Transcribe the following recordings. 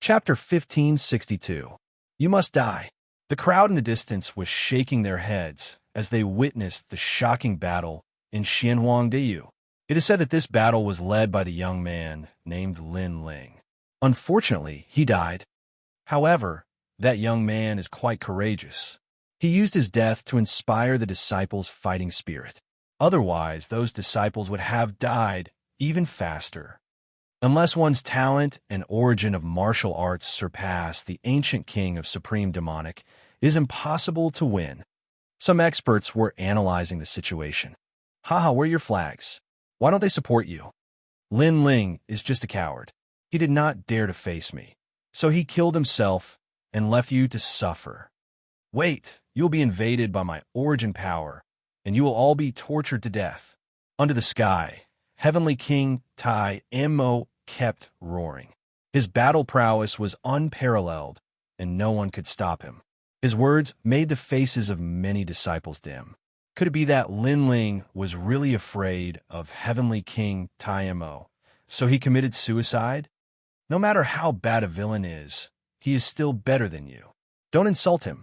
Chapter 1562. You must die. The crowd in the distance was shaking their heads as they witnessed the shocking battle in Xianxia. It is said that this battle was led by the young man named Lin Ling. Unfortunately, he died. However, that young man is quite courageous. He used his death to inspire the disciples' fighting spirit. Otherwise, those disciples would have died even faster. Unless one's talent and origin of martial arts surpass the ancient king of supreme demonic, it is impossible to win. Some experts were analyzing the situation. Haha, where are your flags? Why don't they support you? Lin Ling is just a coward. He did not dare to face me. So he killed himself and left you to suffer. Wait, you'll be invaded by my origin power, and you will all be tortured to death. Under the sky, Heavenly King Tai Mo kept roaring. His battle prowess was unparalleled, and no one could stop him. His words made the faces of many disciples dim. Could it be that Lin Ling was really afraid of Heavenly King Tai Mo, so he committed suicide? No matter how bad a villain is, he is still better than you. Don't insult him.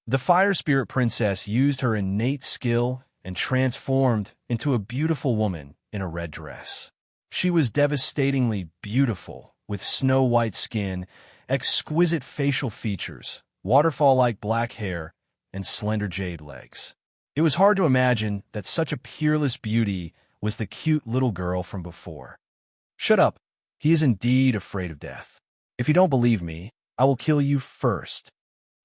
The Fire Spirit Princess used her innate skill and transformed into a beautiful woman in a red dress. She was devastatingly beautiful, with snow-white skin, exquisite facial features, waterfall-like black hair, and slender jade legs. It was hard to imagine that such a peerless beauty was the cute little girl from before. Shut up. He is indeed afraid of death. If you don't believe me, I will kill you first.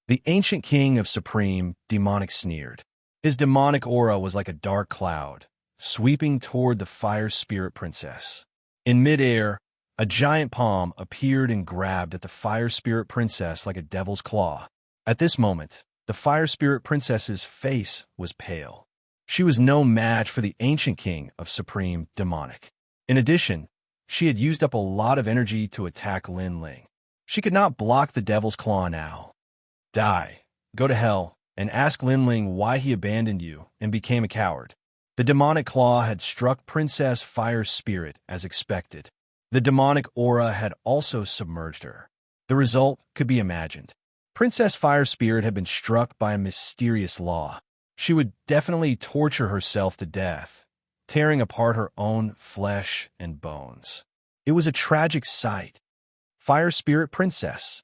The ancient king of supreme demonic sneered. His demonic aura was like a dark cloud, sweeping toward the Fire Spirit Princess. In midair, a giant palm appeared and grabbed at the Fire Spirit Princess like a devil's claw. At this moment, the Fire Spirit Princess's face was pale. She was no match for the ancient king of supreme demonic. In addition, she had used up a lot of energy to attack Lin Ling. She could not block the devil's claw now. Die, go to hell, and ask Lin Ling why he abandoned you and became a coward. The demonic claw had struck Princess Fire Spirit as expected. The demonic aura had also submerged her. The result could be imagined. Princess Fire Spirit had been struck by a mysterious law. She would definitely torture herself to death, tearing apart her own flesh and bones. It was a tragic sight. Fire Spirit Princess.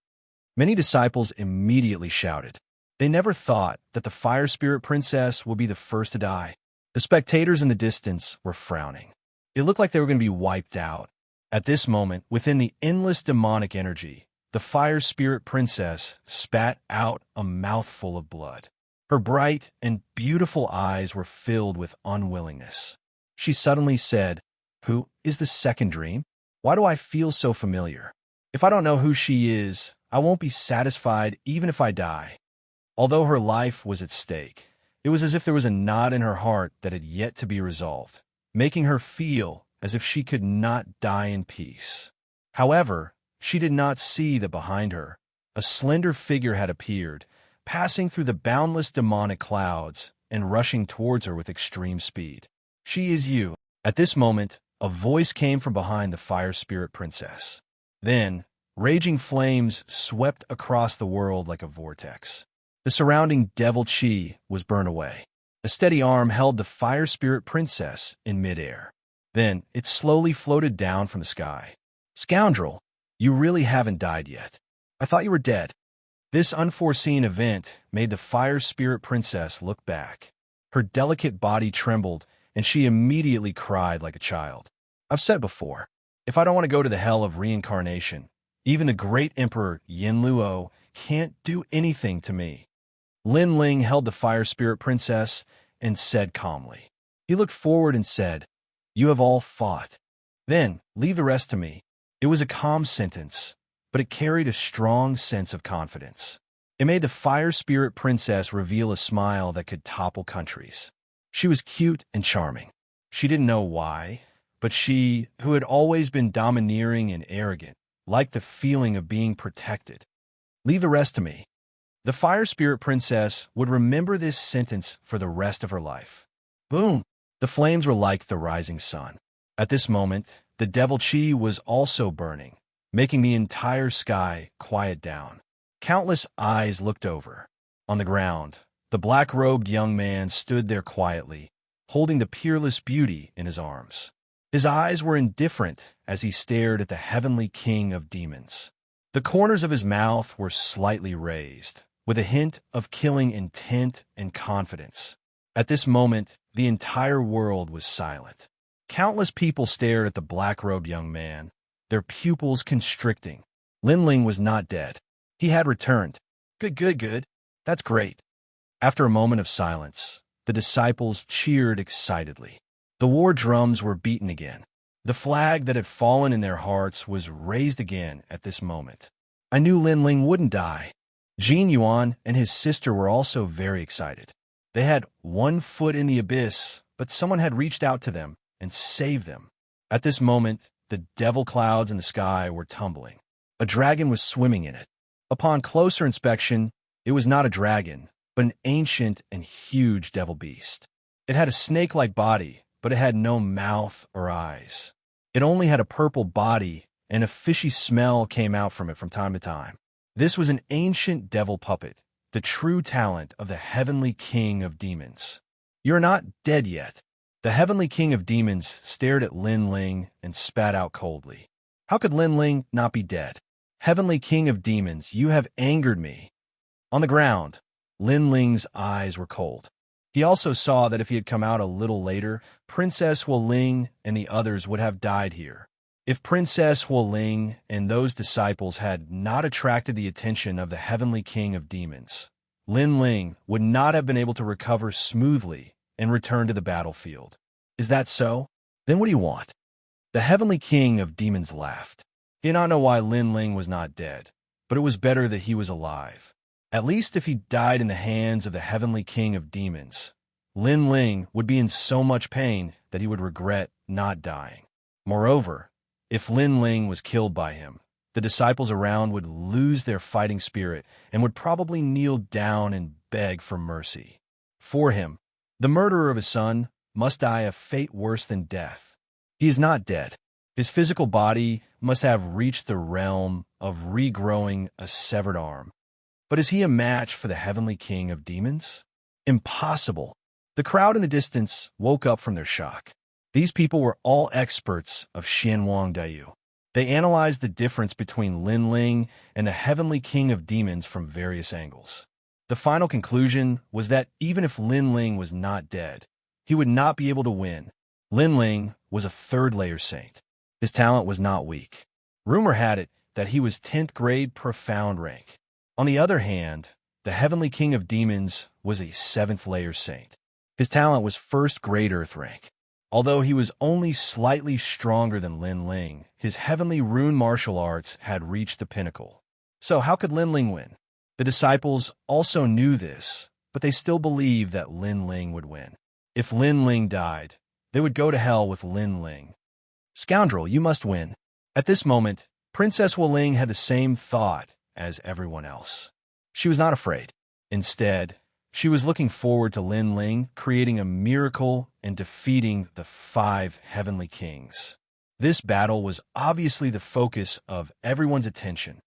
Many disciples immediately shouted. They never thought that the Fire Spirit Princess would be the first to die. The spectators in the distance were frowning. It looked like they were going to be wiped out. At this moment, within the endless demonic energy, the Fire Spirit Princess spat out a mouthful of blood. Her bright and beautiful eyes were filled with unwillingness. She suddenly said, "Who is the second dream? Why do I feel so familiar? If I don't know who she is, I won't be satisfied even if I die." Although her life was at stake, it was as if there was a knot in her heart that had yet to be resolved, making her feel as if she could not die in peace. However, she did not see that behind her, a slender figure had appeared, passing through the boundless demonic clouds and rushing towards her with extreme speed. "She is you." At this moment, a voice came from behind the Fire Spirit Princess. Then, raging flames swept across the world like a vortex. The surrounding devil chi was burned away. A steady arm held the Fire Spirit Princess in midair. Then, it slowly floated down from the sky. "Scoundrel, you really haven't died yet. I thought you were dead." This unforeseen event made the Fire Spirit Princess look back. Her delicate body trembled, and she immediately cried like a child. "I've said before, if I don't want to go to the hell of reincarnation, even the great Emperor Yin Luo can't do anything to me." Lin Ling held the Fire Spirit Princess and said calmly. He looked forward and said, "You have all fought. Then, leave the rest to me." It was a calm sentence, but it carried a strong sense of confidence. It made the Fire Spirit Princess reveal a smile that could topple countries. She was cute and charming. She didn't know why, but she, who had always been domineering and arrogant, liked the feeling of being protected. "Leave the rest to me." The Fire Spirit Princess would remember this sentence for the rest of her life. Boom! The flames were like the rising sun. At this moment, the devil chi was also burning, making the entire sky quiet down. Countless eyes looked over. On the ground, the black-robed young man stood there quietly, holding the peerless beauty in his arms. His eyes were indifferent as he stared at the heavenly king of demons. The corners of his mouth were slightly raised, with a hint of killing intent and confidence. At this moment, the entire world was silent. Countless people stared at the black-robed young man, their pupils constricting. Linling was not dead. He had returned. Good. That's great. After a moment of silence, the disciples cheered excitedly. The war drums were beaten again. The flag that had fallen in their hearts was raised again at this moment. I knew Linling wouldn't die. Jin Yuan and his sister were also very excited. They had one foot in the abyss, but someone had reached out to them and saved them. At this moment, the devil clouds in the sky were tumbling. A dragon was swimming in it. Upon closer inspection, it was not a dragon, but an ancient and huge devil beast. It had a snake-like body, but it had no mouth or eyes. It only had a purple body, and a fishy smell came out from it from time to time. This was an ancient devil puppet, the true talent of the heavenly king of demons. You're not dead yet. The heavenly king of demons stared at Linling and spat out coldly. How could Linling not be dead? Heavenly king of demons, you have angered me. On the ground, Linling's eyes were cold. He also saw that if he had come out a little later, Princess Wuling and the others would have died here. If Princess Wuling and those disciples had not attracted the attention of the heavenly king of demons, Linling would not have been able to recover smoothly and return to the battlefield. Is that so? Then what do you want? The heavenly king of demons laughed. He did not know why Linling was not dead, but it was better that he was alive. At least if he died in the hands of the heavenly king of demons, Linling would be in so much pain that he would regret not dying. Moreover, if Linling was killed by him, the disciples around would lose their fighting spirit and would probably kneel down and beg for mercy. For him, the murderer of his son must die a fate worse than death. He is not dead. His physical body must have reached the realm of regrowing a severed arm. But is he a match for the heavenly king of demons? Impossible. The crowd in the distance woke up from their shock. These people were all experts of Xianxia. They analyzed the difference between Linling and the heavenly king of demons from various angles. The final conclusion was that even if Linling was not dead, he would not be able to win. Linling was a third-layer saint. His talent was not weak. Rumor had it that he was 10th grade profound rank. On the other hand, the heavenly king of demons was a 7th-layer saint. His talent was 1st grade earth rank. Although he was only slightly stronger than Linling, his heavenly rune martial arts had reached the pinnacle. So how could Linling win? The disciples also knew this, but they still believed that Linling would win. If Linling died, they would go to hell with Linling. Scoundrel, you must win. At this moment, Princess Wuling had the same thought as everyone else. She was not afraid. Instead, she was looking forward to Linling creating a miracle and defeating the 5 heavenly kings. This battle was obviously the focus of everyone's attention.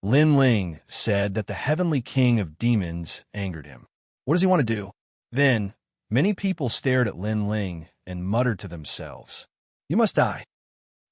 Linling said that the heavenly king of demons angered him. What does he want to do? Then, many people stared at Linling and muttered to themselves, "You must die."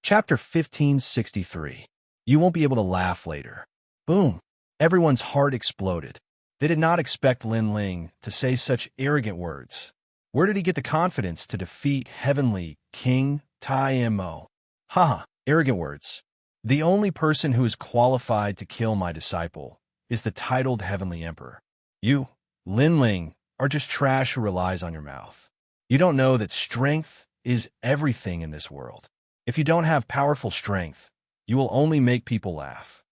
Chapter 1563. You won't be able to laugh later. Boom! Everyone's heart exploded. They did not expect Linling to say such arrogant words. Where did he get the confidence to defeat heavenly King Tai Mo? Haha, arrogant words. The only person who is qualified to kill my disciple is the titled heavenly emperor. You, Linling, are just trash who relies on your mouth. You don't know that strength is everything in this world. If you don't have powerful strength, you will only make people laugh.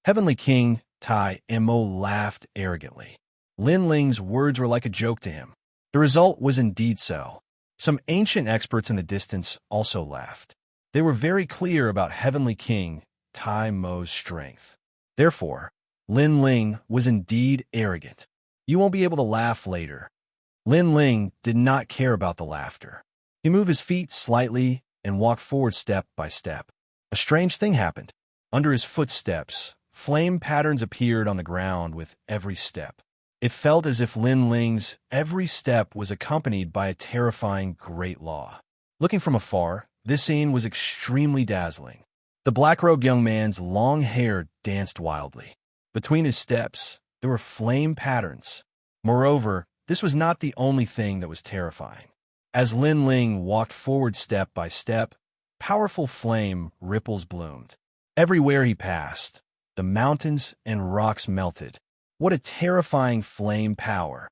Heavenly King Tai Mo laughed arrogantly. Linling's words were like a joke to him. The result was indeed so. Some ancient experts in the distance also laughed. They were very clear about Heavenly King Tai Mo's strength. Therefore, Linling was indeed arrogant. You won't be able to laugh later. Linling did not care about the laughter. He moved his feet slightly and walked forward step by step. A strange thing happened. Under his footsteps, flame patterns appeared on the ground with every step. It felt as if Lin Ling's every step was accompanied by a terrifying great law. Looking from afar, this scene was extremely dazzling. The black-robed young man's long hair danced wildly. Between his steps, there were flame patterns. Moreover, this was not the only thing that was terrifying. As Lin Ling walked forward step by step, powerful flame ripples bloomed. Everywhere he passed, the mountains and rocks melted. What a terrifying flame power!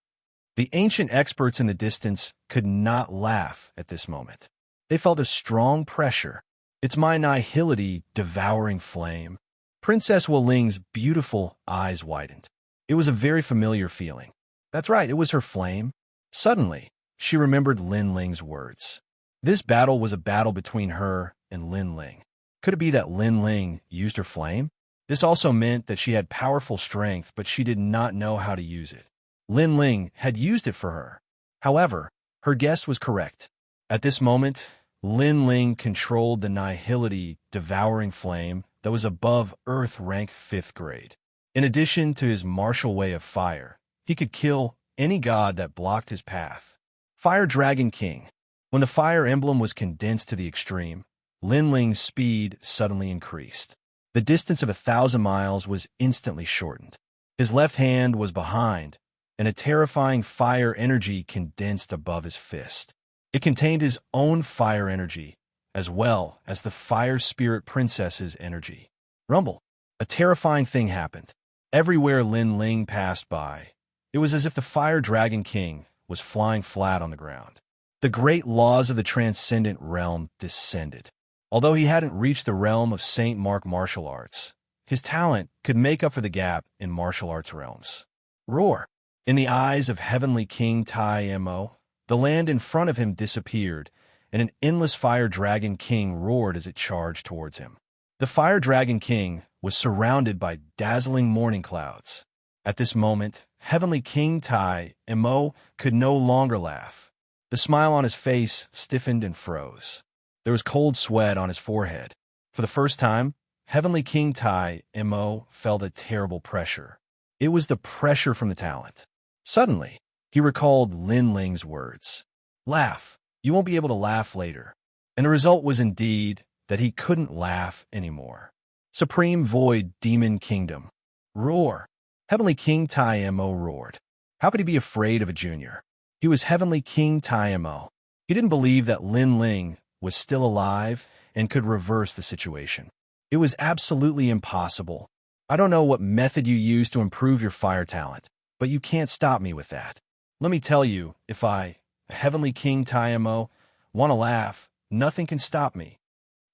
The ancient experts in the distance could not laugh at this moment. They felt a strong pressure. It's my nihility devouring flame. Princess Wu Ling's beautiful eyes widened. It was a very familiar feeling. That's right, it was her flame. Suddenly, she remembered Lin Ling's words. This battle was a battle between her and Lin Ling. Could it be that Lin Ling used her flame? This also meant that she had powerful strength, but she did not know how to use it. Lin Ling had used it for her. However, her guess was correct. At this moment, Lin Ling controlled the nihility devouring flame that was above Earth rank 5th grade. In addition to his martial way of fire, he could kill any god that blocked his path. Fire Dragon King. When the fire emblem was condensed to the extreme, Lin Ling's speed suddenly increased. The distance of 1,000 miles was instantly shortened. His left hand was behind, and a terrifying fire energy condensed above his fist. It contained his own fire energy, as well as the Fire Spirit Princess's energy. Rumble. A terrifying thing happened. Everywhere Lin Ling passed by, it was as if the Fire Dragon King was flying flat on the ground. The great laws of the transcendent realm descended. Although he hadn't reached the realm of Saint Mark martial arts, his talent could make up for the gap in martial arts realms. Roar! In the eyes of Heavenly King Tai Mo, the land in front of him disappeared, and an endless Fire Dragon King roared as it charged towards him. The Fire Dragon King was surrounded by dazzling morning clouds. At this moment, Heavenly King Tai Mo could no longer laugh. The smile on his face stiffened and froze. There was cold sweat on his forehead. For the first time, Heavenly King Tai Mo felt a terrible pressure. It was the pressure from the talent. Suddenly, he recalled Lin Ling's words. Laugh. You won't be able to laugh later. And the result was indeed that he couldn't laugh anymore. Supreme Void Demon Kingdom. Roar. Heavenly King Tai Mo roared. How could he be afraid of a junior? He was Heavenly King Tai Mo. He didn't believe that Lin Ling was still alive and could reverse the situation. It was absolutely impossible. I don't know what method you use to improve your fire talent, but you can't stop me with that. Let me tell you, if I, Heavenly King Tai Mo, want to laugh, nothing can stop me.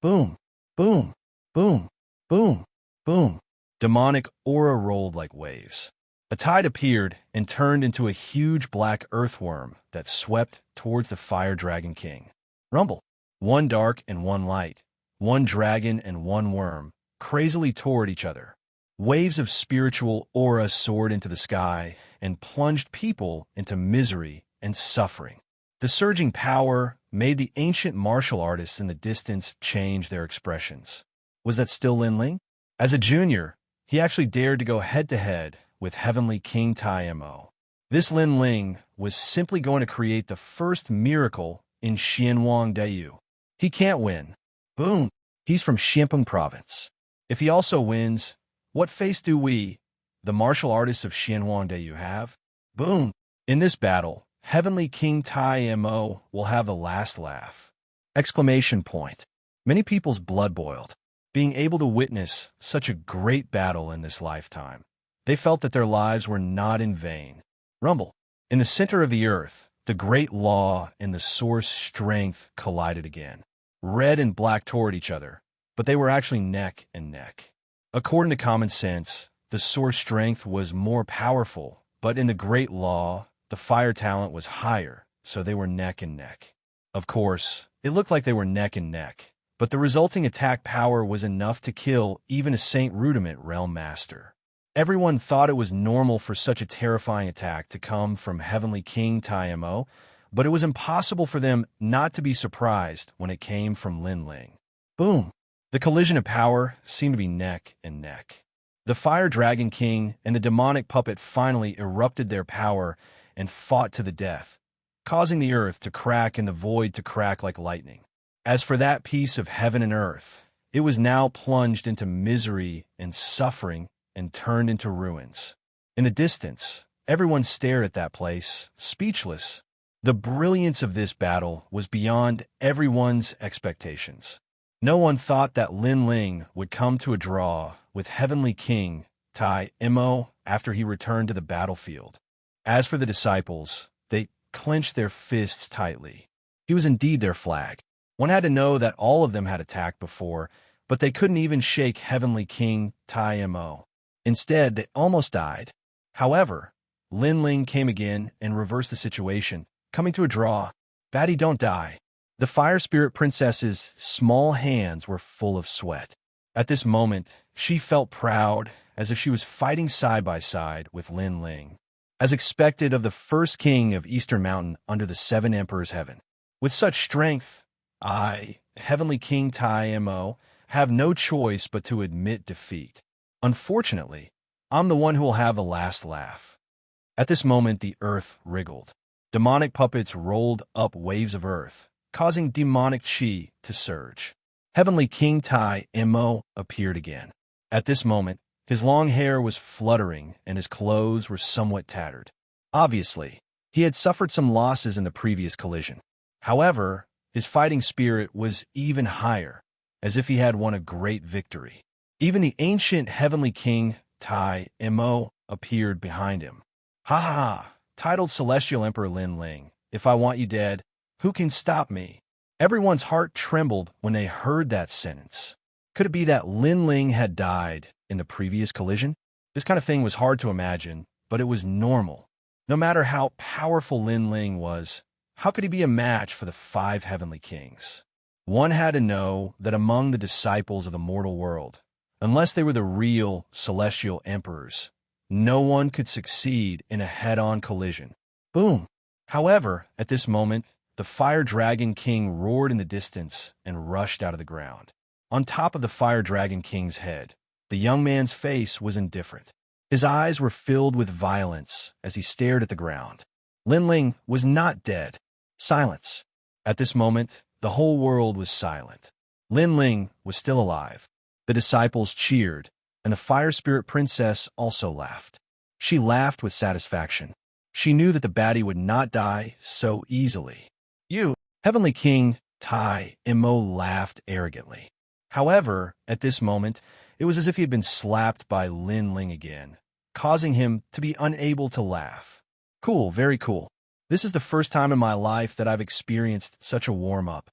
Boom, boom, boom, boom, boom. Demonic aura rolled like waves. A tide appeared and turned into a huge black earthworm that swept towards the Fire Dragon King. Rumble. One dark and one light, one dragon and one worm, crazily toward each other. Waves of spiritual aura soared into the sky and plunged people into misery and suffering. The surging power made the ancient martial artists in the distance change their expressions. Was that still Lin Ling? As a junior, he actually dared to go head-to-head with Heavenly King Tai Mo. This Lin Ling was simply going to create the first miracle in Xianxia. He can't win. Boom. He's from Xianpeng province. If he also wins, what face do we, the martial artists of Xianxia, have? Boom. In this battle, Heavenly King Tai Mo will have the last laugh. Exclamation point. Many people's blood boiled. Being able to witness such a great battle in this lifetime, they felt that their lives were not in vain. Rumble. In the center of the earth, the great law and the source strength collided again. Red and black toward each other, but they were actually neck and neck. According to common sense, the source strength was more powerful, but in the great law, the fire talent was higher, so they were neck and neck. Of course, it looked like they were neck and neck, but the resulting attack power was enough to kill even a Saint Rudiment Realm Master. Everyone thought it was normal for such a terrifying attack to come from Heavenly King Tai Mo, but it was impossible for them not to be surprised when it came from Lin Ling. Boom! The collision of power seemed to be neck and neck. The Fire Dragon King and the demonic puppet finally erupted their power and fought to the death, causing the earth to crack and the void to crack like lightning. As for that piece of heaven and earth, it was now plunged into misery and suffering and turned into ruins. In the distance, everyone stared at that place, speechless. The brilliance of this battle was beyond everyone's expectations. No one thought that Lin Ling would come to a draw with Heavenly King Tai Mo after he returned to the battlefield. As for the disciples, they clenched their fists tightly. He was indeed their flag. One had to know that all of them had attacked before, but they couldn't even shake Heavenly King Tai Mo. Instead, they almost died. However, Lin Ling came again and reversed the situation, coming to a draw. Baddie, don't die. The Fire Spirit Princess's small hands were full of sweat. At this moment, she felt proud, as if she was fighting side by side with Lin Ling, as expected of the first king of Eastern Mountain under the Seven Emperors' heaven. With such strength, I, Heavenly King Tai Mo, have no choice but to admit defeat. Unfortunately, I'm the one who will have the last laugh. At this moment, the earth wriggled. Demonic puppets rolled up waves of earth, causing demonic chi to surge. Heavenly King Tai Mo appeared again. At this moment, his long hair was fluttering and his clothes were somewhat tattered. Obviously, he had suffered some losses in the previous collision. However, his fighting spirit was even higher, as if he had won a great victory. Even the ancient Heavenly King Tai Mo appeared behind him. Ha ha ha, titled Celestial Emperor Lin Ling, if I want you dead, who can stop me? Everyone's heart trembled when they heard that sentence. Could it be that Lin Ling had died in the previous collision? This kind of thing was hard to imagine, but it was normal. No matter how powerful Lin Ling was, how could he be a match for the 5 Heavenly Kings? One had to know that among the disciples of the mortal world, unless they were the real celestial emperors, no one could succeed in a head-on collision. Boom! However, at this moment, the Fire Dragon King roared in the distance and rushed out of the ground. On top of the Fire Dragon King's head, the young man's face was indifferent. His eyes were filled with violence as he stared at the ground. Lin Ling was not dead. Silence. At this moment, the whole world was silent. Lin Ling was still alive. The disciples cheered, and the Fire Spirit Princess also laughed. She laughed with satisfaction. She knew that the baddie would not die so easily. You, Heavenly King Tai Mo laughed arrogantly. However, at this moment, it was as if he had been slapped by Lin Ling again, causing him to be unable to laugh. Cool, very cool. This is the first time in my life that I've experienced such a warm-up.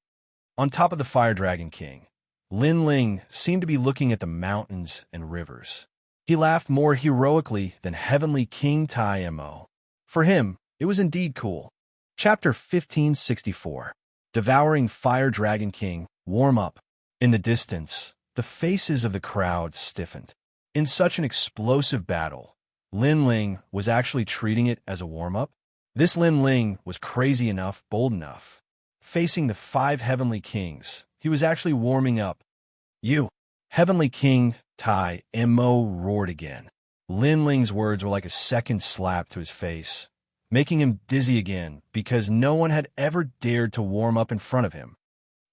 On top of the Fire Dragon King, Lin Ling seemed to be looking at the mountains and rivers. He laughed more heroically than Heavenly King Tai Mo. For him, it was indeed cool. Chapter 1564. Devouring Fire Dragon King, Warm Up. In the distance, the faces of the crowd stiffened. In such an explosive battle, Lin Ling was actually treating it as a warm-up. This Lin Ling was crazy enough, bold enough. Facing the 5 Heavenly Kings, he was actually warming up. You, Heavenly King Tai Mo roared again. Lin Ling's words were like a second slap to his face, making him dizzy again because no one had ever dared to warm up in front of him.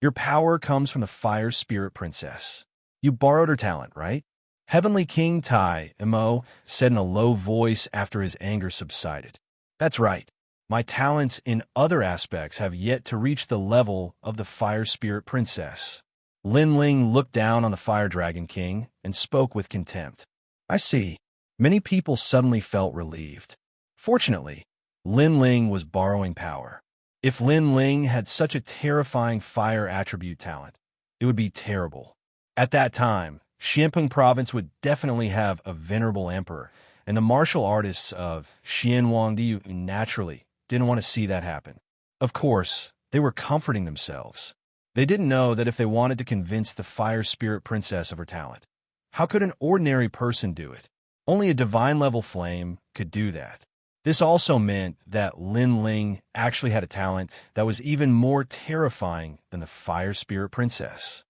Your power comes from the Fire Spirit Princess. You borrowed her talent, right? Heavenly King Tai Mo said in a low voice after his anger subsided. That's right. My talents in other aspects have yet to reach the level of the Fire Spirit Princess. Lin Ling looked down on the Fire Dragon King and spoke with contempt. I see. Many people suddenly felt relieved. Fortunately, Lin Ling was borrowing power. If Lin Ling had such a terrifying fire attribute talent, it would be terrible. At that time, Xianpeng province would definitely have a venerable emperor, and the martial artists of Xianwangdiu naturally didn't want to see that happen. Of course, they were comforting themselves. They didn't know that if they wanted to convince the Fire Spirit Princess of her talent, how could an ordinary person do it? Only a divine-level flame could do that. This also meant that Lin Ling actually had a talent that was even more terrifying than the Fire Spirit Princess.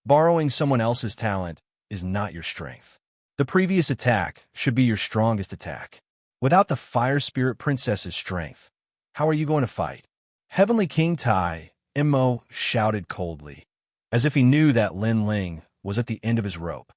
Borrowing someone else's talent is not your strength. The previous attack should be your strongest attack. Without the Fire Spirit Princess's strength, how are you going to fight? Heavenly King Tai Mo shouted coldly, as if he knew that Lin Ling was at the end of his rope.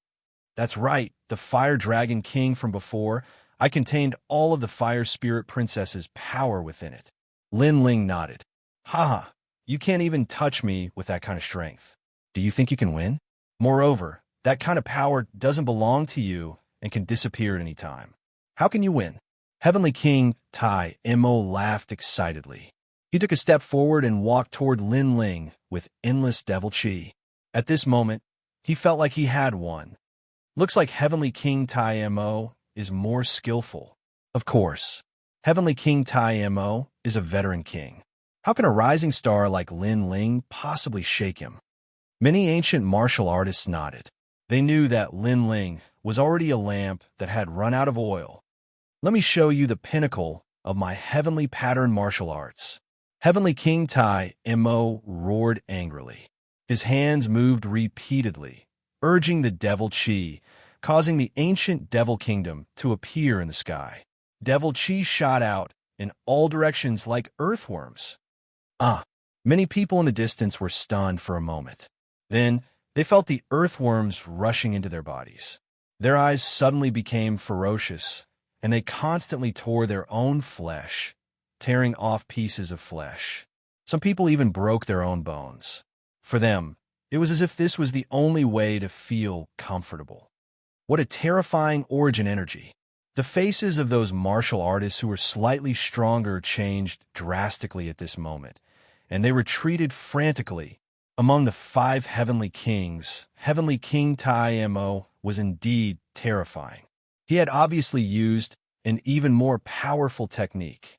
That's right, the Fire Dragon King from before. I contained all of the Fire Spirit Princess's power within it. Lin Ling nodded. Haha, you can't even touch me with that kind of strength. Do you think you can win? Moreover, that kind of power doesn't belong to you and can disappear at any time. How can you win? Heavenly King Tai Mo laughed excitedly. He took a step forward and walked toward Lin Ling with endless devil chi. At this moment, he felt like he had won. Looks like Heavenly King Tai Mo is more skillful. Of course, Heavenly King Tai Mo is a veteran king. How can a rising star like Lin Ling possibly shake him? Many ancient martial artists nodded. They knew that Lin Ling was already a lamp that had run out of oil. Let me show you the pinnacle of my heavenly pattern martial arts. Heavenly King Tai Mo roared angrily. His hands moved repeatedly, urging the devil chi, causing the ancient devil kingdom to appear in the sky. Devil chi shot out in all directions like earthworms. Many people in the distance were stunned for a moment. Then they felt the earthworms rushing into their bodies. Their eyes suddenly became ferocious, and they constantly tore their own flesh, tearing off pieces of flesh. Some people even broke their own bones. For them, it was as if this was the only way to feel comfortable. What a terrifying origin energy. The faces of those martial artists who were slightly stronger changed drastically at this moment, and they retreated frantically. Among the 5 heavenly kings, Heavenly King Tai Mo was indeed terrifying. He had obviously used an even more powerful technique.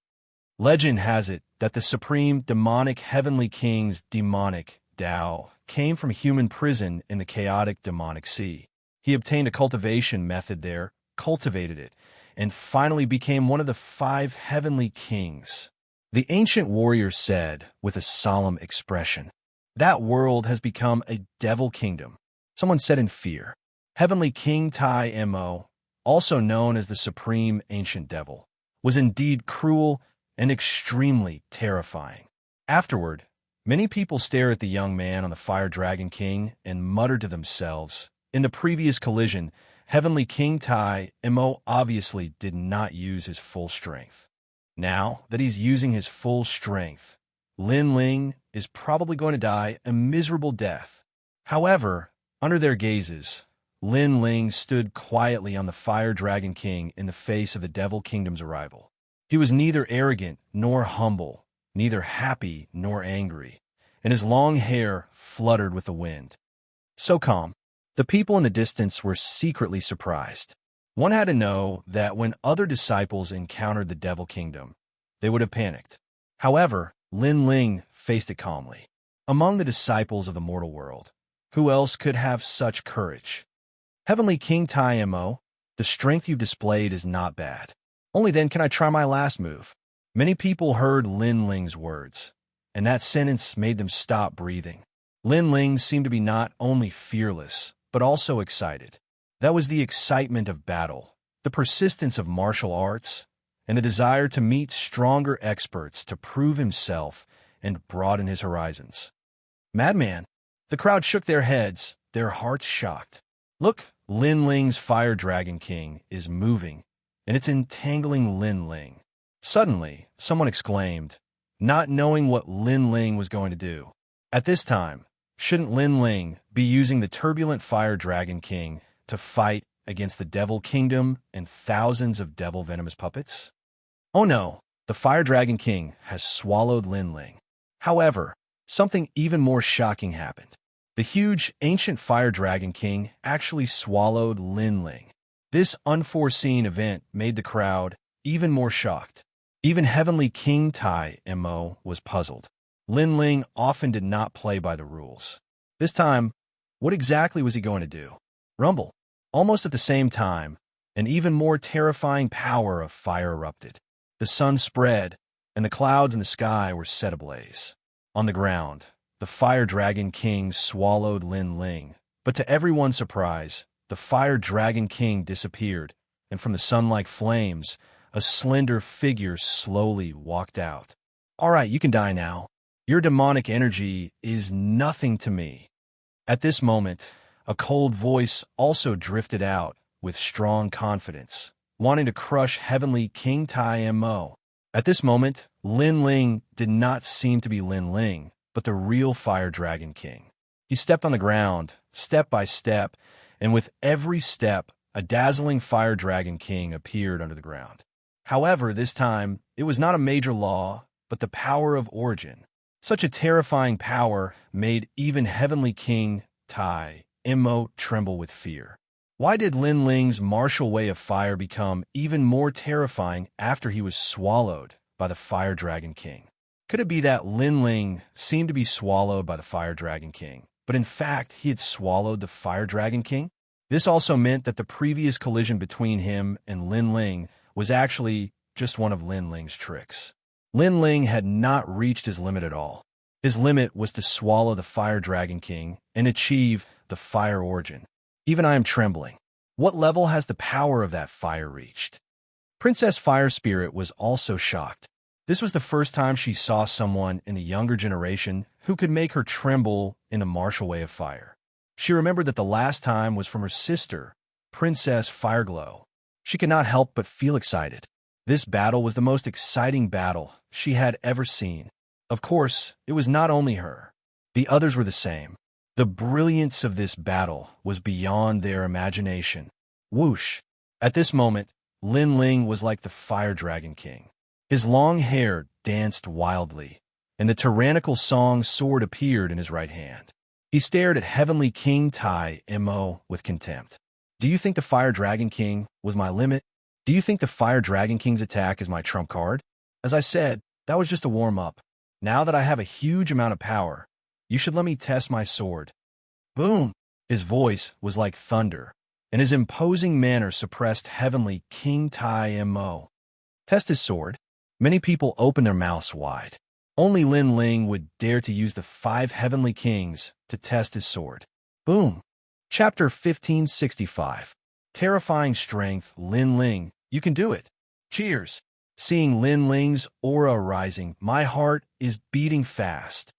Legend has it that the supreme demonic heavenly king's demonic Dao came from human prison in the chaotic demonic sea. He obtained a cultivation method there, cultivated it, and finally became one of the 5 heavenly kings. The ancient warrior said with a solemn expression, "That world has become a devil kingdom." Someone said in fear. Heavenly King Tai Mo, also known as the Supreme Ancient Devil, was indeed cruel and extremely terrifying. Afterward, many people stared at the young man on the Fire Dragon King and muttered to themselves, in the previous collision, Heavenly King Tai Mo obviously did not use his full strength. Now that he's using his full strength, Lin Ling is probably going to die a miserable death. However, under their gazes, Lin Ling stood quietly on the Fire Dragon King in the face of the Devil Kingdom's arrival. He was neither arrogant nor humble, neither happy nor angry, and his long hair fluttered with the wind. So calm. The people in the distance were secretly surprised. One had to know that when other disciples encountered the Devil Kingdom, they would have panicked. However, Lin Ling faced it calmly. Among the disciples of the mortal world, who else could have such courage? Heavenly King Tai Mo, the strength you've displayed is not bad. Only then can I try my last move. Many people heard Lin Ling's words, and that sentence made them stop breathing. Lin Ling seemed to be not only fearless, but also excited. That was the excitement of battle, the persistence of martial arts, and the desire to meet stronger experts to prove himself and broaden his horizons. Madman! The crowd shook their heads, their hearts shocked. Look, Lin Ling's Fire Dragon King is moving, and it's entangling Lin Ling. Suddenly, someone exclaimed, not knowing what Lin Ling was going to do. At this time, shouldn't Lin Ling be using the turbulent Fire Dragon King to fight against the Devil Kingdom and thousands of devil venomous puppets? Oh no, the Fire Dragon King has swallowed Lin Ling. However, something even more shocking happened. The huge, ancient Fire Dragon King actually swallowed Lin Ling. This unforeseen event made the crowd even more shocked. Even Heavenly King Tai Mo was puzzled. Lin Ling often did not play by the rules. This time, what exactly was he going to do? Rumble. Almost at the same time, an even more terrifying power of fire erupted. The sun spread, and the clouds in the sky were set ablaze. On the ground, the Fire Dragon King swallowed Lin Ling, But to everyone's surprise, the Fire Dragon King disappeared, and from the sun-like flames, a slender figure slowly walked out. "All right, you can die now. Your demonic energy is nothing to me." At this moment, a cold voice also drifted out with strong confidence, wanting to crush Heavenly King Tai Mo. At this moment, Lin Ling did not seem to be Lin Ling, but the real Fire Dragon King. He stepped on the ground, step by step, and with every step, a dazzling Fire Dragon King appeared under the ground. However, this time, it was not a major law, but the power of origin. Such a terrifying power made even Heavenly King Tai Mo tremble with fear. Why did Lin Ling's martial way of fire become even more terrifying after he was swallowed by the Fire Dragon King? Could it be that Lin Ling seemed to be swallowed by the Fire Dragon King, but in fact he had swallowed the Fire Dragon King? This also meant that the previous collision between him and Lin Ling was actually just one of Lin Ling's tricks. Lin Ling had not reached his limit at all. His limit was to swallow the Fire Dragon King and achieve the fire origin. Even I am trembling. What level has the power of that fire reached? Princess Fire Spirit was also shocked. This was the first time she saw someone in the younger generation who could make her tremble in a martial way of fire. She remembered that the last time was from her sister, Princess Fireglow. She could not help but feel excited. This battle was the most exciting battle she had ever seen. Of course, it was not only her. The others were the same. The brilliance of this battle was beyond their imagination. Whoosh! At this moment, Lin Ling was like the Fire Dragon King. His long hair danced wildly, and the tyrannical song sword appeared in his right hand. He stared at Heavenly King Tai Mo with contempt. "Do you think the Fire Dragon King was my limit? Do you think the Fire Dragon King's attack is my trump card? As I said, that was just a warm-up. Now that I have a huge amount of power, you should let me test my sword." Boom! His voice was like thunder, and his imposing manner suppressed Heavenly King Tai Mo. Test his sword? Many people opened their mouths wide. Only Lin Ling would dare to use the 5 Heavenly Kings to test his sword. Boom! Chapter 1565. Terrifying strength, Lin Ling, you can do it. Cheers! Seeing Lin Ling's aura rising, my heart is beating fast.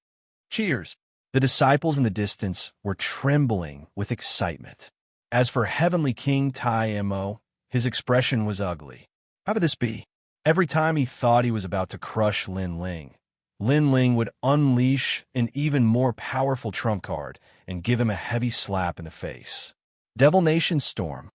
Cheers! The disciples in the distance were trembling with excitement. As for Heavenly King Tai Mo, his expression was ugly. How could this be? Every time he thought he was about to crush Lin Ling would unleash an even more powerful trump card and give him a heavy slap in the face. Devil Nation Storm.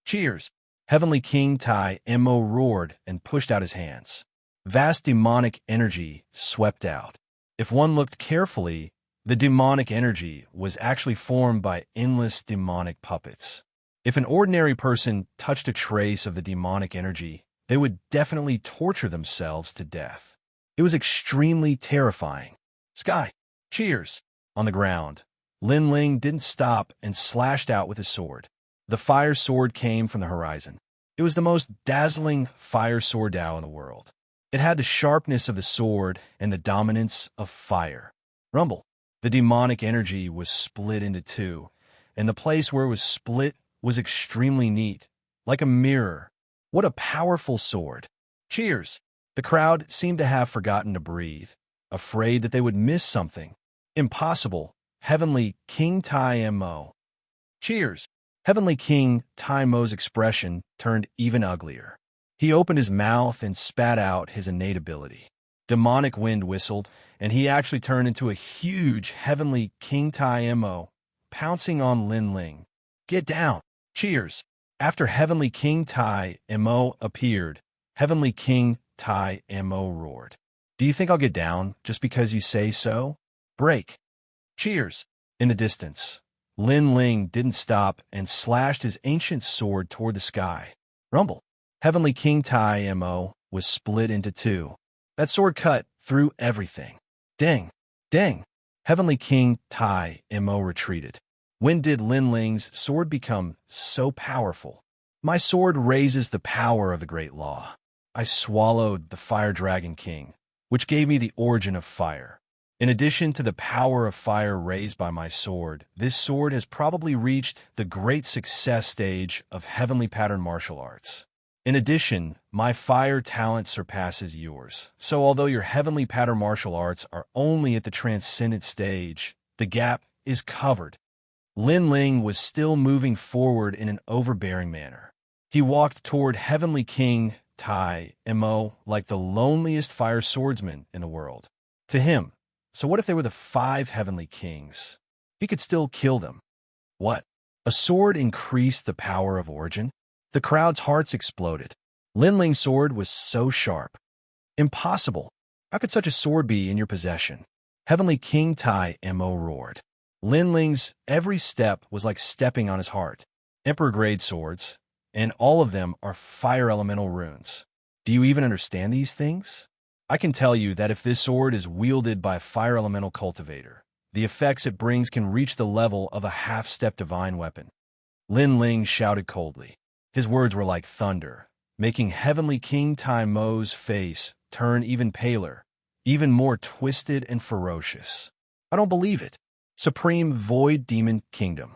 Cheers! Heavenly King Tai Mo roared and pushed out his hands. Vast demonic energy swept out. If one looked carefully, the demonic energy was actually formed by endless demonic puppets. If an ordinary person touched a trace of the demonic energy, they would definitely torture themselves to death. It was extremely terrifying. Sky! Cheers! On the ground, Lin Ling didn't stop and slashed out with his sword. The fire sword came from the horizon. It was the most dazzling fire sword Dao in the world. It had the sharpness of the sword and the dominance of fire. Rumble. The demonic energy was split into 2, and the place where it was split was extremely neat, like a mirror. What a powerful sword. Cheers! The crowd seemed to have forgotten to breathe, afraid that they would miss something. Impossible. Heavenly King Tai Mo. Cheers! Heavenly King Tai Mo's expression turned even uglier. He opened his mouth and spat out his innate ability. Demonic wind whistled, and he actually turned into a huge Heavenly King Tai Mo, pouncing on Lin Ling. Get down! Cheers! After Heavenly King Tai Mo appeared, Heavenly King Tai Mo roared. Do you think I'll get down just because you say so? Break! Cheers! In the distance, Lin Ling didn't stop and slashed his ancient sword toward the sky. Rumble! Heavenly King Tai Mo was split into 2. That sword cut through everything. Ding! Ding! Heavenly King Tai Mo retreated. When did Lin Ling's sword become so powerful? My sword raises the power of the Great Law. I swallowed the Fire Dragon King, which gave me the origin of fire. In addition to the power of fire raised by my sword, this sword has probably reached the great success stage of heavenly pattern martial arts. In addition, my fire talent surpasses yours. So although your heavenly pattern martial arts are only at the transcendent stage, the gap is covered. Lin Ling was still moving forward in an overbearing manner. He walked toward Heavenly King Tai Mo like the loneliest fire swordsman in the world. To him, so what if they were the 5 heavenly kings? He could still kill them. What? A sword increased the power of origin? The crowd's hearts exploded. Lin Ling's sword was so sharp. Impossible. How could such a sword be in your possession? Heavenly King Tai Mo roared. Lin Ling's every step was like stepping on his heart. Emperor-grade swords, and all of them are fire elemental runes. Do you even understand these things? I can tell you that if this sword is wielded by a fire elemental cultivator, the effects it brings can reach the level of a half-step divine weapon. Lin Ling shouted coldly. His words were like thunder, making Heavenly King Tai Mo's face turn even paler, even more twisted and ferocious. I don't believe it. Supreme Void Demon Kingdom.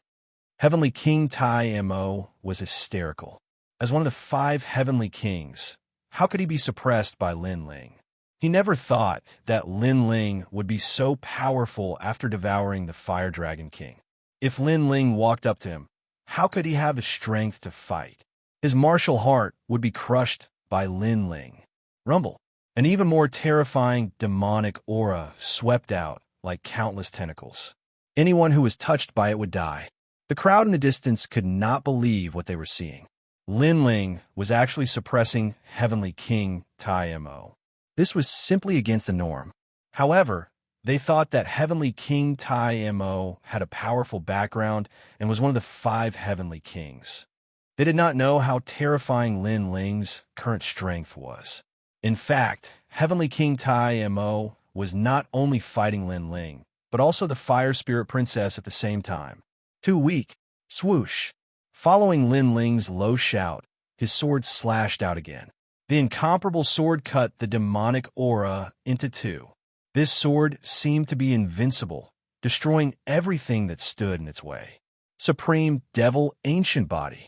Heavenly King Tai Mo was hysterical. As one of the 5 heavenly kings, how could he be suppressed by Lin Ling? He never thought that Lin Ling would be so powerful after devouring the Fire Dragon King. If Lin Ling walked up to him, how could he have the strength to fight? His martial heart would be crushed by Lin Ling. Rumble. An even more terrifying demonic aura swept out like countless tentacles. Anyone who was touched by it would die. The crowd in the distance could not believe what they were seeing. Lin Ling was actually suppressing Heavenly King Tai Mo. This was simply against the norm. However, they thought that Heavenly King Tai Mo had a powerful background and was one of the 5 heavenly kings. They did not know how terrifying Lin Ling's current strength was. In fact, Heavenly King Tai Mo was not only fighting Lin Ling, but also the Fire Spirit Princess at the same time. Too weak. Swoosh. Following Lin Ling's low shout, his sword slashed out again. The incomparable sword cut the demonic aura into 2. This sword seemed to be invincible, destroying everything that stood in its way. Supreme Devil Ancient Body.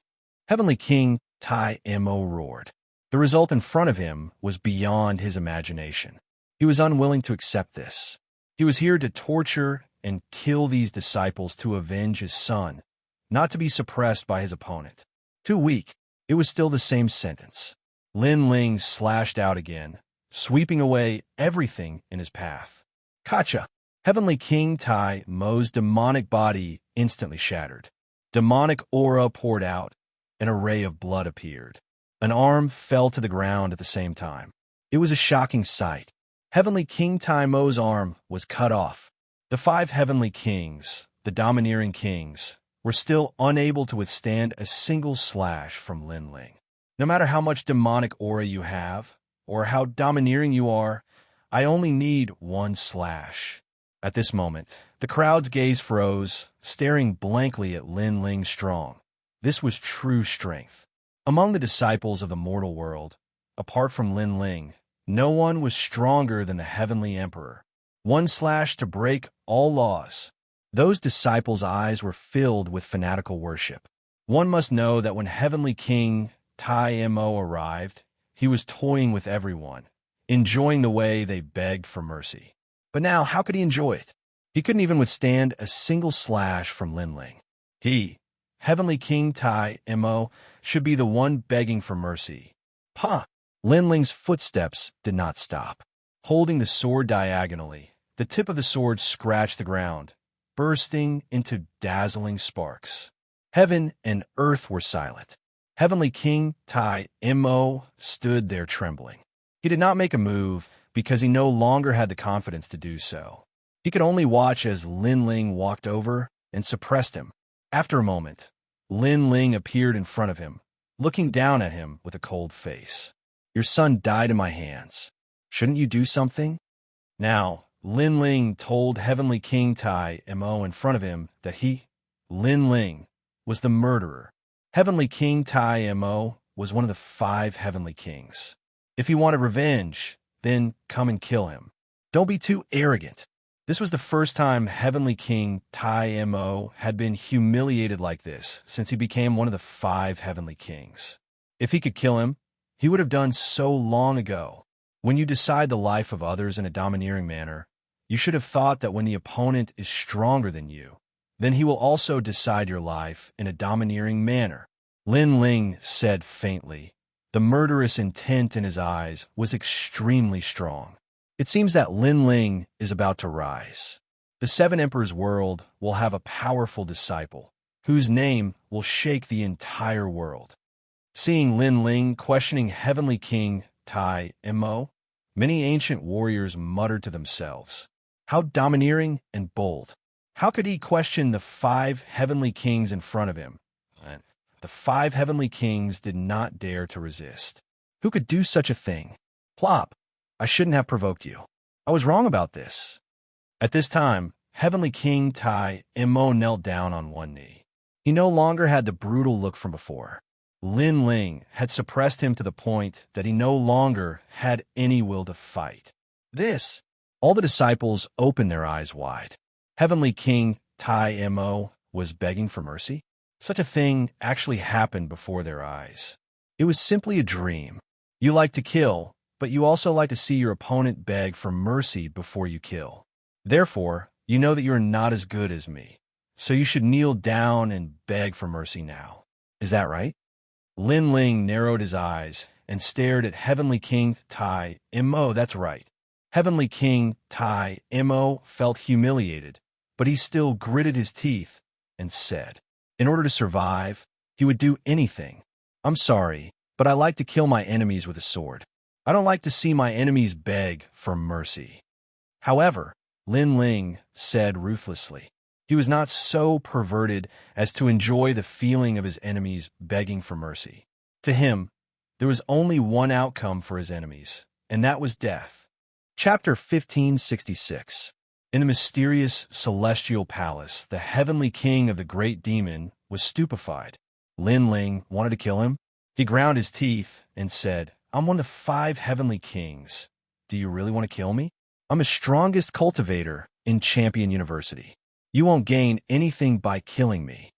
Heavenly King Tai Mo roared. The result in front of him was beyond his imagination. He was unwilling to accept this. He was here to torture and kill these disciples to avenge his son, not to be suppressed by his opponent. Too weak. It was still the same sentence. Lin Ling slashed out again, sweeping away everything in his path. Kacha! Heavenly King Tai Mo's demonic body instantly shattered. Demonic aura poured out. An array of blood appeared. An arm fell to the ground at the same time. It was a shocking sight. Heavenly King Tai Mo's arm was cut off. The 5 heavenly kings, the domineering kings, were still unable to withstand a single slash from Lin Ling. No matter how much demonic aura you have, or how domineering you are, I only need 1 slash. At this moment, the crowd's gaze froze, staring blankly at Lin Ling strong. This was true strength. Among the disciples of the mortal world, apart from Lin Ling, no one was stronger than the Heavenly Emperor. 1 slash to break all laws. Those disciples' eyes were filled with fanatical worship. One must know that when Heavenly King Tai Mo arrived, he was toying with everyone, enjoying the way they begged for mercy. But now, how could he enjoy it? He couldn't even withstand a single slash from Lin Ling. He, Heavenly King Tai Mo, should be the one begging for mercy. Pah! Lin Ling's footsteps did not stop. Holding the sword diagonally, the tip of the sword scratched the ground, bursting into dazzling sparks. Heaven and earth were silent. Heavenly King Tai Mo stood there trembling. He did not make a move because he no longer had the confidence to do so. He could only watch as Lin Ling walked over and suppressed him. After a moment, Lin Ling appeared in front of him, looking down at him with a cold face. Your son died in my hands. Shouldn't you do something? Now, Lin Ling told Heavenly King Tai Mo in front of him that he, Lin Ling, was the murderer. Heavenly King Tai Mo was one of the 5 heavenly kings. If he wanted revenge, then come and kill him. Don't be too arrogant. This was the first time Heavenly King Tai Mo had been humiliated like this since he became one of the 5 Heavenly Kings. If he could kill him, he would have done so long ago. When you decide the life of others in a domineering manner, you should have thought that when the opponent is stronger than you, then he will also decide your life in a domineering manner. Lin Ling said faintly. The murderous intent in his eyes was extremely strong. It seems that Lin Ling is about to rise. The 7 Emperors world will have a powerful disciple, whose name will shake the entire world. Seeing Lin Ling questioning Heavenly King Tai Mo, many ancient warriors muttered to themselves, "How domineering and bold! How could he question the 5 Heavenly Kings in front of him?" The 5 Heavenly Kings did not dare to resist. Who could do such a thing? Plop! I shouldn't have provoked you. I was wrong about this. At this time, Heavenly King Tai Mo knelt down on one knee. He no longer had the brutal look from before. Lin Ling had suppressed him to the point that he no longer had any will to fight. All the disciples opened their eyes wide. Heavenly King Tai Mo was begging for mercy? Such a thing actually happened before their eyes. It was simply a dream. You like to kill, but you also like to see your opponent beg for mercy before you kill. Therefore, you know that you are not as good as me, so you should kneel down and beg for mercy now. Is that right? Lin Ling narrowed his eyes and stared at Heavenly King Tai Mo. That's right. Heavenly King Tai Mo felt humiliated, but he still gritted his teeth and said, in order to survive, he would do anything. I'm sorry, but I like to kill my enemies with a sword. I don't like to see my enemies beg for mercy. However, Lin Ling said ruthlessly, he was not so perverted as to enjoy the feeling of his enemies begging for mercy. To him, there was only one outcome for his enemies, and that was death. Chapter 1566. In the mysterious celestial palace, the Heavenly King of the Great Demon was stupefied. Lin Ling wanted to kill him. He ground his teeth and said, I'm one of the 5 Heavenly Kings. Do you really want to kill me? I'm the strongest cultivator in Champion University. You won't gain anything by killing me.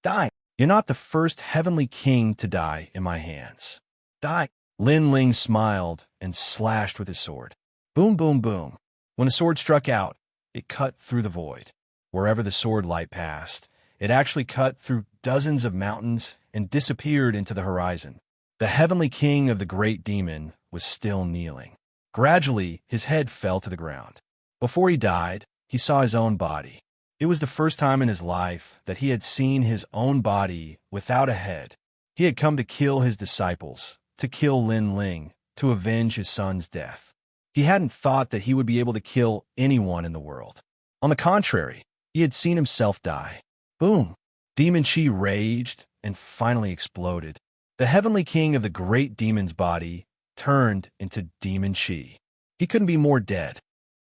Die. You're not the first Heavenly King to die in my hands. Die. Lin Ling smiled and slashed with his sword. Boom, boom, boom. When the sword struck out, it cut through the void. Wherever the sword light passed, it actually cut through dozens of mountains and disappeared into the horizon. The Heavenly King of the Great Demon was still kneeling. Gradually, his head fell to the ground. Before he died, he saw his own body. It was the first time in his life that he had seen his own body without a head. He had come to kill his disciples, to kill Lin Ling, to avenge his son's death. He hadn't thought that he would be able to kill anyone in the world. On the contrary, he had seen himself die. Boom! Demon Chi raged and finally exploded. The Heavenly King of the Great Demon's body turned into Demon Chi. He couldn't be more dead.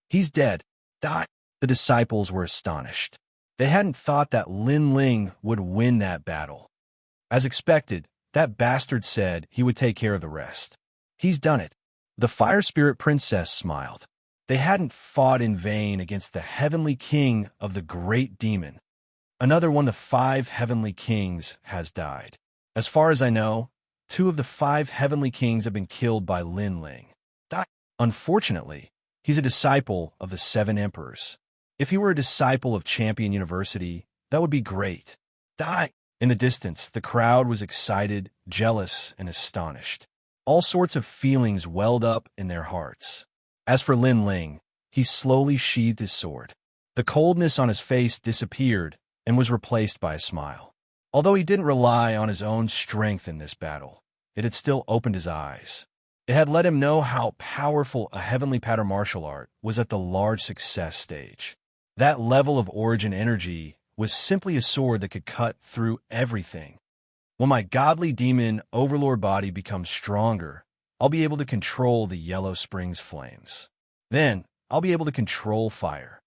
He's dead. Die. The disciples were astonished. They hadn't thought that Lin Ling would win that battle. As expected, that bastard said he would take care of the rest. He's done it. The Fire Spirit Princess smiled. They hadn't fought in vain against the Heavenly King of the Great Demon. Another one of the 5 Heavenly Kings has died. As far as I know, 2 of the 5 Heavenly Kings have been killed by Lin Ling. Unfortunately, he's a disciple of the 7 Emperors. If he were a disciple of Champion University, that would be great. In the distance, the crowd was excited, jealous, and astonished. All sorts of feelings welled up in their hearts. As for Lin Ling, he slowly sheathed his sword. The coldness on his face disappeared and was replaced by a smile. Although he didn't rely on his own strength in this battle, it had still opened his eyes. It had let him know how powerful a heavenly pattern martial art was at the large success stage. That level of origin energy was simply a sword that could cut through everything. When my godly demon overlord body becomes stronger, I'll be able to control the Yellow Springs flames. Then, I'll be able to control fire.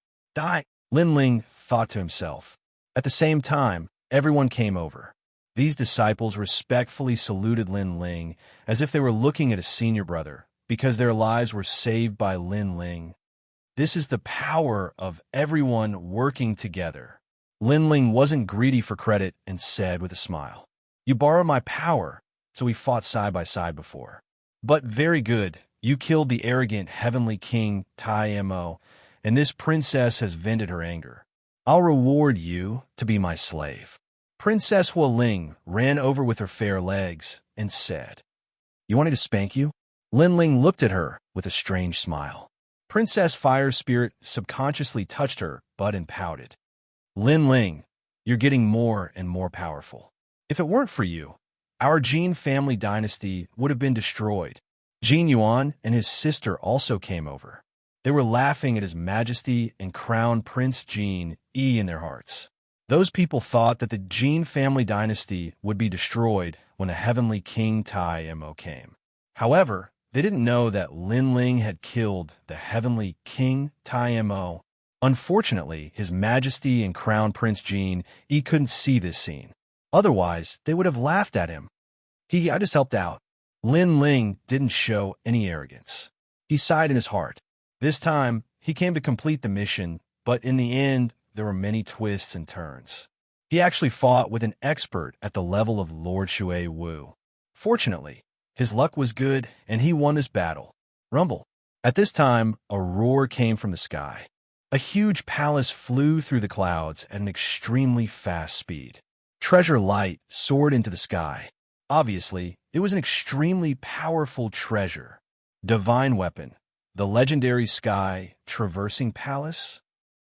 Lin Ling thought to himself. At the same time, everyone came over. These disciples respectfully saluted Lin Ling as if they were looking at a senior brother, because their lives were saved by Lin Ling. This is the power of everyone working together. Lin Ling wasn't greedy for credit and said with a smile, "You borrow my power, so we fought side by side before. But very good, you killed the arrogant heavenly king Tai Mo, and this princess has vented her anger. I'll reward you to be my slave." Princess Hualing ran over with her fair legs and said, "You want me to spank you?" Lin Ling looked at her with a strange smile. Princess Fire Spirit subconsciously touched her butt and pouted. "Lin Ling, you're getting more and more powerful. If it weren't for you, our Jin family dynasty would have been destroyed." Jin Yuan and his sister also came over. They were laughing at His Majesty and Crown Prince Jin in their hearts. Those people thought that the Jin family dynasty would be destroyed when the heavenly king Tai Mo came. However, they didn't know that Lin Ling had killed the heavenly king Tai Mo. Unfortunately, His Majesty and Crown Prince Jin couldn't see this scene. Otherwise, they would have laughed at him. I just helped out." Lin Ling didn't show any arrogance. He sighed in his heart. This time, he came to complete the mission, but in the end, there were many twists and turns. He actually fought with an expert at the level of Lord Shui Wu. Fortunately, his luck was good, and he won this battle. Rumble. At this time, a roar came from the sky. A huge palace flew through the clouds at an extremely fast speed. Treasure light soared into the sky. Obviously, it was an extremely powerful treasure. Divine weapon, the legendary sky traversing palace.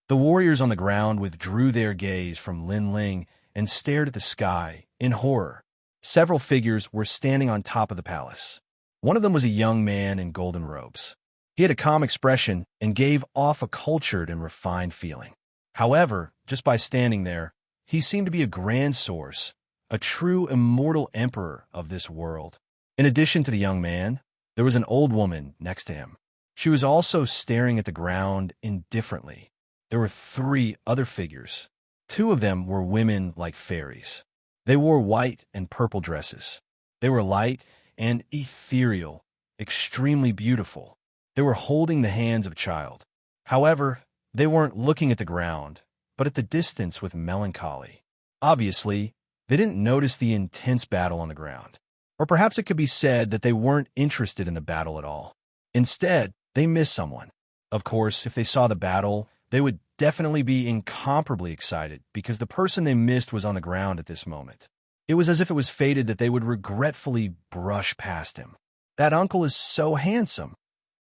The warriors on the ground withdrew their gaze from Lin Ling and stared at the sky in horror. Several figures were standing on top of the palace. One of them was a young man in golden robes. He had a calm expression and gave off a cultured and refined feeling. However, just by standing there, he seemed to be a grand source, a true immortal emperor of this world. In addition to the young man, there was an old woman next to him. She was also staring at the ground indifferently. There were 3 other figures. 2 of them were women like fairies. They wore white and purple dresses. They were light and ethereal, extremely beautiful. They were holding the hands of a child. However, they weren't looking at the ground, but at the distance with melancholy. Obviously, they didn't notice the intense battle on the ground. Or perhaps it could be said that they weren't interested in the battle at all. Instead, they missed someone. Of course, if they saw the battle, they would definitely be incomparably excited because the person they missed was on the ground at this moment. It was as if it was fated that they would regretfully brush past him. That uncle is so handsome.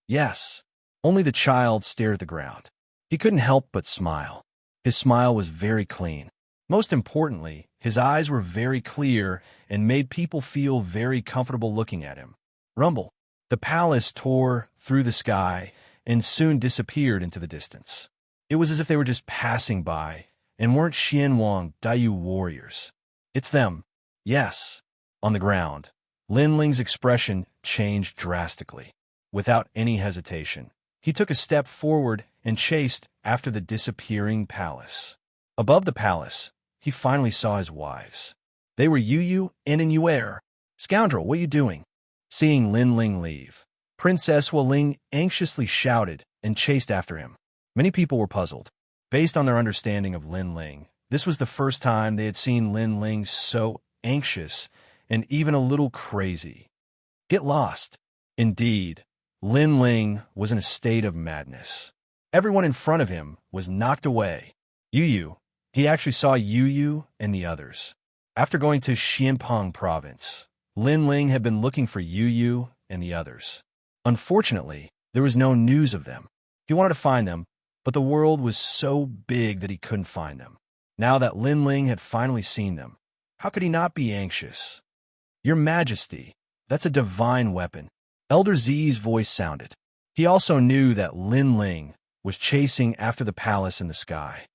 Yes, only the child stared at the ground. He couldn't help but smile. His smile was very clean. Most importantly, his eyes were very clear and made people feel very comfortable looking at him. Rumble. The palace tore through the sky and soon disappeared into the distance. It was as if they were just passing by and weren't Xianwang Dayu warriors. It's them. Yes. On the ground, Lin Ling's expression changed drastically. Without any hesitation, he took a step forward and chased after the disappearing palace. Above the palace, he finally saw his wives. They were Yu and Yuer. "Scoundrel, what are you doing?" Seeing Lin Ling leave, Princess Hualing anxiously shouted and chased after him. Many people were puzzled. Based on their understanding of Lin Ling, this was the first time they had seen Lin Ling so anxious and even a little crazy. Get lost. Indeed, Lin Ling was in a state of madness. Everyone in front of him was knocked away. He actually saw Yu and the others. After going to Xianpeng province, Lin Ling had been looking for Yu and the others. Unfortunately, there was no news of them. He wanted to find them, but the world was so big that he couldn't find them. Now that Lin Ling had finally seen them, how could he not be anxious? "Your Majesty, that's a divine weapon." Elder Z's voice sounded. He also knew that Lin Ling was chasing after the palace in the sky.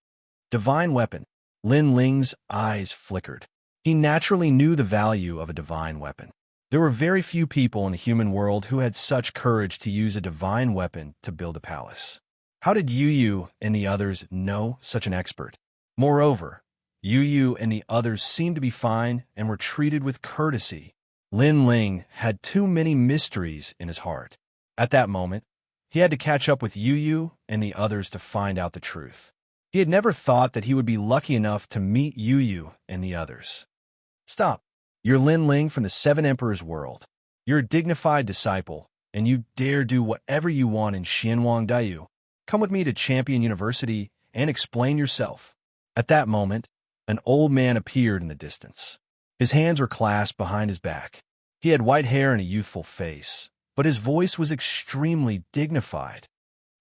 Divine weapon. Lin Ling's eyes flickered. He naturally knew the value of a divine weapon. There were very few people in the human world who had such courage to use a divine weapon to build a palace. How did Yu and the others know such an expert? Moreover, Yu and the others seemed to be fine and were treated with courtesy. Lin Ling had too many mysteries in his heart. At that moment, He had to catch up with Yu and the others to find out the truth. He had never thought that he would be lucky enough to meet Yu and the others. Stop. You're Lin Ling from the Seven Emperors world. You're a dignified disciple, and you dare do whatever you want in Xianxia. Come with me to Champion University and explain yourself. At that moment, an old man appeared in the distance. His hands were clasped behind his back. He had white hair and a youthful face, but his voice was extremely dignified.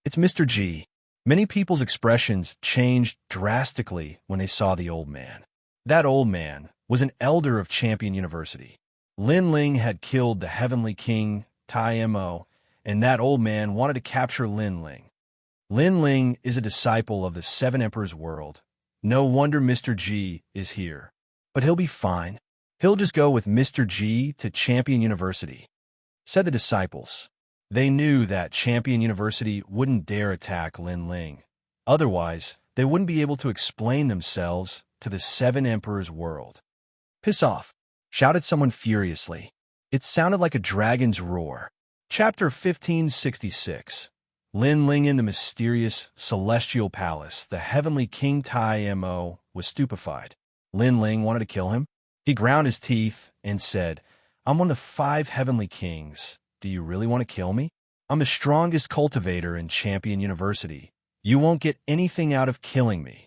It's Mr. G. Many people's expressions changed drastically when they saw the old man. That old man was an elder of Champion University. Lin Ling had killed the Heavenly King, Tai Mo, and that old man wanted to capture Lin Ling. Lin Ling is a disciple of the Seven Emperors world. No wonder Mr. G is here. But he'll be fine. He'll just go with Mr. G to Champion University, said the disciples. They knew that Champion University wouldn't dare attack Lin Ling. Otherwise, they wouldn't be able to explain themselves to the Seven Emperors world. Piss off, shouted someone furiously. It sounded like a dragon's roar. Chapter 1566. Lin Ling in the mysterious celestial palace. The heavenly King Tai Mo was stupefied. Lin Ling wanted to kill him. He ground his teeth and said, I'm one of the 5 heavenly kings. Do you really want to kill me? I'm the strongest cultivator in Champion University. You won't get anything out of killing me.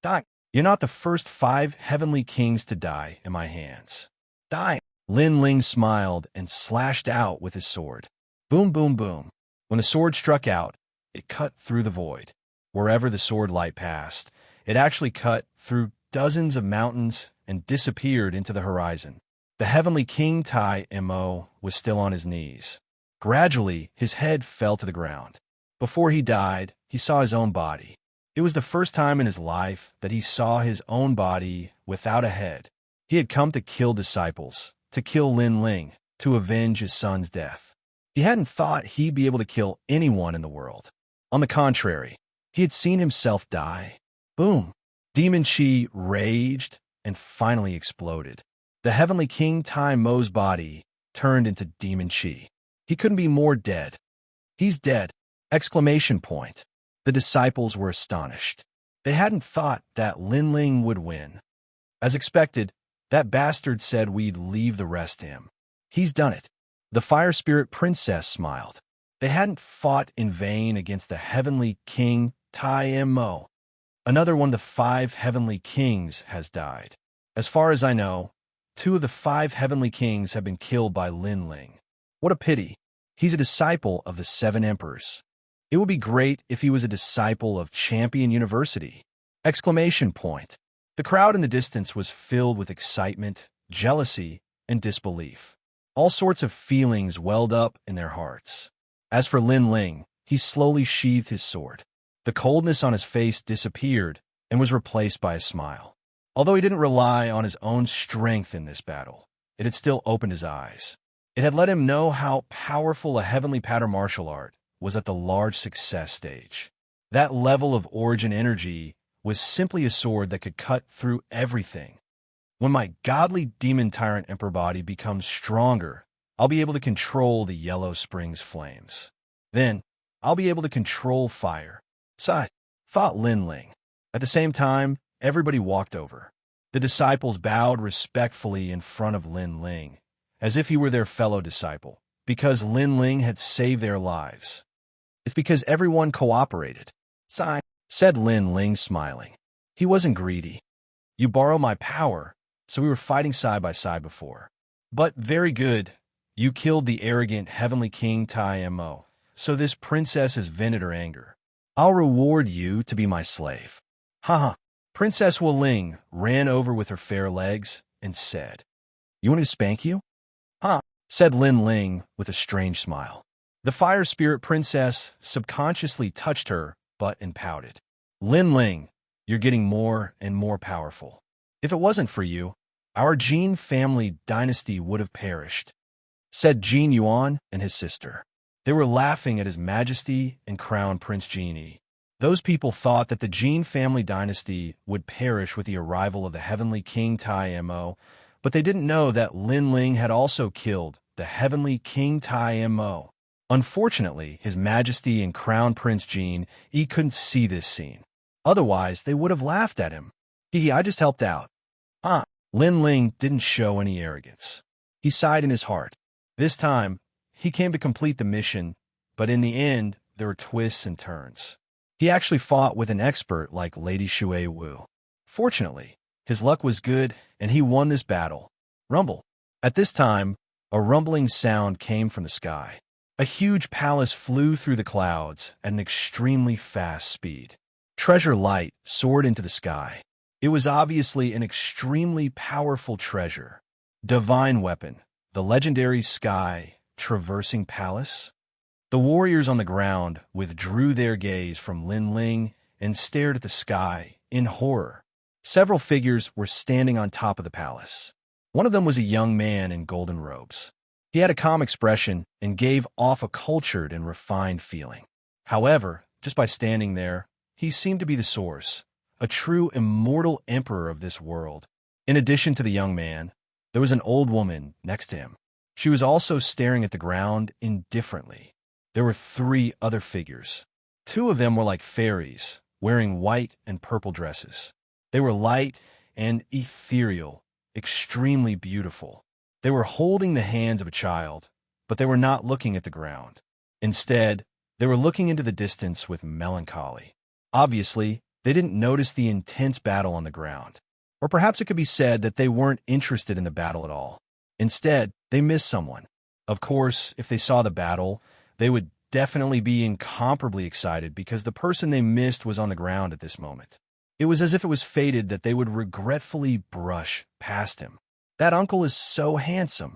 Die. You're not the first 5 heavenly kings to die in my hands. Die. Lin Ling smiled and slashed out with his sword. Boom, boom, boom. When the sword struck out, it cut through the void. Wherever the sword light passed, it actually cut through dozens of mountains and disappeared into the horizon. The heavenly King Tai Mo was still on his knees. Gradually, his head fell to the ground. Before he died, he saw his own body. It was the first time in his life that he saw his own body without a head. He had come to kill disciples, to kill Lin Ling, to avenge his son's death. He hadn't thought he'd be able to kill anyone in the world. On the contrary, he had seen himself die. Boom! Demon Chi raged and finally exploded. The heavenly King Tai Mo's body turned into Demon Chi. He couldn't be more dead. He's dead! Exclamation point. The disciples were astonished. They hadn't thought that Lin Ling would win. As expected, that bastard said we'd leave the rest to him. He's done it. The Fire Spirit Princess smiled. They hadn't fought in vain against the heavenly King Tai Mo. Another one of the 5 heavenly kings has died. As far as I know, 2 of the 5 heavenly kings have been killed by Lin Ling. What a pity. He's a disciple of the 7 emperors. It would be great if he was a disciple of Champion University. Exclamation point. The crowd in the distance was filled with excitement, jealousy, and disbelief. All sorts of feelings welled up in their hearts. As for Lin Ling, he slowly sheathed his sword. The coldness on his face disappeared and was replaced by a smile. Although he didn't rely on his own strength in this battle, it had still opened his eyes. It had let him know how powerful a heavenly pattern martial art was at the large success stage. That level of origin energy was simply a sword that could cut through everything. When my godly demon tyrant emperor body becomes stronger, I'll be able to control the Yellow Springs flames. Then, I'll be able to control fire. Sigh, thought Lin Ling. At the same time, everybody walked over. The disciples bowed respectfully in front of Lin Ling, as if he were their fellow disciple, because Lin Ling had saved their lives. It's because everyone cooperated. Sigh, said Lin Ling, smiling. He wasn't greedy. You borrow my power, so we were fighting side by side before. But very good. You killed the arrogant heavenly King Tai Mo, so this princess has vented her anger. I'll reward you to be my slave. Haha. Princess Wu Ling ran over with her fair legs and said, You want me to spank you? Huh, said Lin Ling with a strange smile. The Fire Spirit Princess subconsciously touched her butt and pouted. Lin Ling, you're getting more and more powerful. If it wasn't for you, our Jin family dynasty would have perished, said Jin Yuan and his sister. They were laughing at His Majesty and Crown Prince Genie. Those people thought that the Jin family dynasty would perish with the arrival of the heavenly King Tai Mo, but they didn't know that Lin Ling had also killed the heavenly King Tai Mo. Unfortunately, His Majesty and Crown Prince He couldn't see this scene. Otherwise, they would have laughed at him. I just helped out. Ah, Lin Ling didn't show any arrogance. He sighed in his heart. This time, he came to complete the mission, but in the end, there were twists and turns. He actually fought with an expert like Lady Shui Wu. Fortunately, his luck was good, and he won this battle. Rumble. At this time, a rumbling sound came from the sky. A huge palace flew through the clouds at an extremely fast speed. Treasure light soared into the sky. It was obviously an extremely powerful treasure. Divine weapon, the legendary sky traversing palace. The warriors on the ground withdrew their gaze from Lin Ling and stared at the sky in horror. Several figures were standing on top of the palace. One of them was a young man in golden robes. He had a calm expression and gave off a cultured and refined feeling. However, just by standing there, he seemed to be the source, a true immortal emperor of this world. In addition to the young man, there was an old woman next to him. She was also staring at the ground indifferently. There were 3 other figures. 2 of them were like fairies, wearing white and purple dresses. They were light and ethereal, extremely beautiful. They were holding the hands of a child, but they were not looking at the ground. Instead, they were looking into the distance with melancholy. Obviously, they didn't notice the intense battle on the ground. Or perhaps it could be said that they weren't interested in the battle at all. Instead, they missed someone. Of course, if they saw the battle, they would definitely be incomparably excited because the person they missed was on the ground at this moment. It was as if it was fated that they would regretfully brush past him. That uncle is so handsome.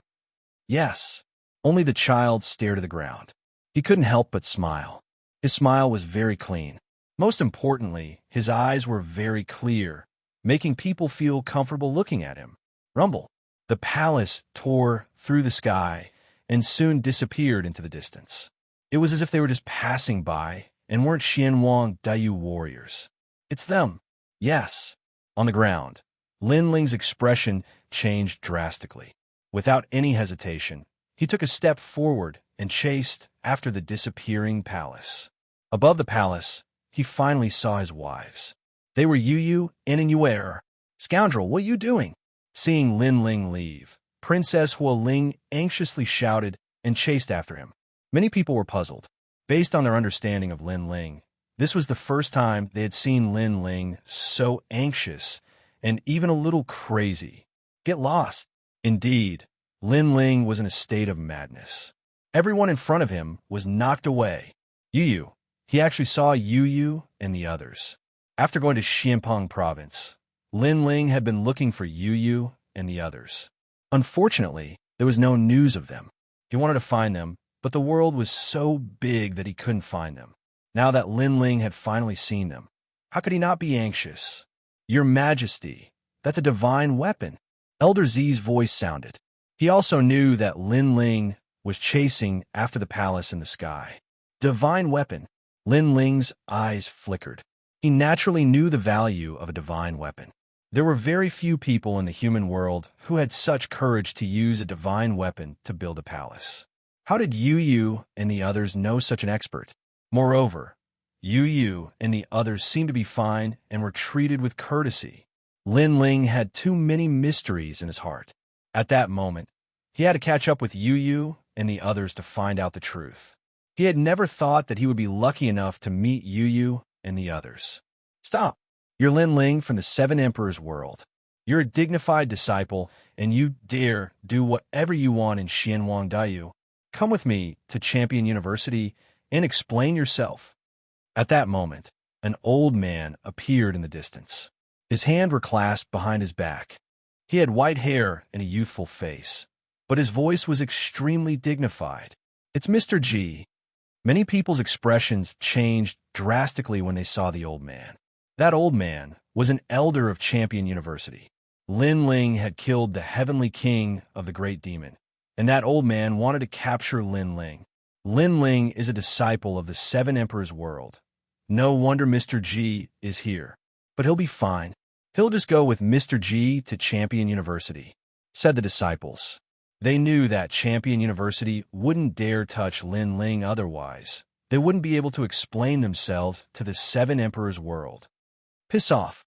Yes. Only the child stared at the ground. He couldn't help but smile. His smile was very clean. Most importantly, his eyes were very clear, making people feel comfortable looking at him. Rumble. The palace tore through the sky and soon disappeared into the distance. It was as if they were just passing by and weren't Xianwang Dayu warriors. It's them. Yes. On the ground, Lin Ling's expression changed drastically. Without any hesitation, he took a step forward and chased after the disappearing palace. Above the palace, he finally saw his wives. They were Yu and Yuer. Scoundrel, what are you doing? Seeing Lin Ling leave, Princess Huoling anxiously shouted and chased after him. Many people were puzzled. Based on their understanding of Lin Ling, this was the first time they had seen Lin Ling so anxious and even a little crazy. Get lost. Indeed, Lin Ling was in a state of madness. Everyone in front of him was knocked away. Yu. He actually saw Yu and the others. After going to Xianpeng province, Lin Ling had been looking for Yu and the others. Unfortunately, there was no news of them. He wanted to find them, but the world was so big that he couldn't find them. Now that Lin Ling had finally seen them, how could he not be anxious? Your Majesty, that's a divine weapon. Elder Z's voice sounded. He also knew that Lin Ling was chasing after the palace in the sky. Divine weapon. Lin Ling's eyes flickered. He naturally knew the value of a divine weapon. There were very few people in the human world who had such courage to use a divine weapon to build a palace. How did Yu and the others know such an expert? Moreover, Yu and the others seemed to be fine and were treated with courtesy. Lin Ling had too many mysteries in his heart. At that moment, he had to catch up with Yu and the others to find out the truth. He had never thought that he would be lucky enough to meet Yu and the others. Stop. You're Lin Ling from the Seven Emperors world. You're a dignified disciple, and you dare do whatever you want in Xianwang Dayu. Come with me to Champion University and explain yourself. At that moment, an old man appeared in the distance. His hands were clasped behind his back. He had white hair and a youthful face, but his voice was extremely dignified. It's Mr. G. Many people's expressions changed drastically when they saw the old man. That old man was an elder of Champion University. Lin Ling had killed the heavenly king of the great demon, and that old man wanted to capture Lin Ling. Lin Ling is a disciple of the Seven Emperors world. No wonder Mr. G is here. But he'll be fine. He'll just go with Mr. G to Champion University, said the disciples. They knew that Champion University wouldn't dare touch Lin Ling otherwise. They wouldn't be able to explain themselves to the Seven Emperors world. Piss off.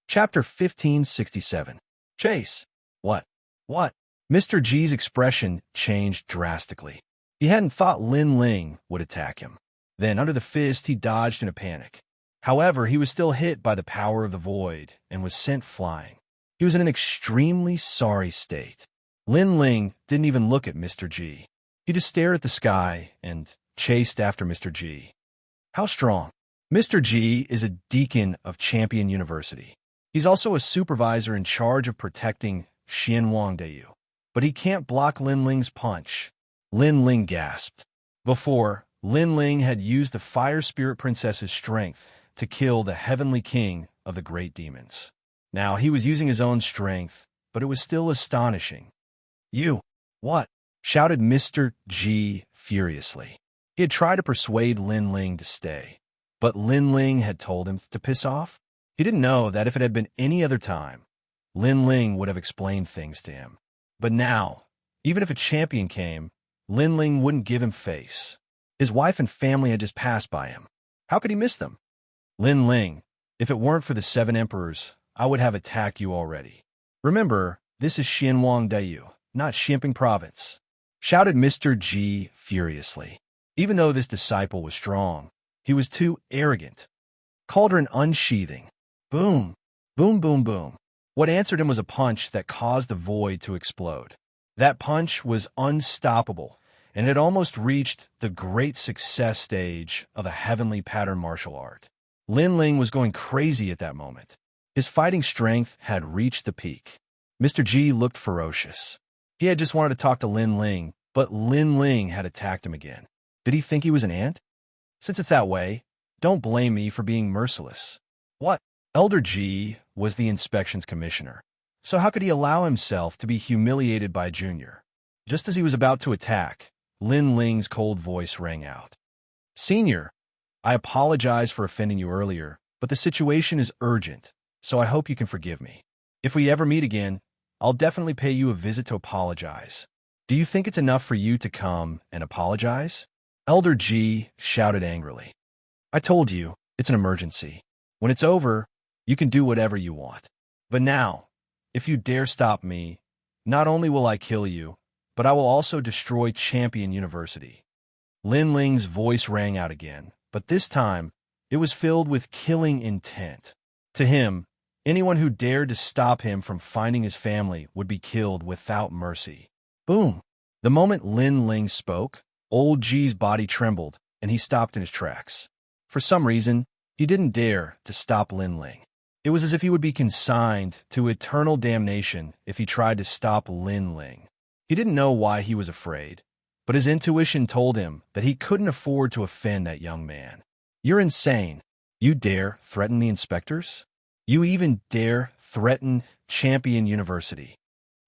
Chapter 1567. Chase. What? What? Mr. G's expression changed drastically. He hadn't thought Lin Ling would attack him. Then, under the fist, he dodged in a panic. However, he was still hit by the power of the void and was sent flying. He was in an extremely sorry state. Lin Ling didn't even look at Mr. G. He just stared at the sky and chased after Mr. G. How strong? Mr. G is a deacon of Champion University. He's also a supervisor in charge of protecting Xianxia. But he can't block Lin Ling's punch. Lin Ling gasped. Before, Lin Ling had used the Fire Spirit Princess's strength to kill the Heavenly King of the Great Demons. Now he was using his own strength, but it was still astonishing. You! What? Shouted Mr. G furiously. He had tried to persuade Lin Ling to stay, but Lin Ling had told him to piss off. He didn't know that if it had been any other time, Lin Ling would have explained things to him. But now, even if a champion came, Lin Ling wouldn't give him face. His wife and family had just passed by him. How could he miss them? Lin Ling, if it weren't for the Seven Emperors, I would have attacked you already. Remember, this is Xianxia, not Xianping Province, shouted Mr. G furiously. Even though this disciple was strong, he was too arrogant. Cauldron unsheathing. Boom, boom, boom, boom. What answered him was a punch that caused the void to explode. That punch was unstoppable, and it almost reached the great success stage of a heavenly pattern martial art. Lin Ling was going crazy at that moment. His fighting strength had reached the peak. Mr. G looked ferocious. He had just wanted to talk to Lin Ling, but Lin Ling had attacked him again. Did he think he was an ant? Since it's that way, don't blame me for being merciless. What? Elder G was the inspections commissioner. So how could he allow himself to be humiliated by Junior? Just as he was about to attack, Lin Ling's cold voice rang out. Senior, I apologize for offending you earlier, but the situation is urgent, so I hope you can forgive me. If we ever meet again, I'll definitely pay you a visit to apologize. Do you think it's enough for you to come and apologize? Elder G shouted angrily. I told you, it's an emergency. When it's over, you can do whatever you want. But now, if you dare stop me, not only will I kill you, but I will also destroy Champion University. Lin Ling's voice rang out again, but this time, it was filled with killing intent. To him, anyone who dared to stop him from finding his family would be killed without mercy. Boom! The moment Lin Ling spoke, Old G's body trembled, and he stopped in his tracks. For some reason, he didn't dare to stop Lin Ling. It was as if he would be consigned to eternal damnation if he tried to stop Lin Ling. He didn't know why he was afraid, but his intuition told him that he couldn't afford to offend that young man. You're insane. You dare threaten the inspectors? You even dare threaten Champion University.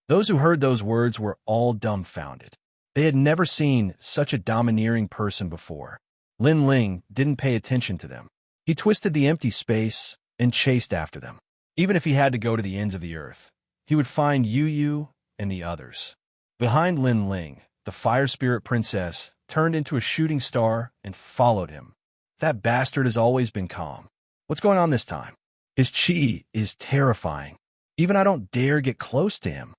Those who heard those words were all dumbfounded. They had never seen such a domineering person before. Lin Ling didn't pay attention to them. He twisted the empty space and chased after them. Even if he had to go to the ends of the earth, he would find Yu and the others. Behind Lin Ling, the Fire Spirit Princess turned into a shooting star and followed him. That bastard has always been calm. What's going on this time? His chi is terrifying. Even I don't dare get close to him.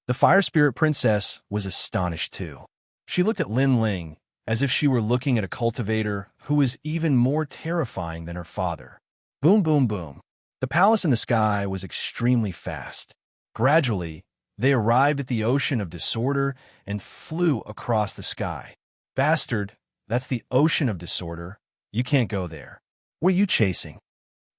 The Fire Spirit Princess was astonished too. She looked at Lin Ling as if she were looking at a cultivator who was even more terrifying than her father. Boom, boom, boom. The palace in the sky was extremely fast. Gradually, they arrived at the ocean of disorder and flew across the sky. Bastard, that's the ocean of disorder. You can't go there. Where are you chasing?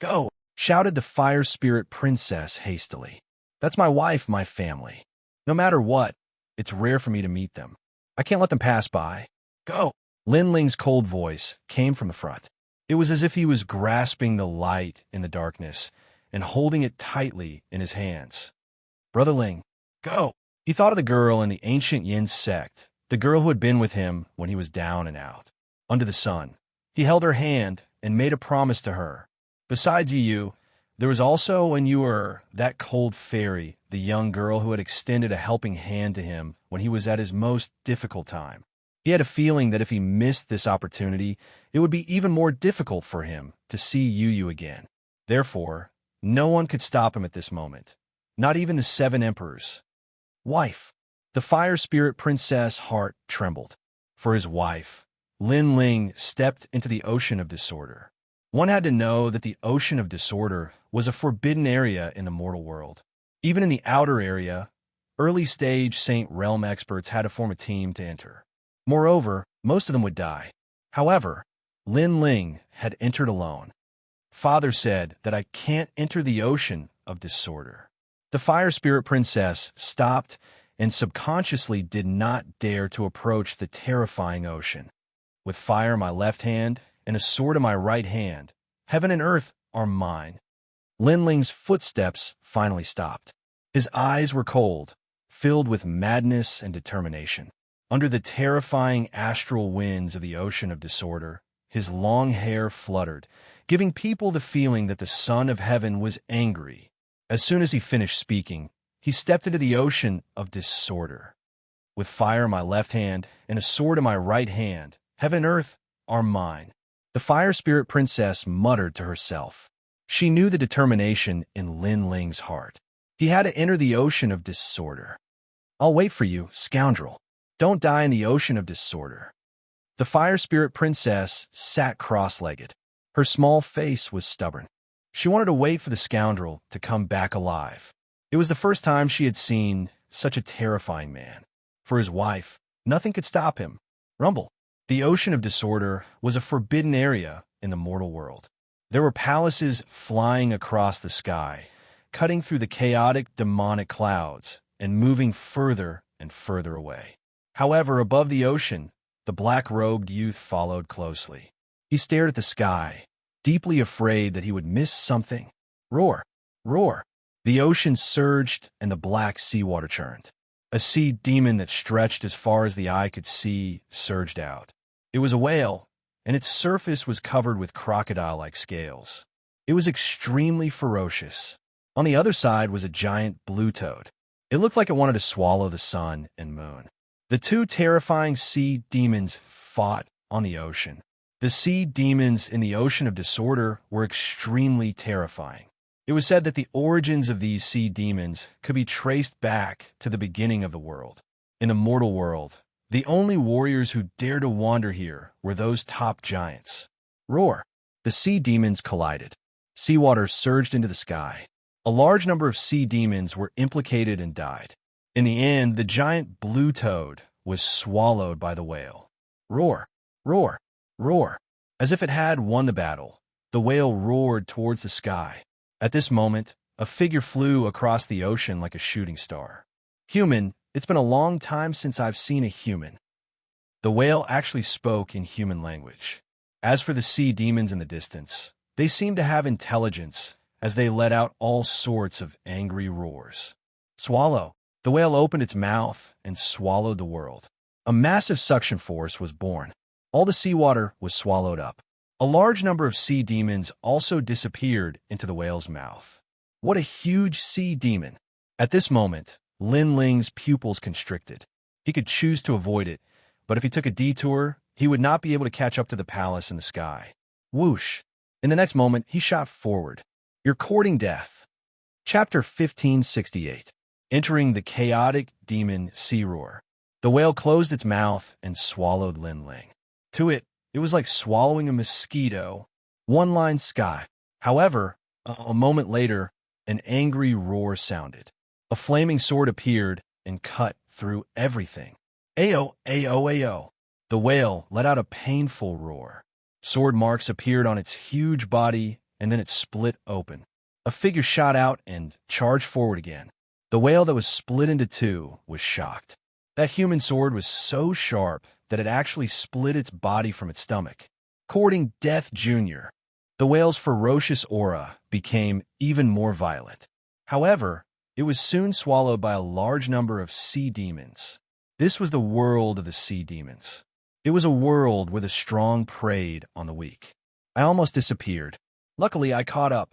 Go, shouted the Fire Spirit Princess hastily. That's my wife, my family. No matter what, it's rare for me to meet them. I can't let them pass by. Go! Lin Ling's cold voice came from the front. It was as if he was grasping the light in the darkness and holding it tightly in his hands. Brother Ling, go! He thought of the girl in the ancient Yin sect, the girl who had been with him when he was down and out, under the sun. He held her hand and made a promise to her. Besides you, there was also when you were that cold fairy, the young girl who had extended a helping hand to him when when he was at his most difficult time. He had a feeling that if he missed this opportunity, it would be even more difficult for him to see Yu again. Therefore, no one could stop him at this moment, not even the 7 emperors. Wife. The fire spirit princess' heart trembled. For his wife, Lin Ling stepped into the ocean of disorder. One had to know that the ocean of disorder was a forbidden area in the mortal world. Even in the outer area, early-stage Saint Realm experts had to form a team to enter. Moreover, most of them would die. However, Lin Ling had entered alone. Father said that I can't enter the ocean of disorder. The fire spirit princess stopped and subconsciously did not dare to approach the terrifying ocean. With fire in my left hand and a sword in my right hand, heaven and earth are mine. Lin Ling's footsteps finally stopped. His eyes were cold, filled with madness and determination. Under the terrifying astral winds of the ocean of disorder, his long hair fluttered, giving people the feeling that the Son of Heaven was angry. As soon as he finished speaking, he stepped into the ocean of disorder. With fire in my left hand and a sword in my right hand, heaven and earth are mine. The fire spirit princess muttered to herself. She knew the determination in Lin Ling's heart. He had to enter the ocean of disorder. I'll wait for you, scoundrel. Don't die in the ocean of disorder. The fire spirit princess sat cross-legged. Her small face was stubborn. She wanted to wait for the scoundrel to come back alive. It was the first time she had seen such a terrifying man. For his wife, nothing could stop him. Rumble. The ocean of disorder was a forbidden area in the mortal world. There were palaces flying across the sky, cutting through the chaotic demonic clouds and moving further and further away. However, above the ocean, the black-robed youth followed closely. He stared at the sky, deeply afraid that he would miss something. Roar! Roar! The ocean surged and the black seawater churned. A sea demon that stretched as far as the eye could see surged out. It was a whale, and its surface was covered with crocodile-like scales. It was extremely ferocious. On the other side was a giant blue toad. It looked like it wanted to swallow the sun and moon. The 2 terrifying sea demons fought on the ocean. The sea demons in the ocean of disorder were extremely terrifying. It was said that the origins of these sea demons could be traced back to the beginning of the world. In the mortal world, the only warriors who dared to wander here were those top giants. Roar! The sea demons collided. Seawater surged into the sky. A large number of sea demons were implicated and died. In the end, the giant blue toad was swallowed by the whale. Roar! Roar! Roar! As if it had won the battle, the whale roared towards the sky. At this moment, a figure flew across the ocean like a shooting star. Human, it's been a long time since I've seen a human. The whale actually spoke in human language. As for the sea demons in the distance, they seemed to have intelligence as they let out all sorts of angry roars. Swallow! The whale opened its mouth and swallowed the world. A massive suction force was born. All the seawater was swallowed up. A large number of sea demons also disappeared into the whale's mouth. What a huge sea demon! At this moment, Lin Ling's pupils constricted. He could choose to avoid it, but if he took a detour, he would not be able to catch up to the palace in the sky. Whoosh! In the next moment, he shot forward. You're courting death. Chapter 1568. Entering the chaotic demon sea roar. The whale closed its mouth and swallowed Lin Ling. To it, it was like swallowing a mosquito. One-line sky. However, a moment later, an angry roar sounded. A flaming sword appeared and cut through everything. Ayo, ayo, ayo. The whale let out a painful roar. Sword marks appeared on its huge body, and then it split open. A figure shot out and charged forward again. The whale that was split into 2 was shocked. That human sword was so sharp that it actually split its body from its stomach. Courting Death Jr. The whale's ferocious aura became even more violent. However, it was soon swallowed by a large number of sea demons. This was the world of the sea demons. It was a world where the strong preyed on the weak. I almost disappeared. Luckily, I caught up.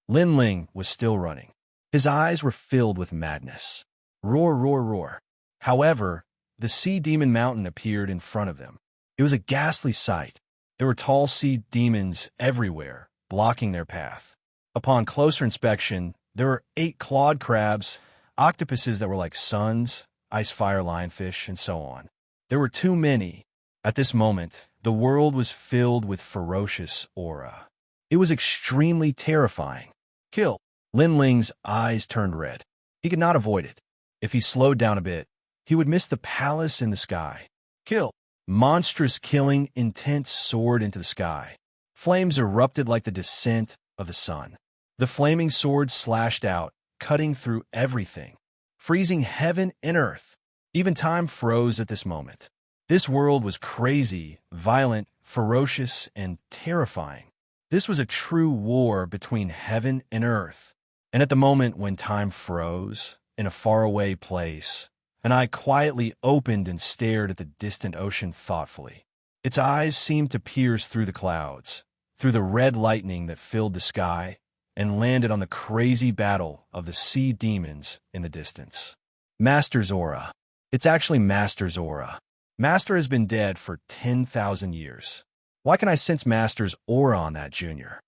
Lin Ling was still running. His eyes were filled with madness. Roar, roar, roar. However, the sea demon mountain appeared in front of them. It was a ghastly sight. There were tall sea demons everywhere, blocking their path. Upon closer inspection, there were 8 clawed crabs, octopuses that were like suns, ice fire lionfish, and so on. There were too many. At this moment, the world was filled with ferocious aura. It was extremely terrifying. Kill. Lin Ling's eyes turned red. He could not avoid it. If he slowed down a bit, he would miss the palace in the sky. Kill. Monstrous killing intent soared into the sky. Flames erupted like the descent of the sun. The flaming sword slashed out, cutting through everything, freezing heaven and earth. Even time froze at this moment. This world was crazy, violent, ferocious, and terrifying. This was a true war between heaven and earth. And at the moment when time froze, in a faraway place, an eye quietly opened and stared at the distant ocean thoughtfully. Its eyes seemed to pierce through the clouds, through the red lightning that filled the sky, and landed on the crazy battle of the sea demons in the distance. Master's aura. It's actually Master's aura. Master has been dead for 10,000 years. Why can I sense Master's aura on that, Junior?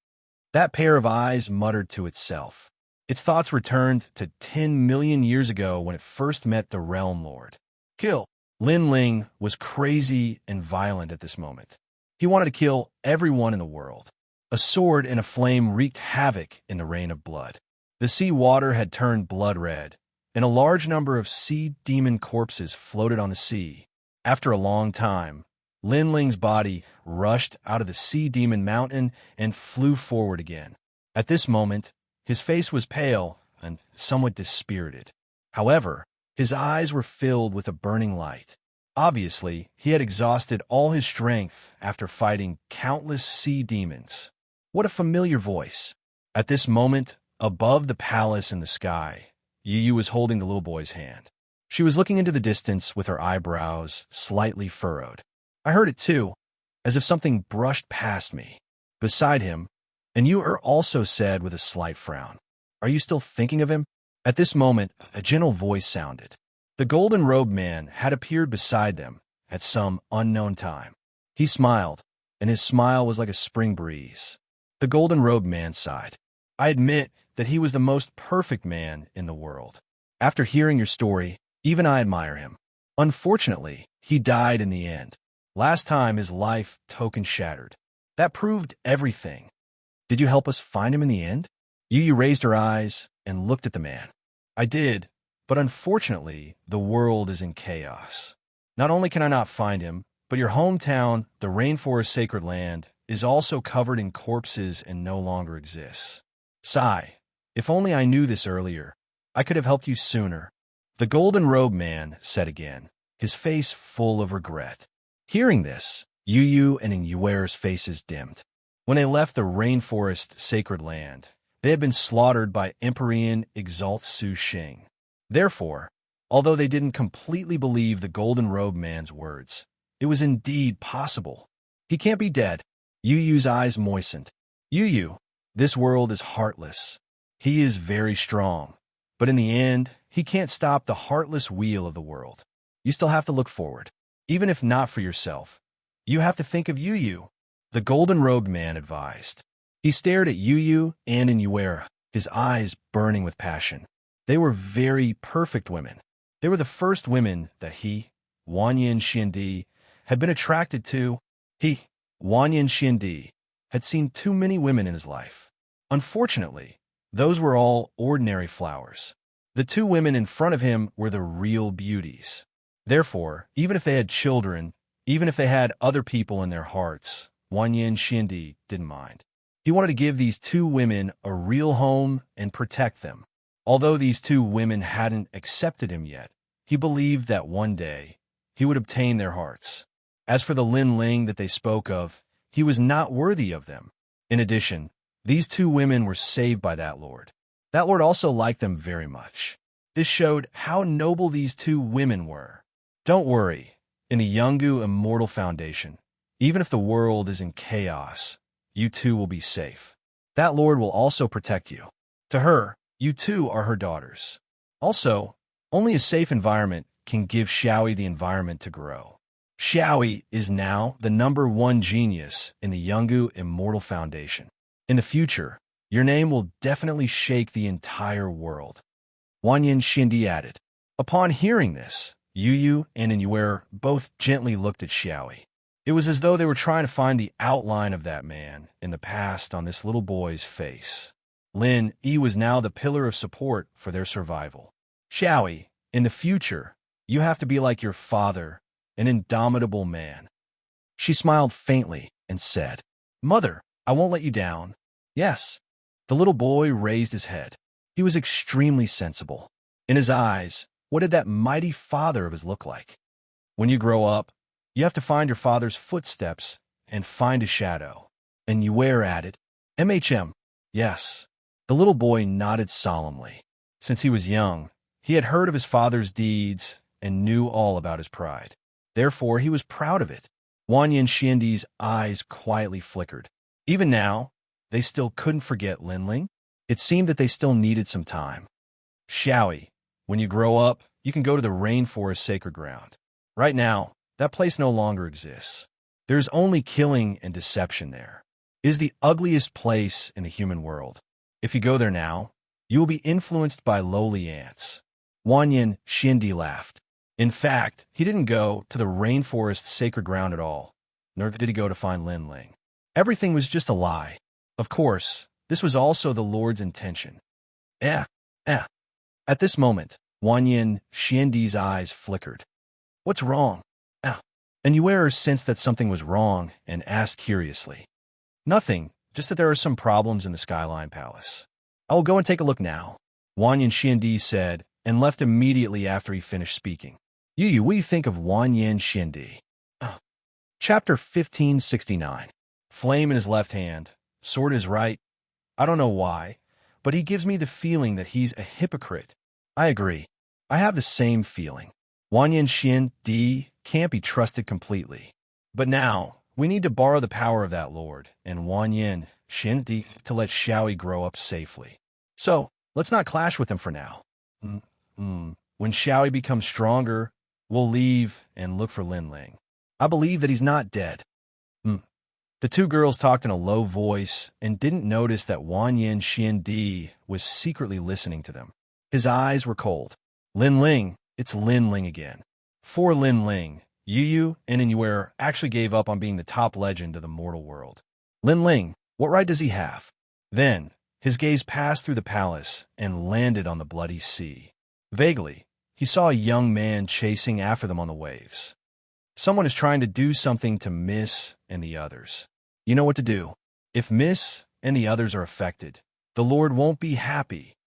That pair of eyes muttered to itself. Its thoughts returned to 10 million years ago when it first met the Realm Lord. Kill. Lin Ling was crazy and violent at this moment. He wanted to kill everyone in the world. A sword and a flame wreaked havoc in the rain of blood. The sea water had turned blood red, and a large number of sea demon corpses floated on the sea. After a long time, Lin Ling's body rushed out of the sea demon mountain and flew forward again. At this moment, his face was pale and somewhat dispirited. However, his eyes were filled with a burning light. Obviously, he had exhausted all his strength after fighting countless sea demons. What a familiar voice. At this moment, above the palace in the sky, Yu was holding the little boy's hand. She was looking into the distance with her eyebrows slightly furrowed. I heard it too, as if something brushed past me. Beside him, and Yu also said with a slight frown, "Are you still thinking of him?" At this moment, a gentle voice sounded. The golden-robed man had appeared beside them at some unknown time. He smiled, and his smile was like a spring breeze. The golden-robed man sighed. I admit that he was the most perfect man in the world. After hearing your story, even I admire him. Unfortunately, he died in the end. Last time his life token shattered. That proved everything. Did you help us find him in the end? Yu raised her eyes and looked at the man. I did, but unfortunately, the world is in chaos. Not only can I not find him, but your hometown, the Rainforest Sacred Land, is also covered in corpses and no longer exists. Sigh, if only I knew this earlier, I could have helped you sooner. The golden-robed man said again, his face full of regret. Hearing this, Yu and Yuer's faces dimmed. When they left the Rainforest Sacred Land, they had been slaughtered by Emperor Exalt Su Xing. Therefore, although they didn't completely believe the golden-robed man's words, it was indeed possible. He can't be dead. Yu's eyes moistened. Yu, this world is heartless. He is very strong, but in the end, he can't stop the heartless wheel of the world. You still have to look forward. Even if not for yourself, you have to think of Yu, the golden-robed man advised. He stared at Yu and Yuera, his eyes burning with passion. They were very perfect women. They were the first women that he, Wanyan Xiandi, had been attracted to. He, Wanyan Xiandi, had seen too many women in his life. Unfortunately, those were all ordinary flowers. The 2 women in front of him were the real beauties. Therefore, even if they had children, even if they had other people in their hearts, Wanyan Xiandi didn't mind. He wanted to give these 2 women a real home and protect them. Although these 2 women hadn't accepted him yet, he believed that one day he would obtain their hearts. As for the Lin Ling that they spoke of, he was not worthy of them. In addition, these 2 women were saved by that lord. That lord also liked them very much. This showed how noble these 2 women were. Don't worry, in the Yungu Immortal Foundation, even if the world is in chaos, you too will be safe. That lord will also protect you. To her, you too are her daughters. Also, only a safe environment can give Xiaoyi the environment to grow. Xiaoyi is now the #1 genius in the Yungu Immortal Foundation. In the future, your name will definitely shake the entire world. Wanyan Xindi added. Upon hearing this, Yu and Inuer both gently looked at Xiaoyi. It was as though they were trying to find the outline of that man in the past on this little boy's face. Lin Yi was now the pillar of support for their survival. Xiaoyi, in the future, you have to be like your father, an indomitable man. She smiled faintly and said, Mother, I won't let you down. Yes. The little boy raised his head. He was extremely sensible. In his eyes, what did that mighty father of his look like? When you grow up, you have to find your father's footsteps and find a shadow. And Yuer added, Yes. The little boy nodded solemnly. Since he was young, he had heard of his father's deeds and knew all about his pride. Therefore, he was proud of it. Wanyan Xiandi's eyes quietly flickered. Even now, they still couldn't forget Linling. It seemed that they still needed some time. Xiaoyi, when you grow up, you can go to the rainforest sacred ground. Right now, that place no longer exists. There's only killing and deception there. It is the ugliest place in the human world. If you go there now, you will be influenced by lowly ants. Wanyan Xindi laughed. In fact, he didn't go to the rainforest sacred ground at all, nor did he go to find Linling. Everything was just a lie. Of course, this was also the Lord's intention. At this moment, Wanyan Xiandi's eyes flickered. What's wrong? And Yuer sensed that something was wrong and asked curiously. Nothing, just that there are some problems in the Skyline Palace. I will go and take a look now, Wanyan Xiandi said, and left immediately after he finished speaking. Yu, what do you think of Wanyan Xiandi? Chapter 1569. Flame in his left hand, sword in his right. I don't know why, but he gives me the feeling that he's a hypocrite. I agree. I have the same feeling. Wanyan Xiandi can't be trusted completely. But now, we need to borrow the power of that lord and Wanyan Xiandi to let Xiaoyi grow up safely. So, let's not clash with him for now. When Xiaoyi becomes stronger, we'll leave and look for Linling. I believe that he's not dead. The two girls talked in a low voice and didn't notice that Wanyan Xiandi was secretly listening to them. His eyes were cold. Linling, it's Linling again. For Linling, Yu and Inuer actually gave up on being the top legend of the mortal world. Linling, what right does he have? Then, his gaze passed through the palace and landed on the bloody sea. Vaguely, he saw a young man chasing after them on the waves. Someone is trying to do something to Miss and the others. You know what to do. If Miss and the others are affected, the Lord won't be happy.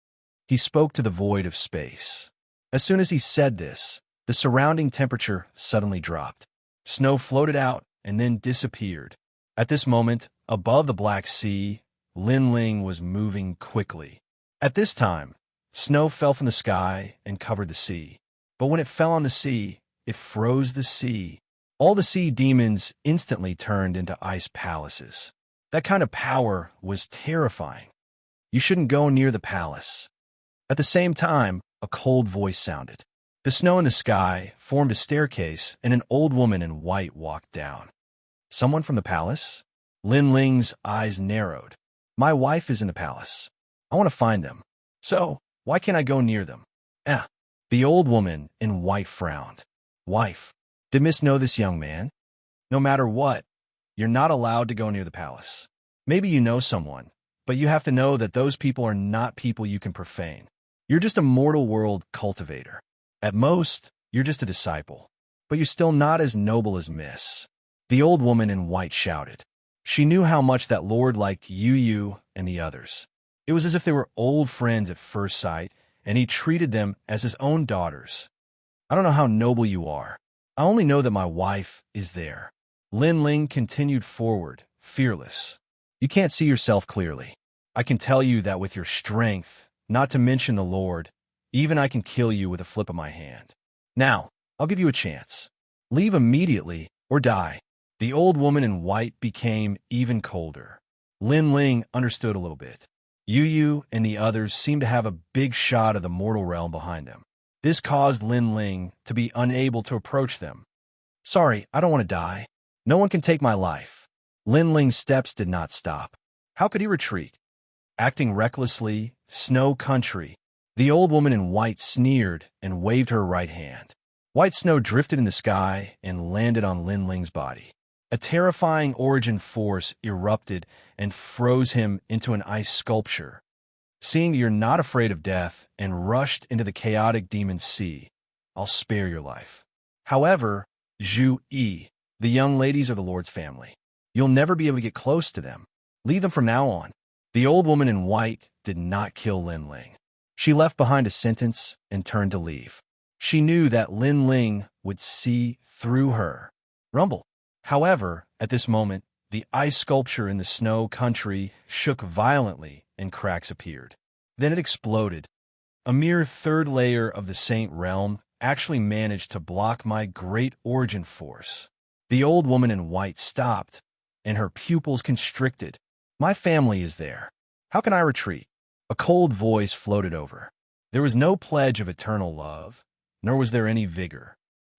He spoke to the void of space. As soon as he said this, the surrounding temperature suddenly dropped. Snow floated out and then disappeared. At this moment, above the Black Sea, Linling was moving quickly. At this time, snow fell from the sky and covered the sea. But when it fell on the sea, it froze the sea. All the sea demons instantly turned into ice palaces. That kind of power was terrifying. You shouldn't go near the palace. At the same time, a cold voice sounded. The snow in the sky formed a staircase, and an old woman in white walked down. Someone from the palace? Linling's eyes narrowed. My wife is in the palace. I want to find them. So, why can't I go near them? The old woman in white frowned. Wife, did Miss know this young man? No matter what, you're not allowed to go near the palace. Maybe you know someone, but you have to know that those people are not people you can profane. You're just a mortal world cultivator. At most, you're just a disciple, but you're still not as noble as Miss. The old woman in white shouted. She knew how much that lord liked Yu and the others. It was as if they were old friends at first sight, and he treated them as his own daughters. I don't know how noble you are. I only know that my wife is there. Linling continued forward, fearless. You can't see yourself clearly. I can tell you that with your strength, not to mention the Lord, even I can kill you with a flip of my hand. Now, I'll give you a chance. Leave immediately or die. The old woman in white became even colder. Linling understood a little bit. Yu and the others seemed to have a big shot of the mortal realm behind them. This caused Lin Ling to be unable to approach them. Sorry, I don't want to die. No one can take my life. Lin Ling's steps did not stop. How could he retreat? Acting recklessly, Snow Country. The old woman in white sneered and waved her right hand. White snow drifted in the sky and landed on Lin Ling's body. A terrifying origin force erupted and froze him into an ice sculpture. Seeing you're not afraid of death and rushed into the chaotic demon sea, I'll spare your life. However, Zhu Yi, the young ladies are the Lord's family. You'll never be able to get close to them. Leave them from now on. The old woman in white did not kill Lin Ling. She left behind a sentence and turned to leave. She knew that Lin Ling would see through her. Rumble. However, at this moment, the ice sculpture in the Snow Country shook violently and cracks appeared. Then it exploded. A mere third layer of the Saint Realm actually managed to block my great origin force. The old woman in white stopped, and her pupils constricted. My family is there. How can I retreat? A cold voice floated over. There was no pledge of eternal love, nor was there any vigor.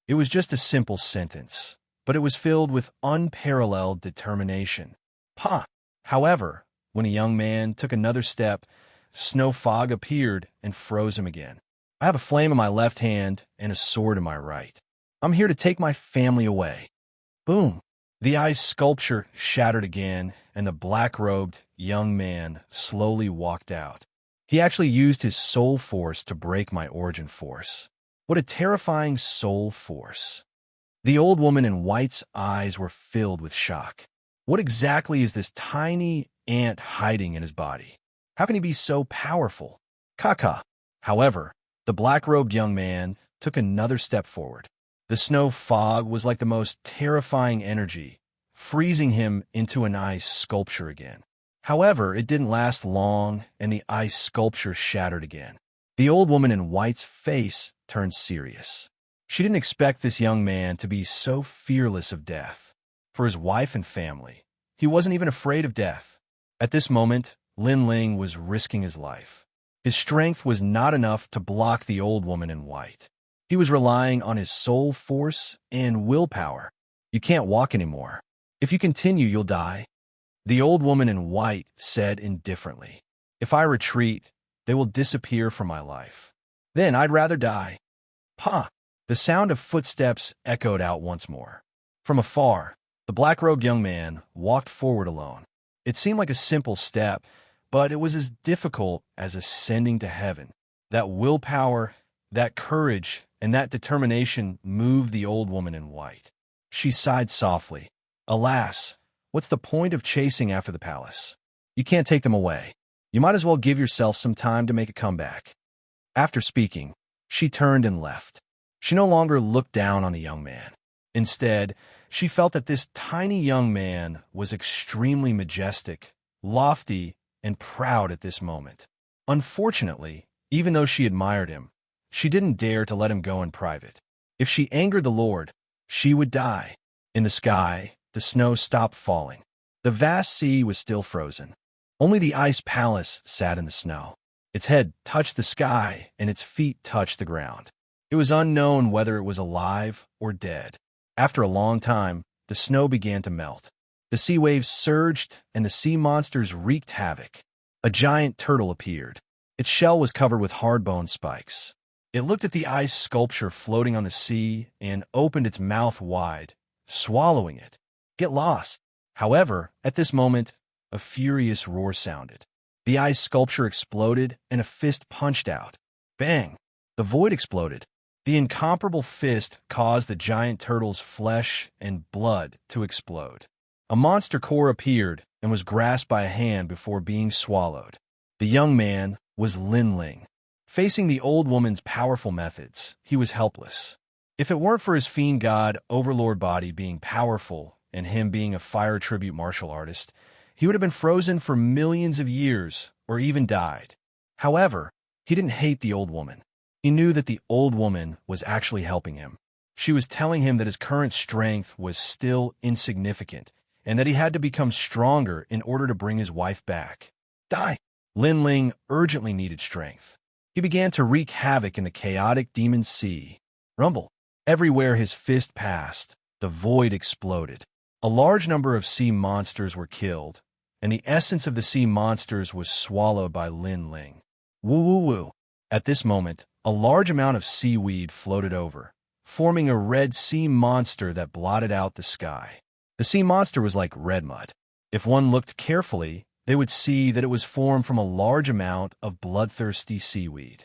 It was just a simple sentence, but it was filled with unparalleled determination. Pa! However, when a young man took another step, snow fog appeared and froze him again. I have a flame in my left hand and a sword in my right. I'm here to take my family away. Boom! The ice sculpture shattered again, and the black-robed young man slowly walked out. He actually used his soul force to break my origin force. What a terrifying soul force. The old woman in white's eyes were filled with shock. What exactly is this tiny ant hiding in his body? How can he be so powerful? Kaka. However, the black-robed young man took another step forward. The snow fog was like the most terrifying energy, freezing him into an ice sculpture again. However, it didn't last long, and the ice sculpture shattered again. The old woman in white's face turned serious. She didn't expect this young man to be so fearless of death. For his wife and family, he wasn't even afraid of death. At this moment, Lin Ling was risking his life. His strength was not enough to block the old woman in white. He was relying on his soul force and willpower. You can't walk anymore. If you continue, you'll die. The old woman in white said indifferently, If I retreat, they will disappear from my life. Then I'd rather die. Pa! The sound of footsteps echoed out once more. From afar, the black-robed young man walked forward alone. It seemed like a simple step, but it was as difficult as ascending to heaven. That willpower, that courage, and that determination moved the old woman in white. She sighed softly. Alas, what's the point of chasing after the palace? You can't take them away. You might as well give yourself some time to make a comeback. After speaking, she turned and left. She no longer looked down on the young man. Instead, she felt that this tiny young man was extremely majestic, lofty, and proud at this moment. Unfortunately, even though she admired him, she didn't dare to let him go in private. If she angered the Lord, she would die. In the sky, the snow stopped falling. The vast sea was still frozen. Only the ice palace sat in the snow. Its head touched the sky, and its feet touched the ground. It was unknown whether it was alive or dead. After a long time, the snow began to melt. The sea waves surged, and the sea monsters wreaked havoc. A giant turtle appeared. Its shell was covered with hard-bone spikes. It looked at the ice sculpture floating on the sea and opened its mouth wide, swallowing it. Get lost. However, at this moment, a furious roar sounded. The ice sculpture exploded, and a fist punched out. Bang! The void exploded. The incomparable fist caused the giant turtle's flesh and blood to explode. A monster core appeared and was grasped by a hand before being swallowed. The young man was Lin Ling. Facing the old woman's powerful methods, he was helpless. If it weren't for his fiend god overlord body being powerful and him being a fire tribute martial artist, he would have been frozen for millions of years or even died. However, he didn't hate the old woman. He knew that the old woman was actually helping him. She was telling him that his current strength was still insignificant and that he had to become stronger in order to bring his wife back. Die! Lin Ling urgently needed strength. He began to wreak havoc in the chaotic demon sea. Rumble. Everywhere his fist passed, the void exploded. A large number of sea monsters were killed, and the essence of the sea monsters was swallowed by Lin Ling. Woo woo woo. At this moment, a large amount of seaweed floated over, forming a red sea monster that blotted out the sky. The sea monster was like red mud. If one looked carefully, they would see that it was formed from a large amount of bloodthirsty seaweed.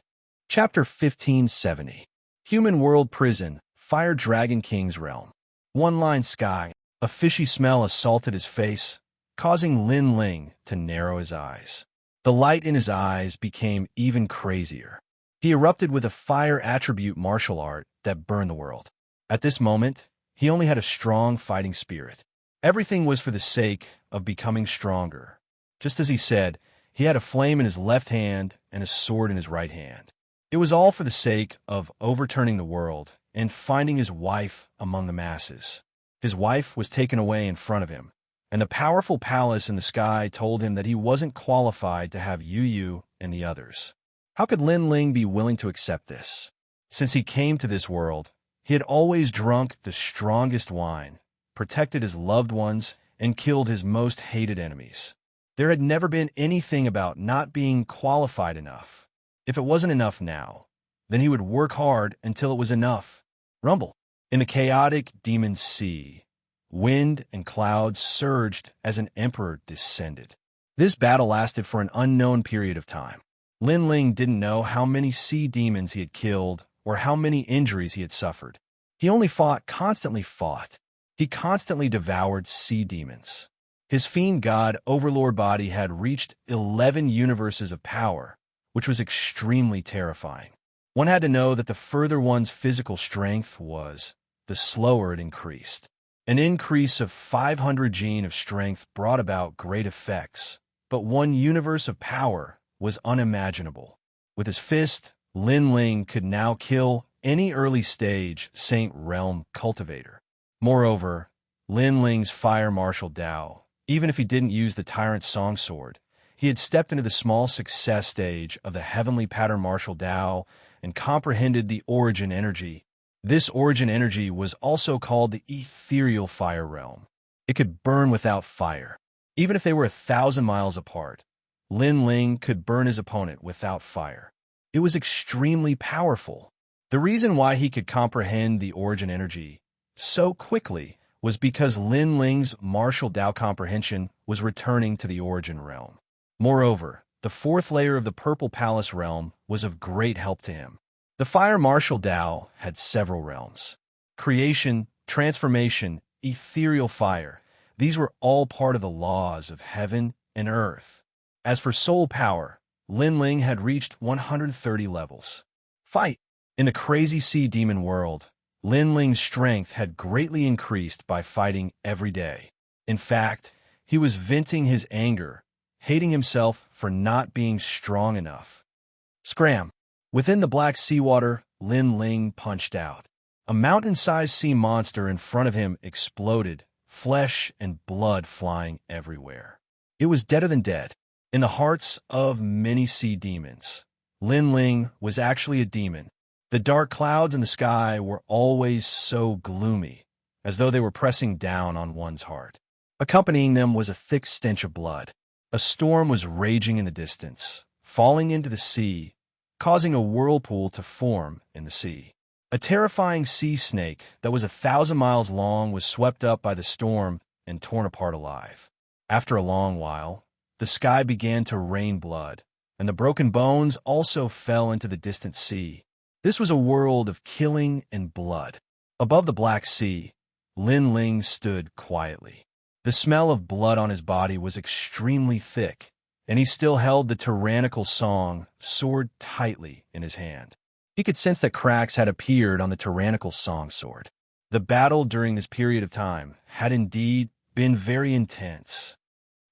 Chapter 1570. Human World Prison, Fire Dragon King's Realm. One-line sky. A fishy smell assaulted his face, causing Lin Ling to narrow his eyes. The light in his eyes became even crazier. He erupted with a fire attribute martial art that burned the world. At this moment, he only had a strong fighting spirit. Everything was for the sake of becoming stronger. Just as he said, he had a flame in his left hand and a sword in his right hand. It was all for the sake of overturning the world and finding his wife among the masses. His wife was taken away in front of him, and the powerful palace in the sky told him that he wasn't qualified to have Yu and the others. How could Lin Ling be willing to accept this? Since he came to this world, he had always drunk the strongest wine, protected his loved ones, and killed his most hated enemies. There had never been anything about not being qualified enough. If it wasn't enough now, then he would work hard until it was enough. Rumble. In the chaotic demon sea, wind and clouds surged as an emperor descended. This battle lasted for an unknown period of time. Lin Ling didn't know how many sea demons he had killed or how many injuries he had suffered. He only constantly fought. He constantly devoured sea demons. His fiend god overlord body had reached 11 universes of power, which was extremely terrifying. One had to know that the further one's physical strength was, the slower it increased. An increase of 500 gene of strength brought about great effects, but one universe of power was unimaginable. With his fist, Lin Ling could now kill any early stage Saint Realm cultivator. Moreover, Lin Ling's fire martial Dao, even if he didn't use the Tyrant Song Sword, he had stepped into the small success stage of the Heavenly Pattern Martial Dao and comprehended the origin energy. This origin energy was also called the ethereal fire realm. It could burn without fire. Even if they were 1,000 miles apart, Lin Ling could burn his opponent without fire. It was extremely powerful. The reason why he could comprehend the origin energy so quickly was because Lin Ling's martial Dao comprehension was returning to the origin realm. Moreover, the fourth layer of the Purple Palace realm was of great help to him. The fire martial Dao had several realms. Creation, transformation, ethereal fire. These were all part of the laws of heaven and earth. As for soul power, Lin Ling had reached 130 levels. Fight! In the crazy sea demon world, Lin Ling's strength had greatly increased by fighting every day. In fact, he was venting his anger, hating himself for not being strong enough. Scram! Within the black seawater, Lin Ling punched out. A mountain-sized sea monster in front of him exploded, flesh and blood flying everywhere. It was deader than dead. In the hearts of many sea demons, Lin Ling was actually a demon. The dark clouds in the sky were always so gloomy, as though they were pressing down on one's heart. Accompanying them was a thick stench of blood. A storm was raging in the distance, falling into the sea, causing a whirlpool to form in the sea. A terrifying sea snake that was 1,000 miles long was swept up by the storm and torn apart alive. After a long while, the sky began to rain blood, and the broken bones also fell into the distant sea. This was a world of killing and blood. Above the Black Sea, Lin Ling stood quietly. The smell of blood on his body was extremely thick, and he still held the tyrannical song sword tightly in his hand. He could sense that cracks had appeared on the tyrannical song sword. The battle during this period of time had indeed been very intense.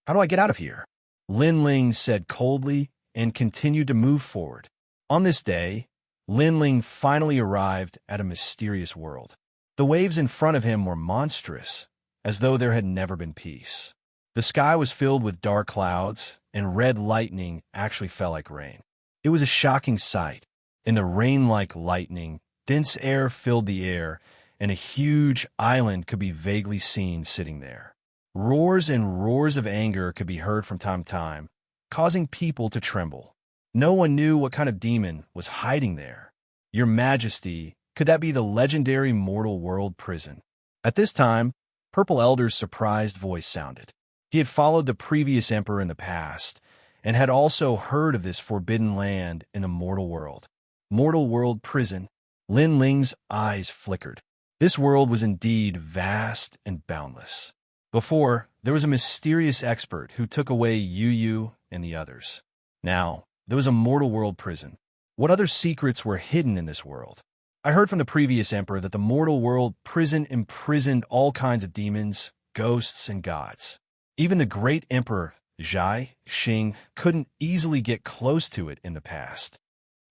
"How do I get out of here?" Lin Ling said coldly and continued to move forward. On this day, Lin Ling finally arrived at a mysterious world. The waves in front of him were monstrous, as though there had never been peace. The sky was filled with dark clouds, and red lightning actually fell like rain. It was a shocking sight. In the rain like lightning, dense air filled the air, and a huge island could be vaguely seen sitting there. Roars and roars of anger could be heard from time to time, causing people to tremble. No one knew what kind of demon was hiding there. Your Majesty, could that be the legendary mortal world prison? At this time, Purple Elder's surprised voice sounded. He had followed the previous emperor in the past, and had also heard of this forbidden land in the mortal world. Mortal world prison. Lin Ling's eyes flickered. This world was indeed vast and boundless. Before, there was a mysterious expert who took away Yu Yu and the others. Now, there was a mortal world prison. What other secrets were hidden in this world? I heard from the previous emperor that the mortal world prison imprisoned all kinds of demons, ghosts, and gods. Even the great emperor, Xianxia, couldn't easily get close to it in the past.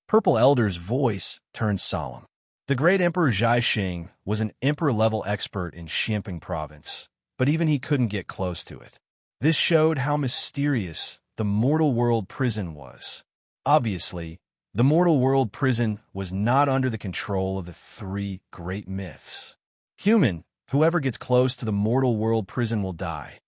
Purple Elder's voice turned solemn. The great emperor Xianxia was an emperor-level expert in Xianping province, but even he couldn't get close to it. This showed how mysterious the mortal world prison was. Obviously, the mortal world prison was not under the control of the three great myths. Human, whoever gets close to the mortal world prison will die.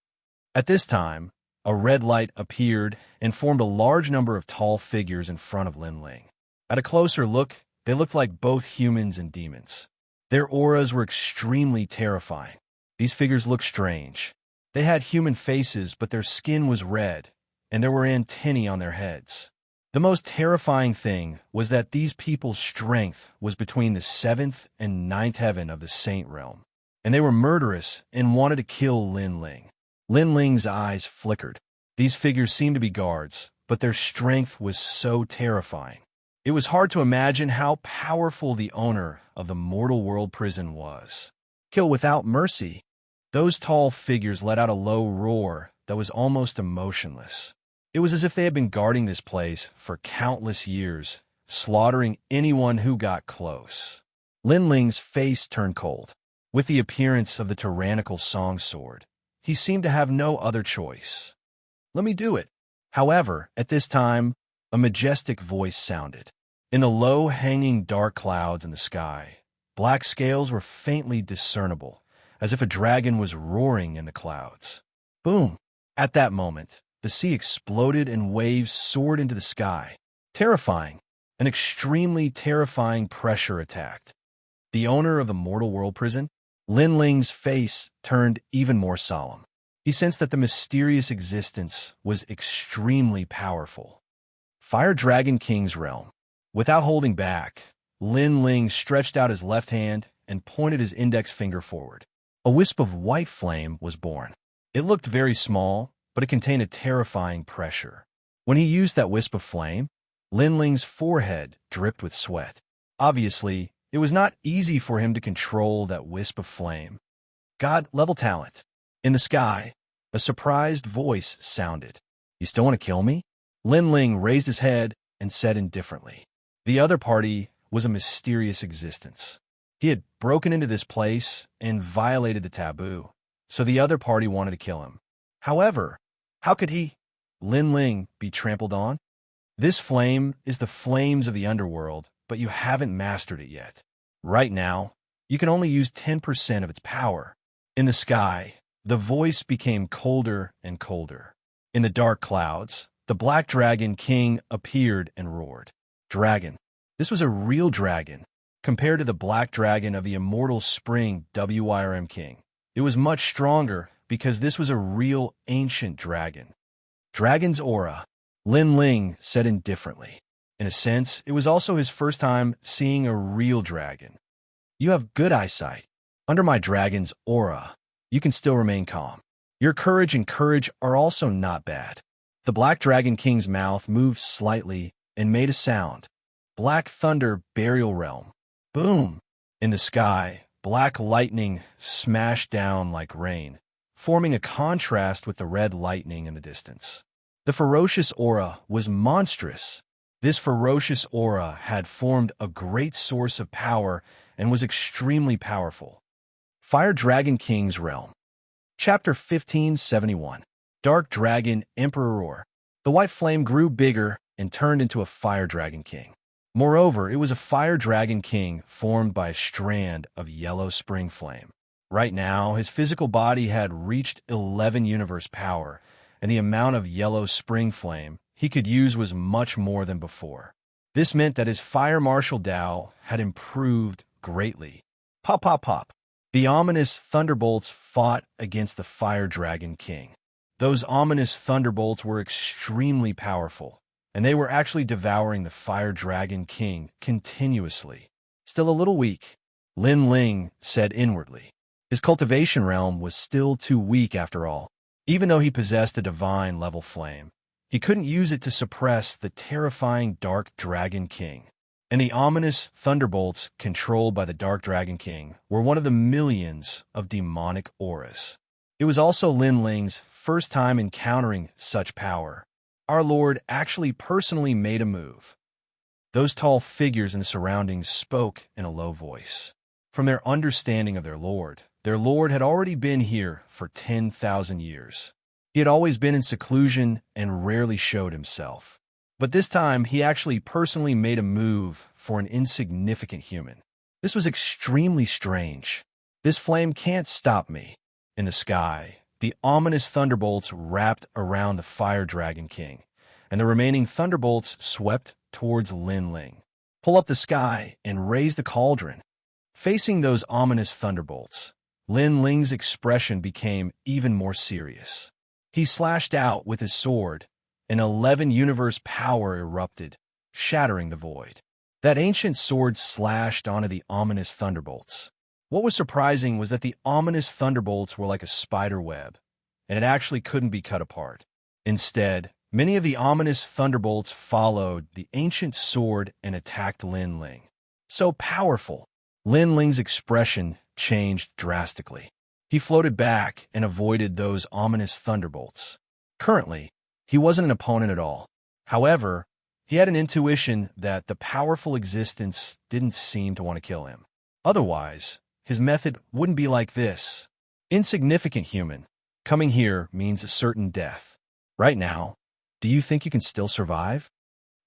At this time, a red light appeared and formed a large number of tall figures in front of Lin Ling. At a closer look, they looked like both humans and demons. Their auras were extremely terrifying. These figures looked strange. They had human faces, but their skin was red, and there were antennae on their heads. The most terrifying thing was that these people's strength was between the 7th and 9th heaven of the Saint Realm, and they were murderous and wanted to kill Lin Ling. Lin Ling's eyes flickered. These figures seemed to be guards, but their strength was so terrifying. It was hard to imagine how powerful the owner of the mortal world prison was. Kill without mercy. Those tall figures let out a low roar that was almost emotionless. It was as if they had been guarding this place for countless years, slaughtering anyone who got close. Lin Ling's face turned cold. With the appearance of the tyrannical song sword, he seemed to have no other choice. Let me do it. However, at this time, a majestic voice sounded. In the low-hanging dark clouds in the sky, black scales were faintly discernible, as if a dragon was roaring in the clouds. Boom! At that moment, the sea exploded and waves soared into the sky. Terrifying. An extremely terrifying pressure attacked. The owner of the mortal world prison, Lin Ling's face turned even more solemn. He sensed that the mysterious existence was extremely powerful. Fire Dragon King's realm. Without holding back, Lin Ling stretched out his left hand and pointed his index finger forward. A wisp of white flame was born. It looked very small, but it contained a terrifying pressure. When he used that wisp of flame, Lin Ling's forehead dripped with sweat. Obviously, it was not easy for him to control that wisp of flame. God-level talent. In the sky, a surprised voice sounded. You still want to kill me? Lin Ling raised his head and said indifferently. The other party was a mysterious existence. He had broken into this place and violated the taboo, so the other party wanted to kill him. However, how could he, Lin Ling, be trampled on? This flame is the flames of the underworld, but you haven't mastered it yet. Right now, you can only use 10% of its power. In the sky, the voice became colder and colder. In the dark clouds, the Black Dragon King appeared and roared. Dragon. This was a real dragon. Compared to the Black Dragon of the Immortal Spring WIRM King, it was much stronger because this was a real ancient dragon. Dragon's aura, Lin Ling said indifferently. In a sense, it was also his first time seeing a real dragon. You have good eyesight. Under my dragon's aura, you can still remain calm. Your courage and courage are also not bad. The Black Dragon King's mouth moved slightly and made a sound. Black Thunder Burial Realm. Boom! In the sky, black lightning smashed down like rain, forming a contrast with the red lightning in the distance. The ferocious aura was monstrous. This ferocious aura had formed a great source of power and was extremely powerful. Fire Dragon King's Realm. Chapter 1571. Dark Dragon Emperor Roar. The white flame grew bigger and turned into a fire dragon king. Moreover, it was a fire dragon king formed by a strand of yellow spring flame. Right now, his physical body had reached 11 universe power, and the amount of yellow spring flame he could use was much more than before. This meant that his fire martial Dao had improved greatly. Pop, pop, pop. The ominous thunderbolts fought against the fire dragon king. Those ominous thunderbolts were extremely powerful, and they were actually devouring the fire dragon king continuously. Still a little weak, Lin Ling said inwardly. His cultivation realm was still too weak after all. Even though he possessed a divine-level flame, he couldn't use it to suppress the terrifying Dark Dragon King. And the ominous thunderbolts controlled by the Dark Dragon King were one of the millions of demonic auras. It was also Lin Ling's first time encountering such power. Our Lord actually personally made a move. Those tall figures in the surroundings spoke in a low voice. From their understanding of their Lord had already been here for 10,000 years. He had always been in seclusion and rarely showed himself. But this time, he actually personally made a move for an insignificant human. This was extremely strange. This flame can't stop me. In the sky, the ominous thunderbolts wrapped around the fire dragon king, and the remaining thunderbolts swept towards Lin Ling. Pull up the sky and raise the cauldron. Facing those ominous thunderbolts, Lin Ling's expression became even more serious. He slashed out with his sword, and 11 universe power erupted, shattering the void. That ancient sword slashed onto the ominous thunderbolts. What was surprising was that the ominous thunderbolts were like a spider web, and it actually couldn't be cut apart. Instead, many of the ominous thunderbolts followed the ancient sword and attacked Lin Ling. So powerful! Lin Ling's expression changed drastically. He floated back and avoided those ominous thunderbolts. Currently, he wasn't an opponent at all. However, he had an intuition that the powerful existence didn't seem to want to kill him. Otherwise, his method wouldn't be like this. Insignificant human, coming here means a certain death. Right now, do you think you can still survive?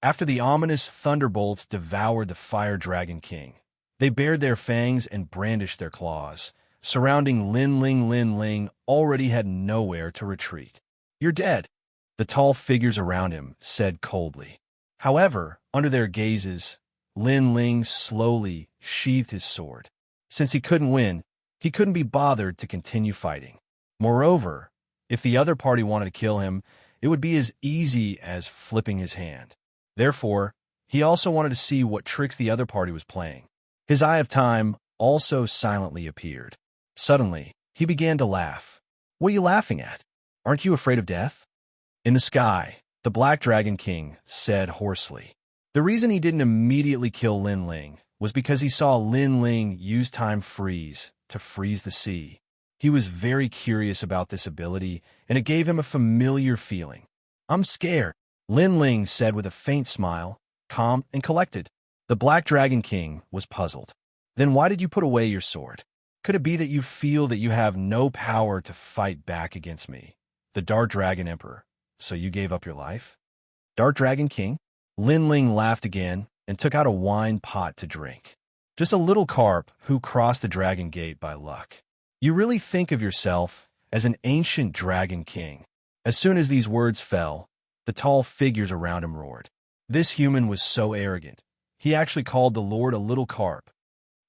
After the ominous thunderbolts devoured the fire dragon king, they bared their fangs and brandished their claws. Surrounding Lin Ling already had nowhere to retreat. You're dead, the tall figures around him said coldly. However, under their gazes, Lin Ling slowly sheathed his sword. Since he couldn't win, he couldn't be bothered to continue fighting. Moreover, if the other party wanted to kill him, it would be as easy as flipping his hand. Therefore, he also wanted to see what tricks the other party was playing. His Eye of Time also silently appeared. Suddenly, he began to laugh. What are you laughing at? Aren't you afraid of death? In the sky, the Black Dragon King said hoarsely. The reason he didn't immediately kill Lin Ling was because he saw Lin Ling use Time Freeze to freeze the sea. He was very curious about this ability, and it gave him a familiar feeling. I'm scared, Lin Ling said with a faint smile, calm and collected. The Black Dragon King was puzzled. Then why did you put away your sword? Could it be that you feel that you have no power to fight back against me, the Dark Dragon Emperor, so you gave up your life? Dark Dragon King? Lin Ling laughed again and took out a wine pot to drink. Just a little carp who crossed the dragon gate by luck. You really think of yourself as an ancient dragon king. As soon as these words fell, the tall figures around him roared. This human was so arrogant. He actually called the Lord a little carp.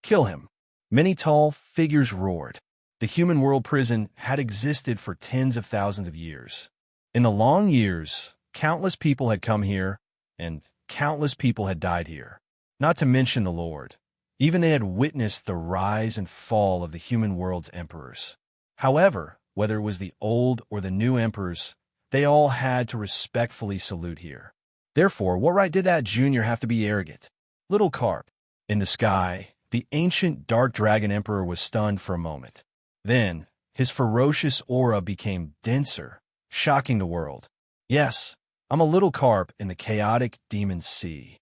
Kill him. Many tall figures roared. The human world prison had existed for tens of thousands of years. In the long years, countless people had come here, and countless people had died here. Not to mention the Lord. Even they had witnessed the rise and fall of the human world's emperors. However, whether it was the old or the new emperors, they all had to respectfully salute here. Therefore, what right did that junior have to be arrogant? Little carp. In the sky, the ancient Dark Dragon Emperor was stunned for a moment. Then, his ferocious aura became denser, shocking the world. Yes, I'm a little carp in the chaotic demon sea.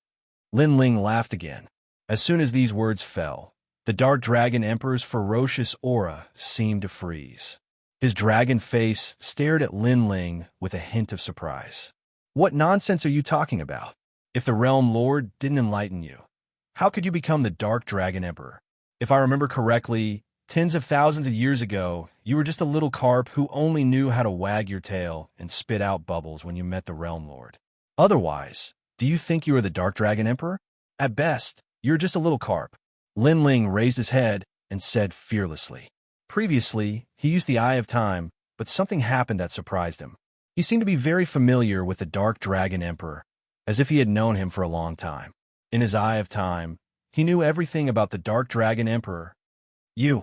Lin Ling laughed again. As soon as these words fell, the Dark Dragon Emperor's ferocious aura seemed to freeze. His dragon face stared at Lin Ling with a hint of surprise. What nonsense are you talking about? If the Realm Lord didn't enlighten you, how could you become the Dark Dragon Emperor? If I remember correctly, tens of thousands of years ago, you were just a little carp who only knew how to wag your tail and spit out bubbles when you met the Realm Lord. Otherwise, do you think you are the Dark Dragon Emperor? At best, you're just a little carp. Lin Ling raised his head and said fearlessly. Previously, he used the Eye of Time, but something happened that surprised him. He seemed to be very familiar with the Dark Dragon Emperor, as if he had known him for a long time. In his Eye of Time, he knew everything about the Dark Dragon Emperor. The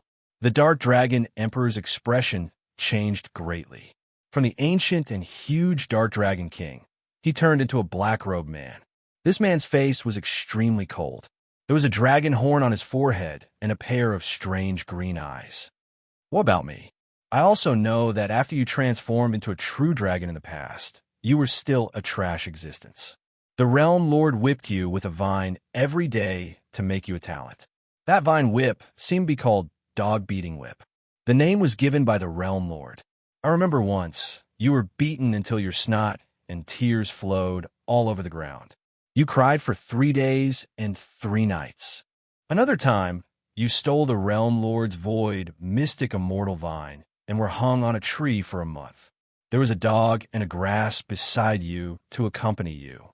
Dark Dragon Emperor's expression changed greatly. From the ancient and huge Dark Dragon King, he turned into a black-robed man. This man's face was extremely cold. There was a dragon horn on his forehead and a pair of strange green eyes. What about me? I also know that after you transformed into a true dragon in the past, you were still a trash existence. The Realm Lord whipped you with a vine every day to make you a talent. That vine whip seemed to be called Dog-Beating Whip. The name was given by the Realm Lord. I remember once, you were beaten until your snot and tears flowed all over the ground. You cried for 3 days and 3 nights. Another time, you stole the Realm Lord's void, mystic immortal vine and were hung on a tree for a month. There was a dog and a grass beside you to accompany you.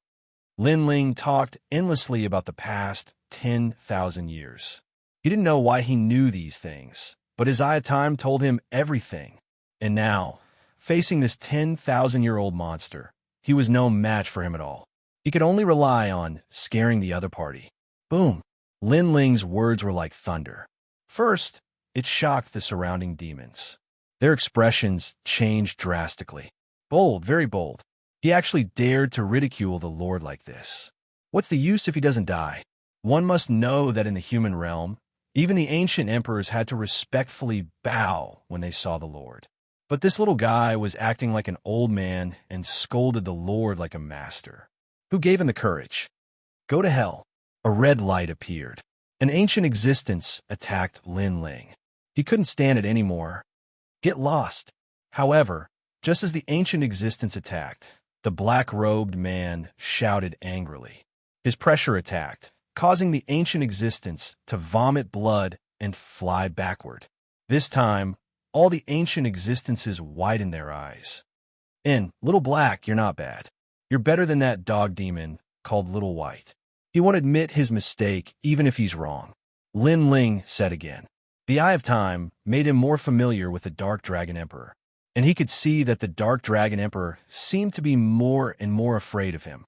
Lin Ling talked endlessly about the past 10,000 years. He didn't know why he knew these things, but his Eye of Time told him everything. And now, facing this 10,000-year-old monster, he was no match for him at all. He could only rely on scaring the other party. Boom! Lin Ling's words were like thunder. First, it shocked the surrounding demons. Their expressions changed drastically. Bold, very bold. He actually dared to ridicule the Lord like this. What's the use if he doesn't die? One must know that in the human realm, even the ancient emperors had to respectfully bow when they saw the Lord. But this little guy was acting like an old man and scolded the Lord like a master. Who gave him the courage? Go to hell. A red light appeared. An ancient existence attacked Lin Ling. He couldn't stand it anymore. Get lost. However, just as the ancient existence attacked, the black-robed man shouted angrily. His pressure attacked, causing the ancient existence to vomit blood and fly backward. This time, all the ancient existences widened their eyes. Little Black, you're not bad. You're better than that dog demon called Little White. He won't admit his mistake even if he's wrong. Lin Ling said again. The Eye of Time made him more familiar with the Dark Dragon Emperor, and he could see that the Dark Dragon Emperor seemed to be more and more afraid of him.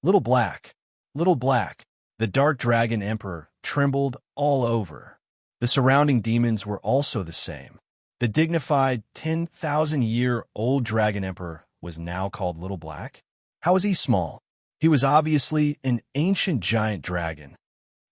Little Black, the Dark Dragon Emperor trembled all over. The surrounding demons were also the same. The dignified 10,000-year-old Dragon Emperor was now called Little Black. How was he small? He was obviously an ancient giant dragon.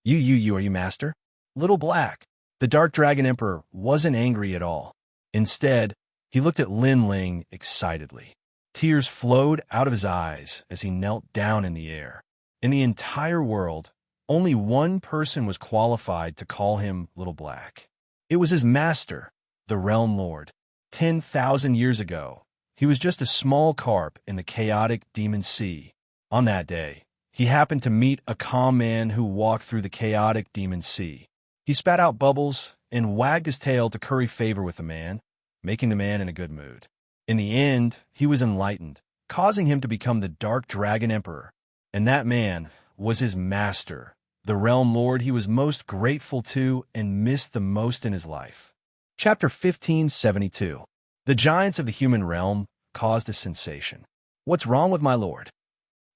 Are you master? Little Black. The Dark Dragon Emperor wasn't angry at all. Instead, he looked at Lin Ling excitedly. Tears flowed out of his eyes as he knelt down in the air. In the entire world, only one person was qualified to call him Little Black. It was his master, the Realm Lord. 10,000 years ago, he was just a small carp in the chaotic demon sea. On that day, he happened to meet a calm man who walked through the chaotic demon sea. He spat out bubbles and wagged his tail to curry favor with the man, making the man in a good mood. In the end, he was enlightened, causing him to become the Dark Dragon Emperor. And that man was his master, the Realm Lord he was most grateful to and missed the most in his life. Chapter 1572. The giants of the human realm caused a sensation. What's wrong with my lord?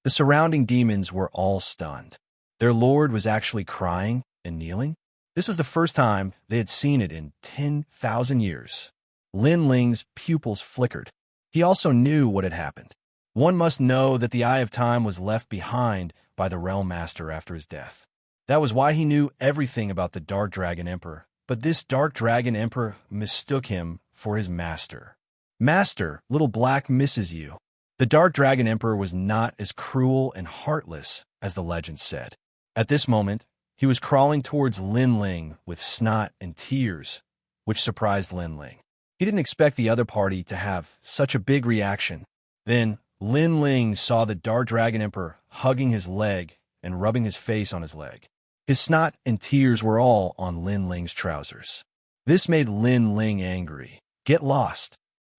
The surrounding demons were all stunned. Their lord was actually crying and kneeling. This was the first time they had seen it in 10,000 years. Lin Ling's pupils flickered. He also knew what had happened. One must know that the Eye of Time was left behind by the Realm Master after his death. That was why he knew everything about the Dark Dragon Emperor. But this Dark Dragon Emperor mistook him for his master. Master, Little Black misses you. The Dark Dragon Emperor was not as cruel and heartless as the legend said. At this moment, he was crawling towards Lin Ling with snot and tears, which surprised Lin Ling. He didn't expect the other party to have such a big reaction. Then, Lin Ling saw the Dark Dragon Emperor hugging his leg and rubbing his face on his leg. His snot and tears were all on Lin Ling's trousers. This made Lin Ling angry. Get lost.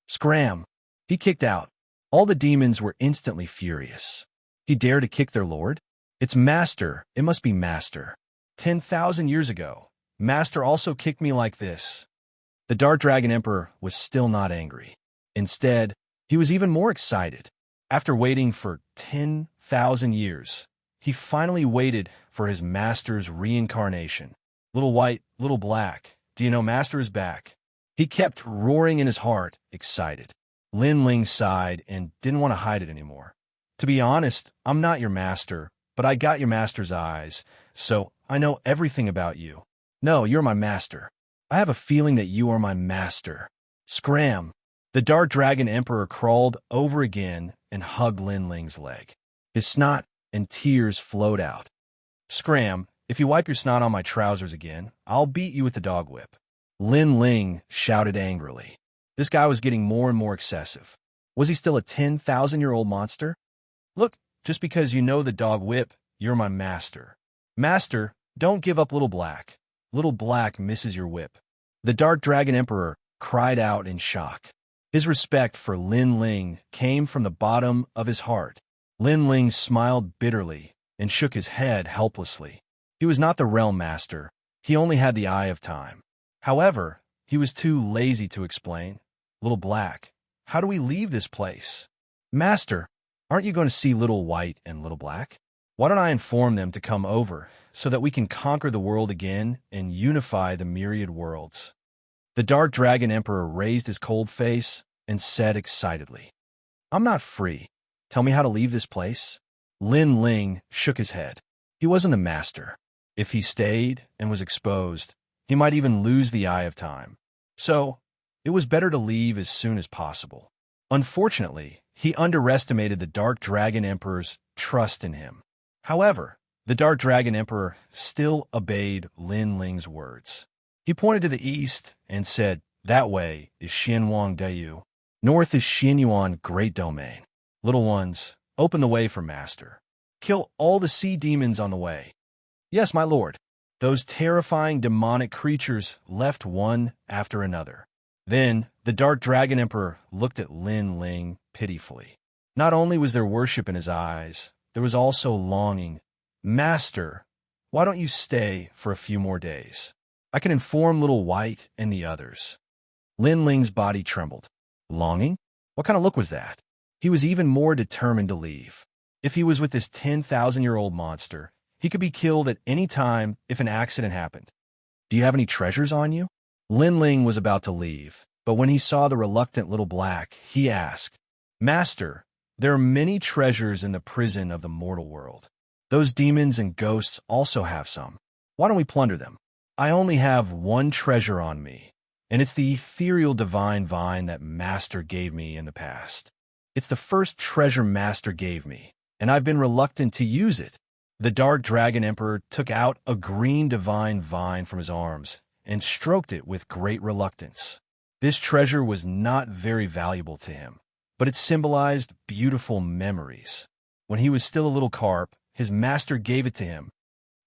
Scram. He kicked out. All the demons were instantly furious. He dared to kick their lord? It's Master. It must be Master. 10,000 years ago, Master also kicked me like this. The Dark Dragon Emperor was still not angry. Instead, he was even more excited. After waiting for 10,000 years, he finally waited for his master's reincarnation. Little white, little black, do you know Master is back? He kept roaring in his heart, excited. Lin Ling sighed and didn't want to hide it anymore. To be honest, I'm not your master, but I got your master's eyes, so I know everything about you. No, you're my master. I have a feeling that you are my master. Scram. The Dark Dragon Emperor crawled over again and hugged Lin Ling's leg. His snot and tears flowed out. Scram, if you wipe your snot on my trousers again, I'll beat you with the dog whip. Lin Ling shouted angrily. This guy was getting more and more excessive. Was he still a 10,000-year-old monster? Look, just because you know the dog whip, you're my master. Master, don't give up Little Black. Little Black misses your whip. The Dark Dragon Emperor cried out in shock. His respect for Lin Ling came from the bottom of his heart. Lin Ling smiled bitterly and shook his head helplessly. He was not the realm master. He only had the eye of time. However, he was too lazy to explain. Little Black, how do we leave this place? Master, aren't you going to see Little White and Little Black? Why don't I inform them to come over so that we can conquer the world again and unify the myriad worlds? The Dark Dragon Emperor raised his cold face and said excitedly, I'm not free. Tell me how to leave this place. Lin Ling shook his head. He wasn't the master. If he stayed and was exposed, he might even lose the eye of time. So, it was better to leave as soon as possible. Unfortunately, he underestimated the Dark Dragon Emperor's trust in him. However, the Dark Dragon Emperor still obeyed Lin Ling's words. He pointed to the east and said, that way is Xianwang Dayu. North is Xianyuan Great Domain. Little ones, open the way for Master. Kill all the sea demons on the way. Yes, my lord. Those terrifying demonic creatures left one after another. Then, the Dark Dragon Emperor looked at Lin Ling pitifully. Not only was there worship in his eyes, there was also longing. Master, why don't you stay for a few more days? I can inform Little White and the others. Lin Ling's body trembled. Longing? What kind of look was that? He was even more determined to leave. If he was with this 10,000-year-old monster, he could be killed at any time if an accident happened. Do you have any treasures on you? Lin Ling was about to leave, but when he saw the reluctant Little Black, he asked, Master, there are many treasures in the prison of the mortal world. Those demons and ghosts also have some. Why don't we plunder them? I only have one treasure on me, and it's the ethereal divine vine that Master gave me in the past. It's the first treasure Master gave me, and I've been reluctant to use it. The Dark Dragon Emperor took out a green divine vine from his arms and stroked it with great reluctance. This treasure was not very valuable to him, but it symbolized beautiful memories. When he was still a little carp, his master gave it to him.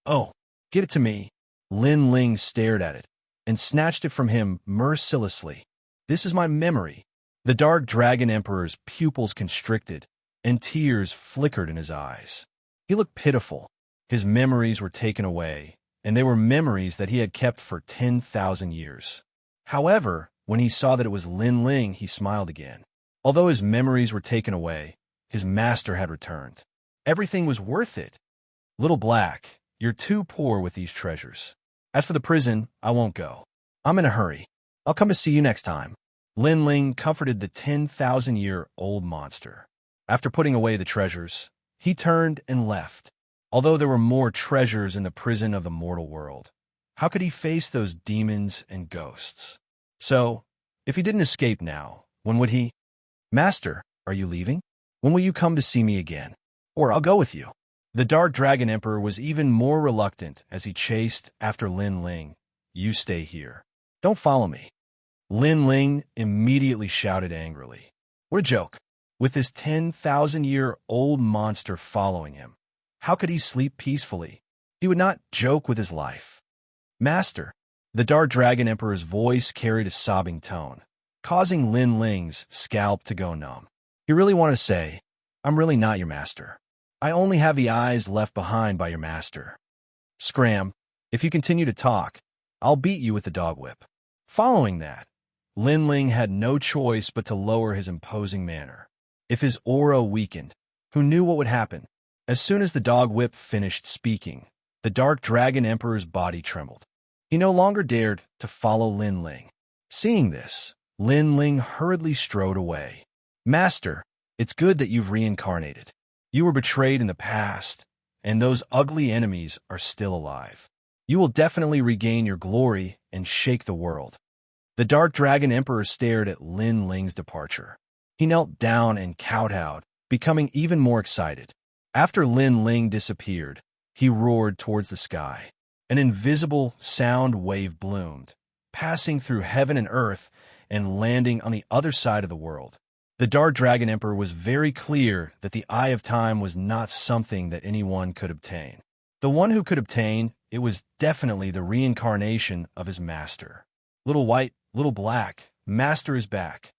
Oh, give it to me. Lin Ling stared at it and snatched it from him mercilessly. This is my memory. The Dark Dragon Emperor's pupils constricted, and tears flickered in his eyes. He looked pitiful. His memories were taken away, and they were memories that he had kept for 10,000 years. However, when he saw that it was Lin Ling, he smiled again. Although his memories were taken away, his master had returned. Everything was worth it. Little Black, you're too poor with these treasures. As for the prison, I won't go. I'm in a hurry. I'll come to see you next time. Lin Ling comforted the 10,000-year-old monster. After putting away the treasures, he turned and left. Although there were more treasures in the prison of the mortal world, how could he face those demons and ghosts? So, if he didn't escape now, when would he? Master, are you leaving? When will you come to see me again? Or I'll go with you. The Dark Dragon Emperor was even more reluctant as he chased after Lin Ling. You stay here. Don't follow me. Lin Ling immediately shouted angrily. What a joke. With this 10,000-year-old monster following him, how could he sleep peacefully? He would not joke with his life. Master, the Dark Dragon Emperor's voice carried a sobbing tone, causing Lin Ling's scalp to go numb. He really wanted to say, I'm really not your master. I only have the eyes left behind by your master. Scram, if you continue to talk, I'll beat you with the dog whip. Following that, Lin Ling had no choice but to lower his imposing manner. If his aura weakened, who knew what would happen? As soon as the dog whip finished speaking, the Dark Dragon Emperor's body trembled. He no longer dared to follow Lin Ling. Seeing this, Lin Ling hurriedly strode away. Master, it's good that you've reincarnated. You were betrayed in the past, and those ugly enemies are still alive. You will definitely regain your glory and shake the world. The Dark Dragon Emperor stared at Lin Ling's departure. He knelt down and kowtowed, becoming even more excited. After Lin Ling disappeared, he roared towards the sky. An invisible sound wave bloomed, passing through heaven and earth and landing on the other side of the world. The Dark Dragon Emperor was very clear that the Eye of Time was not something that anyone could obtain. The one who could obtain it was definitely the reincarnation of his master. Little white, little black, master is back.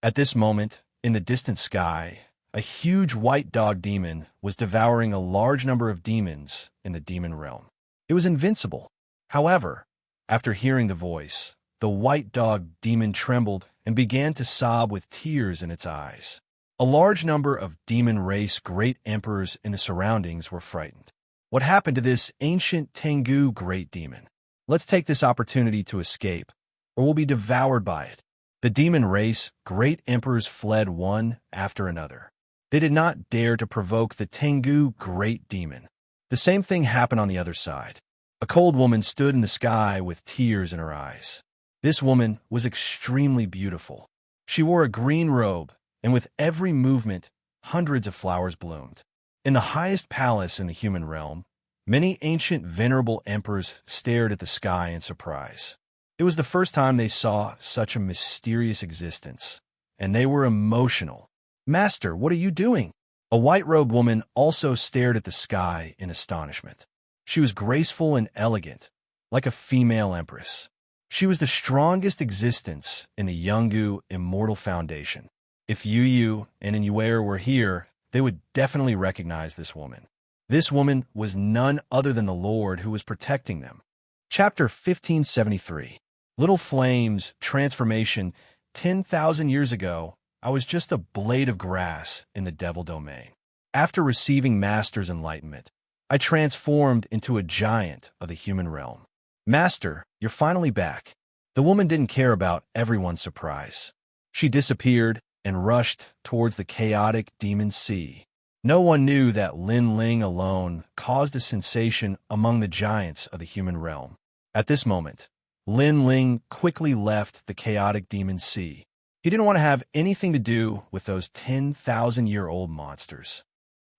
At this moment, in the distant sky, a huge white dog demon was devouring a large number of demons in the demon realm. It was invincible. However, after hearing the voice, the white dog demon trembled and began to sob with tears in its eyes. A large number of demon race great emperors in the surroundings were frightened. What happened to this ancient Tengu great demon? Let's take this opportunity to escape, or we'll be devoured by it. The demon race great emperors fled one after another. They did not dare to provoke the Tengu great demon. The same thing happened on the other side. A cold woman stood in the sky with tears in her eyes. This woman was extremely beautiful. She wore a green robe, and with every movement, hundreds of flowers bloomed. In the highest palace in the human realm, many ancient venerable emperors stared at the sky in surprise. It was the first time they saw such a mysterious existence, and they were emotional. Master, what are you doing? A white-robed woman also stared at the sky in astonishment. She was graceful and elegant, like a female empress. She was the strongest existence in the Yungu Immortal Foundation. If Yu and Inuer were here, they would definitely recognize this woman. This woman was none other than the Lord who was protecting them. Chapter 1573. Little Flame's transformation. 10,000 years ago, I was just a blade of grass in the devil domain. After receiving Master's enlightenment, I transformed into a giant of the human realm. Master, you're finally back. The woman didn't care about everyone's surprise. She disappeared and rushed towards the chaotic demon sea. No one knew that Lin Ling alone caused a sensation among the giants of the human realm. At this moment, Lin Ling quickly left the chaotic demon sea. He didn't want to have anything to do with those 10,000-year-old monsters.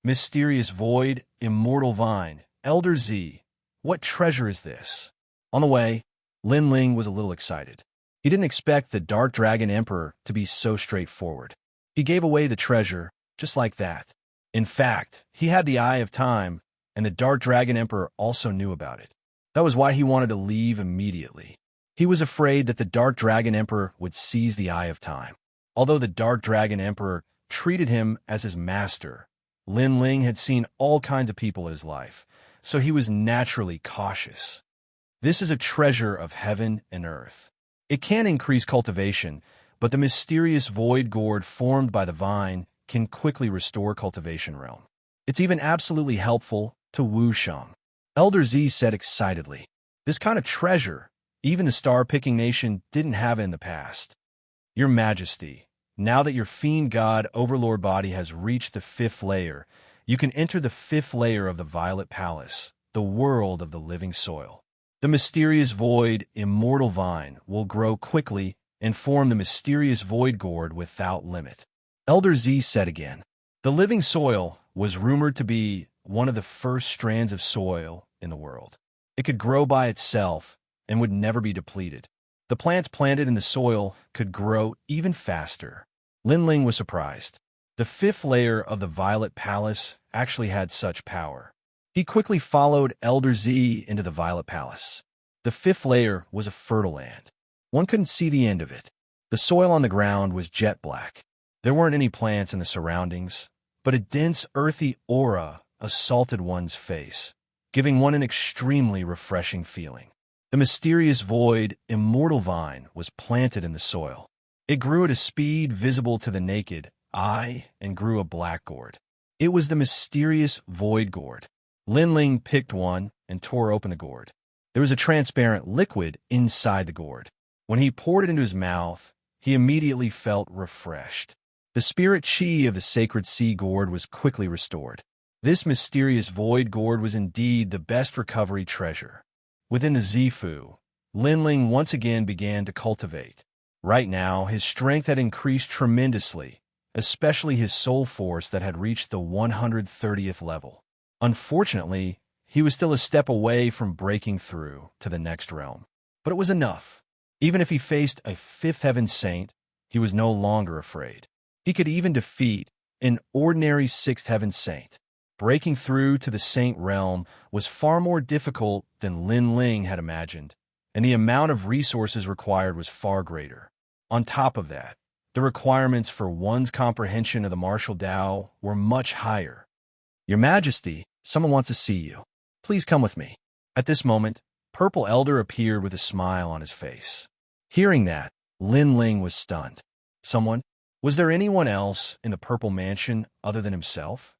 Mysterious Void, Immortal Vine, Elder Z, what treasure is this? On the way, Lin Ling was a little excited. He didn't expect the Dark Dragon Emperor to be so straightforward. He gave away the treasure just like that. In fact, he had the Eye of Time, and the Dark Dragon Emperor also knew about it. That was why he wanted to leave immediately. He was afraid that the Dark Dragon Emperor would seize the Eye of Time. Although the Dark Dragon Emperor treated him as his master, Lin Ling had seen all kinds of people in his life, so he was naturally cautious. This is a treasure of heaven and earth. It can increase cultivation, but the mysterious void gourd formed by the vine can quickly restore cultivation realm. It's even absolutely helpful to Wuxia. Elder Z said excitedly, this kind of treasure, even the star-picking nation didn't have it in the past. Your Majesty, now that your fiend god overlord body has reached the 5th layer, you can enter the 5th layer of the Violet Palace, the world of the living soil. The mysterious void, immortal vine, will grow quickly and form the mysterious void gourd without limit. Elder Z said again, the living soil was rumored to be one of the first strands of soil in the world. It could grow by itself and would never be depleted. The plants planted in the soil could grow even faster. Lin Ling was surprised. The fifth layer of the Violet Palace actually had such power. He quickly followed Elder Z into the Violet Palace. The fifth layer was a fertile land. One couldn't see the end of it. The soil on the ground was jet black. There weren't any plants in the surroundings, but a dense, earthy aura assaulted one's face, giving one an extremely refreshing feeling. The mysterious void, Immortal Vine, was planted in the soil. It grew at a speed visible to the naked eye and grew a black gourd. It was the mysterious void gourd. Linling picked one and tore open the gourd. There was a transparent liquid inside the gourd. When he poured it into his mouth, he immediately felt refreshed. The spirit chi of the sacred sea gourd was quickly restored. This mysterious void gourd was indeed the best recovery treasure. Within the Zifu, Linling once again began to cultivate. Right now, his strength had increased tremendously, especially his soul force that had reached the 130th level. Unfortunately, he was still a step away from breaking through to the next realm. But it was enough. Even if he faced a fifth heaven saint, he was no longer afraid. He could even defeat an ordinary sixth heaven saint. Breaking through to the saint realm was far more difficult than Linling had imagined, and the amount of resources required was far greater. On top of that, the requirements for one's comprehension of the martial Tao were much higher. Your Majesty, someone wants to see you. Please come with me. At this moment, Purple Elder appeared with a smile on his face. Hearing that, Linling was stunned. Someone? Was there anyone else in the Purple Mansion other than himself?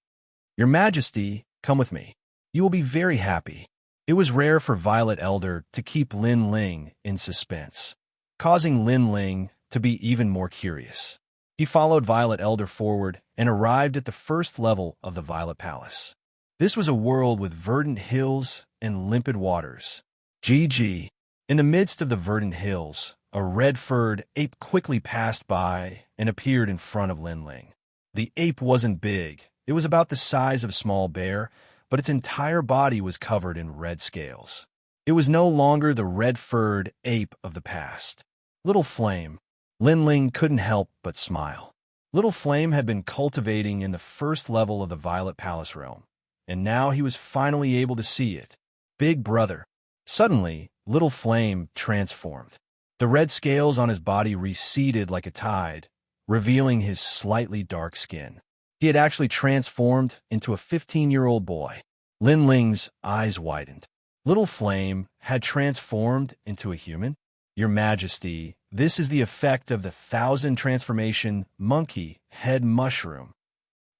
Your Majesty, come with me. You will be very happy. It was rare for Violet Elder to keep Linling in suspense, causing Linling to be even more curious. He followed Violet Elder forward and arrived at the first level of the Violet Palace. This was a world with verdant hills and limpid waters. GG. In the midst of the verdant hills, a red-furred ape quickly passed by and appeared in front of Linling. The ape wasn't big. It was about the size of a small bear, but its entire body was covered in red scales. It was no longer the red-furred ape of the past. Little Flame. Linling couldn't help but smile. Little Flame had been cultivating in the first level of the Violet Palace realm, and now he was finally able to see it. Big brother. Suddenly, Little Flame transformed. The red scales on his body receded like a tide, revealing his slightly dark skin. He had actually transformed into a 15-year-old boy. Linling's eyes widened. Little Flame had transformed into a human? Your Majesty, this is the effect of the 1,000 transformation monkey head mushroom.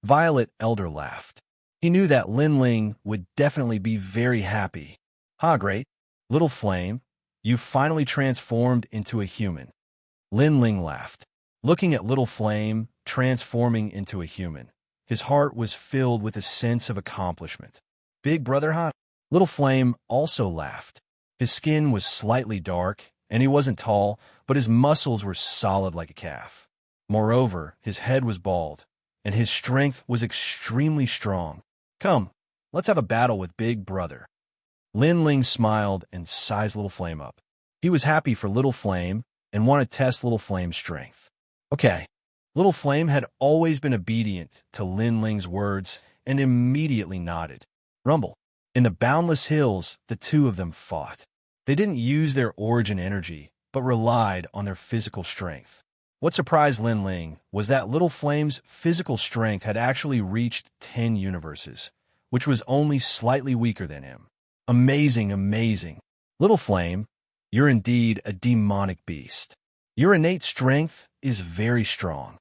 Violet Elder laughed. He knew that Linling would definitely be very happy. Great. Little Flame, you finally transformed into a human. Linling laughed. Looking at Little Flame transforming into a human, his heart was filled with a sense of accomplishment. Big brother, Little Flame also laughed. His skin was slightly dark, and he wasn't tall, but his muscles were solid like a calf. Moreover, his head was bald, and his strength was extremely strong. Come, let's have a battle with Big Brother. Linling smiled and sized Little Flame up. He was happy for Little Flame and wanted to test Little Flame's strength. Okay. Little Flame had always been obedient to Linling's words and immediately nodded. Rumble. In the boundless hills, the two of them fought. They didn't use their origin energy, but relied on their physical strength. What surprised Linling was that Little Flame's physical strength had actually reached 10 universes, which was only slightly weaker than him. Amazing, amazing. Little Flame, you're indeed a demonic beast. Your innate strength is very strong.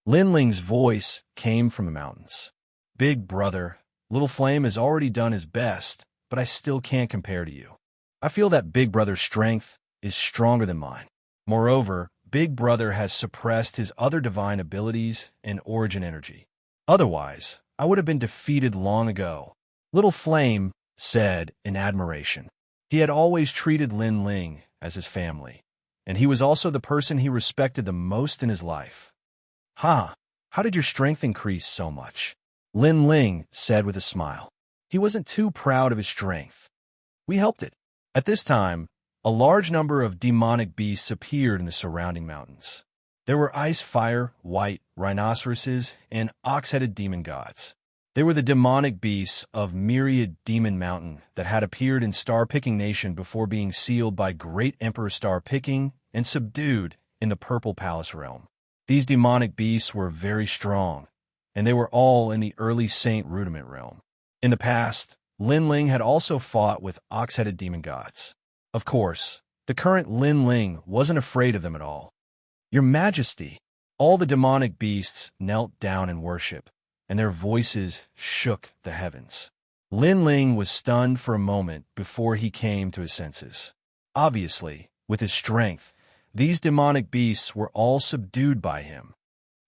Linling's voice came from the mountains. Big brother, Little Flame has already done his best, but I still can't compare to you. I feel that Big Brother's strength is stronger than mine. Moreover, Big Brother has suppressed his other divine abilities and origin energy. Otherwise, I would have been defeated long ago. Little Flame said in admiration. He had always treated Linling as his family, and he was also the person he respected the most in his life. How did your strength increase so much? Linling said with a smile. He wasn't too proud of his strength. We helped it. At this time, a large number of demonic beasts appeared in the surrounding mountains. There were ice, fire, white, rhinoceroses, and ox-headed demon gods. They were the demonic beasts of myriad demon mountain that had appeared in Star-Picking Nation before being sealed by great Emperor Star-Picking and subdued in the Purple Palace realm. These demonic beasts were very strong, and they were all in the early Saint Rudiment realm. In the past, Lin Ling had also fought with ox-headed demon gods. Of course, the current Lin Ling wasn't afraid of them at all. "Your Majesty!" All the demonic beasts knelt down in worship, and their voices shook the heavens. Lin Ling was stunned for a moment before he came to his senses. Obviously, with his strength, these demonic beasts were all subdued by him.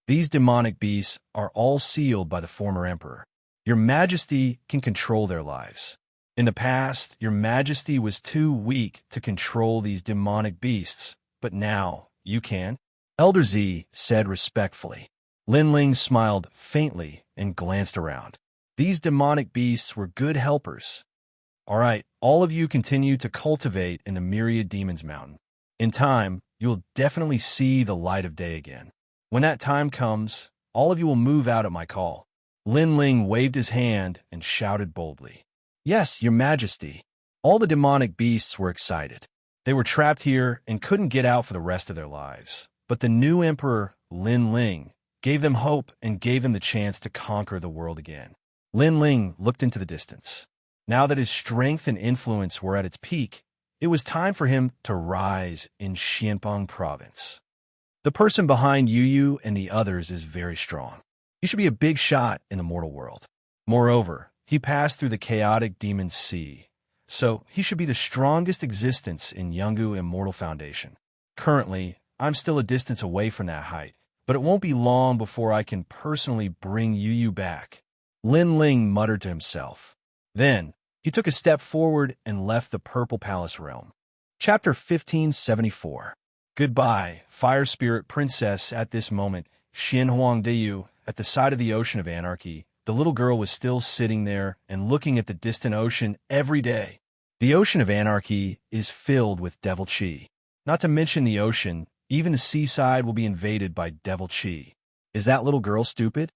These demonic beasts are all sealed by the former emperor. Your Majesty can control their lives. In the past, Your Majesty was too weak to control these demonic beasts, but now you can. Elder Z said respectfully. Lin Ling smiled faintly and glanced around. These demonic beasts were good helpers. All right, all of you continue to cultivate in the Myriad Demons Mountain. In time, you'll definitely see the light of day again. When that time comes, all of you will move out at my call. Lin Ling waved his hand and shouted boldly. Yes, Your Majesty. All the demonic beasts were excited. They were trapped here and couldn't get out for the rest of their lives. But the new emperor, Lin Ling, gave them hope and gave them the chance to conquer the world again. Lin Ling looked into the distance. Now that his strength and influence were at its peak, it was time for him to rise in Xianpeng province. The person behind Yu and the others is very strong. He should be a big shot in the mortal world. Moreover, he passed through the chaotic demon sea, so he should be the strongest existence in Yungu Immortal Foundation. Currently, I'm still a distance away from that height, but it won't be long before I can personally bring Yu back. Lin Ling muttered to himself. Then, he took a step forward and left the Purple Palace realm. Chapter 1574. Goodbye, Fire Spirit Princess. At this moment, Xianxia, at the side of the Ocean of Anarchy, the little girl was still sitting there and looking at the distant ocean every day. The Ocean of Anarchy is filled with devil chi. Not to mention the ocean, even the seaside will be invaded by devil chi. Is that little girl stupid?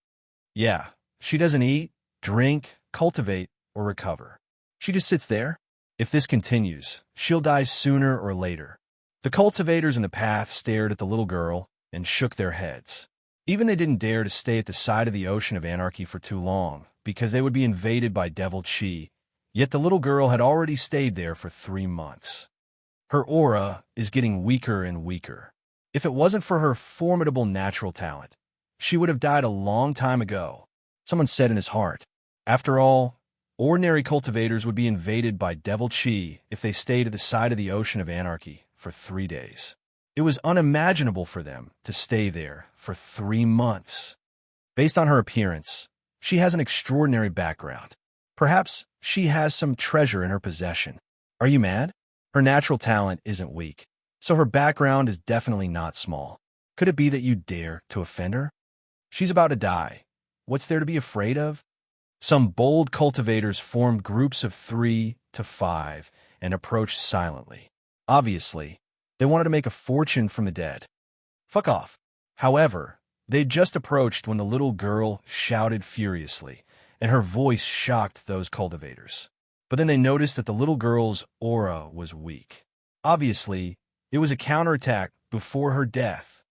Yeah, she doesn't eat, drink, cultivate, or recover. She just sits there. If this continues, she'll die sooner or later. The cultivators in the path stared at the little girl and shook their heads. Even they didn't dare to stay at the side of the Ocean of Anarchy for too long, because they would be invaded by devil chi, yet the little girl had already stayed there for 3 months. Her aura is getting weaker and weaker. If it wasn't for her formidable natural talent, she would have died a long time ago. Someone said in his heart. After all, ordinary cultivators would be invaded by devil chi if they stayed at the side of the Ocean of Anarchy for 3 days. It was unimaginable for them to stay there for 3 months. Based on her appearance, she has an extraordinary background. Perhaps she has some treasure in her possession. Are you mad? Her natural talent isn't weak, so her background is definitely not small. Could it be that you dare to offend her? She's about to die. What's there to be afraid of? Some bold cultivators formed groups of 3 to 5 and approached silently. Obviously, they wanted to make a fortune from the dead. Fuck off. However, they'd just approached when the little girl shouted furiously, and her voice shocked those cultivators. But then they noticed that the little girl's aura was weak. Obviously, it was a counterattack before her death.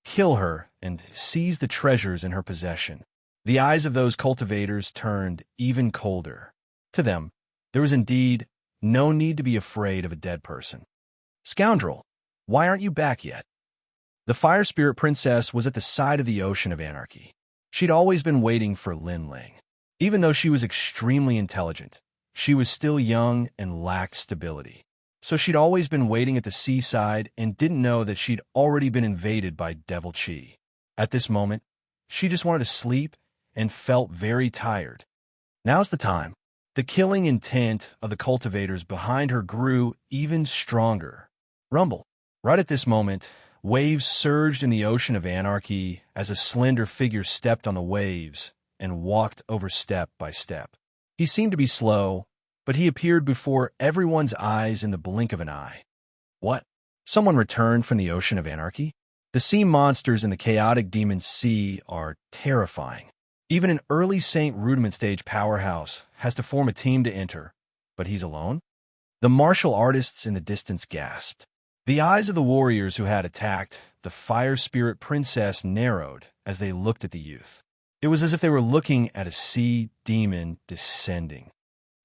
Kill her and seize the treasures in her possession. The eyes of those cultivators turned even colder. To them, there was indeed no need to be afraid of a dead person. Scoundrel, why aren't you back yet? The Fire Spirit Princess was at the side of the Ocean of Anarchy. She'd always been waiting for Lin Ling. Even though she was extremely intelligent, she was still young and lacked stability. So she'd always been waiting at the seaside and didn't know that she'd already been invaded by devil chi. At this moment, she just wanted to sleep and felt very tired. Now's the time. The killing intent of the cultivators behind her grew even stronger. Rumble. Right at this moment, waves surged in the Ocean of Anarchy as a slender figure stepped on the waves and walked over step by step. He seemed to be slow, but he appeared before everyone's eyes in the blink of an eye. What? Someone returned from the Ocean of Anarchy? The sea monsters in the chaotic demon sea are terrifying. Even an early Saint Rudiment stage powerhouse has to form a team to enter, but he's alone? The martial artists in the distance gasped. The eyes of the warriors who had attacked the fire spirit princess narrowed as they looked at the youth. It was as if they were looking at a sea demon descending.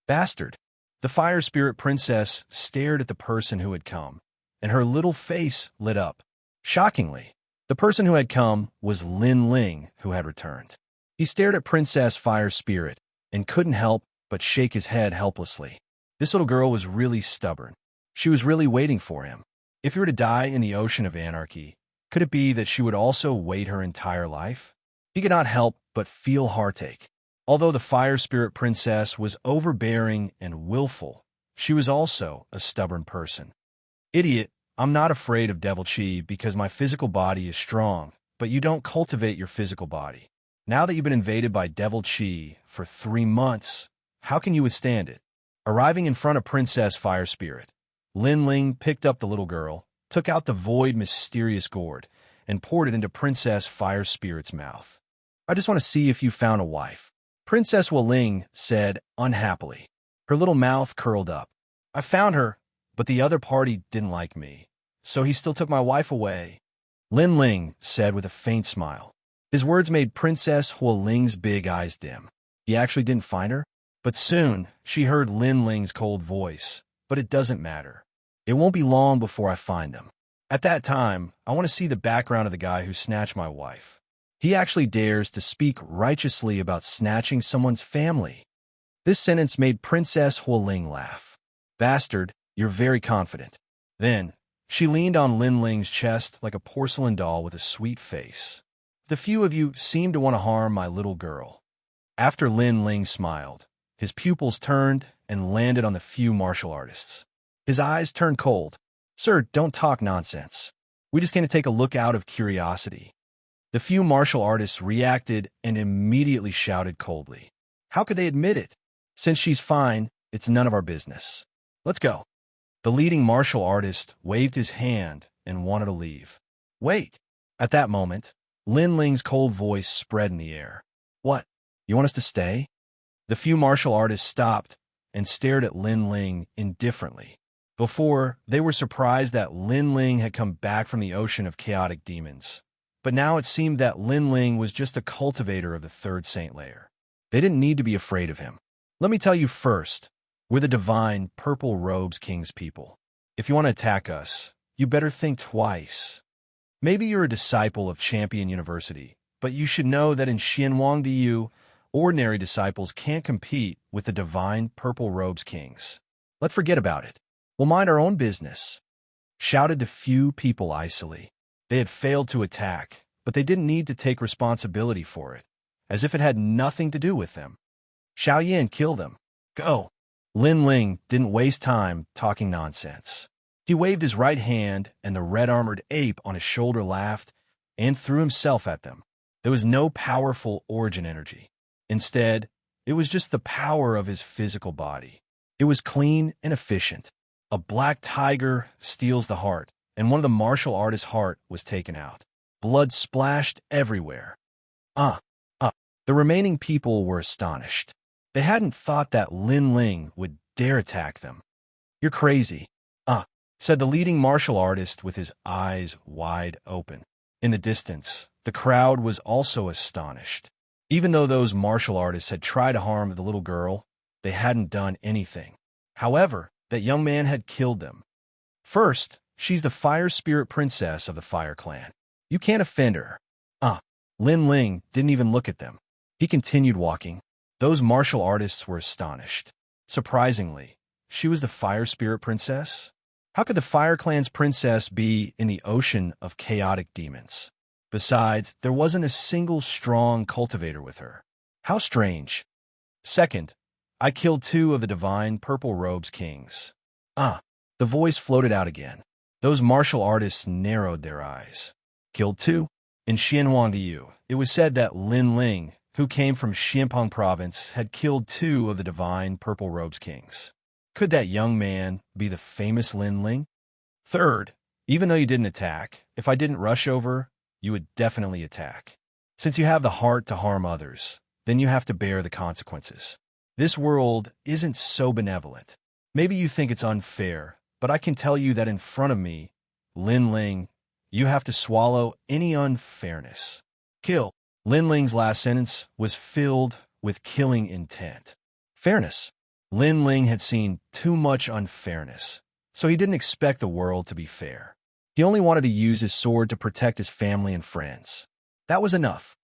Bastard! The fire spirit princess stared at the person who had come, and her little face lit up. Shockingly, the person who had come was Lin Ling, who had returned. He stared at Princess Fire Spirit and couldn't help but shake his head helplessly. This little girl was really stubborn. She was really waiting for him. If he were to die in the ocean of anarchy, could it be that she would also wait her entire life? He could not help but feel heartache. Although the Fire Spirit Princess was overbearing and willful, she was also a stubborn person. Idiot, I'm not afraid of Devil Chi because my physical body is strong, but you don't cultivate your physical body. Now that you've been invaded by Devil Chi for 3 months, how can you withstand it? Arriving in front of Princess Fire Spirit, Lin Ling picked up the little girl, took out the void mysterious gourd, and poured it into Princess Fire Spirit's mouth. I just want to see if you found a wife. Princess Ling said unhappily. Her little mouth curled up. I found her, but the other party didn't like me, so he still took my wife away. Lin Ling said with a faint smile. His words made Princess Ling's big eyes dim. He actually didn't find her? But soon, she heard Lin Ling's cold voice. But it doesn't matter. It won't be long before I find them. At that time, I want to see the background of the guy who snatched my wife. He actually dares to speak righteously about snatching someone's family. This sentence made Princess Ling laugh. Bastard, you're very confident. Then, she leaned on Lin Ling's chest like a porcelain doll with a sweet face. The few of you seem to want to harm my little girl. After Lin Ling smiled, his pupils turned and landed on the few martial artists. His eyes turned cold. Sir, don't talk nonsense. We just came to take a look out of curiosity. The few martial artists reacted and immediately shouted coldly. How could they admit it? Since she's fine, it's none of our business. Let's go. The leading martial artist waved his hand and wanted to leave. Wait. At that moment, Lin Ling's cold voice spread in the air. What? You want us to stay? The few martial artists stopped and stared at Lin Ling indifferently. Before, they were surprised that Lin Ling had come back from the ocean of chaotic demons. But now it seemed that Lin Ling was just a cultivator of the third saint layer. They didn't need to be afraid of him. Let me tell you first, we're the divine Purple Robes King's people. If you want to attack us, you better think twice. Maybe you're a disciple of Champion University, but you should know that in Xianxia, ordinary disciples can't compete with the divine Purple Robes Kings. Let's forget about it. We'll mind our own business, shouted the few people icily. They had failed to attack, but they didn't need to take responsibility for it, as if it had nothing to do with them. Xiaoyan, kill them. Go. Lin Ling didn't waste time talking nonsense. He waved his right hand, and the red-armored ape on his shoulder laughed and threw himself at them. There was no powerful origin energy. Instead, it was just the power of his physical body. It was clean and efficient. A black tiger steals the heart, and one of the martial artist's heart was taken out. Blood splashed everywhere. The remaining people were astonished. They hadn't thought that Lin Ling would dare attack them. You're crazy, said the leading martial artist with his eyes wide open. In the distance, the crowd was also astonished. Even though those martial artists had tried to harm the little girl, they hadn't done anything. However, that young man had killed them. First, she's the Fire Spirit Princess of the Fire Clan. You can't offend her. Lin Ling didn't even look at them. He continued walking. Those martial artists were astonished. Surprisingly, she was the Fire Spirit Princess? How could the Fire Clan's princess be in the ocean of chaotic demons? Besides, there wasn't a single strong cultivator with her. How strange. Second, I killed 2 of the divine Purple Robes Kings. The voice floated out again. Those martial artists narrowed their eyes. Killed 2? In Xianxia, it was said that Lin Ling, who came from Xianpeng province, had killed 2 of the divine Purple Robes Kings. Could that young man be the famous Lin Ling? Third, Even though you didn't attack, if I didn't rush over, you would definitely attack. Since you have the heart to harm others, then you have to bear the consequences. This world isn't so benevolent. Maybe you think it's unfair, but I can tell you that in front of me, Lin Ling, you have to swallow any unfairness. Kill. Lin Ling's last sentence was filled with killing intent. Fairness. Lin Ling had seen too much unfairness, so he didn't expect the world to be fair. He only wanted to use his sword to protect his family and friends. That was enough.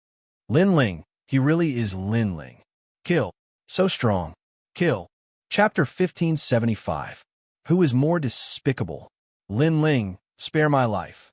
Lin Ling, he really is Lin Ling. Kill. So strong. Kill. Chapter 1575. Who is more despicable? Lin Ling, spare my life.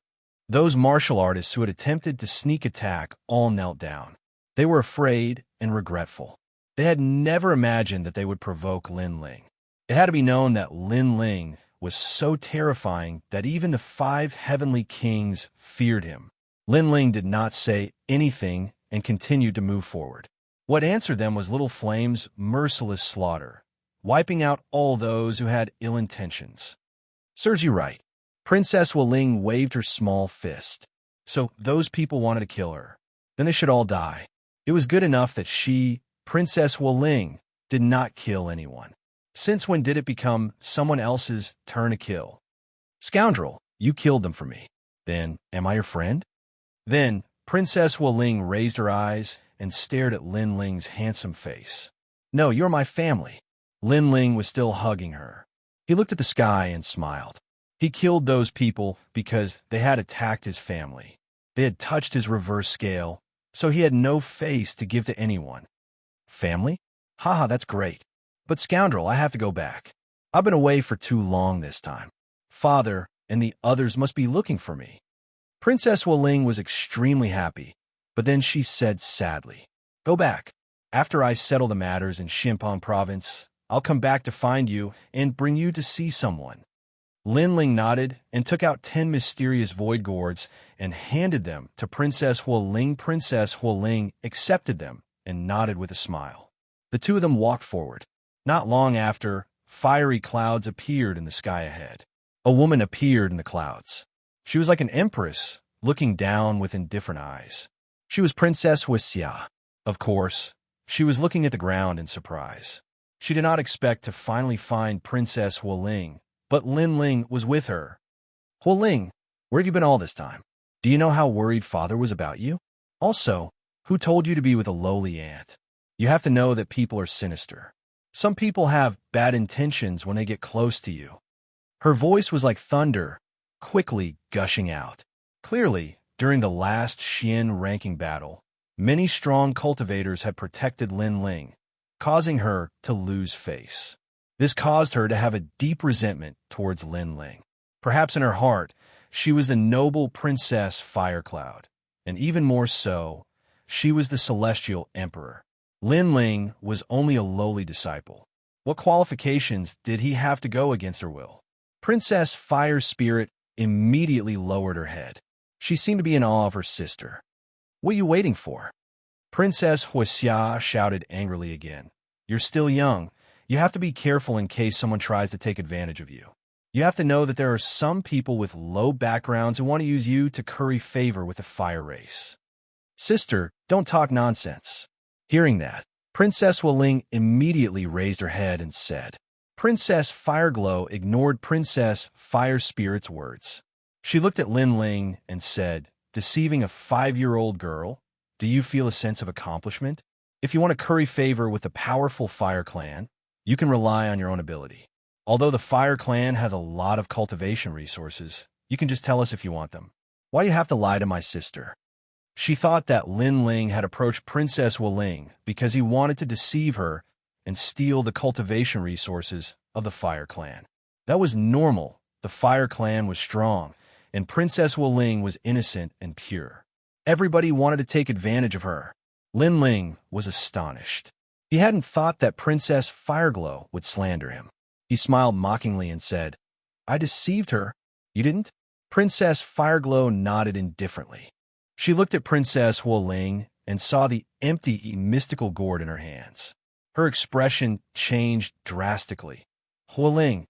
Those martial artists who had attempted to sneak attack all knelt down. They were afraid and regretful. They had never imagined that they would provoke Lin Ling. It had to be known that Lin Ling was so terrifying that even the 5 heavenly kings feared him. Lin Ling did not say anything and continued to move forward. What answered them was Little Flame's merciless slaughter, wiping out all those who had ill intentions. Serves you right. Princess Wuling waved her small fist. So those people wanted to kill her. Then they should all die. It was good enough that she, Princess Wuling, did not kill anyone. Since when did it become someone else's turn to kill? Scoundrel, you killed them for me. Then, am I your friend? Then, Princess Wuling raised her eyes and stared at Lin Ling's handsome face. No, you're my family. Lin Ling was still hugging her. He looked at the sky and smiled. He killed those people because they had attacked his family. They had touched his reverse scale, so he had no face to give to anyone. Family? Haha, that's great. But scoundrel, I have to go back. I've been away for too long this time. Father and the others must be looking for me. Princess Wuling was extremely happy, but then she said sadly, Go back. After I settle the matters in Xinpeng province, I'll come back to find you and bring you to see someone. Lin Ling nodded and took out 10 mysterious void gourds and handed them to Princess Wuling. Princess Wuling accepted them and nodded with a smile. The two of them walked forward. Not long after, fiery clouds appeared in the sky ahead. A woman appeared in the clouds. She was like an empress, looking down with indifferent eyes. She was Princess Wuxia. Of course, she was looking at the ground in surprise. She did not expect to finally find Princess Wuling, but Lin Ling was with her. Wuling, where have you been all this time? Do you know how worried Father was about you? Also, who told you to be with a lowly ant? You have to know that people are sinister. Some people have bad intentions when they get close to you. Her voice was like thunder, quickly gushing out. Clearly, during the last Xian ranking battle, many strong cultivators had protected Lin Ling, causing her to lose face. This caused her to have a deep resentment towards Lin Ling. Perhaps in her heart, she was the noble Princess Firecloud, and even more so, she was the Celestial Emperor. Lin Ling was only a lowly disciple. What qualifications did he have to go against her will? Princess Fire Spirit immediately lowered her head. She seemed to be in awe of her sister. What are you waiting for? Princess Wuxia shouted angrily again. You're still young. You have to be careful in case someone tries to take advantage of you. You have to know that there are some people with low backgrounds who want to use you to curry favor with the fire race. Sister, don't talk nonsense. Hearing that, Princess Wuling immediately raised her head and said. Princess Fireglow ignored Princess Fire Spirit's words. She looked at Lin Ling and said, Deceiving a 5-year-old girl? Do you feel a sense of accomplishment? If you want to curry favor with the powerful Fire Clan, you can rely on your own ability. Although the Fire Clan has a lot of cultivation resources, you can just tell us if you want them. Why do you have to lie to my sister? She thought that Lin Ling had approached Princess Wuling because he wanted to deceive her and steal the cultivation resources of the Fire Clan. That was normal. The Fire Clan was strong, and Princess Wuling was innocent and pure. Everybody wanted to take advantage of her. Lin Ling was astonished. He hadn't thought that Princess Fireglow would slander him. He smiled mockingly and said, I deceived her. You didn't? Princess Fireglow nodded indifferently. She looked at Princess Wuling and saw the empty mystical gourd in her hands. Her expression changed drastically. Wuling,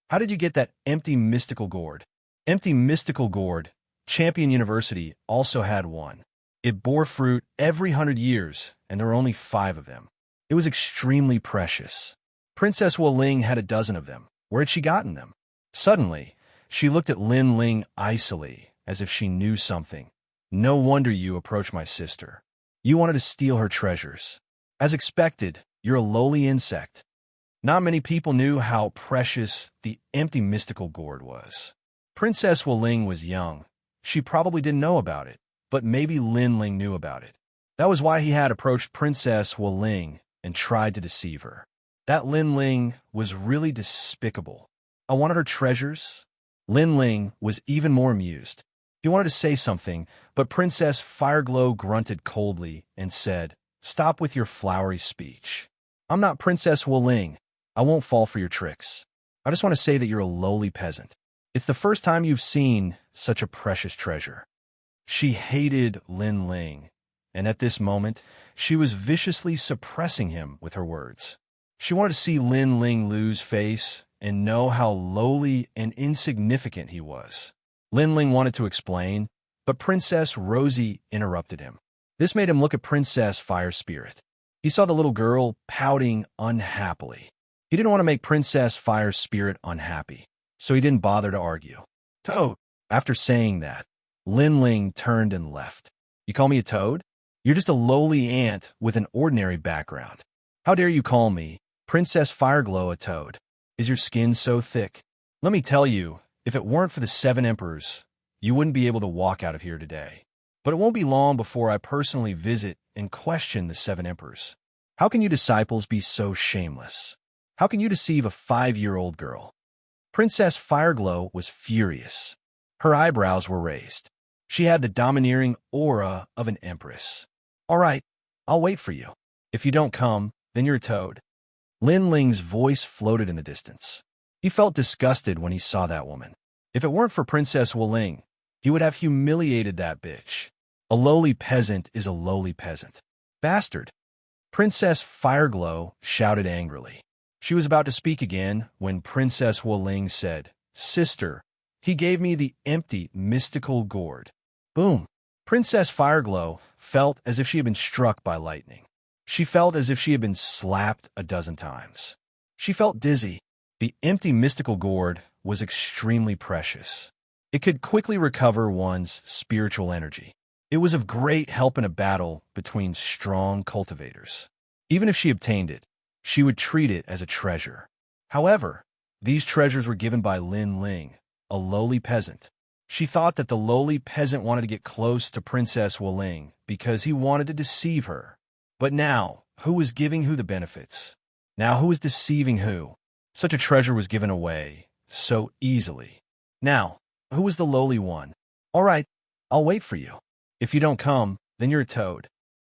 how did you get that empty mystical gourd? Empty mystical gourd. Champion University also had one. It bore fruit every 100 years, and there were only 5 of them. It was extremely precious. Princess Wuling had a dozen of them. Where had she gotten them? Suddenly, she looked at Lin Ling icily, as if she knew something. No wonder you approached my sister. You wanted to steal her treasures. As expected, you're a lowly insect. Not many people knew how precious the empty mystical gourd was. Princess Wuling was young. She probably didn't know about it, but maybe Lin Ling knew about it. That was why he had approached Princess Wuling and tried to deceive her. That Lin Ling was really despicable. I wanted her treasures. Lin Ling was even more amused. He wanted to say something, but Princess Fireglow grunted coldly and said, "Stop with your flowery speech. I'm not Princess Wuling. I won't fall for your tricks. I just want to say that you're a lowly peasant. It's the first time you've seen such a precious treasure." She hated Lin Ling, and at this moment, she was viciously suppressing him with her words. She wanted to see Lin Ling lose face and know how lowly and insignificant he was. Lin Ling wanted to explain, but Princess Rosie interrupted him. This made him look at Princess Fire Spirit. He saw the little girl pouting unhappily. He didn't want to make Princess Fire Spirit unhappy, so he didn't bother to argue. "Toad." After saying that, Lin Ling turned and left. "You call me a toad? You're just a lowly ant with an ordinary background. How dare you call me, Princess Fireglow, a toad? Is your skin so thick? Let me tell you, if it weren't for the 7 emperors, you wouldn't be able to walk out of here today. But it won't be long before I personally visit and question the 7 emperors. How can you disciples be so shameless? How can you deceive a 5-year-old girl?" Princess Fireglow was furious. Her eyebrows were raised. She had the domineering aura of an empress. "All right, I'll wait for you. If you don't come, then you're a toad." Lin Ling's voice floated in the distance. He felt disgusted when he saw that woman. If it weren't for Princess Wuling, he would have humiliated that bitch. A lowly peasant is a lowly peasant. Bastard! Princess Fireglow shouted angrily. She was about to speak again when Princess Wuling said, "Sister, he gave me the empty mystical gourd." Boom! Princess Fireglow felt as if she had been struck by lightning. She felt as if she had been slapped a dozen times. She felt dizzy. The empty mystical gourd was extremely precious. It could quickly recover one's spiritual energy. It was of great help in a battle between strong cultivators. Even if she obtained it, she would treat it as a treasure. However, these treasures were given by Lin Ling, a lowly peasant. She thought that the lowly peasant wanted to get close to Princess Wuling because he wanted to deceive her. But now, who was giving who the benefits? Now who was deceiving who? Such a treasure was given away so easily. Now, who was the lowly one? "All right, I'll wait for you. If you don't come, then you're a toad."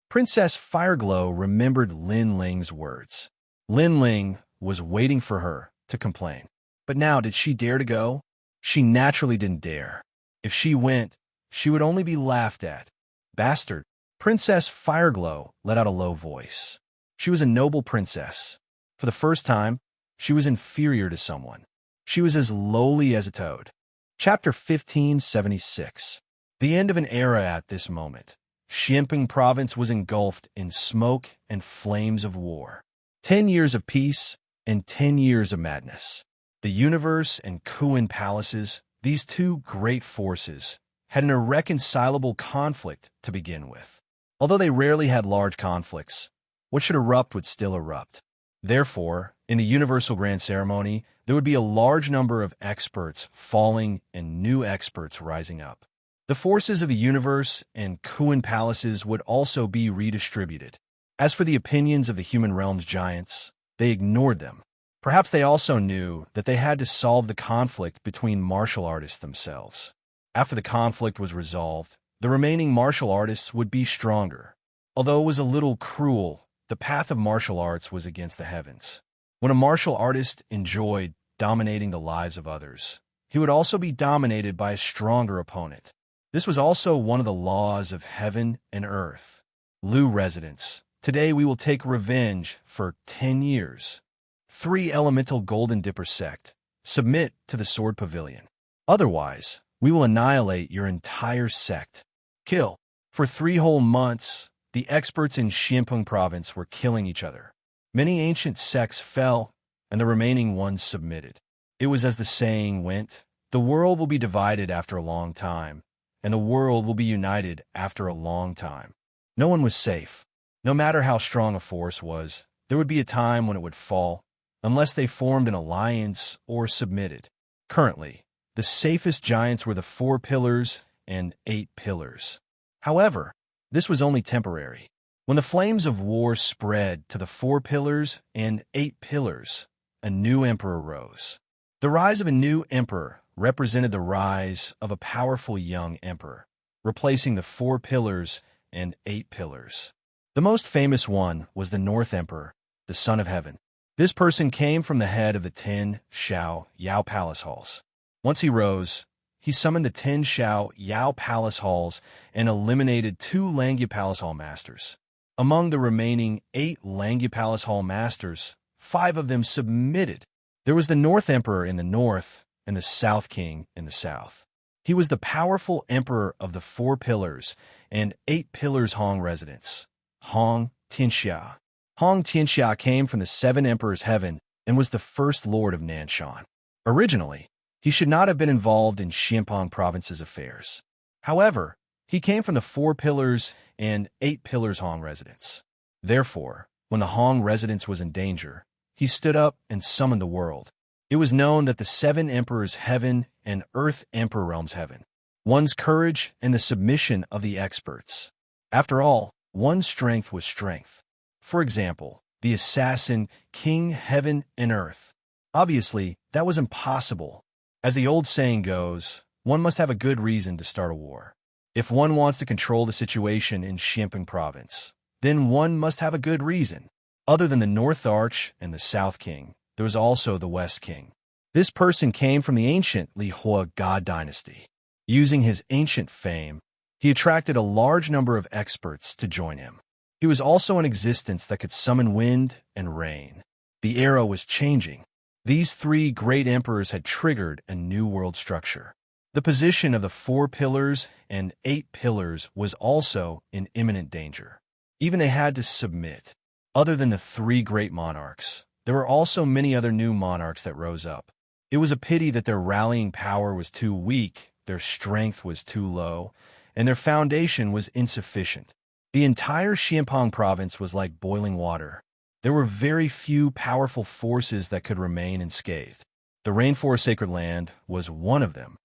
Princess Fireglow remembered Lin Ling's words. Lin Ling was waiting for her to complain. But now, did she dare to go? She naturally didn't dare. If she went, she would only be laughed at. Bastard! Princess Fireglow let out a low voice. She was a noble princess. For the first time, she was inferior to someone. She was as lowly as a toad. Chapter 1576. The end of an era at this moment. Xianping province was engulfed in smoke and flames of war. 10 years of peace and 10 years of madness. The universe and Kuan palaces, these two great forces, had an irreconcilable conflict to begin with. Although they rarely had large conflicts, what should erupt would still erupt. Therefore, in the Universal Grand Ceremony, there would be a large number of experts falling and new experts rising up. The forces of the universe and Kuan palaces would also be redistributed. As for the opinions of the human realm's giants, they ignored them. Perhaps they also knew that they had to solve the conflict between martial artists themselves. After the conflict was resolved, the remaining martial artists would be stronger. Although it was a little cruel, the path of martial arts was against the heavens. When a martial artist enjoyed dominating the lives of others, he would also be dominated by a stronger opponent. This was also one of the laws of heaven and earth. Lu residents, today we will take revenge for 10 years. 3 Elemental Golden Dipper sect, submit to the Sword Pavilion. Otherwise, we will annihilate your entire sect. Kill. For 3 whole months, the experts in Xianpeng province were killing each other. Many ancient sects fell, and the remaining ones submitted. It was as the saying went, the world will be divided after a long time, and the world will be united after a long time. No one was safe. No matter how strong a force was, there would be a time when it would fall, unless they formed an alliance or submitted. Currently, the safest giants were the 4 pillars and 8 pillars. However, this was only temporary. When the flames of war spread to the 4 pillars and 8 pillars, a new emperor rose. The rise of a new emperor represented the rise of a powerful young emperor, replacing the 4 pillars and 8 pillars. The most famous one was the North Emperor, the Son of Heaven. This person came from the head of the 10 Xiao Yao Palace Halls. Once he rose, he summoned the 10 Xiao Yao Palace Halls and eliminated 2 Langya Palace Hall Masters. Among the remaining 8 Langya Palace Hall Masters, 5 of them submitted. There was the North Emperor in the north and the South King in the south. He was the powerful emperor of the 4 pillars and 8 pillars Hong residents. Hong Tianxia. Hong Tianxia came from the 7 Emperors' Heaven and was the first lord of Nanshan. Originally, he should not have been involved in Xianpeng province's affairs. However, he came from the 4 pillars and 8 pillars Hong residents. Therefore, when the Hong residence was in danger, he stood up and summoned the world. It was known that the 7 Emperors' Heaven and Earth Emperor Realm's Heaven. One's courage and the submission of the experts. After all, one's strength was strength. For example, the assassin King Heaven and Earth. Obviously, that was impossible. As the old saying goes, one must have a good reason to start a war. If one wants to control the situation in Xianpeng province, then one must have a good reason. Other than the North Arch and the South King, there was also the West King. This person came from the ancient Li Hua God dynasty. Using his ancient fame, he attracted a large number of experts to join him. He was also an existence that could summon wind and rain. The era was changing. These 3 great emperors had triggered a new world structure. The position of the 4 pillars and 8 pillars was also in imminent danger. Even they had to submit. Other than the 3 great monarchs, there were also many other new monarchs that rose up. It was a pity that their rallying power was too weak, their strength was too low, and their foundation was insufficient. The entire Xianpeng province was like boiling water. There were very few powerful forces that could remain unscathed. The Rainforest Sacred Land was one of them.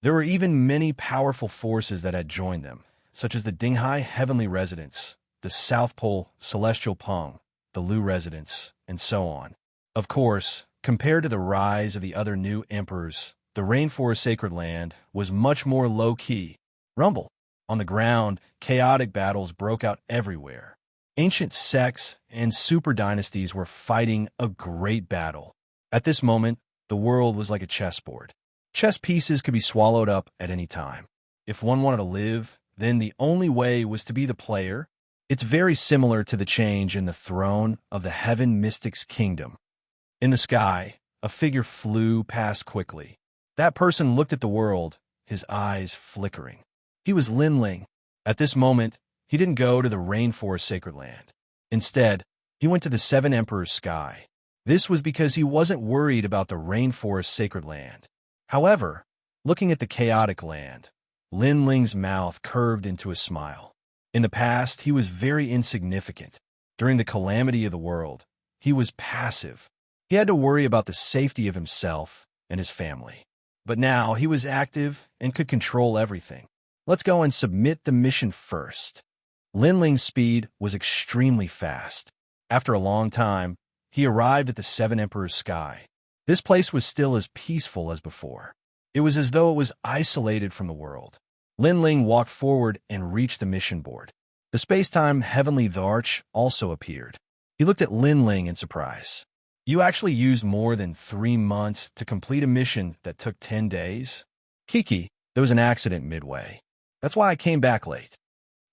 There were even many powerful forces that had joined them, such as the Dinghai Heavenly Residents, the South Pole Celestial Peng, the Lu Residents, and so on. Of course, compared to the rise of the other new emperors, the Rainforest Sacred Land was much more low-key. Rumble. On the ground, chaotic battles broke out everywhere. Ancient sects and super dynasties were fighting a great battle. At this moment, the world was like a chessboard. Chess pieces could be swallowed up at any time. If one wanted to live, then the only way was to be the player. It's very similar to the change in the throne of the Heaven Mystic's kingdom. In the sky, a figure flew past quickly. That person looked at the world, his eyes flickering. He was Lin Ling. At this moment, he didn't go to the Rainforest Sacred Land. Instead, he went to the 7 Emperors' sky. This was because he wasn't worried about the Rainforest Sacred Land. However, looking at the chaotic land, Lin Ling's mouth curved into a smile. In the past, he was very insignificant. During the calamity of the world, he was passive. He had to worry about the safety of himself and his family. But now he was active and could control everything. Let's go and submit the mission first. Lin Ling's speed was extremely fast. After a long time, he arrived at the 7 Emperors' sky. This place was still as peaceful as before. It was as though it was isolated from the world. Lin Ling walked forward and reached the mission board. The space-time Heavenly Arch also appeared. He looked at Lin Ling in surprise. You actually used more than 3 months to complete a mission that took 10 days? Kiki, there was an accident midway. That's why I came back late.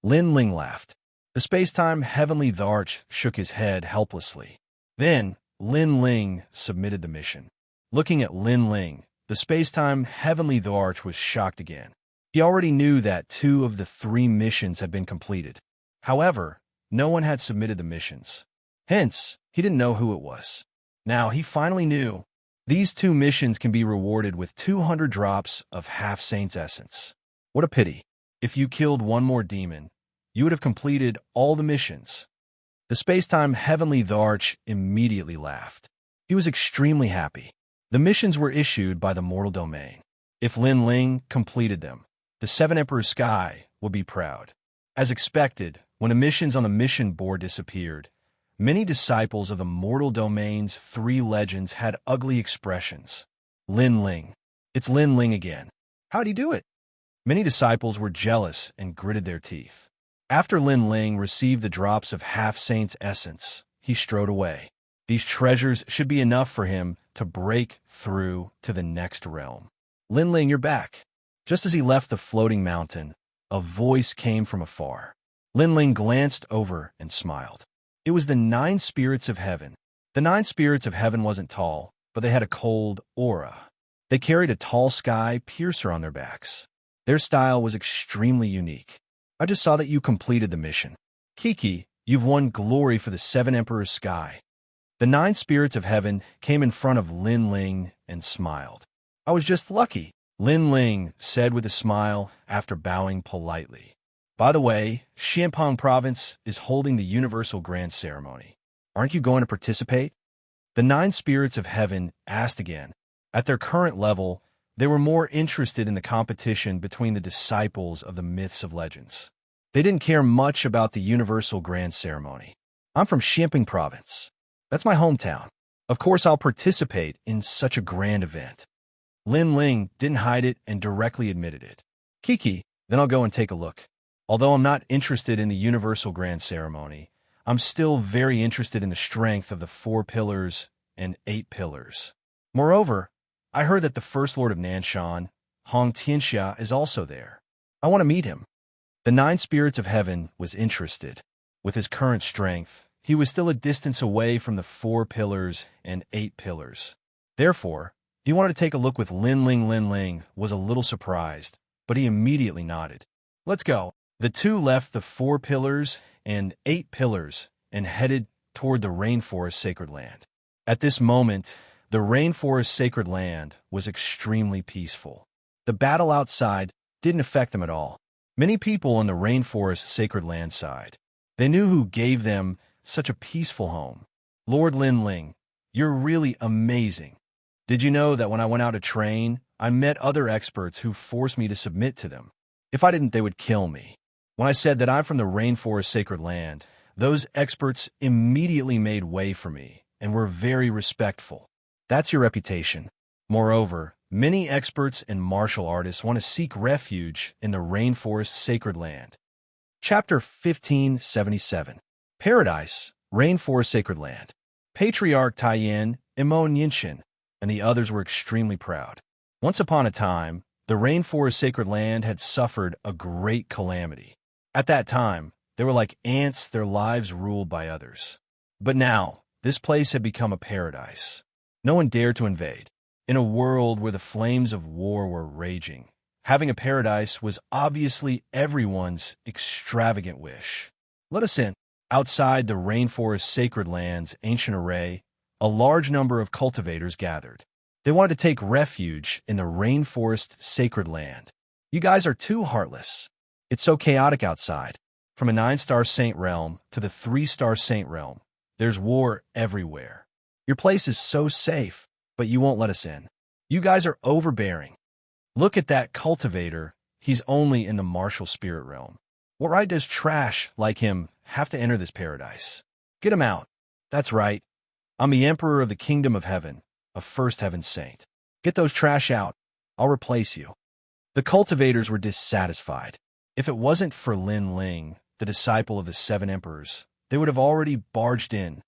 Lin Ling laughed. The space-time Heavenly Arch shook his head helplessly. Then, Lin Ling submitted the mission. Looking at Lin Ling, The space-time heavenly Arch was shocked again. He already knew that 2 of the 3 missions had been completed. However, no one had submitted the missions. Hence, he didn't know who it was. Now he finally knew. These 2 missions can be rewarded with 200 drops of half-saint's essence. What a pity. If you killed 1 more demon, you would have completed all the missions. The space-time heavenly Arch immediately laughed. He was extremely happy. The missions were issued by the mortal domain. If Lin Ling completed them, the 7 Emperor's Sky would be proud. As expected, when the missions on the mission board disappeared, many disciples of the mortal domain's 3 legends had ugly expressions. Lin Ling. It's Lin Ling again. How'd he do it? Many disciples were jealous and gritted their teeth. After Lin Ling received the drops of half-saint's essence, he strode away. These treasures should be enough for him to break through to the next realm. Lin Ling, you're back. Just as he left the floating mountain, a voice came from afar. Lin Ling glanced over and smiled. It was the 9 spirits of heaven. The 9 spirits of heaven wasn't tall, but they had a cold aura. They carried a tall sky piercer on their backs. Their style was extremely unique. I just saw that you completed the mission. Kiki, you've won glory for the 7 Emperor's Sky. The 9 spirits of heaven came in front of Lin Ling and smiled. I was just lucky, Lin Ling said with a smile after bowing politely. By the way, Xianxia province is holding the Universal Grand Ceremony. Aren't you going to participate? The 9 spirits of heaven asked again. At their current level, they were more interested in the competition between the disciples of the myths of legends. They didn't care much about the Universal Grand Ceremony. I'm from Xianxia province. That's my hometown. Of course I'll participate in such a grand event. Lin Ling didn't hide it and directly admitted it. Kiki, then I'll go and take a look. Although I'm not interested in the Universal Grand Ceremony, I'm still very interested in the strength of the 4 pillars and 8 pillars. Moreover, I heard that the First Lord of Nanshan, Xianxia, is also there. I want to meet him. The 9 spirits of heaven was interested. With his current strength, he was still a distance away from the 4 pillars and 8 pillars. Therefore, he wanted to take a look with Lin Ling. Lin Ling was a little surprised, but he immediately nodded. Let's go. The 2 left the 4 pillars and 8 pillars and headed toward the rainforest sacred land. At this moment, the rainforest sacred land was extremely peaceful. The battle outside didn't affect them at all. Many people on the rainforest sacred land side. They knew who gave them such a peaceful home. Lord Lin Ling, you're really amazing. Did you know that when I went out to train, I met other experts who forced me to submit to them? If I didn't, they would kill me. When I said that I'm from the rainforest sacred land, those experts immediately made way for me and were very respectful. That's your reputation. Moreover, many experts and martial artists want to seek refuge in the rainforest sacred land. Chapter 1577. Paradise, Rainforest Sacred Land. Patriarch Taiyin, Imo Yinshin, and the others were extremely proud. Once upon a time, the rainforest sacred land had suffered a great calamity. At that time, they were like ants, their lives ruled by others. But now, this place had become a paradise. No one dared to invade. In a world where the flames of war were raging, having a paradise was obviously everyone's extravagant wish. Let us in. Outside the rainforest sacred land's ancient array, a large number of cultivators gathered. They wanted to take refuge in the rainforest sacred land. You guys are too heartless. It's so chaotic outside. From a 9-star saint realm to the 3-star saint realm, there's war everywhere. Your place is so safe, but you won't let us in. You guys are overbearing. Look at that cultivator. He's only in the martial spirit realm. What right does trash like him have to enter this paradise? Get him out. That's right. I'm the Emperor of the Kingdom of Heaven, a first heaven saint. Get those trash out. I'll replace you. The cultivators were dissatisfied. If it wasn't for Lin Ling, the disciple of the 7 emperors, they would have already barged in.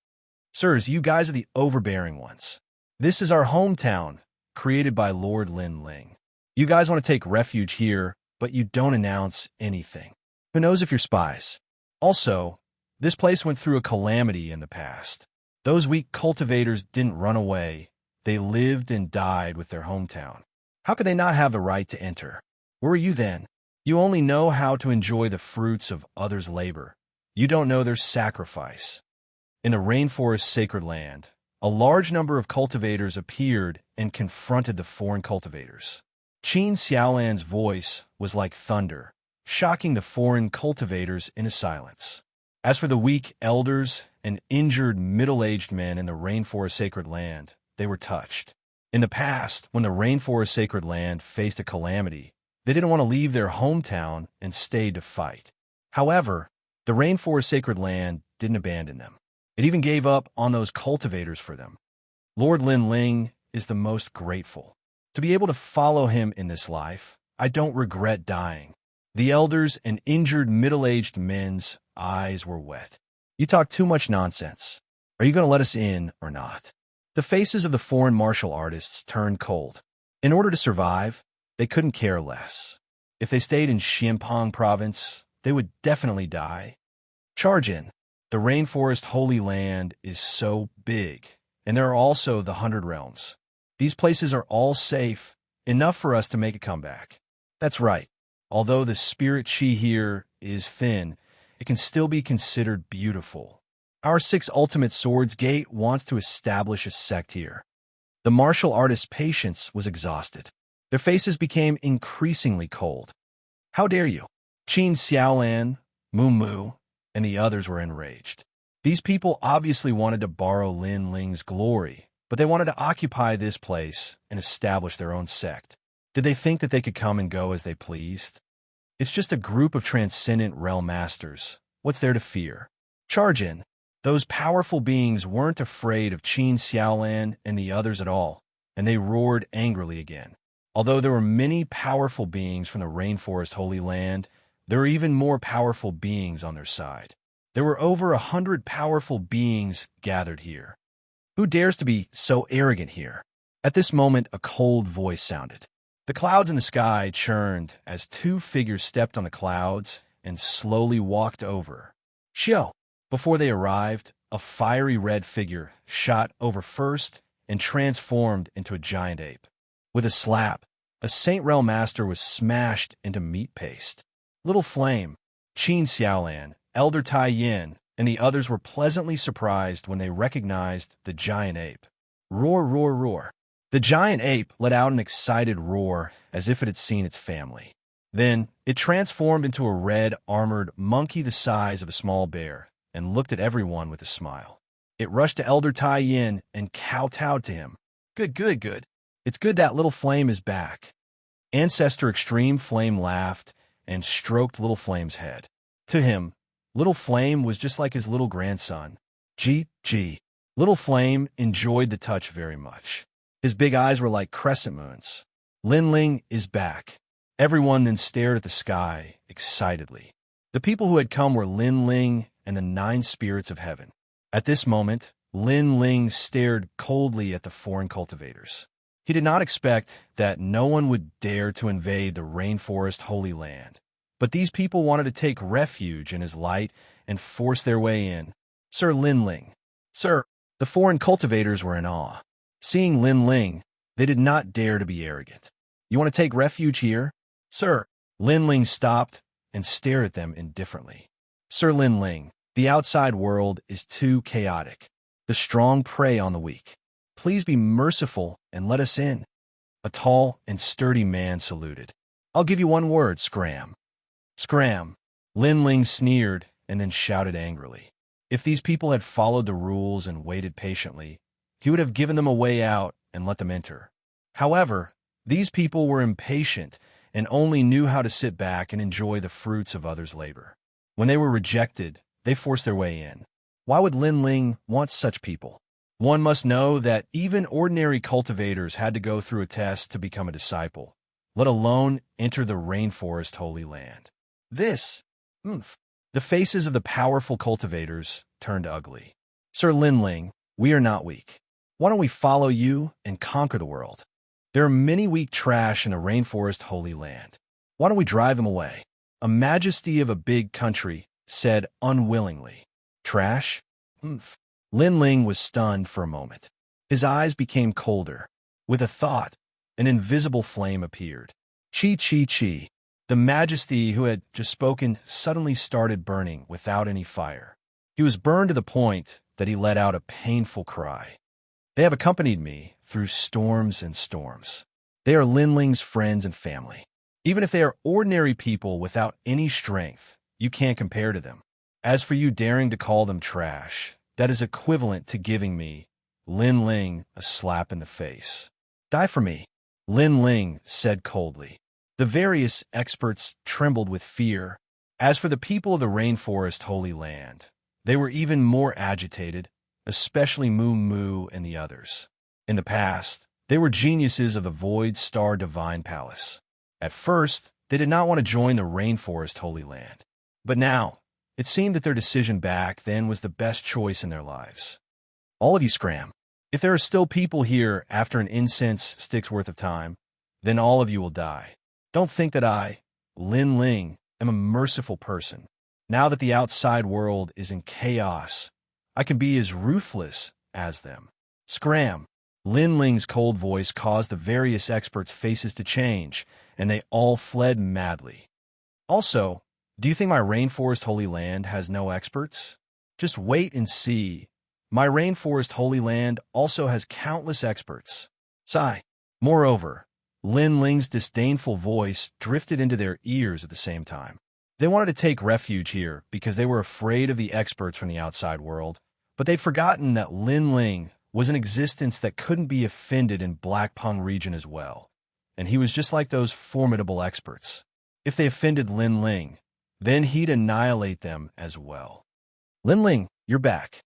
Sirs, you guys are the overbearing ones. This is our hometown, created by Lord Lin Ling. You guys want to take refuge here, but you don't announce anything. Who knows if you're spies? Also, this place went through a calamity in the past. Those weak cultivators didn't run away. They lived and died with their hometown. How could they not have the right to enter? Where were you then? You only know how to enjoy the fruits of others' labor. You don't know their sacrifice. In a rainforest sacred land, a large number of cultivators appeared and confronted the foreign cultivators. Xianxia's voice was like thunder, shocking the foreign cultivators into silence. As for the weak elders and injured middle-aged men in the rainforest sacred land, they were touched. In the past, when the rainforest sacred land faced a calamity, they didn't want to leave their hometown and stayed to fight. However, the rainforest sacred land didn't abandon them. It even gave up on those cultivators for them. Lord Linling is the most grateful. To be able to follow him in this life, I don't regret dying. The elders and injured middle-aged men's eyes were wet. You talk too much nonsense. Are you going to let us in or not? The faces of the foreign martial artists turned cold. In order to survive, they couldn't care less. If they stayed in Xinpeng province, they would definitely die. Charge in. The rainforest holy land is so big, and there are also the 100 realms. These places are all safe, enough for us to make a comeback. That's right. Although the spirit chi here is thin, it can still be considered beautiful. Our 6 Ultimate Swords Gate wants to establish a sect here. The martial artist's patience was exhausted. Their faces became increasingly cold. How dare you? Qin Xiaolan, Mu Mu, and the others were enraged. These people obviously wanted to borrow Lin Ling's glory, but they wanted to occupy this place and establish their own sect. Did they think that they could come and go as they pleased? It's just a group of transcendent realm masters. What's there to fear? Charge in. Those powerful beings weren't afraid of Qin Xiaolan and the others at all, and they roared angrily again. Although there were many powerful beings from the rainforest holy land, there were even more powerful beings on their side. There were over 100 powerful beings gathered here. Who dares to be so arrogant here? At this moment, a cold voice sounded. The clouds in the sky churned as 2 figures stepped on the clouds and slowly walked over. Xiao! Before they arrived, a fiery red figure shot over first and transformed into a giant ape. With a slap, a Saint Realm Master was smashed into meat paste. Little Flame, Qin Xiaolan, Elder Tai Yin, and the others were pleasantly surprised when they recognized the giant ape. Roar, roar, roar. The giant ape let out an excited roar as if it had seen its family. Then, it transformed into a red, armored monkey the size of a small bear and looked at everyone with a smile. It rushed to Elder Tai Yin and kowtowed to him. Good, good, good. It's good that Little Flame is back. Ancestor Extreme Flame laughed and stroked Little Flame's head. To him, Little Flame was just like his little grandson. Gee. Little Flame enjoyed the touch very much. His big eyes were like crescent moons. Lin Ling is back. Everyone then stared at the sky excitedly. The people who had come were Lin Ling and the 9 spirits of heaven. At this moment, Lin Ling stared coldly at the foreign cultivators. He did not expect that no one would dare to invade the rainforest holy land. But these people wanted to take refuge in his light and force their way in. Sir Lin Ling. Sir, the foreign cultivators were in awe. Seeing Lin Ling, they did not dare to be arrogant. You want to take refuge here? Sir, Lin Ling stopped and stared at them indifferently. Sir Lin Ling, the outside world is too chaotic. The strong prey on the weak. Please be merciful and let us in. A tall and sturdy man saluted. I'll give you one word, scram. Scram. Lin Ling sneered and then shouted angrily. If these people had followed the rules and waited patiently, he would have given them a way out and let them enter. However, these people were impatient and only knew how to sit back and enjoy the fruits of others' labor. When they were rejected, they forced their way in. Why would Lin Ling want such people? One must know that even ordinary cultivators had to go through a test to become a disciple, let alone enter the rainforest holy land. The faces of the powerful cultivators turned ugly. Sir Lin Ling, we are not weak. Why don't we follow you and conquer the world? There are many weak trash in the rainforest holy land. Why don't we drive them away? A majesty of a big country said unwillingly. Trash? Lin Ling was stunned for a moment. His eyes became colder. With a thought, an invisible flame appeared. Chi chi chi. The majesty who had just spoken suddenly started burning without any fire. He was burned to the point that he let out a painful cry. They have accompanied me through storms and storms. They are Linling's friends and family. Even if they are ordinary people without any strength, you can't compare to them. As for you daring to call them trash, that is equivalent to giving me, Linling, a slap in the face. Die for me, Linling said coldly. The various experts trembled with fear. As for the people of the Rainforest Holy Land, they were even more agitated, especially Moo Moo and the others. In the past, they were geniuses of the Void Star Divine Palace. At first, they did not want to join the Rainforest Holy Land. But now, it seemed that their decision back then was the best choice in their lives. All of you scram. If there are still people here after an incense stick's worth of time, then all of you will die. Don't think that I, Linling, am a merciful person. Now that the outside world is in chaos, I can be as ruthless as them. Scram! Linling's cold voice caused the various experts' faces to change, and they all fled madly. Also, do you think my Rainforest Holy Land has no experts? Just wait and see. My Rainforest Holy Land also has countless experts. Sigh. Moreover, Linling's disdainful voice drifted into their ears at the same time. They wanted to take refuge here because they were afraid of the experts from the outside world, but they'd forgotten that Linling was an existence that couldn't be offended in Blackpung region as well, and he was just like those formidable experts. If they offended Linling, then he'd annihilate them as well. Linling, you're back.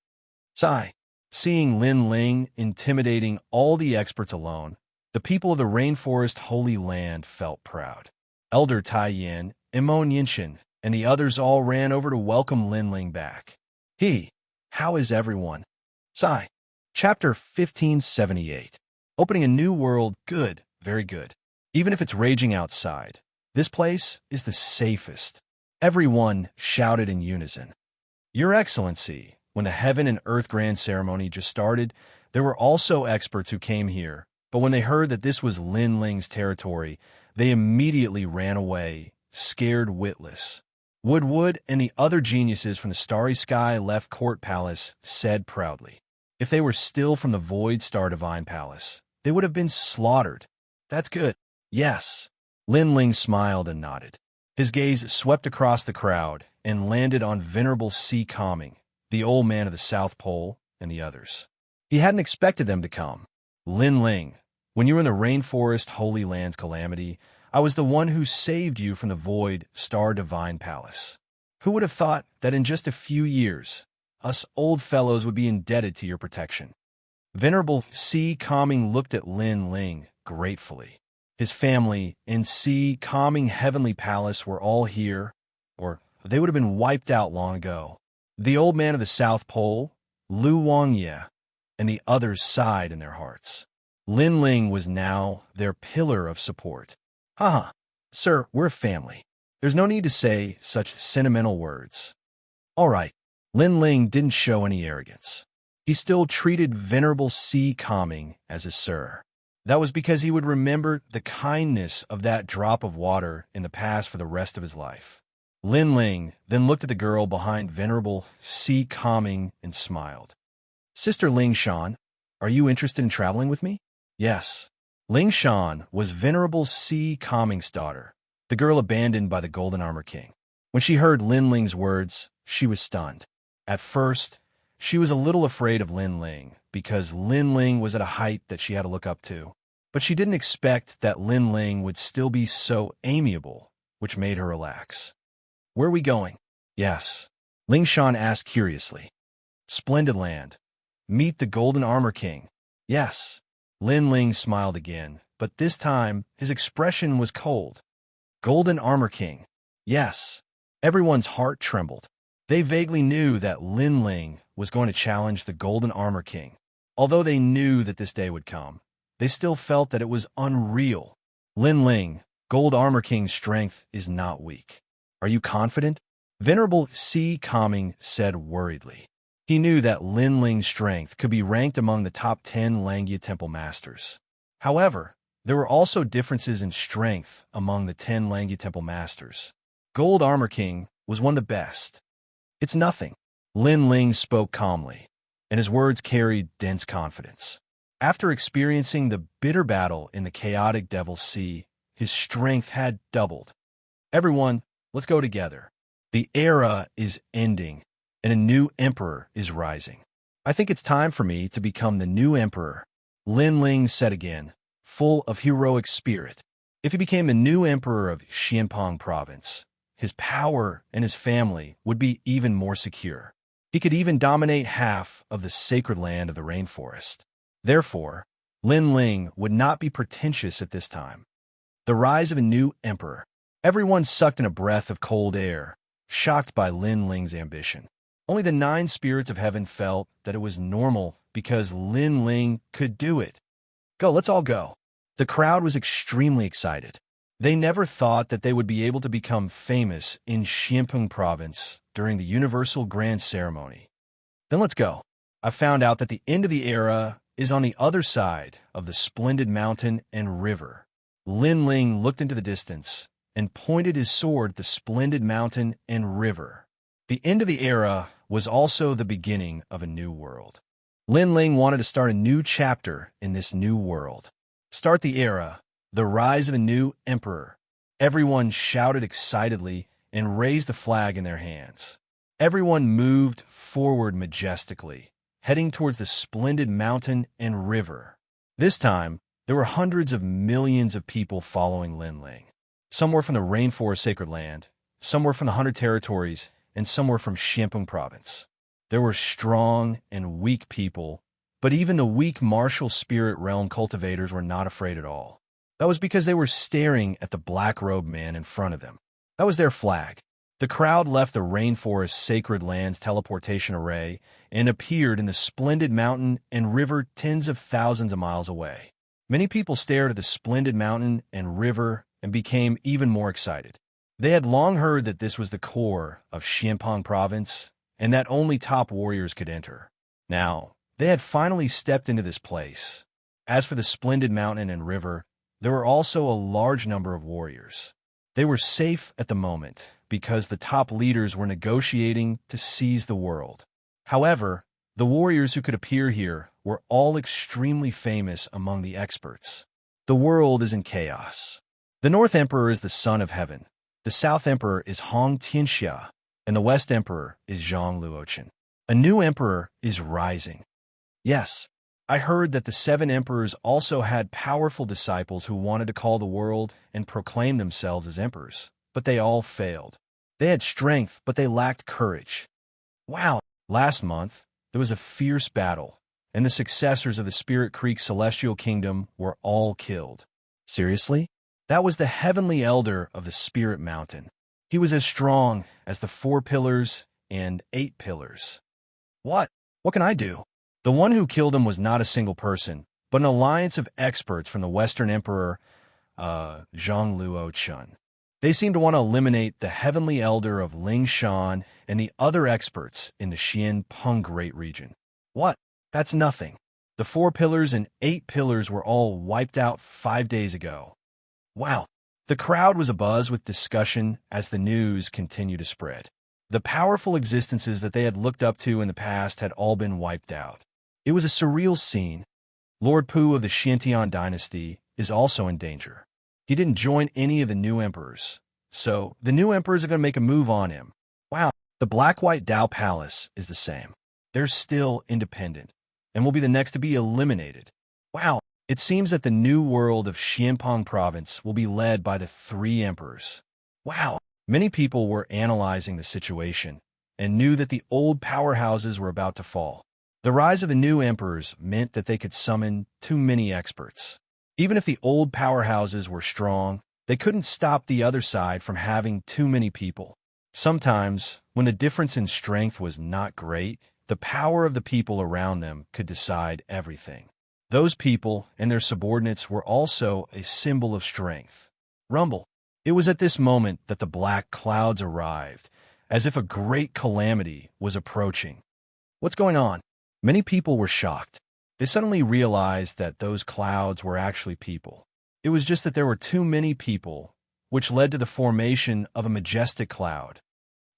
Sigh. Seeing Linling intimidating all the experts alone, the people of the Rainforest Holy Land felt proud. Elder Tai Yin, Imon Yinshin, and the others all ran over to welcome Linling back. How is everyone? Sigh. Chapter 1578. Opening a new world, good, very good. Even if it's raging outside, this place is the safest. Everyone shouted in unison. Your Excellency, when the Heaven and Earth Grand Ceremony just started, there were also experts who came here, but when they heard that this was Linling's territory, they immediately ran away, scared witless. Wood and the other geniuses from the Starry Sky Left Court Palace said proudly. If they were still from the Void Star Divine Palace, they would have been slaughtered. That's good. Yes. Linling smiled and nodded. His gaze swept across the crowd and landed on Venerable C. Calming, the old man of the South Pole, and the others. He hadn't expected them to come. Linling, when you were in the Rainforest Holy Land's calamity, I was the one who saved you from the Void Star Divine Palace. Who would have thought that in just a few years, us old fellows would be indebted to your protection? Venerable C. Calming looked at Linling gratefully. His family and C. Calming Heavenly Palace were all here, or they would have been wiped out long ago. The old man of the South Pole, Wuxia, and the others sighed in their hearts. Linling was now their pillar of support. Haha, sir, we're a family. There's no need to say such sentimental words. All right, Linling didn't show any arrogance. He still treated Venerable C. Calming as a sir. That was because he would remember the kindness of that drop of water in the past for the rest of his life. Linling then looked at the girl behind Venerable C. Calming and smiled. Sister Lingshan, are you interested in traveling with me? Yes. Lingshan was Venerable C. Calming's daughter, the girl abandoned by the Golden Armor King. When she heard Linling's words, she was stunned. At first, she was a little afraid of Linling because Linling was at a height that she had to look up to. But she didn't expect that Linling would still be so amiable, which made her relax. Where are we going? Yes. Lingshan asked curiously. Splendid land. Meet the Golden Armor King. Yes. Linling smiled again, but this time his expression was cold. Golden Armor King. Yes. Everyone's heart trembled. They vaguely knew that Linling was going to challenge the Golden Armor King. Although they knew that this day would come, they still felt that it was unreal. Linling, Gold Armor King's strength is not weak. Are you confident? Venerable C. Calming said worriedly. He knew that Linling's strength could be ranked among the top 10 Langia Temple Masters. However, There were also differences in strength among the 10 Langya Temple Masters. Gold Armor King was one of the best. It's nothing. Lin Ling spoke calmly, and his words carried dense confidence. After experiencing the bitter battle in the chaotic Devil's Sea, his strength had doubled. Everyone, let's go together. The era is ending, and a new emperor is rising. I think it's time for me to become the new emperor, Lin Ling said again, full of heroic spirit. If he became the new emperor of Xianpeng province, his power and his family would be even more secure. He could even dominate half of the sacred land of the rainforest. Therefore, Lin Ling would not be pretentious at this time. The rise of a new emperor. Everyone sucked in a breath of cold air, shocked by Lin Ling's ambition. Only the 9 spirits of heaven felt that it was normal because Lin Ling could do it. Go, let's all go. The crowd was extremely excited. They never thought that they would be able to become famous in Xianpeng province during the Universal Grand Ceremony. Then let's go. I found out that the end of the era is on the other side of the splendid mountain and river. Lin Ling looked into the distance and pointed his sword at the splendid mountain and river. The end of the era was also the beginning of a new world. Lin Ling wanted to start a new chapter in this new world. Start the era, the rise of a new emperor. Everyone shouted excitedly and raised the flag in their hands. Everyone moved forward majestically, heading towards the splendid mountain and river. This time, there were hundreds of millions of people following Lin Ling. Some were from the Rainforest Sacred Land, some were from the 100 territories, and some were from Xianpeng province. There were strong and weak people, but even the weak martial spirit realm cultivators were not afraid at all. That was because they were staring at the black-robed man in front of them. That was their flag. The crowd left the Rainforest Sacred Land's teleportation array and appeared in the splendid mountain and river tens of thousands of miles away. Many people stared at the splendid mountain and river and became even more excited. They had long heard that this was the core of Xianpeng province and that only top warriors could enter. Now, they had finally stepped into this place. As for the splendid mountain and river, there were also a large number of warriors. They were safe at the moment because the top leaders were negotiating to seize the world. However, the warriors who could appear here were all extremely famous among the experts. The world is in chaos. The North Emperor is the son of heaven. The South Emperor is Xianxia, and the West Emperor is Zhang Luochen. A new emperor is rising. Yes, I heard that the 7 emperors also had powerful disciples who wanted to call the world and proclaim themselves as emperors, but they all failed. They had strength, but they lacked courage. Wow! Last month, there was a fierce battle, and the successors of the Spirit Creek Celestial Kingdom were all killed. Seriously? That was the heavenly elder of the Spirit Mountain. He was as strong as the 4 pillars and 8 pillars. What? What can I do? The one who killed him was not a single person, but an alliance of experts from the Western Emperor, Zhang Luochen. They seemed to want to eliminate the heavenly elder of Lingshan and the other experts in the Xianpeng Great Region. What? That's nothing. The 4 pillars and 8 pillars were all wiped out 5 days ago. Wow. The crowd was abuzz with discussion as the news continued to spread. The powerful existences that they had looked up to in the past had all been wiped out. It was a surreal scene. Lord Pu of the Xiantian dynasty is also in danger. He didn't join any of the new emperors, so the new emperors are going to make a move on him. Wow, the Black-White Dao Palace is the same. They're still independent, and will be the next to be eliminated. Wow, it seems that the new world of Xianpeng province will be led by the 3 emperors. Wow, many people were analyzing the situation and knew that the old powerhouses were about to fall. The rise of the new emperors meant that they could summon too many experts. Even if the old powerhouses were strong, they couldn't stop the other side from having too many people. Sometimes, when the difference in strength was not great, the power of the people around them could decide everything. Those people and their subordinates were also a symbol of strength. Rumble. It was at this moment that the black clouds arrived, as if a great calamity was approaching. What's going on? Many people were shocked. They suddenly realized that those clouds were actually people. It was just that there were too many people, which led to the formation of a majestic cloud.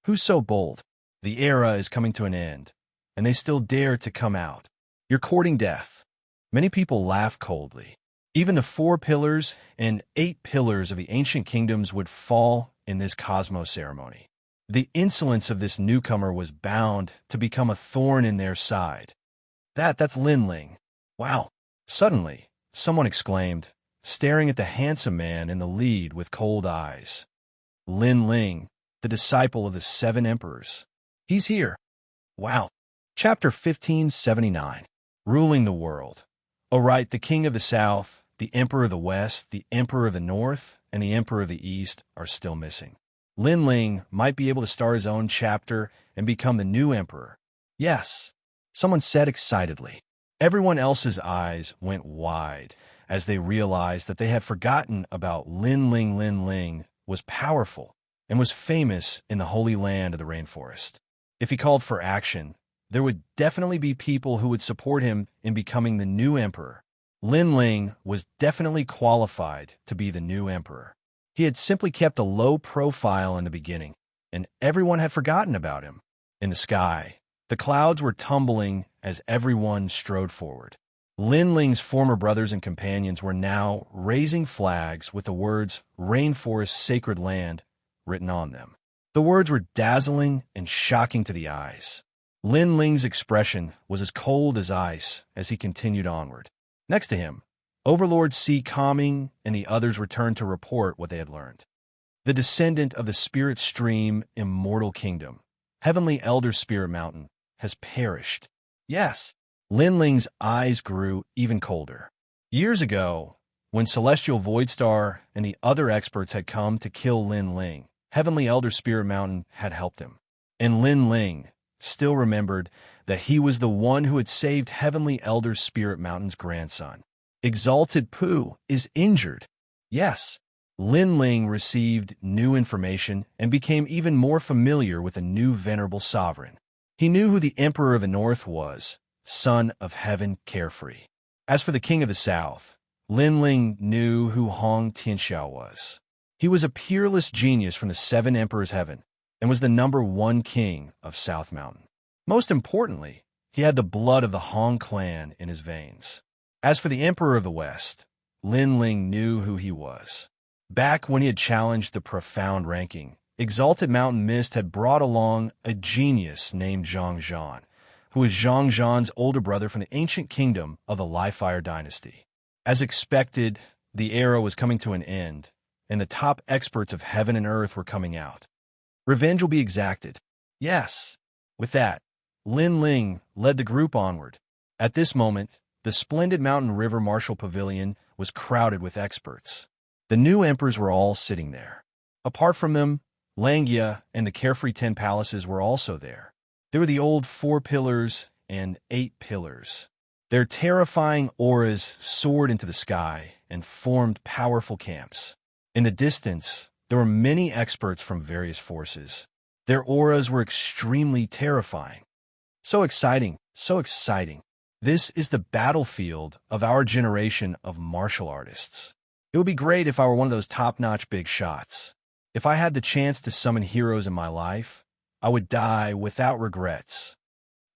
Who's so bold? The era is coming to an end, and they still dare to come out. You're courting death. Many people laugh coldly. Even the 4 pillars and 8 pillars of the ancient kingdoms would fall in this cosmos ceremony. The insolence of this newcomer was bound to become a thorn in their side. That's Lin Ling. Wow. Suddenly, someone exclaimed, staring at the handsome man in the lead with cold eyes. Lin Ling, the disciple of the 7 emperors. He's here. Wow. Chapter 1579. Ruling the world. Oh right, the king of the south, the emperor of the west, the emperor of the north, and the emperor of the east are still missing. Lin Ling might be able to start his own chapter and become the new emperor. Yes, someone said excitedly. Everyone else's eyes went wide as they realized that they had forgotten about Lin Ling. Lin Ling was powerful and was famous in the holy land of the rainforest. If he called for action, there would definitely be people who would support him in becoming the new emperor. Lin Ling was definitely qualified to be the new emperor. He had simply kept a low profile in the beginning, and everyone had forgotten about him. In the sky, the clouds were tumbling as everyone strode forward. Lin Ling's former brothers and companions were now raising flags with the words "Rainforest Sacred Land" written on them. The words were dazzling and shocking to the eyes. Lin Ling's expression was as cold as ice as he continued onward. Next to him, Overlord Si Kami and the others returned to report what they had learned. The descendant of the spirit stream Immortal Kingdom, Heavenly Elder Spirit Mountain, has perished. Yes, Lin Ling's eyes grew even colder. Years ago, when Celestial Voidstar and the other experts had come to kill Lin Ling, Heavenly Elder Spirit Mountain had helped him. And Lin Ling still remembered that he was the one who had saved Heavenly Elder Spirit Mountain's grandson. Exalted Pooh is injured. Yes, Lin Ling received new information and became even more familiar with a new venerable sovereign. He knew who the Emperor of the North was, son of Heaven Carefree. As for the King of the South, Lin Ling knew who Xianxia was. He was a peerless genius from the 7 Emperors' Heaven and was the #1 king of South Mountain. Most importantly, he had the blood of the Han clan in his veins. As for the Emperor of the West, Lin Ling knew who he was. Back when he had challenged the profound ranking, Exalted Mountain Mist had brought along a genius named Xianxia, who was Xianxia's older brother from the ancient kingdom of the Li-Fire dynasty. As expected, the era was coming to an end, and the top experts of heaven and earth were coming out. Revenge will be exacted. Yes. With that, Lin Ling led the group onward. At this moment, the splendid Mountain River Martial Pavilion was crowded with experts. The new emperors were all sitting there. Apart from them, Xianxia and the Carefree 10 Palaces were also there. They were the old 4 pillars and 8 pillars. Their terrifying auras soared into the sky and formed powerful camps. In the distance, there were many experts from various forces. Their auras were extremely terrifying. So exciting, so exciting. This is the battlefield of our generation of martial artists. It would be great if I were one of those top-notch big shots. If I had the chance to summon heroes in my life, I would die without regrets.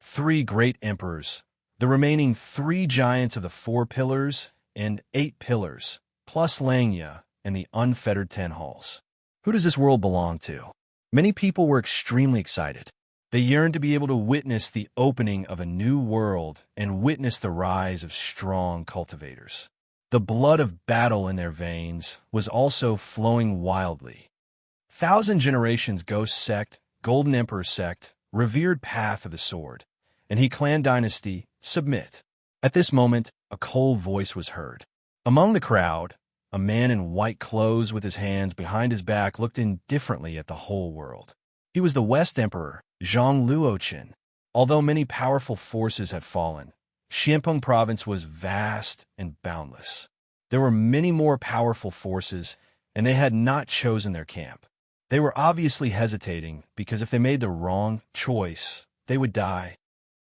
3 great emperors, the remaining 3 giants of the 4 pillars and 8 pillars, plus Xianxia and the unfettered 10 halls. Who does this world belong to? Many people were extremely excited. They yearned to be able to witness the opening of a new world and witness the rise of strong cultivators. The blood of battle in their veins was also flowing wildly. 1,000 Generations Ghost Sect, Golden Emperor Sect, Revered Path of the Sword, and He Clan Dynasty, submit. At this moment, a cold voice was heard. Among the crowd, a man in white clothes with his hands behind his back looked indifferently at the whole world. He was the West Emperor, Zhang Luoqin. Although many powerful forces had fallen, Xianpeng Province was vast and boundless. There were many more powerful forces, and they had not chosen their camp. They were obviously hesitating because if they made the wrong choice, they would die.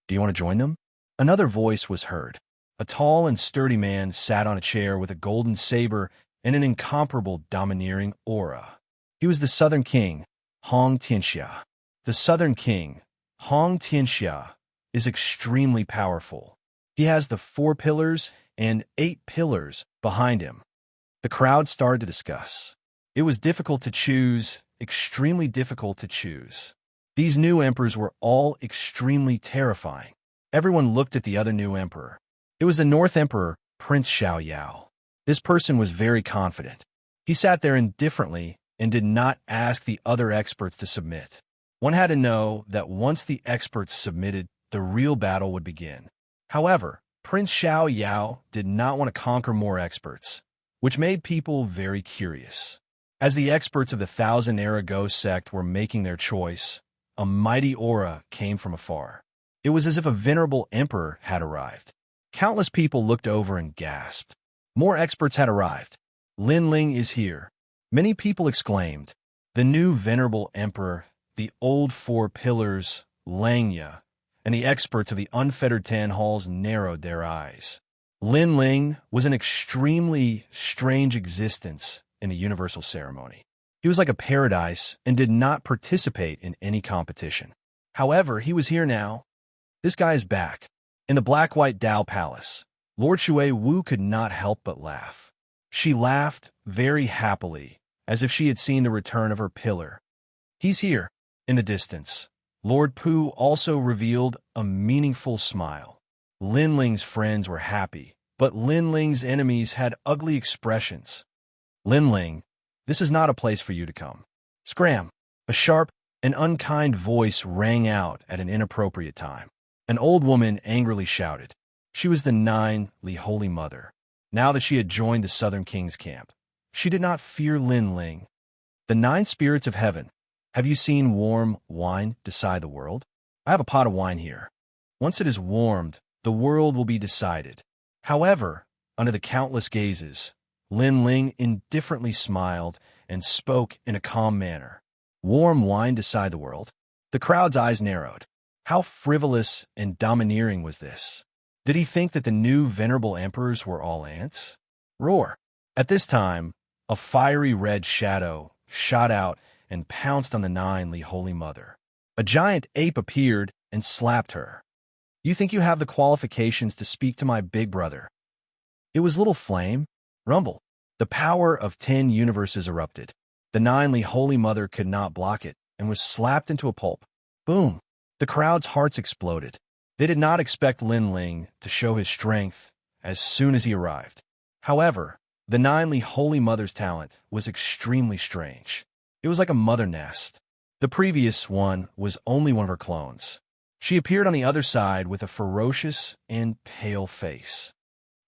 Do you want to join them? Another voice was heard. A tall and sturdy man sat on a chair with a golden saber and an incomparable domineering aura. He was the Southern King, Xianxia. The Southern King, Xianxia, is extremely powerful. He has the 4 pillars and 8 pillars behind him. The crowd started to discuss. It was difficult to choose, extremely difficult to choose. These new emperors were all extremely terrifying. Everyone looked at the other new emperor. It was the North Emperor, Prince Xiaoyao. This person was very confident. He sat there indifferently and did not ask the other experts to submit. One had to know that once the experts submitted, the real battle would begin. However, Prince Xiaoyao did not want to conquer more experts, which made people very curious. As the experts of the Thousand-Era Ghost sect were making their choice, a mighty aura came from afar. It was as if a venerable emperor had arrived. Countless people looked over and gasped. More experts had arrived. Lin Ling is here. Many people exclaimed. The new venerable emperor, the old 4 pillars, Xianxia, and the experts of the unfettered 10 halls narrowed their eyes. Lin Ling was an extremely strange existence in the universal ceremony. He was like a paradise and did not participate in any competition. However, he was here now. This guy is back. In the black-white Dao Palace, Lord Shui Wu could not help but laugh. She laughed very happily, as if she had seen the return of her pillar. He's here. In the distance, Lord Pu also revealed a meaningful smile. Lin Ling's friends were happy, but Lin Ling's enemies had ugly expressions. Lin Ling, this is not a place for you to come. Scram! A sharp and unkind voice rang out at an inappropriate time. An old woman angrily shouted. She was the 9 Li Holy Mother. Now that she had joined the Southern King's camp, she did not fear Lin Ling. The 9 spirits of heaven. Have you seen warm wine decide the world? I have a pot of wine here. Once it is warmed, the world will be decided. However, under the countless gazes, Lin Ling indifferently smiled and spoke in a calm manner. Warm wine decide the world? The crowd's eyes narrowed. How frivolous and domineering was this? Did he think that the new venerable emperors were all ants? Roar! At this time, a fiery red shadow shot out and pounced on the 9 Li Holy Mother. A giant ape appeared and slapped her. You think you have the qualifications to speak to my big brother? It was Little Flame. Rumble. The power of 10 universes erupted. The 9 Li Holy Mother could not block it and was slapped into a pulp. Boom! The crowd's hearts exploded. They did not expect Lin Ling to show his strength as soon as he arrived. However, the 9 Li Holy Mother's talent was extremely strange. It was like a mother nest. The previous one was only one of her clones. She appeared on the other side with a ferocious and pale face.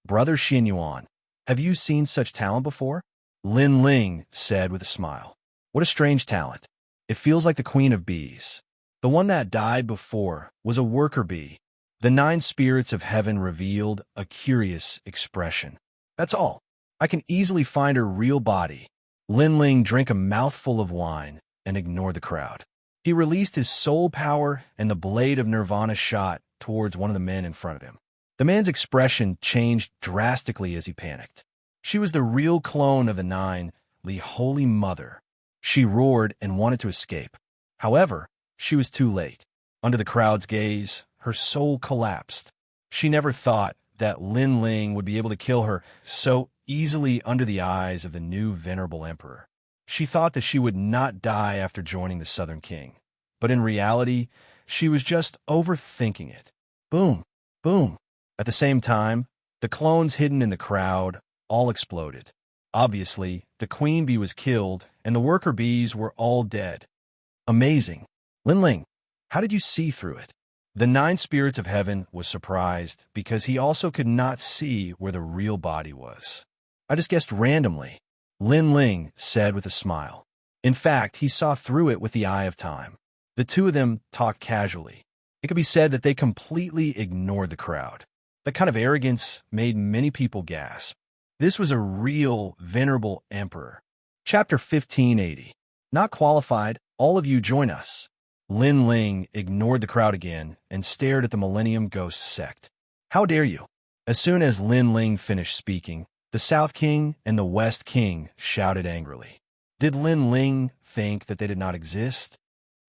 Brother Xianyuan, have you seen such talent before? Lin Ling said with a smile. What a strange talent. It feels like the Queen of Bees. The one that died before was a worker bee. The 9 spirits of heaven revealed a curious expression. That's all. I can easily find her real body. Lin Ling drank a mouthful of wine and ignored the crowd. He released his soul power and the blade of Nirvana shot towards one of the men in front of him. The man's expression changed drastically as he panicked. She was the real clone of the 9 Li Holy Mother. She roared and wanted to escape. However, she was too late. Under the crowd's gaze, her soul collapsed. She never thought that Lin Ling would be able to kill her so easily under the eyes of the new venerable emperor. She thought that she would not die after joining the Southern King. But in reality, she was just overthinking it. Boom, boom. At the same time, the clones hidden in the crowd all exploded. Obviously, the queen bee was killed, and the worker bees were all dead. Amazing. Lin Ling, how did you see through it? The 9 spirits of heaven was surprised because he also could not see where the real body was. I just guessed randomly, Lin Ling said with a smile. In fact, he saw through it with the eye of time. The two of them talked casually. It could be said that they completely ignored the crowd. That kind of arrogance made many people gasp. This was a real venerable emperor. Chapter 1580. Not qualified, all of you join us. Lin Ling ignored the crowd again and stared at the Millennium Ghost sect. How dare you? As soon as Lin Ling finished speaking, The South King and the West King shouted angrily. Did Lin Ling think that they did not exist?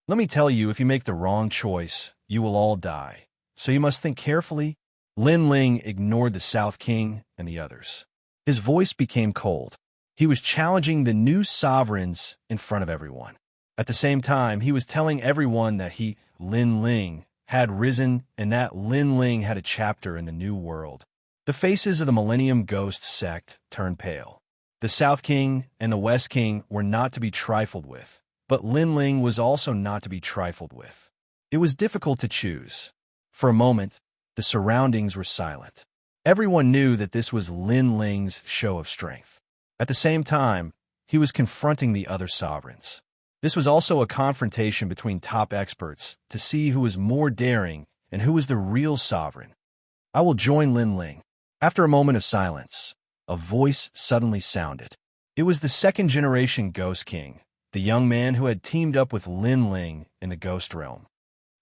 Let me tell you, if you make the wrong choice, you will all die. So you must think carefully. Lin Ling ignored the South King and the others. His voice became cold. He was challenging the new sovereigns in front of everyone. At the same time, he was telling everyone that he, Lin Ling, had risen and that Lin Ling had a chapter in the new world. The faces of the Millennium Ghost sect turned pale. The South King and the West King were not to be trifled with, but Lin Ling was also not to be trifled with. It was difficult to choose. For a moment, the surroundings were silent. Everyone knew that this was Lin Ling's show of strength. At the same time, he was confronting the other sovereigns. This was also a confrontation between top experts to see who was more daring and who was the real sovereign. I will join Lin Ling. After a moment of silence, a voice suddenly sounded. It was the second-generation Ghost King, the young man who had teamed up with Lin Ling in the Ghost Realm.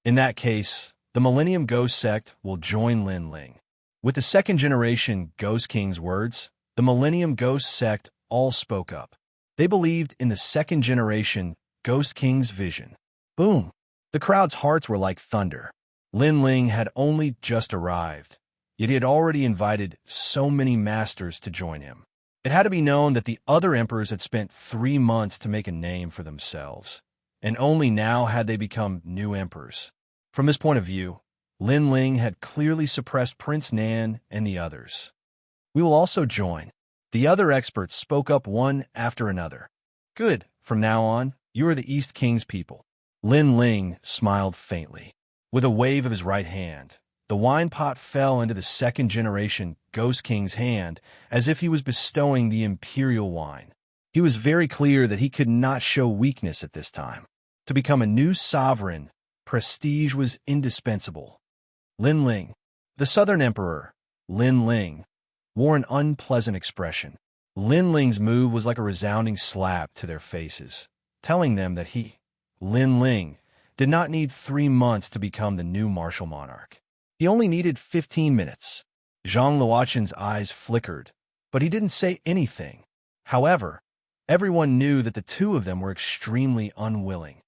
In that case, the Millennium Ghost Sect will join Lin Ling. With the second-generation Ghost King's words, the Millennium Ghost Sect all spoke up. They believed in the second-generation Ghost King's vision. Boom! The crowd's hearts were like thunder. Lin Ling had only just arrived, yet he had already invited so many masters to join him. It had to be known that the other emperors had spent 3 months to make a name for themselves, and only now had they become new emperors. From this point of view, Lin Ling had clearly suppressed Prince Nan and the others. We will also join. The other experts spoke up one after another. Good. From now on, you are the East King's people. Lin Ling smiled faintly. With a wave of his right hand, the wine pot fell into the second-generation Ghost King's hand as if he was bestowing the imperial wine. He was very clear that he could not show weakness at this time. To become a new sovereign, prestige was indispensable. Lin Ling, the Southern Emperor, Lin Ling, wore an unpleasant expression. Lin Ling's move was like a resounding slap to their faces, telling them that he, Lin Ling, did not need 3 months to become the new martial monarch. He only needed 15 minutes. Zhang Luoqin's eyes flickered, but he didn't say anything. However, everyone knew that the two of them were extremely unwilling.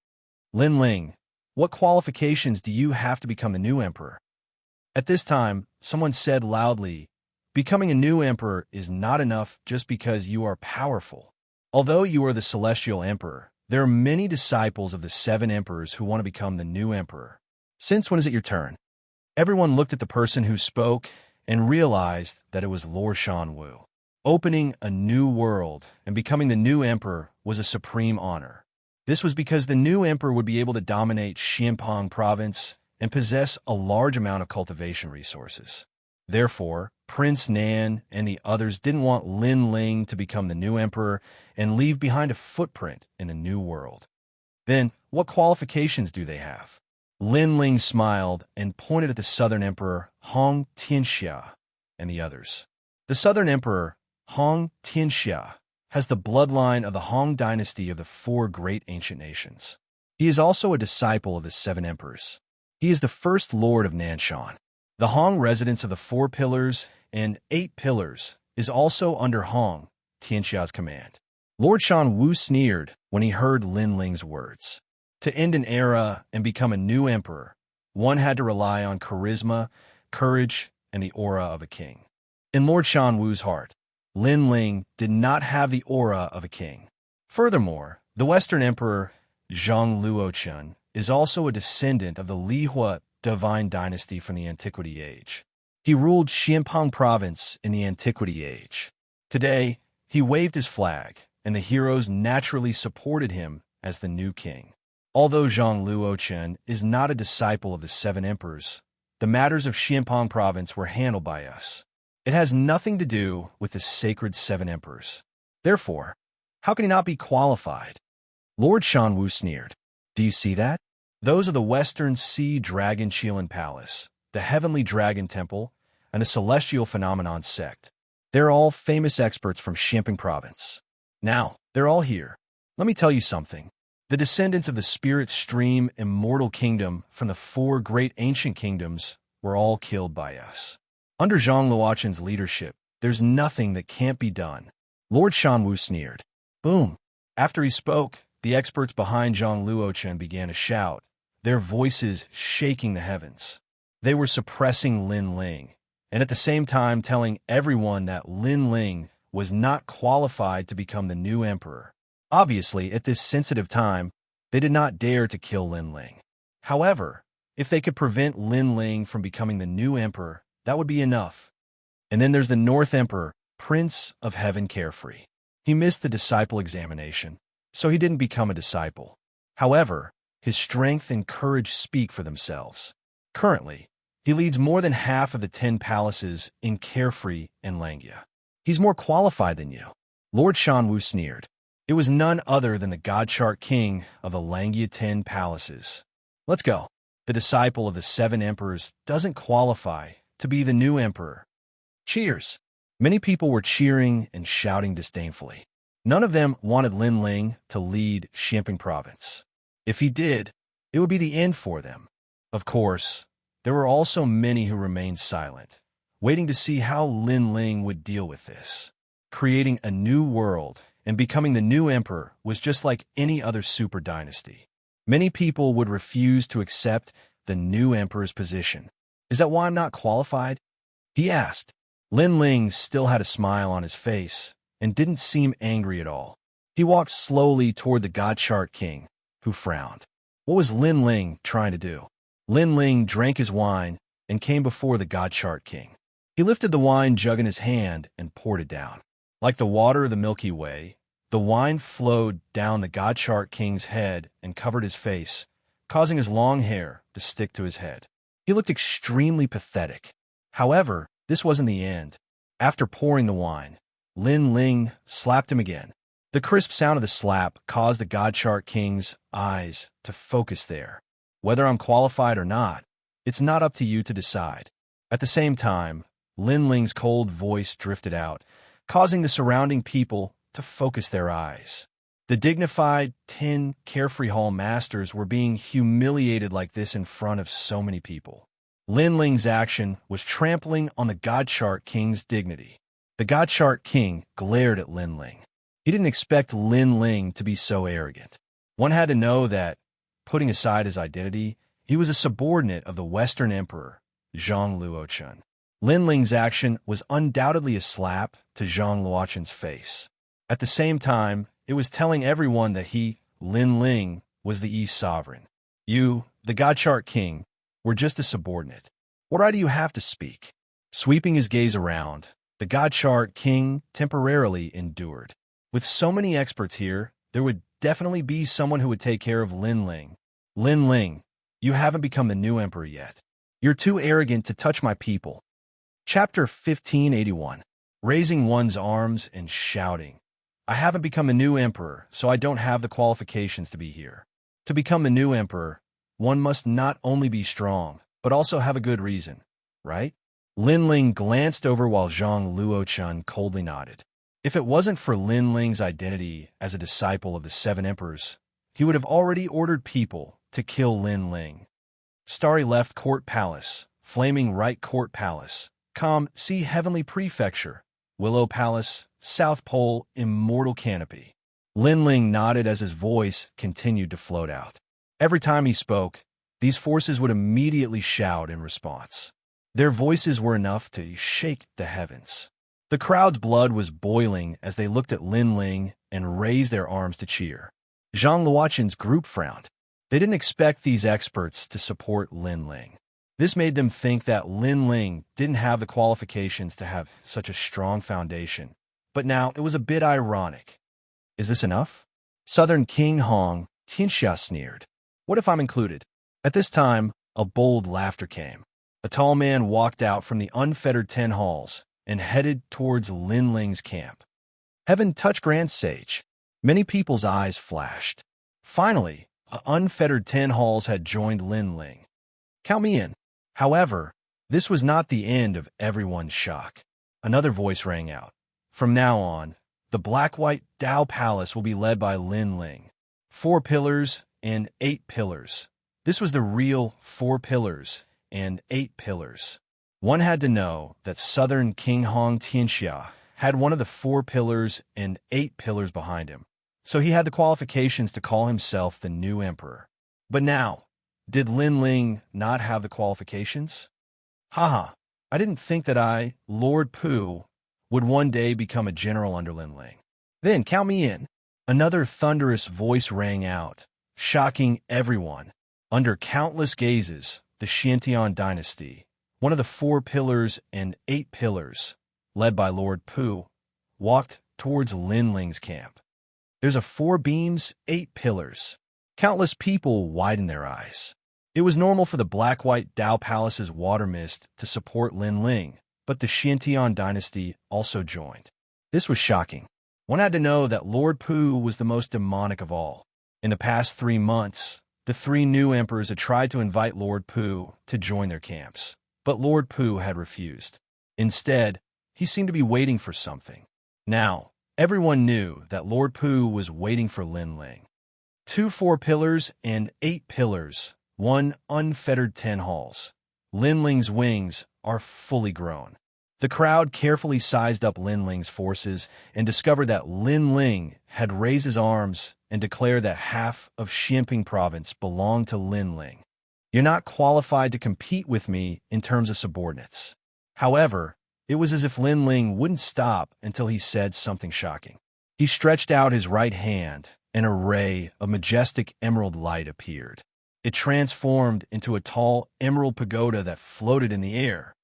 Lin Ling, what qualifications do you have to become the new emperor? At this time, someone said loudly, becoming a new emperor is not enough just because you are powerful. Although you are the celestial emperor, there are many disciples of the 7 emperors who want to become the new emperor. Since when is it your turn? Everyone looked at the person who spoke and realized that it was Lord Shanwu. Opening a new world and becoming the new emperor was a supreme honor. This was because the new emperor would be able to dominate Xianxia province and possess a large amount of cultivation resources. Therefore, Prince Nan and the others didn't want Lin Ling to become the new emperor and leave behind a footprint in a new world. Then, what qualifications do they have? Lin Ling smiled and pointed at the Southern Emperor Hong Xianxia and the others. The Southern Emperor Hong Xianxia has the bloodline of the Hong dynasty of the 4 great ancient nations. He is also a disciple of the 7 emperors. He is the first lord of Nanshan. The Hong residence of the 4 pillars and 8 pillars is also under Hong Xianxia's command. Lord Shanwu sneered when he heard Lin Ling's words. To end an era and become a new emperor, one had to rely on charisma, courage, and the aura of a king. In Lord Shanwu's heart, Lin Ling did not have the aura of a king. Furthermore, the Western Emperor Zhang Luoqian is also a descendant of the Lihua divine dynasty from the Antiquity Age. He ruled Xianxia province in the Antiquity Age. Today, he waved his flag, and the heroes naturally supported him as the new king. Although Zhang Luoqian is not a disciple of the 7 emperors, the matters of Xianxia province were handled by us. It has nothing to do with the sacred 7 emperors. Therefore, how can he not be qualified? Lord Shanwu sneered. Do you see that? Those are the Western Sea Dragon Qilin Palace, the Heavenly Dragon Temple, and the Celestial Phenomenon Sect. They're all famous experts from Xianxia province. Now, they're all here. Let me tell you something. The descendants of the Spirit Stream Immortal Kingdom from the 4 great ancient kingdoms were all killed by us. Under Zhang Luoqian's leadership, There's nothing that can't be done. Lord Shanwu sneered. Boom. After he spoke, the experts behind Zhang Luochen began to shout, their voices shaking the heavens. They were suppressing Lin Ling, and at the same time telling everyone that Lin Ling was not qualified to become the new emperor. Obviously, at this sensitive time, they did not dare to kill Lin Ling. However, if they could prevent Lin Ling from becoming the new emperor, that would be enough. And then there's the North Emperor, Prince of Heaven Carefree. He missed the disciple examination, so he didn't become a disciple. However, his strength and courage speak for themselves. Currently, he leads more than half of the 10 palaces in Carefree and Xianxia. He's more qualified than you. Lord Shanwu sneered. It was none other than the God-Chart King of the Xianxia 10 palaces. Let's go. The disciple of the 7 emperors doesn't qualify to be the new emperor. Cheers. Many people were cheering and shouting disdainfully. None of them wanted Lin Ling to lead Xianping province. If he did, it would be the end for them. Of course, there were also many who remained silent, waiting to see how Lin Ling would deal with this. Creating a new world and becoming the new emperor was just like any other super dynasty. Many people would refuse to accept the new emperor's position. Is that why I'm not qualified? He asked. Lin Ling still had a smile on his face and didn't seem angry at all. He walked slowly toward the God-Chart King, who frowned. What was Lin Ling trying to do? Lin Ling drank his wine and came before the God-Chart King. He lifted the wine jug in his hand and poured it down. Like the water of the Milky Way, the wine flowed down the God-Chart King's head and covered his face, causing his long hair to stick to his head. He looked extremely pathetic. However, this wasn't the end. After pouring the wine, Lin Ling slapped him again. The crisp sound of the slap caused the God-Chart King's eyes to focus there. Whether I'm qualified or not, it's not up to you to decide. At the same time, Lin Ling's cold voice drifted out, causing the surrounding people to focus their eyes. The dignified 10 Carefree Hall masters were being humiliated like this in front of so many people. Lin Ling's action was trampling on the God-Chart King's dignity. The God-Chart King glared at Lin Ling. He didn't expect Lin Ling to be so arrogant. One had to know that, putting aside his identity, he was a subordinate of the Western Emperor, Zhang Luochen. Lin Ling's action was undoubtedly a slap to Zhang Luochen's face. At the same time, it was telling everyone that he, Lin Ling, was the East Sovereign. You, the God-Chart King, were just a subordinate. What right do you have to speak? Sweeping his gaze around, the God-Chart King temporarily endured. With so many experts here, there would definitely be someone who would take care of Lin Ling. Lin Ling, you haven't become the new emperor yet. You're too arrogant to touch my people. Chapter 1581. Raising one's arms and shouting. I haven't become the new emperor, so I don't have the qualifications to be here. To become the new emperor, one must not only be strong, but also have a good reason, right? Lin Ling glanced over while Zhang Luochen coldly nodded. If it wasn't for Lin Ling's identity as a disciple of the 7 emperors, he would have already ordered people to kill Lin Ling. Starry Left Court Palace, Flaming Right Court Palace, See Heavenly Prefecture, Willow Palace, South Pole, Immortal Canopy. Lin Ling nodded as his voice continued to float out. Every time he spoke, these forces would immediately shout in response. Their voices were enough to shake the heavens. The crowd's blood was boiling as they looked at Lin Ling and raised their arms to cheer. Zhang Luochen's group frowned. They didn't expect these experts to support Lin Ling. This made them think that Lin Ling didn't have the qualifications to have such a strong foundation. But now it was a bit ironic. Is this enough? Southern King Hong, Xianxia sneered. What if I'm included? At this time, a bold laughter came. A tall man walked out from the unfettered 10 halls and headed towards Lin Ling's camp. Heaven touch Grand Sage. Many people's eyes flashed. Finally, unfettered 10 halls had joined Lin Ling. Count me in. However, this was not the end of everyone's shock. Another voice rang out. From now on, the Black-White Dao Palace will be led by Lin Ling. 4 pillars and 8 pillars. This was the real 4 pillars and 8 pillars. One had to know that southern King Xianxia had one of the 4 pillars and 8 pillars behind him, so he had the qualifications to call himself the new emperor. But now, did Lin Ling not have the qualifications? Haha, I didn't think that I, Lord Pu, would one day become a general under Lin Ling. Then count me in. Another thunderous voice rang out, shocking everyone. Under countless gazes, the Xiantian dynasty, one of the 4 pillars and 8 pillars, led by Lord Pu, walked towards Lin Ling's camp. There's a 4 beams, 8 pillars. Countless people widened their eyes. It was normal for the black-white Dao Palace's water mist to support Lin Ling, but the Xiantian dynasty also joined. This was shocking. One had to know that Lord Pu was the most demonic of all. In the past 3 months, the 3 new emperors had tried to invite Lord Pu to join their camps, but Lord Pu had refused. Instead, he seemed to be waiting for something. Now, everyone knew that Lord Pu was waiting for Lin Ling. 2 4 pillars and 8 pillars, 1 unfettered 10 halls. Lin Ling's wings are fully grown. The crowd carefully sized up Lin Ling's forces and discovered that Lin Ling had raised his arms and declared that half of Xianping province belonged to Lin Ling. You're not qualified to compete with me in terms of subordinates. However, it was as if Lin Ling wouldn't stop until he said something shocking. He stretched out his right hand, and a ray of majestic emerald light appeared. It transformed into a tall emerald pagoda that floated in the air.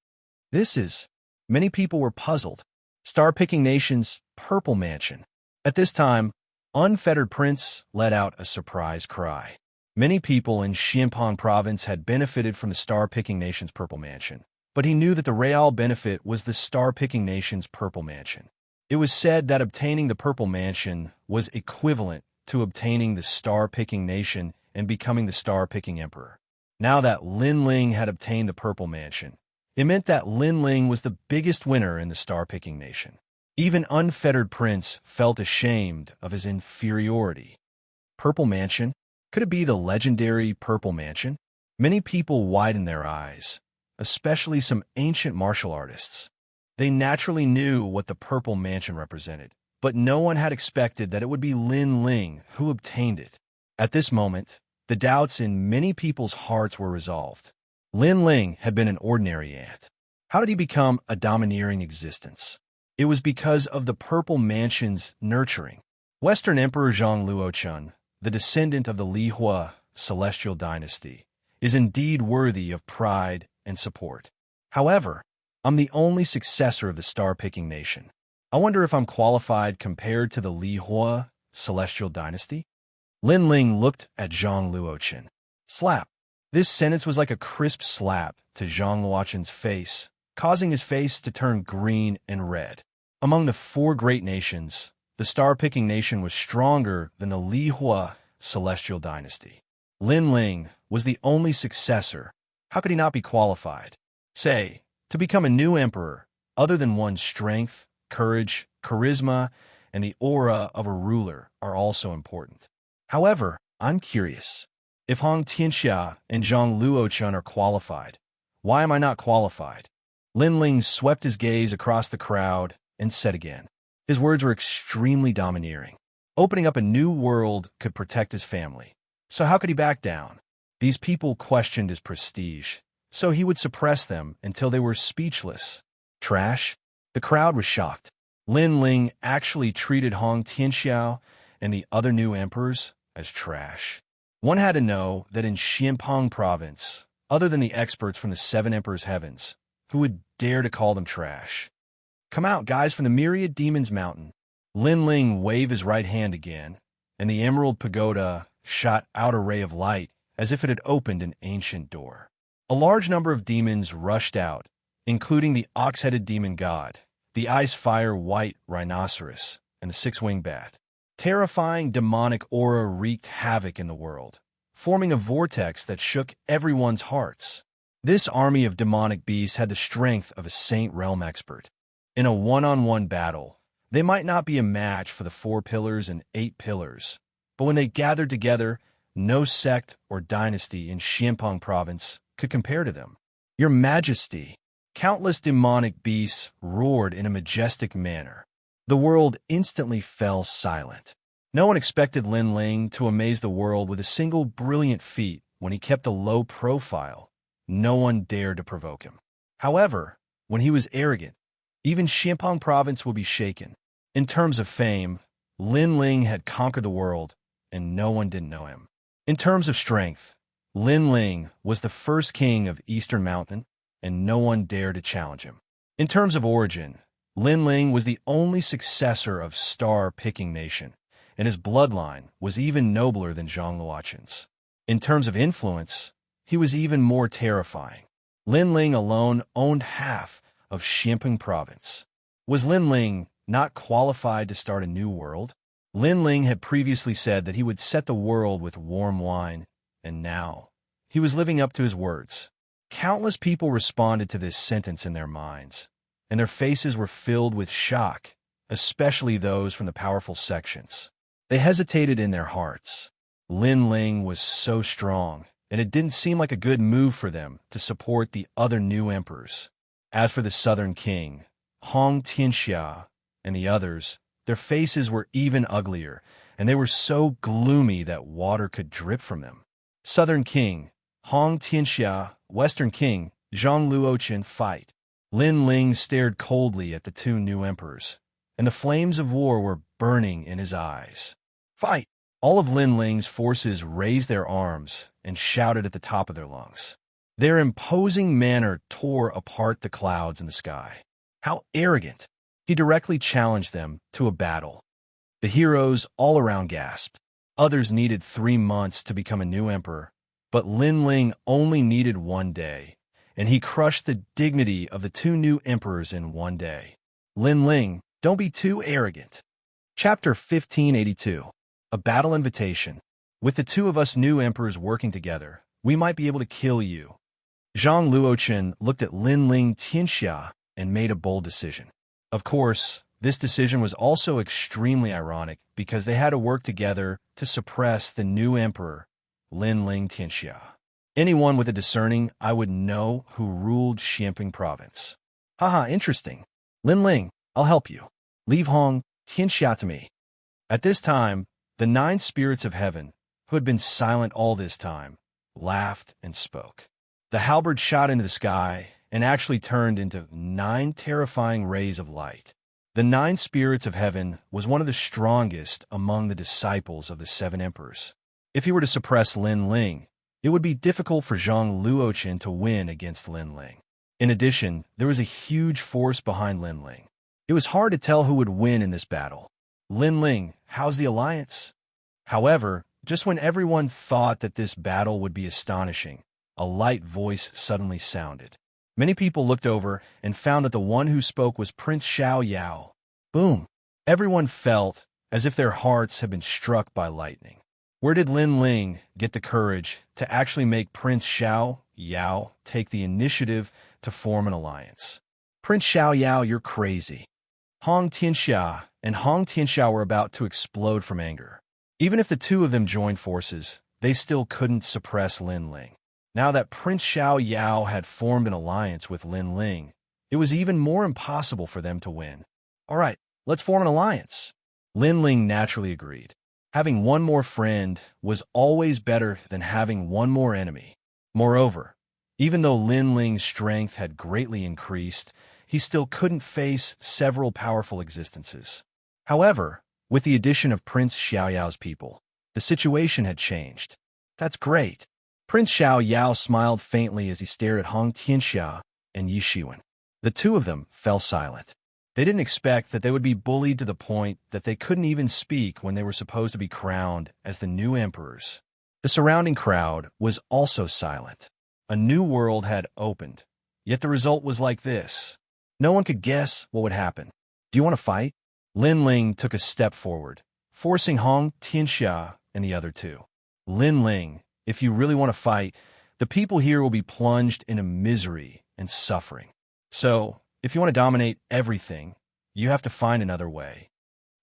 Many people were puzzled. Star-picking nation's purple mansion. At this time, Unfettered Prince let out a surprised cry. Many people in Xianping province had benefited from the star-picking nation's purple mansion, but he knew that the real benefit was the star-picking nation's purple mansion. It was said that obtaining the purple mansion was equivalent to obtaining the star-picking nation and becoming the star-picking emperor. Now that Lin Ling had obtained the purple mansion, it meant that Lin Ling was the biggest winner in the star-picking nation. Even Unfettered Prince felt ashamed of his inferiority. Purple Mansion? Could it be the legendary Purple Mansion? Many people widened their eyes, especially some ancient martial artists. They naturally knew what the Purple Mansion represented, but no one had expected that it would be Lin Ling who obtained it. At this moment, the doubts in many people's hearts were resolved. Lin Ling had been an ordinary ant. How did he become a domineering existence? It was because of the Purple Mansion's nurturing. Western Emperor Zhang Luochun, the descendant of the Li Hua celestial dynasty, is indeed worthy of pride and support. However, I'm the only successor of the star-picking nation. I wonder if I'm qualified compared to the Li Hua celestial dynasty? Lin Ling looked at Zhang Luochun. Slap. This sentence was like a crisp slap to Zhang Luochun's face, causing his face to turn green and red. Among the 4 great nations, the star-picking nation was stronger than the Li Hua celestial dynasty. Lin Ling was the only successor. How could he not be qualified? To become a new emperor, other than one's strength, courage, charisma, and the aura of a ruler are also important. However, I'm curious. If Xianxia and Zhang Luochun are qualified, why am I not qualified? Lin Ling swept his gaze across the crowd and said again. His words were extremely domineering. Opening up a new world could protect his family. So how could he back down? These people questioned his prestige, so he would suppress them until they were speechless. Trash? The crowd was shocked. Lin Ling actually treated Xianxia and the other new emperors as trash. One had to know that in Xianping province, other than the experts from the 7 Emperors' Heavens, who would dare to call them trash? Come out, guys, from the myriad demons mountain. Lin Ling waved his right hand again, and the emerald pagoda shot out a ray of light as if it had opened an ancient door. A large number of demons rushed out, including the ox-headed demon god, the ice-fire white rhinoceros, and the 6-winged bat. Terrifying demonic aura wreaked havoc in the world, forming a vortex that shook everyone's hearts. This army of demonic beasts had the strength of a Saint Realm expert. In a one-on-one battle, they might not be a match for the 4 pillars and 8 pillars, but when they gathered together, no sect or dynasty in Xianping province could compare to them. Your Majesty, Countless demonic beasts roared in a majestic manner. The world instantly fell silent. No one expected Lin Ling to amaze the world with a single brilliant feat when he kept a low profile. No one dared to provoke him. However, when he was arrogant, even Xianpeng province would be shaken. In terms of fame, Lin Ling had conquered the world, and no one didn't know him. In terms of strength, Lin Ling was the first king of Eastern Mountain, and no one dared to challenge him. In terms of origin, Lin Ling was the only successor of star-picking nation, and his bloodline was even nobler than Zhang Luoqin's. In terms of influence, he was even more terrifying. Lin Ling alone owned half of Xianpeng province. Was Lin Ling not qualified to start a new world? Lin Ling had previously said that he would set the world with warm wine, and now he was living up to his words. Countless people responded to this sentence in their minds, and their faces were filled with shock, especially those from the powerful sections. They hesitated in their hearts. Lin Ling was so strong, and it didn't seem like a good move for them to support the other new emperors. As for the southern king, Xianxia, and the others, their faces were even uglier, and they were so gloomy that water could drip from them. Southern king, Xianxia, western king, Zhang Luoqin fight. Lin Ling stared coldly at the two new emperors, and the flames of war were burning in his eyes. Fight! All of Lin Ling's forces raised their arms and shouted at the top of their lungs. Their imposing manner tore apart the clouds in the sky. How arrogant! He directly challenged them to a battle. The heroes all around gasped. Others needed 3 months to become a new emperor, but Lin Ling only needed 1 day, and he crushed the dignity of the two new emperors in 1 day. Lin Ling, don't be too arrogant. Chapter 1582. A Battle Invitation. With the two of us new emperors working together, we might be able to kill you. Zhang Luoqin looked at Lin Ling Xianxia and made a bold decision. Of course, this decision was also extremely ironic because they had to work together to suppress the new emperor, Lin Ling Xianxia. Anyone with a discerning eye would know who ruled Xianpeng province. Haha, interesting. Lin Ling, I'll help you. Leave Hong Xianxia to me. At this time, the 9 spirits of heaven, who had been silent all this time, laughed and spoke. The halberd shot into the sky and actually turned into 9 terrifying rays of light. The 9 spirits of heaven was one of the strongest among the disciples of the 7 emperors. If he were to suppress Lin Ling, it would be difficult for Zhang Luoqin to win against Lin Ling. In addition, there was a huge force behind Lin Ling. It was hard to tell who would win in this battle. Lin Ling, how's the alliance? However, just when everyone thought that this battle would be astonishing, a light voice suddenly sounded. Many people looked over and found that the one who spoke was Prince Xiaoyao. Boom! Everyone felt as if their hearts had been struck by lightning. Where did Lin Ling get the courage to actually make Prince Xiaoyao take the initiative to form an alliance? Prince Xiaoyao, you're crazy. Hong Tianxia and Hong Tianxia were about to explode from anger. Even if the two of them joined forces, they still couldn't suppress Lin Ling. Now that Prince Xiaoyao had formed an alliance with Lin Ling, it was even more impossible for them to win. All right, let's form an alliance. Lin Ling naturally agreed. Having one more friend was always better than having one more enemy. Moreover, even though Lin Ling's strength had greatly increased, he still couldn't face several powerful existences. However, with the addition of Prince Xiaoyao's people, the situation had changed. That's great. Prince Xiaoyao smiled faintly as he stared at Hong Tianxia and Yi Shiwen. The two of them fell silent. They didn't expect that they would be bullied to the point that they couldn't even speak when they were supposed to be crowned as the new emperors. The surrounding crowd was also silent. A new world had opened, yet the result was like this. No one could guess what would happen. Do you want to fight? Lin Ling took a step forward, forcing Hong Tianxia and the other two. Lin Ling, if you really want to fight, the people here will be plunged into misery and suffering. So, if you want to dominate everything, you have to find another way.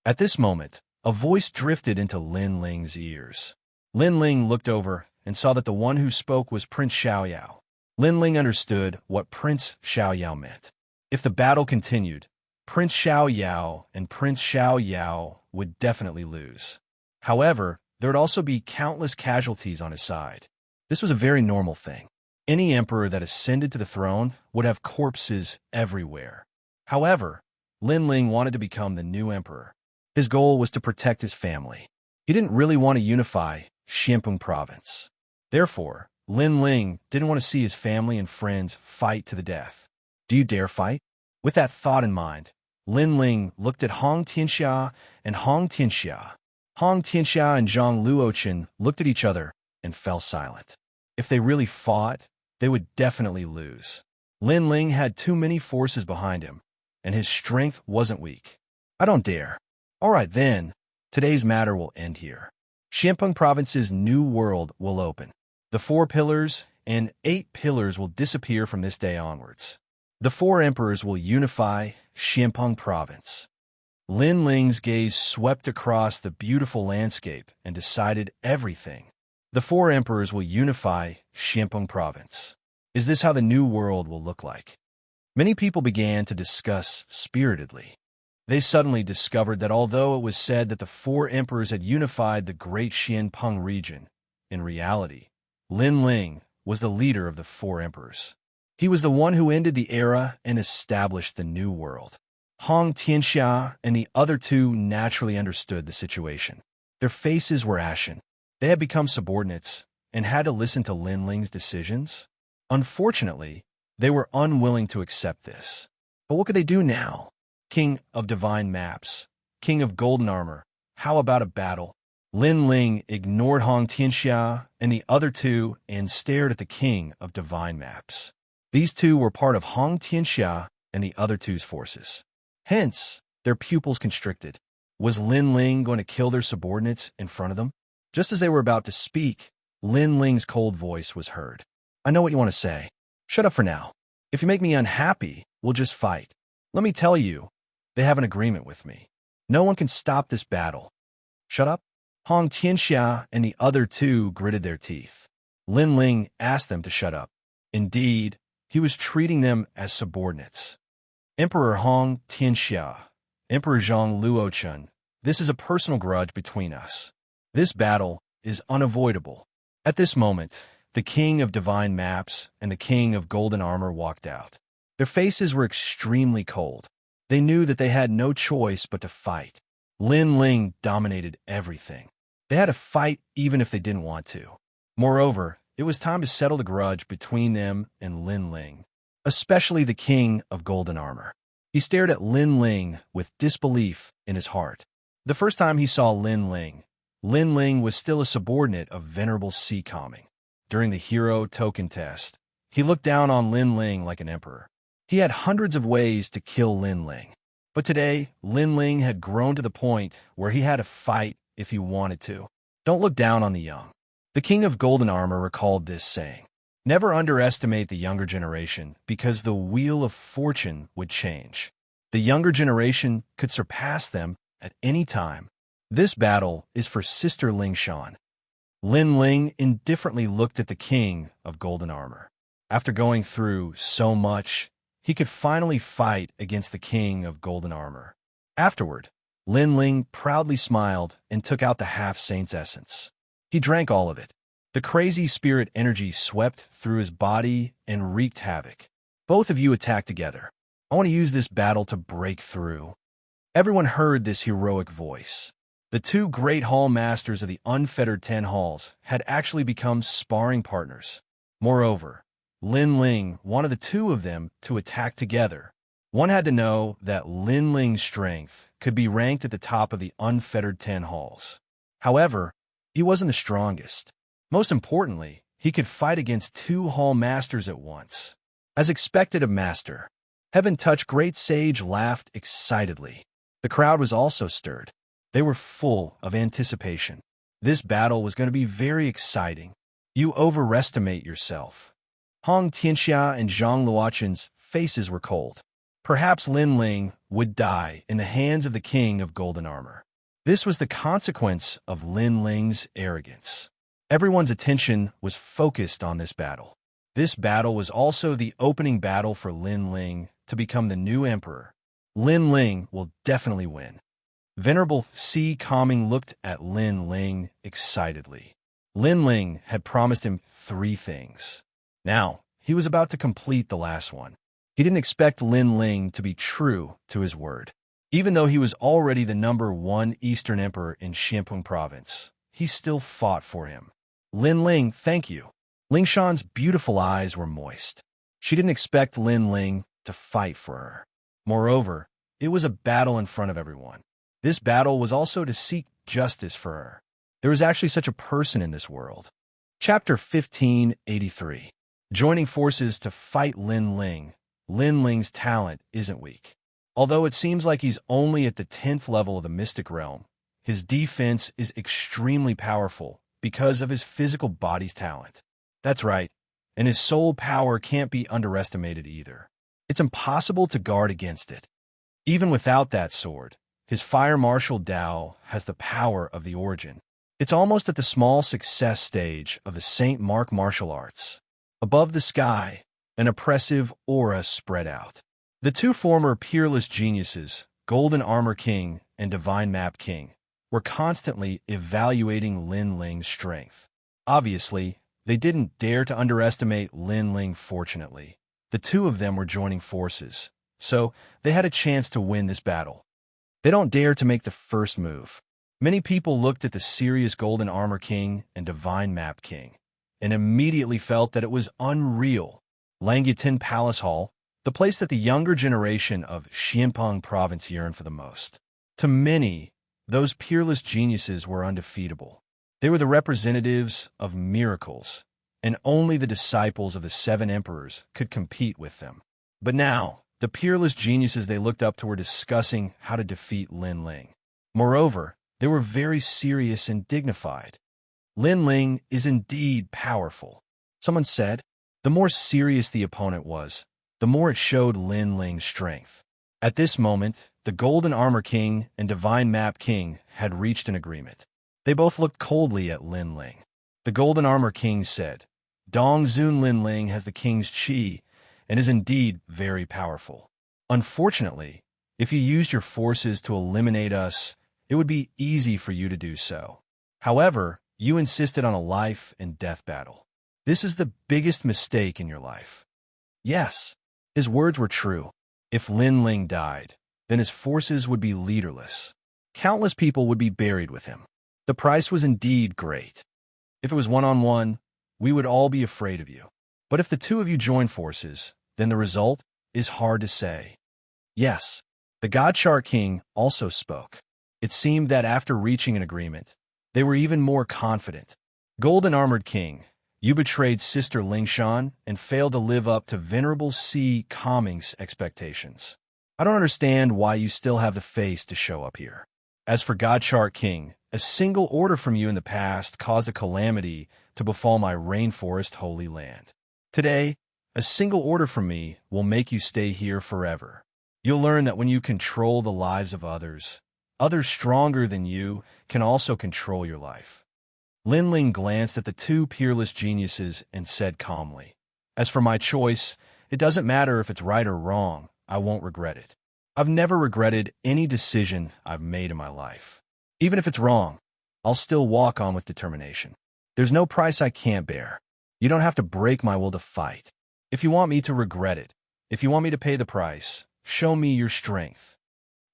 At this moment, a voice drifted into Lin Ling's ears. Lin Ling looked over and saw that the one who spoke was Prince Xiaoyao. Lin Ling understood what Prince Xiaoyao meant. If the battle continued, Prince Xiaoyao and Prince Xiaoyao would definitely lose. However, there would also be countless casualties on his side. This was a very normal thing. Any emperor that ascended to the throne would have corpses everywhere. However, Lin Ling wanted to become the new emperor. His goal was to protect his family. He didn't really want to unify Xianpeng province. Therefore, Lin Ling didn't want to see his family and friends fight to the death. Do you dare fight? With that thought in mind, Lin Ling looked at Hong Tianxia and Hong Tianxia. Hong Tianxia and Zhang Luochen looked at each other and fell silent. If they really fought, they would definitely lose. Lin Ling had too many forces behind him, and his strength wasn't weak. I don't dare. All right then, today's matter will end here. Xianpeng province's new world will open. The 4 pillars and 8 pillars will disappear from this day onwards. The 4 emperors will unify Xianpeng province. Lin Ling's gaze swept across the beautiful landscape and decided everything. The 4 emperors will unify Xianpeng province. Is this how the new world will look like? Many people began to discuss spiritedly. They suddenly discovered that although it was said that the 4 emperors had unified the great Xianpeng region, in reality, Lin Ling was the leader of the 4 emperors. He was the one who ended the era and established the new world. Hong Tianxia and the other 2 naturally understood the situation. Their faces were ashen. They had become subordinates and had to listen to Lin Ling's decisions. Unfortunately, they were unwilling to accept this. But what could they do now? King of Divine Maps, King of Golden Armor, how about a battle? Lin Ling ignored Hong Tianxia and the other 2 and stared at the King of Divine Maps. These 2 were part of Hong Tianxia and the other 2's forces. Hence, their pupils constricted. Was Lin Ling going to kill their subordinates in front of them? Just as they were about to speak, Lin Ling's cold voice was heard. I know what you want to say. Shut up for now. If you make me unhappy, we'll just fight. Let me tell you, they have an agreement with me. No one can stop this battle. Shut up? Hong Tianxia and the other 2 gritted their teeth. Lin Ling asked them to shut up. Indeed, he was treating them as subordinates. Emperor Hong Tianxia, Emperor Zhang Luochen, this is a personal grudge between us. This battle is unavoidable. At this moment, the King of Divine Maps and the King of Golden Armor walked out. Their faces were extremely cold. They knew that they had no choice but to fight. Lin Ling dominated everything. They had to fight even if they didn't want to. Moreover, it was time to settle the grudge between them and Lin Ling, especially the King of Golden Armor. He stared at Lin Ling with disbelief in his heart. The first time he saw Lin Ling was still a subordinate of Venerable Sea Calming. During the hero token test, he looked down on Lin Ling like an emperor. He had hundreds of ways to kill Lin Ling. But today, Lin Ling had grown to the point where he had to fight if he wanted to. Don't look down on the young. The King of Golden Armor recalled this saying. Never underestimate the younger generation because the wheel of fortune would change. The younger generation could surpass them at any time. This battle is for Sister Ling Shan. Lin Ling indifferently looked at the King of Golden Armor. After going through so much, he could finally fight against the King of Golden Armor. Afterward, Lin Ling proudly smiled and took out the half-saint's essence. He drank all of it. The crazy spirit energy swept through his body and wreaked havoc. Both of you attacked together. I want to use this battle to break through. Everyone heard this heroic voice. The 2 great hall masters of the unfettered 10 halls had actually become sparring partners. Moreover, Lin Ling wanted the 2 of them to attack together. One had to know that Lin Ling's strength could be ranked at the top of the unfettered 10 halls. However, he wasn't the strongest. Most importantly, he could fight against 2 hall masters at once. As expected of Master, Heaven Touch Great Sage laughed excitedly. The crowd was also stirred. They were full of anticipation. This battle was going to be very exciting. You overestimate yourself. Hong Tianxia and Zhang Luochen's faces were cold. Perhaps Lin Ling would die in the hands of the King of Golden Armor. This was the consequence of Lin Ling's arrogance. Everyone's attention was focused on this battle. This battle was also the opening battle for Lin Ling to become the new emperor. Lin Ling will definitely win. Venerable Si Kangming looked at Lin Ling excitedly. Lin Ling had promised him 3 things. Now, he was about to complete the last one. He didn't expect Lin Ling to be true to his word. Even though he was already the #1 Eastern Emperor in Xianpeng Province, he still fought for him. Lin Ling, thank you. Ling Shan's beautiful eyes were moist. She didn't expect Lin Ling to fight for her. Moreover, it was a battle in front of everyone. This battle was also to seek justice for her. There was actually such a person in this world. Chapter 1583. Joining forces to fight Lin Ling. Lin Ling's talent isn't weak. Although it seems like he's only at the 10th level of the mystic realm, his defense is extremely powerful because of his physical body's talent. That's right, and his soul power can't be underestimated either. It's impossible to guard against it. Even without that sword, his fire martial Dao has the power of the origin. It's almost at the small success stage of the St. Mark martial arts. Above the sky, an oppressive aura spread out. The 2 former peerless geniuses, Golden Armor King and Divine Map King, were constantly evaluating Lin Ling's strength. Obviously, they didn't dare to underestimate Lin Ling. Fortunately, the 2 of them were joining forces, so they had a chance to win this battle. They don't dare to make the first move. Many people looked at the serious Golden Armor King and Divine Map King and immediately felt that it was unreal. Langyutin Palace Hall, the place that the younger generation of Xianpeng Province yearned for the most. To many, those peerless geniuses were undefeatable. They were the representatives of miracles, and only the disciples of the 7 emperors could compete with them. But now, the peerless geniuses they looked up to were discussing how to defeat Lin Ling. Moreover, they were very serious and dignified. Lin Ling is indeed powerful, someone said. The more serious the opponent was, the more it showed Lin Ling's strength. At this moment, the Golden Armor King and Divine Map King had reached an agreement. They both looked coldly at Lin Ling. The Golden Armor King said, Dong Zun Lin Ling has the king's qi and is indeed very powerful. Unfortunately, if you used your forces to eliminate us, it would be easy for you to do so. However, you insisted on a life and death battle. This is the biggest mistake in your life. Yes, his words were true. If Lin Ling died, then his forces would be leaderless. Countless people would be buried with him. The price was indeed great. If it was one-on-one, we would all be afraid of you. But if the 2 of you join forces, then the result is hard to say. Yes, the God Chart King also spoke. It seemed that after reaching an agreement, they were even more confident. Golden Armored King, you betrayed Sister Lingshan and failed to live up to Venerable Si Kangming's expectations. I don't understand why you still have the face to show up here. As for God Chart King, a single order from you in the past caused a calamity to befall my rainforest holy land. Today, a single order from me will make you stay here forever. You'll learn that when you control the lives of others, others stronger than you can also control your life. Lin Ling glanced at the 2 peerless geniuses and said calmly, As for my choice, it doesn't matter if it's right or wrong, I won't regret it. I've never regretted any decision I've made in my life. Even if it's wrong, I'll still walk on with determination. There's no price I can't bear. You don't have to break my will to fight. If you want me to regret it, if you want me to pay the price, show me your strength.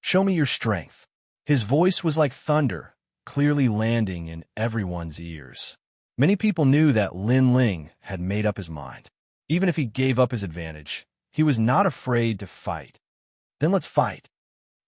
Show me your strength. His voice was like thunder, clearly landing in everyone's ears. Many people knew that Lin Ling had made up his mind. Even if he gave up his advantage, he was not afraid to fight. Then let's fight.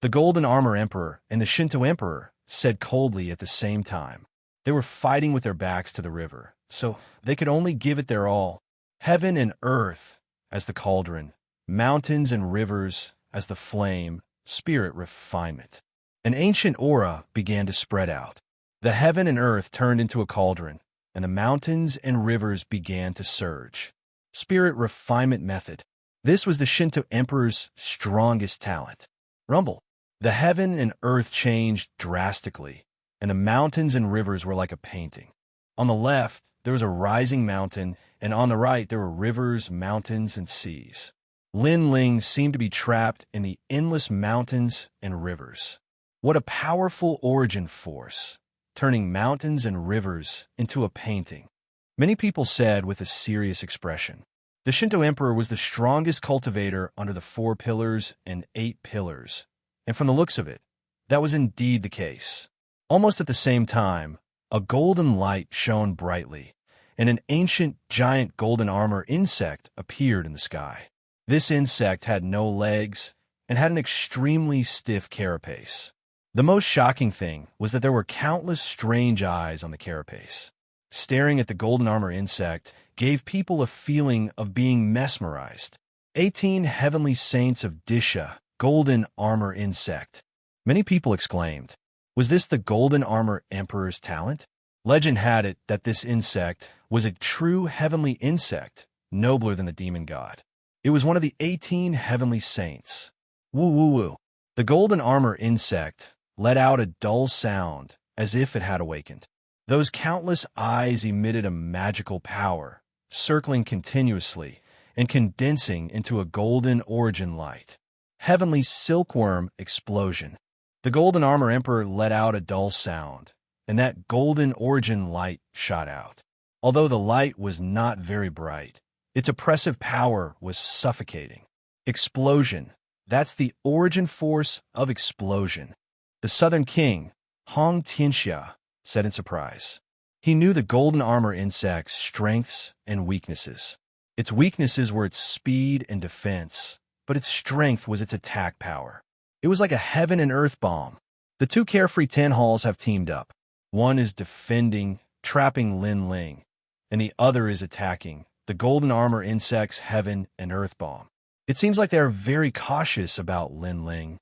The Golden Armor Emperor and the Shinto Emperor said coldly at the same time. They were fighting with their backs to the river, so they could only give it their all. Heaven and earth as the cauldron, mountains and rivers as the flame, spirit refinement. An ancient aura began to spread out. The heaven and earth turned into a cauldron, and the mountains and rivers began to surge. Spirit refinement method. This was the Shinto Emperor's strongest talent. Rumble. The heaven and earth changed drastically, and the mountains and rivers were like a painting. On the left, there was a rising mountain, and on the right there were rivers, mountains, and seas. Lin Ling seemed to be trapped in the endless mountains and rivers. What a powerful origin force, turning mountains and rivers into a painting. Many people said with a serious expression. The Shinto emperor was the strongest cultivator under the 4 pillars and 8 pillars, and from the looks of it, that was indeed the case. Almost at the same time, a golden light shone brightly, and an ancient giant golden armor insect appeared in the sky. This insect had no legs and had an extremely stiff carapace. The most shocking thing was that there were countless strange eyes on the carapace. Staring at the golden armor insect gave people a feeling of being mesmerized. 18 heavenly saints of Disha, golden armor insect. Many people exclaimed, was this the golden armor emperor's talent? Legend had it that this insect was a true heavenly insect, nobler than the demon god. It was one of the 18 heavenly saints. Woo woo woo. The golden armor insect let out a dull sound as if it had awakened. Those countless eyes emitted a magical power, circling continuously and condensing into a golden origin light. Heavenly silkworm explosion. The golden armor emperor let out a dull sound, and that golden origin light shot out. Although the light was not very bright, its oppressive power was suffocating. Explosion. That's the origin force of explosion. The southern king, Xianxia, said in surprise. He knew the golden armor insect's strengths and weaknesses. Its weaknesses were its speed and defense, but its strength was its attack power. It was like a heaven and earth bomb. The 2 carefree Ten Halls have teamed up. One is defending, trapping Lin Ling, and the other is attacking the golden armor insect's heaven and earth bomb. It seems like they are very cautious about Lin Ling.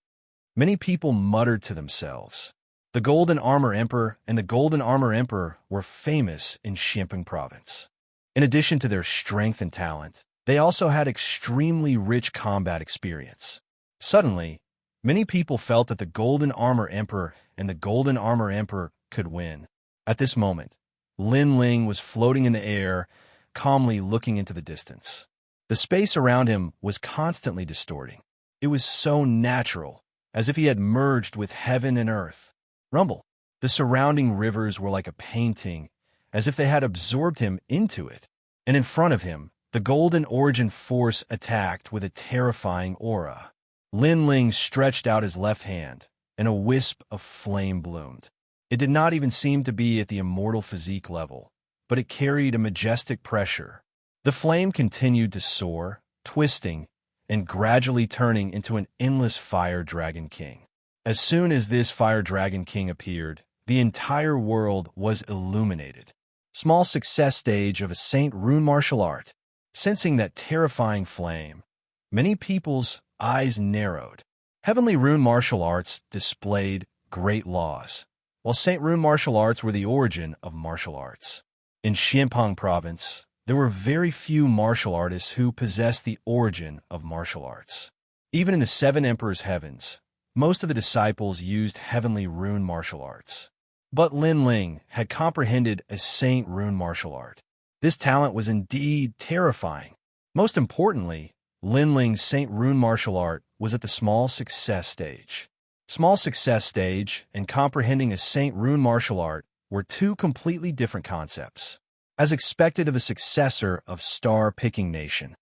Many people muttered to themselves. The Golden Armor Emperor and the Golden Armor Emperor were famous in Xianxia province. In addition to their strength and talent, they also had extremely rich combat experience. Suddenly, many people felt that the Golden Armor Emperor and the Golden Armor Emperor could win. At this moment, Lin Ling was floating in the air, calmly looking into the distance. The space around him was constantly distorting. It was so natural, as if he had merged with heaven and earth. Rumble. The surrounding rivers were like a painting, as if they had absorbed him into it. And in front of him, the golden origin force attacked with a terrifying aura. Lin Ling stretched out his left hand, and a wisp of flame bloomed. It did not even seem to be at the immortal physique level, but it carried a majestic pressure. The flame continued to soar, twisting, and gradually turning into an endless fire dragon king. As soon as this fire dragon king appeared, the entire world was illuminated. Small success stage of a Saint Rune martial art. Sensing that terrifying flame, many people's eyes narrowed. Heavenly Rune martial arts displayed great laws, while Saint Rune martial arts were the origin of martial arts. In Xianxia province, there were very few martial artists who possessed the origin of martial arts. Even in the 7 Emperors' heavens, most of the disciples used Heavenly Rune martial arts. But Lin Ling had comprehended a Saint Rune martial art. This talent was indeed terrifying. Most importantly, Lin Ling's Saint Rune martial art was at the small success stage. Small success stage and comprehending a Saint Rune martial art were 2 completely different concepts. As expected of the successor of Star Picking Nation,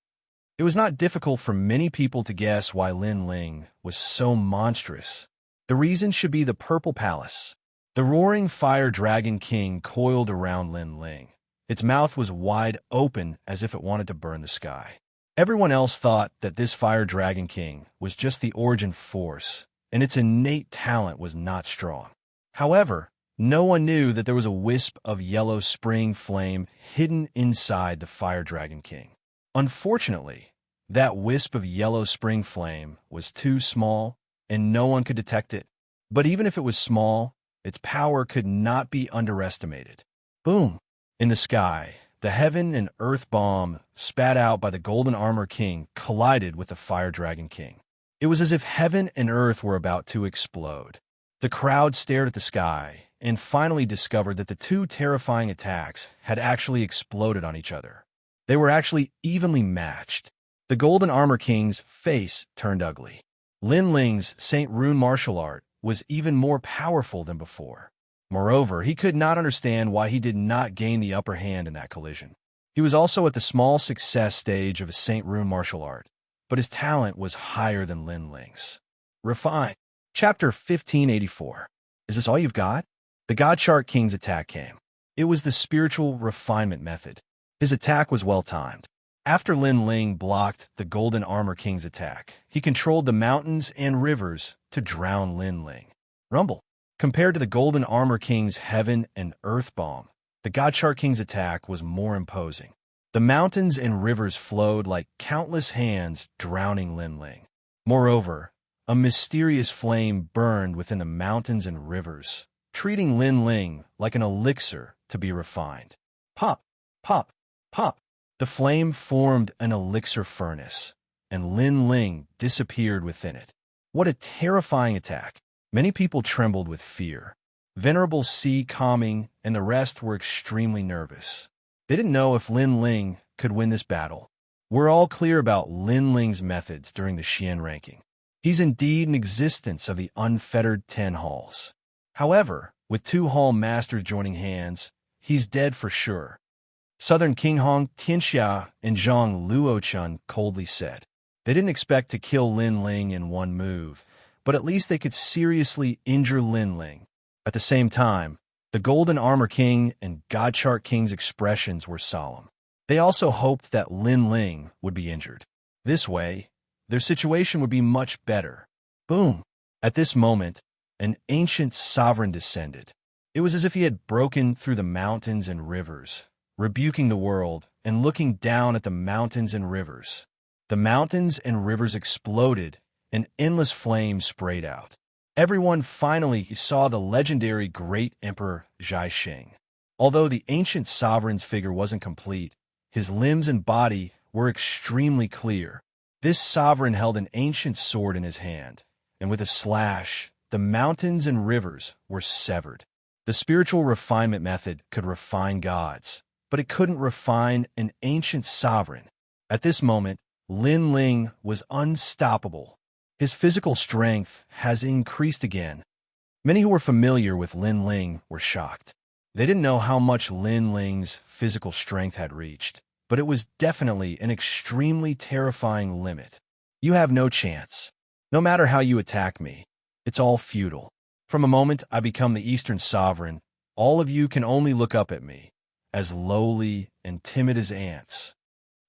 it was not difficult for many people to guess why Lin Ling was so monstrous. The reason should be the Purple Palace. The roaring fire dragon king coiled around Lin Ling. Its mouth was wide open as if it wanted to burn the sky. Everyone else thought that this fire dragon king was just the origin force, and its innate talent was not strong. However, no one knew that there was a wisp of yellow spring flame hidden inside the fire dragon king. Unfortunately, that wisp of yellow spring flame was too small, and no one could detect it. But even if it was small, its power could not be underestimated. Boom! In the sky, the heaven and earth bomb spat out by the Golden Armor King collided with the Fire Dragon King. It was as if heaven and earth were about to explode. The crowd stared at the sky, and finally discovered that the two terrifying attacks had actually exploded on each other. They were actually evenly matched. The Golden Armor King's face turned ugly. Lin Ling's Saint Rune martial art was even more powerful than before. Moreover, he could not understand why he did not gain the upper hand in that collision. He was also at the small success stage of his Saint Rune martial art, but his talent was higher than Lin Ling's. Refine. Chapter 1584. Is this all you've got? The God Shark King's attack came. It was the spiritual refinement method. His attack was well-timed. After Lin Ling blocked the Golden Armor King's attack, he controlled the mountains and rivers to drown Lin Ling. Rumble. Compared to the Golden Armor King's Heaven and Earth Bomb, the God Shark King's attack was more imposing. The mountains and rivers flowed like countless hands drowning Lin Ling. Moreover, a mysterious flame burned within the mountains and rivers, treating Lin Ling like an elixir to be refined. Pop, pop, pop. The flame formed an elixir furnace, and Lin Ling disappeared within it. What a terrifying attack! Many people trembled with fear. Venerable Si, Calming, and the rest were extremely nervous. They didn't know if Lin Ling could win this battle. We're all clear about Lin Ling's methods during the Xian ranking. He's indeed an existence of the unfettered 10 halls. However, with 2 hall masters joining hands, he's dead for sure. Southern King Hong, Xianxia, and Zhang Luochun coldly said. They didn't expect to kill Lin Ling in one move, but at least they could seriously injure Lin Ling. At the same time, the Golden Armor King and God Shark King's expressions were solemn. They also hoped that Lin Ling would be injured. This way, their situation would be much better. Boom! At this moment, an ancient sovereign descended. It was as if he had broken through the mountains and rivers, rebuking the world and looking down at the mountains and rivers. The mountains and rivers exploded, and endless flames sprayed out. Everyone finally saw the legendary Great Emperor Zhaixing. Although the ancient sovereign's figure wasn't complete, his limbs and body were extremely clear. This sovereign held an ancient sword in his hand, and with a slash, the mountains and rivers were severed. The spiritual refinement method could refine gods, but it couldn't refine an ancient sovereign. At this moment, Lin Ling was unstoppable. His physical strength has increased again. Many who were familiar with Lin Ling were shocked. They didn't know how much Lin Ling's physical strength had reached, but it was definitely an extremely terrifying limit. You have no chance. No matter how you attack me, it's all futile. From the moment I become the Eastern Sovereign, all of you can only look up at me, as lowly and timid as ants.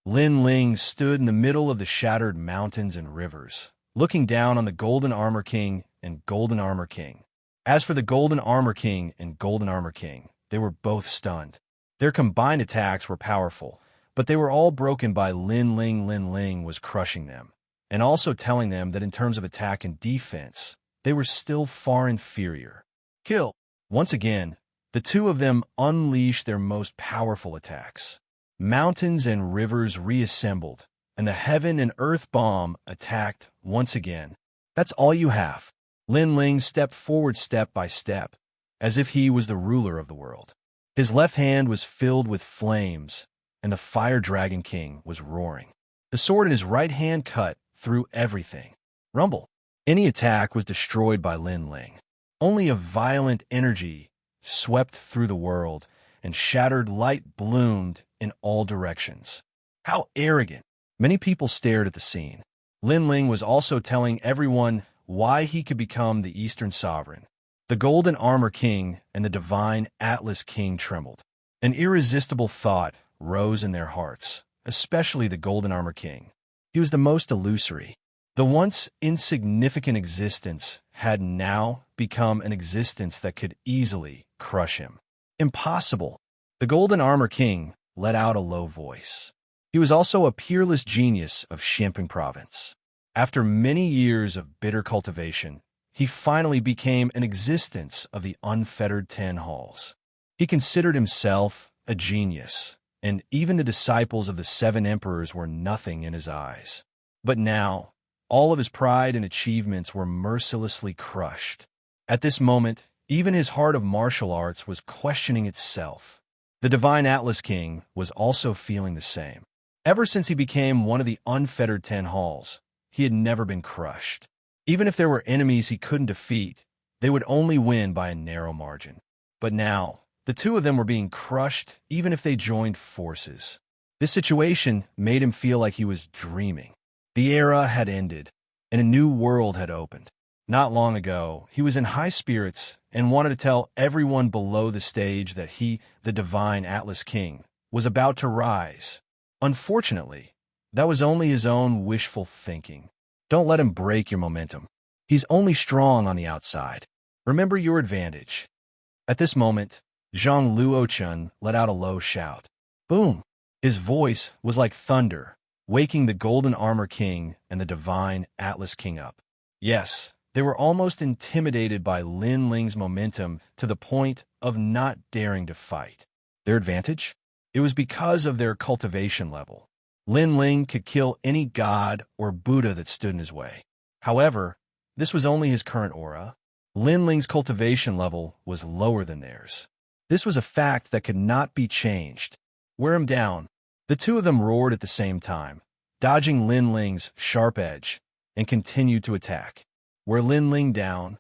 Lin Ling stood in the middle of the shattered mountains and rivers, looking down on the Golden Armor King and Golden Armor King. As for the Golden Armor King and Golden Armor King, they were both stunned. Their combined attacks were powerful, but they were all broken by Lin Ling. Lin Ling was crushing them, and also telling them that in terms of attack and defense, they were still far inferior. Kill! Once again, the two of them unleashed their most powerful attacks. Mountains and rivers reassembled, and the Heaven and Earth Bomb attacked once again. That's all you have. Lin Ling stepped forward step by step, as if he was the ruler of the world. His left hand was filled with flames, and the Fire Dragon King was roaring. The sword in his right hand cut through everything. Rumble. Any attack was destroyed by Lin Ling. Only a violent energy swept through the world, and shattered light bloomed in all directions. How arrogant! Many people stared at the scene. Lin Ling was also telling everyone why he could become the Eastern Sovereign. The Golden Armor King and the Divine Atlas King trembled. An irresistible thought rose in their hearts, especially the Golden Armor King. He was the most illusory. The once insignificant existence had now become an existence that could easily crush him. Impossible! The Golden Armor King let out a low voice. He was also a peerless genius of Xianping Province. After many years of bitter cultivation, he finally became an existence of the unfettered 10 halls. He considered himself a genius, and even the disciples of the 7 emperors were nothing in his eyes. But now, all of his pride and achievements were mercilessly crushed. At this moment, Even his heart of martial arts was questioning itself. The Divine Atlas King was also feeling the same. Ever since he became one of the unfettered 10 halls, he had never been crushed. Even if there were enemies he couldn't defeat, they would only win by a narrow margin. But now, the two of them were being crushed even if they joined forces. This situation made him feel like he was dreaming. The era had ended, and a new world had opened. Not long ago, he was in high spirits and wanted to tell everyone below the stage that he, the Divine Atlas King, was about to rise. Unfortunately, that was only his own wishful thinking. Don't let him break your momentum. He's only strong on the outside. Remember your advantage. At this moment, Zhang Luochun let out a low shout. Boom! His voice was like thunder, waking the Golden Armor King and the Divine Atlas King up. Yes, they were almost intimidated by Lin Ling's momentum to the point of not daring to fight. Their advantage? It was because of their cultivation level. Lin Ling could kill any god or Buddha that stood in his way. However, this was only his current aura. Lin Ling's cultivation level was lower than theirs. This was a fact that could not be changed. Wear him down. The two of them roared at the same time, dodging Lin Ling's sharp edge, and continued to attack. Wear Lin Ling down.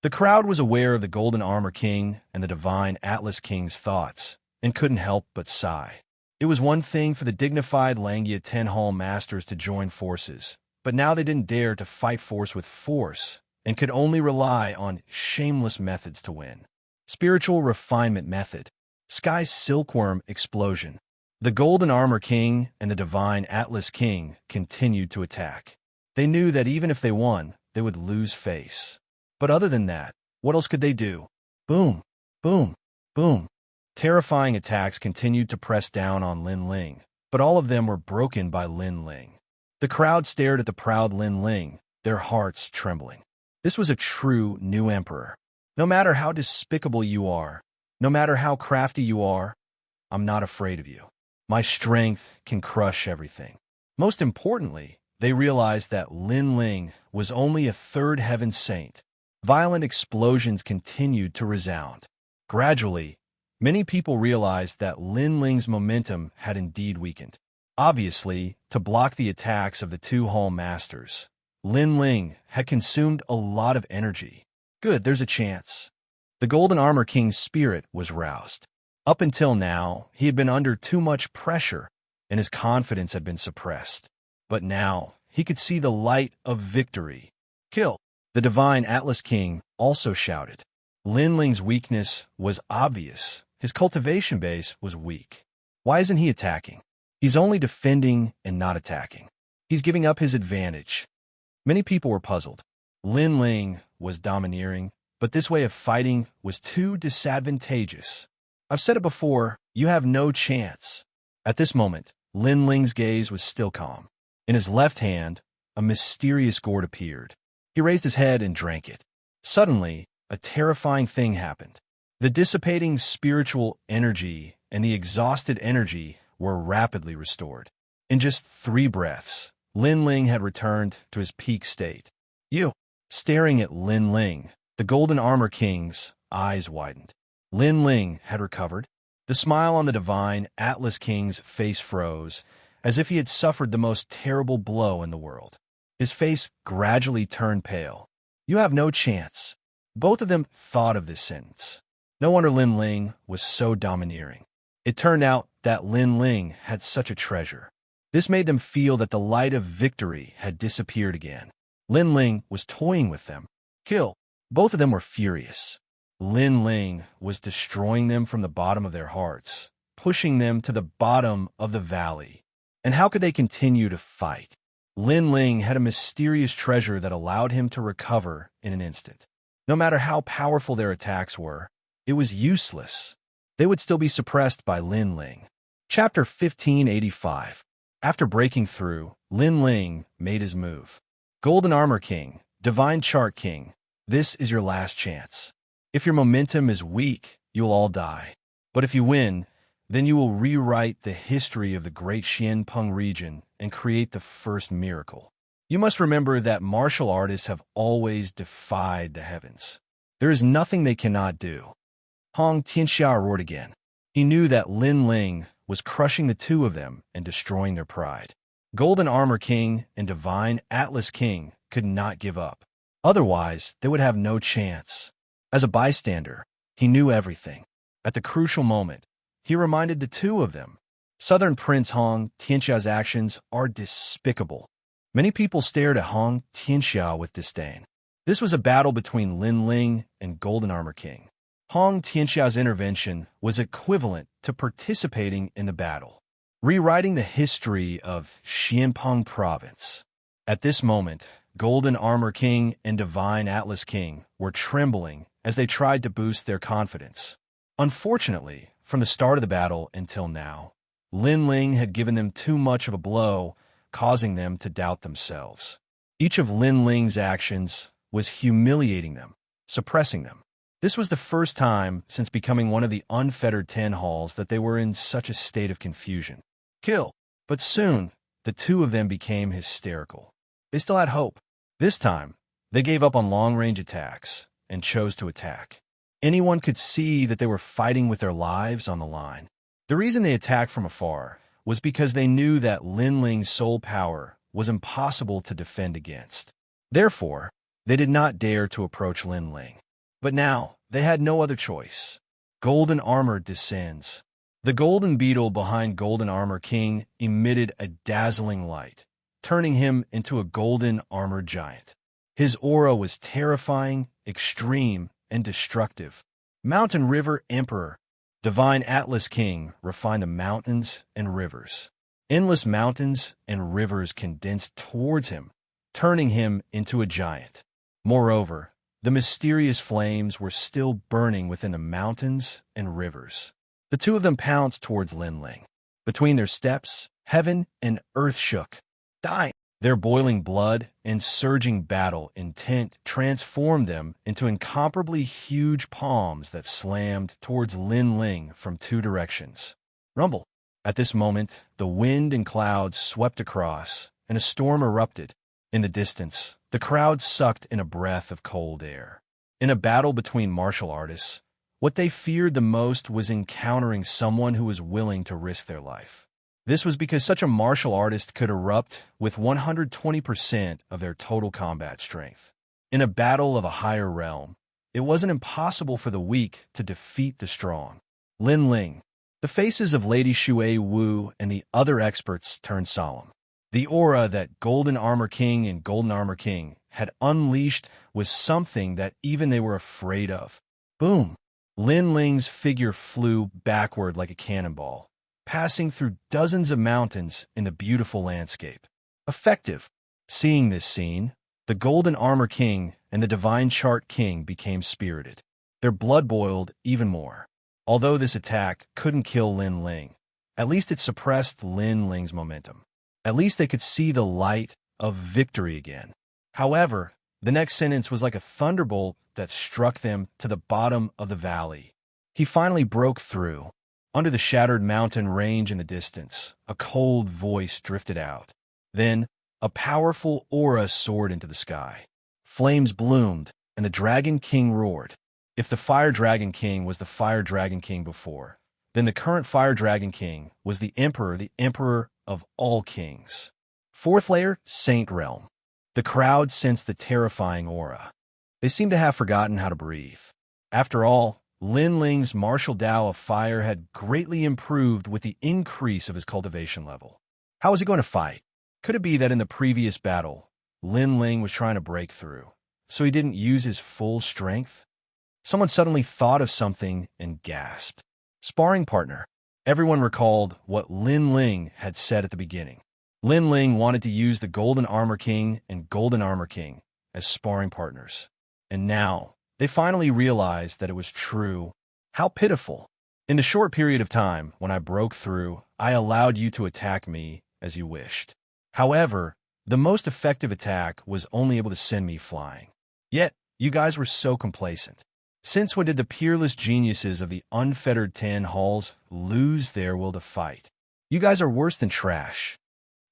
The crowd was aware of the Golden Armor King and the Divine Atlas King's thoughts, and couldn't help but sigh. It was one thing for the dignified Xianxia 10 Hall Masters to join forces, but now they didn't dare to fight force with force, and could only rely on shameless methods to win. Spiritual refinement method. Sky silkworm explosion. The Golden Armor King and the Divine Atlas King continued to attack. They knew that even if they won, they would lose face. But other than that, what else could they do? Boom, boom, boom. Terrifying attacks continued to press down on Lin Ling, but all of them were broken by Lin Ling. The crowd stared at the proud Lin Ling, their hearts trembling. This was a true new emperor. No matter how despicable you are, no matter how crafty you are, I'm not afraid of you. My strength can crush everything. Most importantly, they realized that Lin Ling was only a third heaven saint. Violent explosions continued to resound. Gradually, many people realized that Lin Ling's momentum had indeed weakened. Obviously, to block the attacks of the two Hall Masters, Lin Ling had consumed a lot of energy. Good, there's a chance. The Golden Armor King's spirit was roused. Up until now, he had been under too much pressure, and his confidence had been suppressed. But now, he could see the light of victory. Kill! The Divine Atlas King also shouted. Lin Ling's weakness was obvious. His cultivation base was weak. Why isn't he attacking? He's only defending and not attacking. He's giving up his advantage. Many people were puzzled. Lin Ling was domineering, but this way of fighting was too disadvantageous. I've said it before, you have no chance. At this moment, Lin Ling's gaze was still calm. In his left hand, a mysterious gourd appeared. He raised his head and drank it. Suddenly, a terrifying thing happened. The dissipating spiritual energy and the exhausted energy were rapidly restored. In just 3 breaths, Lin Ling had returned to his peak state. Staring at Lin Ling, the Golden Armor King's eyes widened. Lin Ling had recovered. The smile on the Divine Atlas King's face froze, as if he had suffered the most terrible blow in the world. His face gradually turned pale. You have no chance. Both of them thought of this sentence. No wonder Lin Ling was so domineering. It turned out that Lin Ling had such a treasure. This made them feel that the light of victory had disappeared again. Lin Ling was toying with them. Kill! Both of them were furious. Lin Ling was destroying them from the bottom of their hearts, pushing them to the bottom of the valley. And how could they continue to fight? Lin Ling had a mysterious treasure that allowed him to recover in an instant. No matter how powerful their attacks were, it was useless. They would still be suppressed by Lin Ling. Chapter 1585. After breaking through, Lin Ling made his move. Golden Armor King, Divine Chart King, this is your last chance. If your momentum is weak, you'll all die. But if you win, then you will rewrite the history of the great Xianpeng region and create the first miracle. You must remember that martial artists have always defied the heavens. There is nothing they cannot do. Xianxia roared again. He knew that Lin Ling was crushing the two of them and destroying their pride. Golden Armor King and Divine Atlas King could not give up. Otherwise, they would have no chance. As a bystander, he knew everything. At the crucial moment, he reminded the two of them. Southern Prince Xianxia's actions are despicable. Many people stared at Xianxia with disdain. This was a battle between Lin Ling and Golden Armor King. Xianxia's intervention was equivalent to participating in the battle, rewriting the history of Xianpeng Province. At this moment, Golden Armor King and Divine Atlas King were trembling as they tried to boost their confidence. Unfortunately, from the start of the battle until now, Lin Ling had given them too much of a blow, causing them to doubt themselves. Each of Lin Ling's actions was humiliating them, suppressing them. This was the first time since becoming one of the unfettered 10 halls that they were in such a state of confusion. Kill! But soon, the two of them became hysterical. They still had hope. This time, they gave up on long-range attacks and chose to attack. Anyone could see that they were fighting with their lives on the line. The reason they attacked from afar was because they knew that Lin Ling's soul power was impossible to defend against. Therefore, they did not dare to approach Lin Ling. But now, they had no other choice. Golden Armor descends. The golden beetle behind Golden Armor King emitted a dazzling light, turning him into a golden armored giant. His aura was terrifying, extreme, and destructive. Mountain River Emperor, Divine Atlas King refined the mountains and rivers. Endless mountains and rivers condensed towards him, turning him into a giant. Moreover, the mysterious flames were still burning within the mountains and rivers. The two of them pounced towards Lin Ling. Between their steps, heaven and earth shook. Dying. Their boiling blood and surging battle intent transformed them into incomparably huge palms that slammed towards Lin Ling from two directions. Rumble. At this moment, the wind and clouds swept across, and a storm erupted. In the distance, the crowd sucked in a breath of cold air. In a battle between martial artists, what they feared the most was encountering someone who was willing to risk their life. This was because such a martial artist could erupt with 120% of their total combat strength. In a battle of a higher realm, it wasn't impossible for the weak to defeat the strong. Lin Ling. The faces of Lady Shui Wu and the other experts turned solemn. The aura that Golden Armor King and Golden Armor King had unleashed was something that even they were afraid of. Boom! Lin Ling's figure flew backward like a cannonball, passing through dozens of mountains in the beautiful landscape. Effective. Seeing this scene, the Golden Armor King and the Divine Chart King became spirited. Their blood boiled even more. Although this attack couldn't kill Lin Ling, at least it suppressed Lin Ling's momentum. At least they could see the light of victory again. However, the next sentence was like a thunderbolt that struck them to the bottom of the valley. He finally broke through. Under the shattered mountain range in the distance, a cold voice drifted out. Then, a powerful aura soared into the sky. Flames bloomed, and the Dragon King roared. If the Fire Dragon King was the Fire Dragon King before, then the current Fire Dragon King was the Emperor of all kings. Fourth layer, Saint Realm. The crowd sensed the terrifying aura. They seemed to have forgotten how to breathe. After all, Lin Ling's martial Tao of fire had greatly improved with the increase of his cultivation level. How was he going to fight? Could it be that in the previous battle, Lin Ling was trying to break through, so he didn't use his full strength? Someone suddenly thought of something and gasped. Sparring partner. Everyone recalled what Lin Ling had said at the beginning. Lin Ling wanted to use the Golden Armor King and Golden Armor King as sparring partners. And now, they finally realized that it was true. How pitiful. In the short period of time when I broke through, I allowed you to attack me as you wished. However, the most effective attack was only able to send me flying. Yet, you guys were so complacent. Since when did the peerless geniuses of the unfettered 10 halls lose their will to fight? You guys are worse than trash.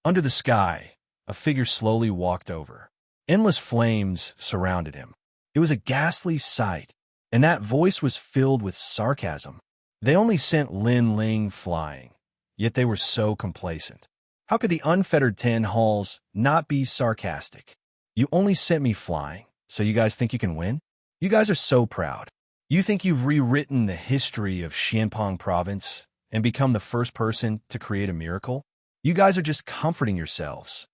Under the sky, a figure slowly walked over. Endless flames surrounded him. It was a ghastly sight. and that voice was filled with sarcasm. They only sent Lin Ling flying, yet they were so complacent. How could the unfettered 10 halls not be sarcastic? You only sent me flying, so you guys think you can win? You guys are so proud. You think you've rewritten the history of Xianpeng province and become the first person to create a miracle? You guys are just comforting yourselves.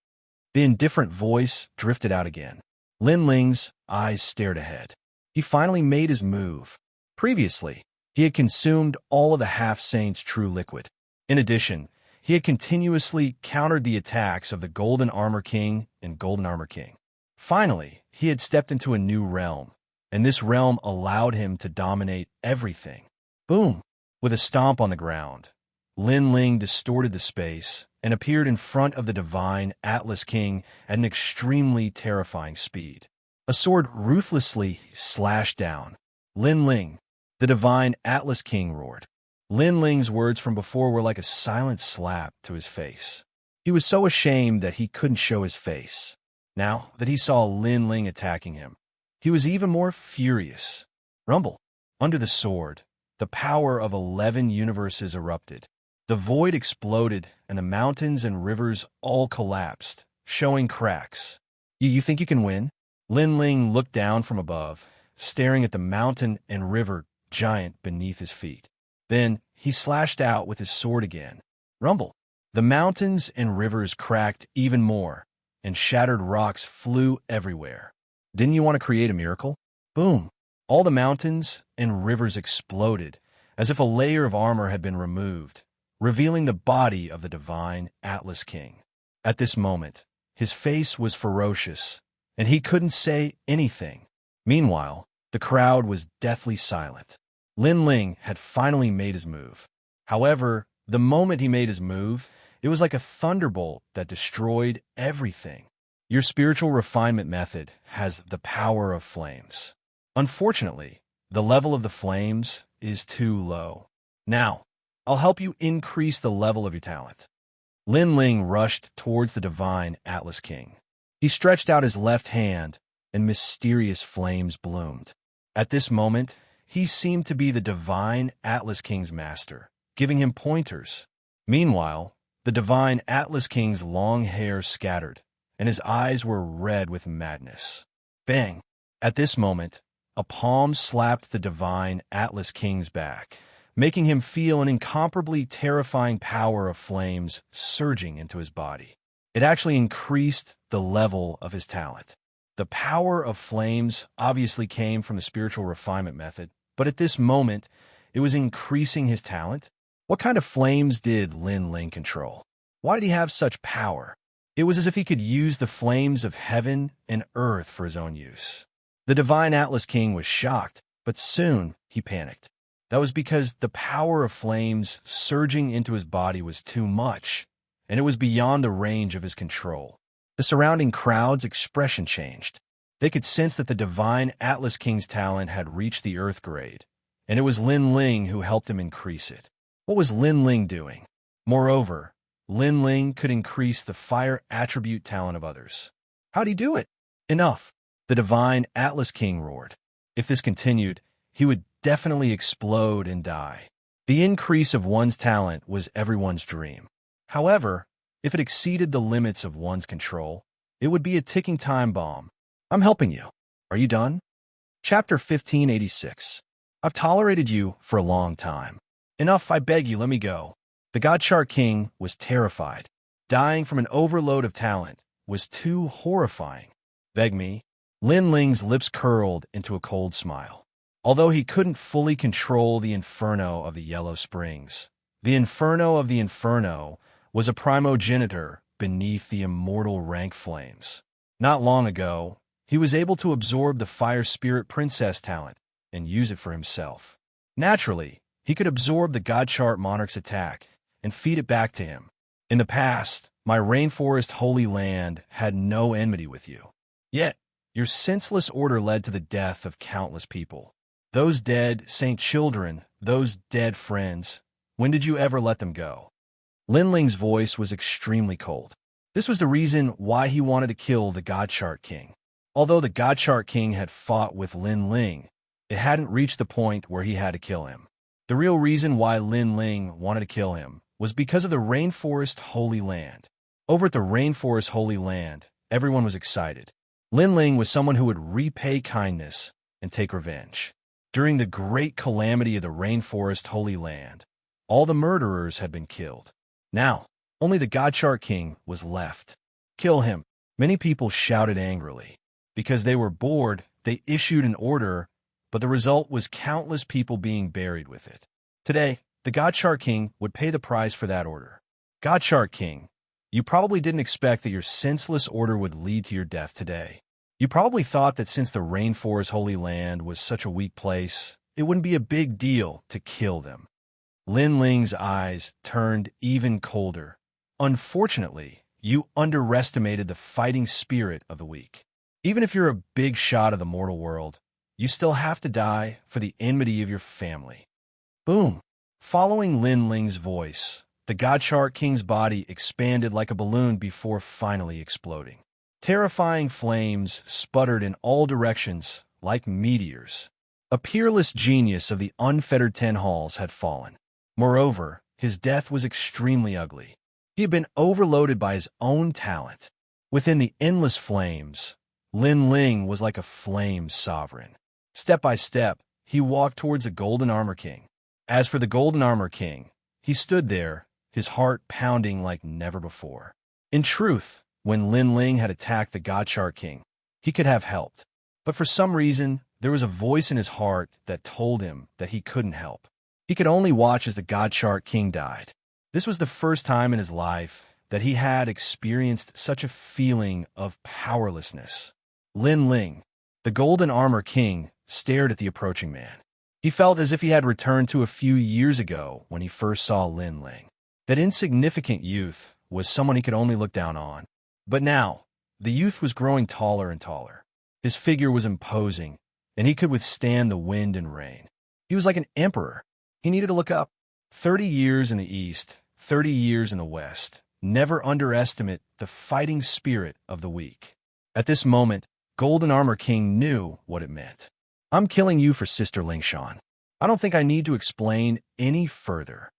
The indifferent voice drifted out again. Lin Ling's eyes stared ahead. He finally made his move. Previously, he had consumed all of the half-saint's true liquid. In addition, he had continuously countered the attacks of the Golden Armor King and Golden Armor King. Finally, he had stepped into a new realm, and this realm allowed him to dominate everything. Boom! With a stomp on the ground, Lin Ling distorted the space and appeared in front of the divine Atlas King at an extremely terrifying speed. A sword ruthlessly slashed down. Lin Ling, the divine Atlas King, roared. Lin Ling's words from before were like a silent slap to his face. He was so ashamed that he couldn't show his face. Now that he saw Lin Ling attacking him, he was even more furious. Rumble. Under the sword, the power of 11 universes erupted. The void exploded, and the mountains and rivers all collapsed, showing cracks. You think you can win? Lin Ling looked down from above, staring at the mountain and river giant beneath his feet. Then he slashed out with his sword again. Rumble. The mountains and rivers cracked even more, and shattered rocks flew everywhere. Didn't you want to create a miracle? Boom! All the mountains and rivers exploded, as if a layer of armor had been removed, revealing the body of the divine Atlas King. At this moment, his face was ferocious, and he couldn't say anything. Meanwhile, the crowd was deathly silent. Lin Ling had finally made his move. However, the moment he made his move, it was like a thunderbolt that destroyed everything. Your spiritual refinement method has the power of flames. Unfortunately, the level of the flames is too low. Now, I'll help you increase the level of your talent. Lin Ling rushed towards the divine Atlas King. He stretched out his left hand, and mysterious flames bloomed. At this moment, he seemed to be the divine Atlas King's master, giving him pointers. Meanwhile, the divine Atlas King's long hair scattered, and his eyes were red with madness. Bang! At this moment, a palm slapped the divine Atlas King's back, making him feel an incomparably terrifying power of flames surging into his body. It actually increased the level of his talent. The power of flames obviously came from the spiritual refinement method, but at this moment, it was increasing his talent. What kind of flames did Lin Ling control? Why did he have such power? It was as if he could use the flames of heaven and earth for his own use. The divine Atlas King was shocked, but soon he panicked. That was because the power of flames surging into his body was too much, and it was beyond the range of his control. The surrounding crowd's expression changed. They could sense that the divine Atlas King's talent had reached the earth grade, and it was Lin Ling who helped him increase it. What was Lin Ling doing? Moreover, Lin Ling could increase the fire attribute talent of others. How'd he do it? Enough! The divine Atlas King roared. If this continued, he would definitely explode and die. The increase of one's talent was everyone's dream. However, if it exceeded the limits of one's control, it would be a ticking time bomb. I'm helping you. Are you done? Chapter 1586. I've tolerated you for a long time. Enough, I beg you, let me go. The Godchart King was terrified. Dying from an overload of talent was too horrifying. Beg me? Lin Ling's lips curled into a cold smile. Although he couldn't fully control the inferno of the Yellow Springs, the inferno of the inferno was a primogenitor beneath the immortal rank flames. Not long ago, he was able to absorb the Fire Spirit Princess talent and use it for himself. Naturally, he could absorb the Godchart Monarch's attack and feed it back to him. In the past, my rainforest holy land had no enmity with you. Yet, your senseless order led to the death of countless people. Those dead saint children, those dead friends, when did you ever let them go? Lin Ling's voice was extremely cold. This was the reason why he wanted to kill the Godchart King. Although the Godchart King had fought with Lin Ling, it hadn't reached the point where he had to kill him. The real reason why Lin Ling wanted to kill him was because of the Rainforest Holy Land. Over at the Rainforest Holy Land, everyone was excited. Lin Ling was someone who would repay kindness and take revenge. During the great calamity of the Rainforest Holy Land, all the murderers had been killed. Now, only the Godshark King was left. Kill him, many people shouted angrily. Because they were bored, they issued an order, but the result was countless people being buried with it. Today, the Godshark King would pay the price for that order. Godshark King, you probably didn't expect that your senseless order would lead to your death today. You probably thought that since the Rainforest Holy Land was such a weak place, it wouldn't be a big deal to kill them. Lin Ling's eyes turned even colder. Unfortunately, you underestimated the fighting spirit of the weak. Even if you're a big shot of the mortal world, you still have to die for the enmity of your family. Boom! Following Lin Ling's voice, the Godshark King's body expanded like a balloon before finally exploding. Terrifying flames sputtered in all directions like meteors. A peerless genius of the unfettered 10 halls had fallen. Moreover, his death was extremely ugly. He had been overloaded by his own talent. Within the endless flames, Lin Ling was like a flame sovereign. Step by step, he walked towards the Golden Armor King. As for the Golden Armor King, he stood there, his heart pounding like never before. In truth, when Lin Ling had attacked the Godshark King, he could have helped. But for some reason, there was a voice in his heart that told him that he couldn't help. He could only watch as the Godshark King died. This was the first time in his life that he had experienced such a feeling of powerlessness. Lin Ling, the Golden Armor King, stared at the approaching man. He felt as if he had returned to a few years ago when he first saw Lin Ling. That insignificant youth was someone he could only look down on. But now, the youth was growing taller and taller. His figure was imposing, and he could withstand the wind and rain. He was like an emperor. He needed to look up. 30 years in the east, 30 years in the west. Never underestimate the fighting spirit of the weak. At this moment, Golden Armor King knew what it meant. I'm killing you for Sister Lingshan. I don't think I need to explain any further.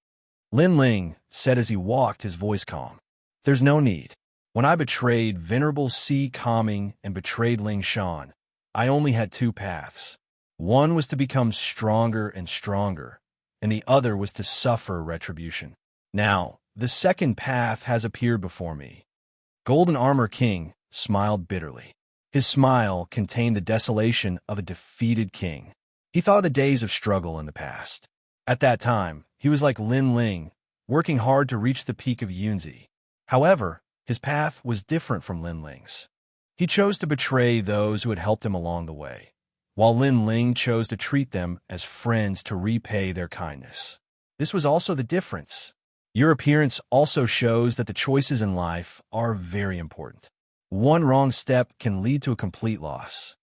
Lin Ling said as he walked, his voice calm. There's no need. When I betrayed Venerable Si Calming and betrayed Lingshan, I only had two paths. One was to become stronger and stronger, and the other was to suffer retribution. Now, the second path has appeared before me. Golden Armor King smiled bitterly. His smile contained the desolation of a defeated king. He thought of the days of struggle in the past. At that time, he was like Lin Ling, working hard to reach the peak of Yunzi. However, his path was different from Lin Ling's. He chose to betray those who had helped him along the way, while Lin Ling chose to treat them as friends to repay their kindness. This was also the difference. Your appearance also shows that the choices in life are very important. One wrong step can lead to a complete loss.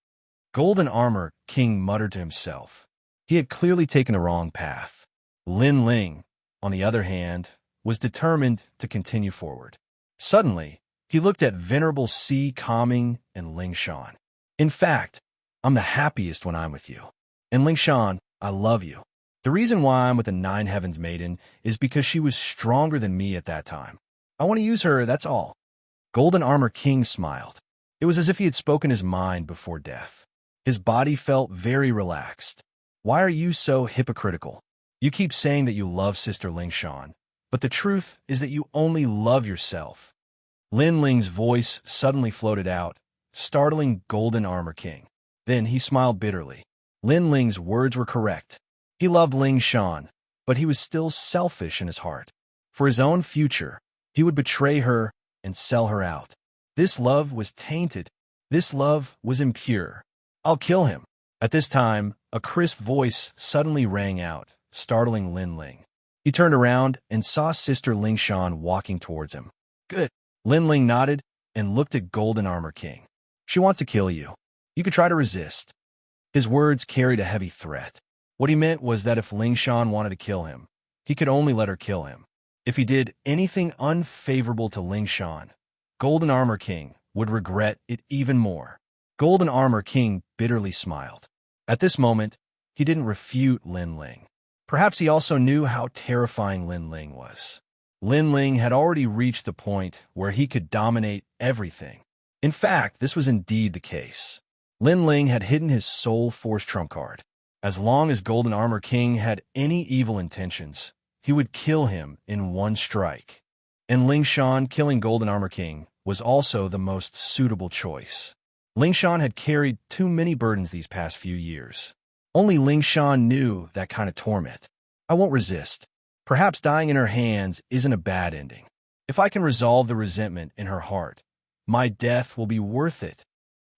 Golden Armor King muttered to himself. He had clearly taken the wrong path. Lin Ling, on the other hand, was determined to continue forward. Suddenly, he looked at Venerable Si Calming and Lingshan. In fact, I'm the happiest when I'm with you. And Lingshan, I love you. The reason why I'm with the Nine Heavens Maiden is because she was stronger than me at that time. I want to use her, that's all. Golden Armor King smiled. It was as if he had spoken his mind before death. His body felt very relaxed. Why are you so hypocritical? You keep saying that you love Sister Lingshan, but the truth is that you only love yourself. Lin Ling's voice suddenly floated out, startling Golden Armor King. Then he smiled bitterly. Lin Ling's words were correct. He loved Lingshan, but he was still selfish in his heart. For his own future, he would betray her and sell her out. This love was tainted. This love was impure. I'll kill him. At this time, a crisp voice suddenly rang out, startling Lin Ling. He turned around and saw Sister Lingshan walking towards him. Good. Lin Ling nodded and looked at Golden Armor King. She wants to kill you. You could try to resist. His words carried a heavy threat. What he meant was that if Lingshan wanted to kill him, he could only let her kill him. If he did anything unfavorable to Lingshan, Golden Armor King would regret it even more. Golden Armor King bitterly smiled. At this moment, he didn't refute Lin Ling. Perhaps he also knew how terrifying Lin Ling was. Lin Ling had already reached the point where he could dominate everything. In fact, this was indeed the case. Lin Ling had hidden his Soul Force trump card. As long as Golden Armor King had any evil intentions, he would kill him in one strike. And Ling Shan killing Golden Armor King was also the most suitable choice. Ling Shan had carried too many burdens these past few years. Only Ling Shan knew that kind of torment. I won't resist. Perhaps dying in her hands isn't a bad ending. If I can resolve the resentment in her heart, my death will be worth it.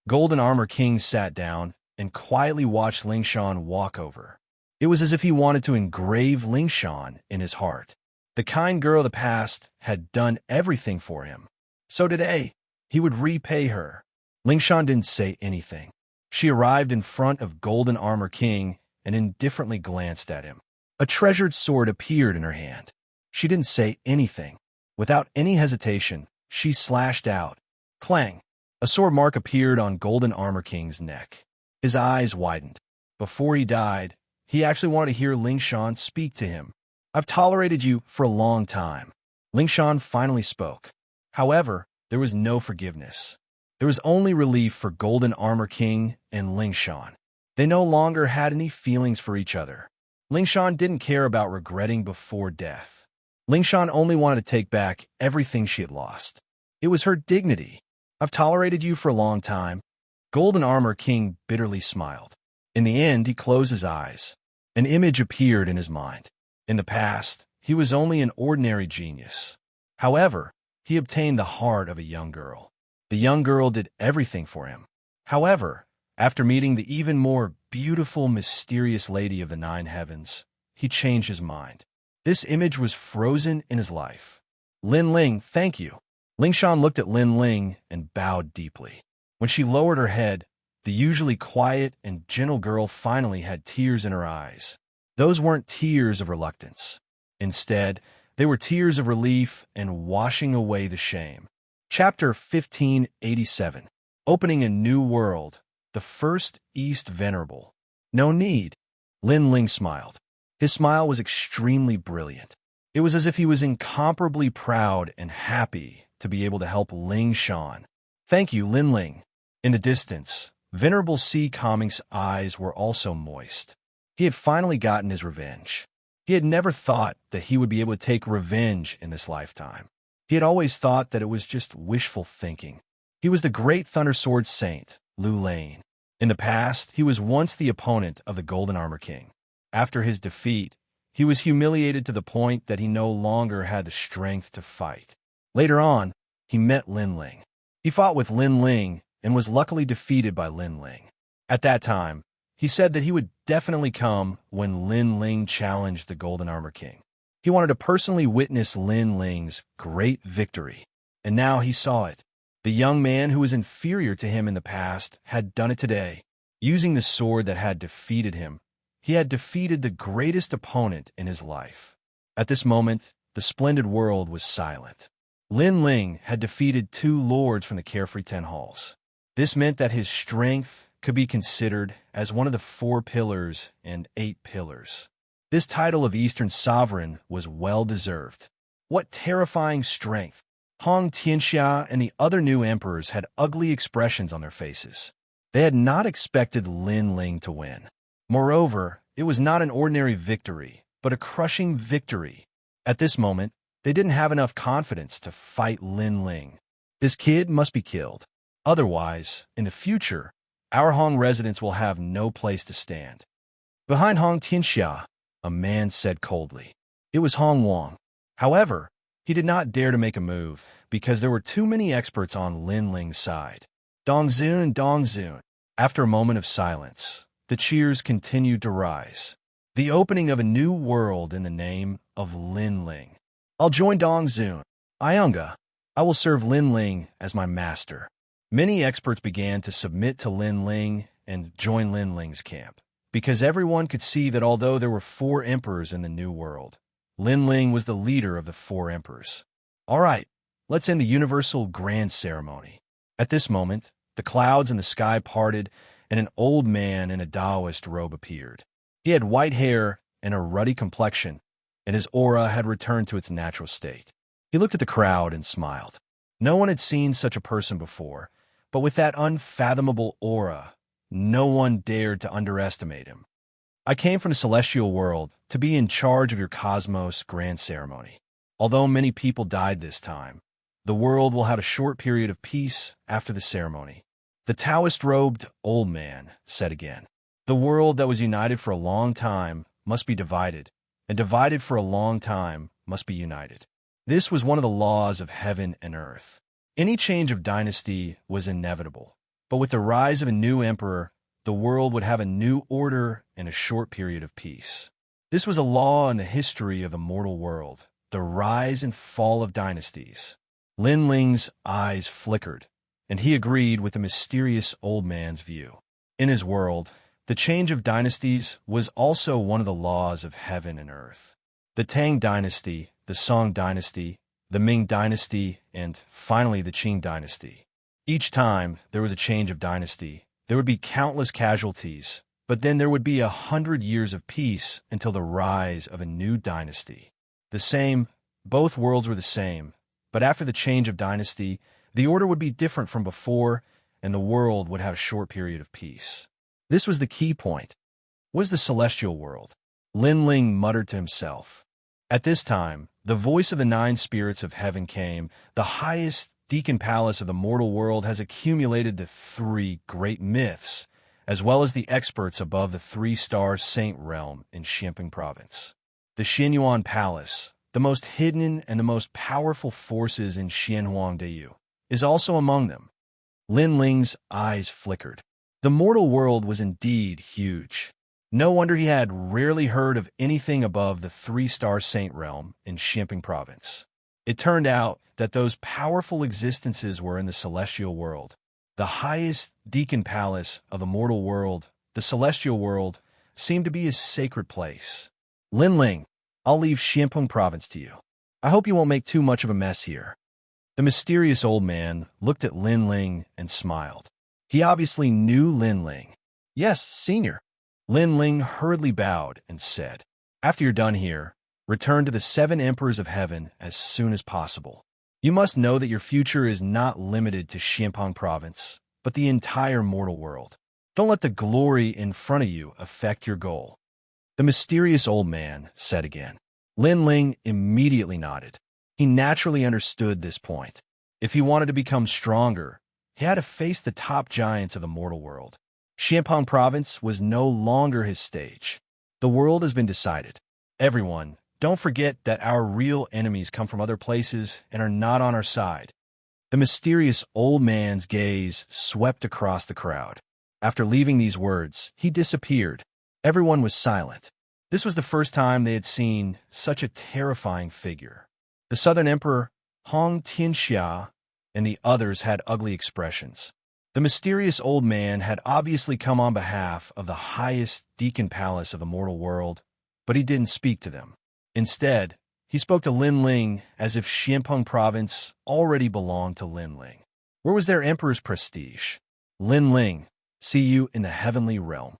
Golden Armor King sat down and quietly watched Ling Shan walk over. It was as if he wanted to engrave Ling Shan in his heart. The kind girl of the past had done everything for him. So today, he would repay her. Ling Shan didn't say anything. She arrived in front of Golden Armor King and indifferently glanced at him. A treasured sword appeared in her hand. She didn't say anything. Without any hesitation, she slashed out. Clang! A sword mark appeared on Golden Armor King's neck. His eyes widened. Before he died, he actually wanted to hear Ling Shan speak to him. I've tolerated you for a long time. Ling Shan finally spoke. However, there was no forgiveness. There was only relief for Golden Armor King and Ling Shan. They no longer had any feelings for each other. Ling Shan didn't care about regretting before death. Ling Shan only wanted to take back everything she had lost. It was her dignity. I've tolerated you for a long time. Golden Armor King bitterly smiled. In the end, he closed his eyes. An image appeared in his mind. In the past, he was only an ordinary genius. However, he obtained the heart of a young girl. The young girl did everything for him. However, after meeting the even more beautiful, mysterious Lady of the Nine Heavens, he changed his mind. This image was frozen in his life. Lin Ling, thank you. Ling Shan looked at Lin Ling and bowed deeply. When she lowered her head, the usually quiet and gentle girl finally had tears in her eyes. Those weren't tears of reluctance. Instead, they were tears of relief and washing away the shame. Chapter 1587. Opening a New World. The First East Venerable. No need. Lin Ling smiled. His smile was extremely brilliant. It was as if he was incomparably proud and happy to be able to help Ling Shan. Thank you, Lin Ling. In the distance, Venerable C. Calming's eyes were also moist. He had finally gotten his revenge. He had never thought that he would be able to take revenge in this lifetime. He had always thought that it was just wishful thinking. He was the great Thunder Sword Saint, Lu Lane. In the past, he was once the opponent of the Golden Armor King. After his defeat, he was humiliated to the point that he no longer had the strength to fight. Later on, he met Lin Ling. He fought with Lin Ling and was luckily defeated by Lin Ling. At that time, he said that he would definitely come when Lin Ling challenged the Golden Armor King. He wanted to personally witness Lin Ling's great victory, and now he saw it. The young man who was inferior to him in the past had done it today. Using the sword that had defeated him, he had defeated the greatest opponent in his life. At this moment, the splendid world was silent. Lin Ling had defeated 2 lords from the Carefree 10 Halls. This meant that his strength could be considered as one of the 4 pillars and 8 pillars. This title of Eastern Sovereign was well-deserved. What terrifying strength! Hong Xianxia and the other new emperors had ugly expressions on their faces. They had not expected Lin Ling to win. Moreover, it was not an ordinary victory, but a crushing victory. At this moment, they didn't have enough confidence to fight Lin Ling. This kid must be killed. Otherwise, in the future, our Hong residents will have no place to stand. Behind Hong Xianxia, a man said coldly. It was Hong Wang. However, he did not dare to make a move because there were too many experts on Lin Ling's side. Dongzun, Dongzun. After a moment of silence, the cheers continued to rise. The opening of a new world in the name of Lin Ling. I'll join Dongzun. Iunga. I will serve Lin Ling as my master. Many experts began to submit to Lin Ling and join Lin Ling's camp, because everyone could see that although there were 4 emperors in the New World, Lin Ling was the leader of the 4 emperors. All right, let's end the universal grand ceremony. At this moment, the clouds in the sky parted, and an old man in a Taoist robe appeared. He had white hair and a ruddy complexion, and his aura had returned to its natural state. He looked at the crowd and smiled. No one had seen such a person before, but with that unfathomable aura, no one dared to underestimate him. I came from the celestial world to be in charge of your cosmos grand ceremony. Although many people died this time, the world will have a short period of peace after the ceremony. The Taoist-robed old man said again, the world that was united for a long time must be divided, and divided for a long time must be united. This was one of the laws of heaven and earth. Any change of dynasty was inevitable, but with the rise of a new emperor, the world would have a new order and a short period of peace. This was a law in the history of the mortal world, the rise and fall of dynasties. Lin Ling's eyes flickered, and he agreed with the mysterious old man's view. In his world, the change of dynasties was also one of the laws of heaven and earth. The Tang dynasty, the Song dynasty, the Ming dynasty, and finally the Qing dynasty. Each time there was a change of dynasty, there would be countless casualties, but then there would be 100 years of peace until the rise of a new dynasty. Both worlds were the same, but after the change of dynasty, the order would be different from before, and the world would have a short period of peace. This was the key point. Was the celestial world? Lin Ling muttered to himself. At this time, the voice of the 9 spirits of heaven came. The highest deacon palace of the mortal world has accumulated the 3 great myths, as well as the experts above the 3-star saint realm in Xianxia province. The Xianyuan Palace, the most hidden and the most powerful forces in Xianhuangdeu, is also among them. Lin Ling's eyes flickered. The mortal world was indeed huge. No wonder he had rarely heard of anything above the 3-star saint realm in Xianxia province. It turned out that those powerful existences were in the celestial world. The highest deacon palace of the mortal world, the celestial world, seemed to be his sacred place. Lin Ling, I'll leave Xianxia province to you. I hope you won't make too much of a mess here. The mysterious old man looked at Lin Ling and smiled. He obviously knew Lin Ling. Yes, senior. Lin Ling hurriedly bowed and said, after you're done here, return to the 7 emperors of heaven as soon as possible. You must know that your future is not limited to Xianxia province, but the entire mortal world. Don't let the glory in front of you affect your goal. The mysterious old man said again. Lin Ling immediately nodded. He naturally understood this point. If he wanted to become stronger, he had to face the top giants of the mortal world. Xianxia province was no longer his stage. The world has been decided. Everyone, don't forget that our real enemies come from other places and are not on our side. The mysterious old man's gaze swept across the crowd. After leaving these words, he disappeared. Everyone was silent. This was the first time they had seen such a terrifying figure. The Southern Emperor, Xianxia, and the others had ugly expressions. The mysterious old man had obviously come on behalf of the highest deacon palace of the mortal world, but he didn't speak to them. Instead, he spoke to Lin Ling as if Xianxia province already belonged to Lin Ling. Where was their emperor's prestige? Lin Ling, see you in the heavenly realm.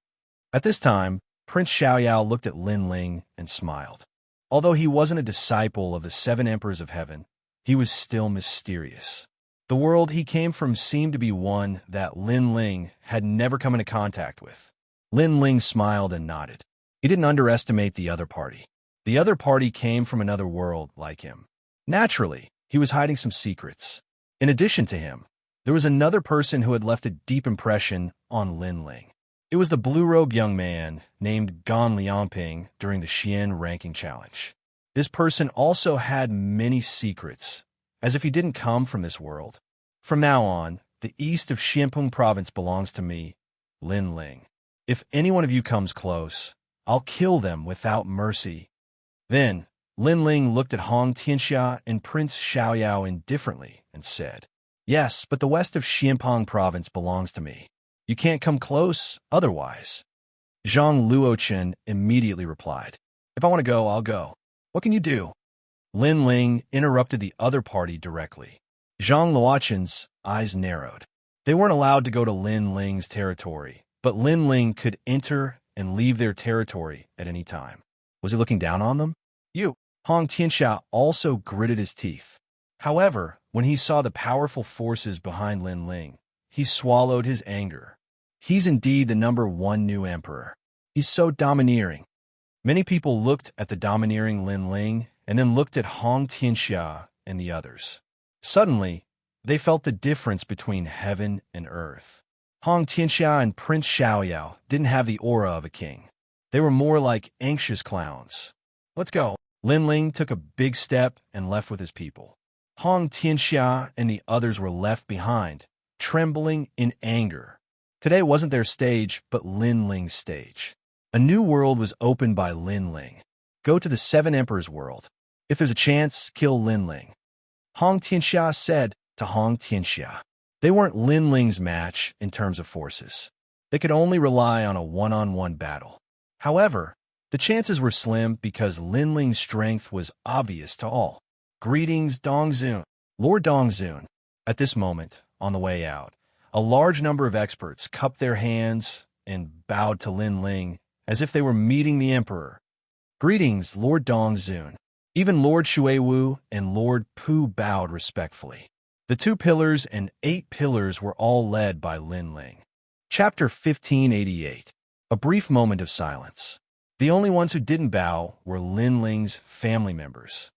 At this time, Prince Xiaoyao looked at Lin Ling and smiled. Although he wasn't a disciple of the 7 emperors of heaven, he was still mysterious. The world he came from seemed to be one that Lin Ling had never come into contact with. Lin Ling smiled and nodded. He didn't underestimate the other party. The other party came from another world like him. Naturally, he was hiding some secrets. In addition to him, there was another person who had left a deep impression on Lin Ling. It was the blue-robed young man named Gan Liangping during the Xian ranking challenge. This person also had many secrets, as if he didn't come from this world. From now on, the east of Xianxia province belongs to me, Lin Ling. If any one of you comes close, I'll kill them without mercy. Then, Lin Ling looked at Xianxia and Prince Xiaoyao indifferently and said, yes, but the west of Xianxia province belongs to me. You can't come close otherwise. Zhang Luochen immediately replied, if I want to go, I'll go. What can you do? Lin Ling interrupted the other party directly. Zhang Luochen's eyes narrowed. They weren't allowed to go to Lin Ling's territory, but Lin Ling could enter and leave their territory at any time. Was he looking down on them? Xianxia also gritted his teeth. However, when he saw the powerful forces behind Lin Ling, he swallowed his anger. He's indeed the #1 new emperor. He's so domineering. Many people looked at the domineering Lin Ling and then looked at Xianxia and the others. Suddenly, they felt the difference between heaven and earth. Xianxia and Prince Xiaoyao didn't have the aura of a king. They were more like anxious clowns. Let's go. Lin Ling took a big step and left with his people. Xianxia and the others were left behind, trembling in anger. Today wasn't their stage, but Lin Ling's stage. A new world was opened by Lin Ling. Go to the 7 Emperors world. If there's a chance, kill Lin Ling. Xianxia said to Xianxia. They weren't Lin Ling's match in terms of forces. They could only rely on a one-on-one battle. However, the chances were slim because Lin Ling's strength was obvious to all. Greetings, Dongzun. Lord Dongzun. At this moment, on the way out, a large number of experts cupped their hands and bowed to Lin Ling as if they were meeting the emperor. Greetings, Lord Dongzun. Even Lord Xuewu and Lord Pu bowed respectfully. The 2 pillars and 8 pillars were all led by Lin Ling. Chapter 1588. A brief moment of silence. The only ones who didn't bow were Lin Ling's family members.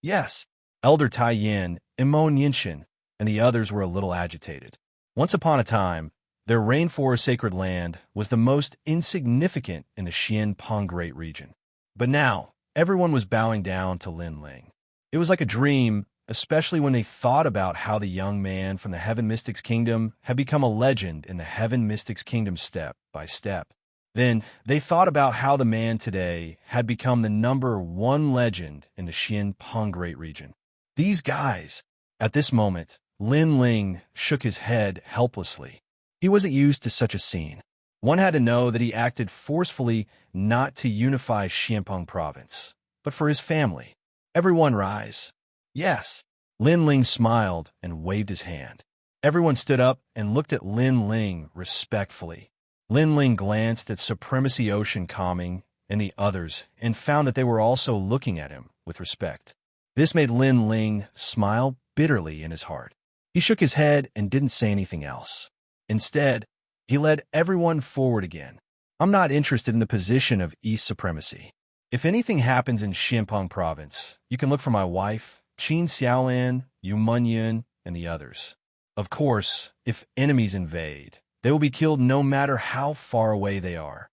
Yes, Elder Tai Yin, Imon Yinshin, and the others were a little agitated. Once upon a time, their rainforest sacred land was the most insignificant in the Xianpeng Great region. But now, everyone was bowing down to Lin Ling. It was like a dream, especially when they thought about how the young man from the Heaven Mystics Kingdom had become a legend in the Heaven Mystics Kingdom step by step. Then they thought about how the man today had become the #1 legend in the Xianpeng Great region. These guys. At this moment, Lin Ling shook his head helplessly. He wasn't used to such a scene. One had to know that he acted forcefully not to unify Xianpeng province, but for his family. Everyone rise. Yes. Lin Ling smiled and waved his hand. Everyone stood up and looked at Lin Ling respectfully. Lin Ling glanced at Supremacy Ocean Calming and the others and found that they were also looking at him with respect. This made Lin Ling smile bitterly in his heart. He shook his head and didn't say anything else. Instead, he led everyone forward again. I'm not interested in the position of East Supremacy. If anything happens in Xianpeng province, you can look for my wife, Qin Xiaolan, Yu Munyun, and the others. Of course, if enemies invade, they will be killed no matter how far away they are.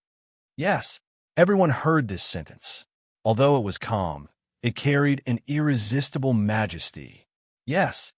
Yes, everyone heard this sentence. Although it was calm, it carried an irresistible majesty. Yes,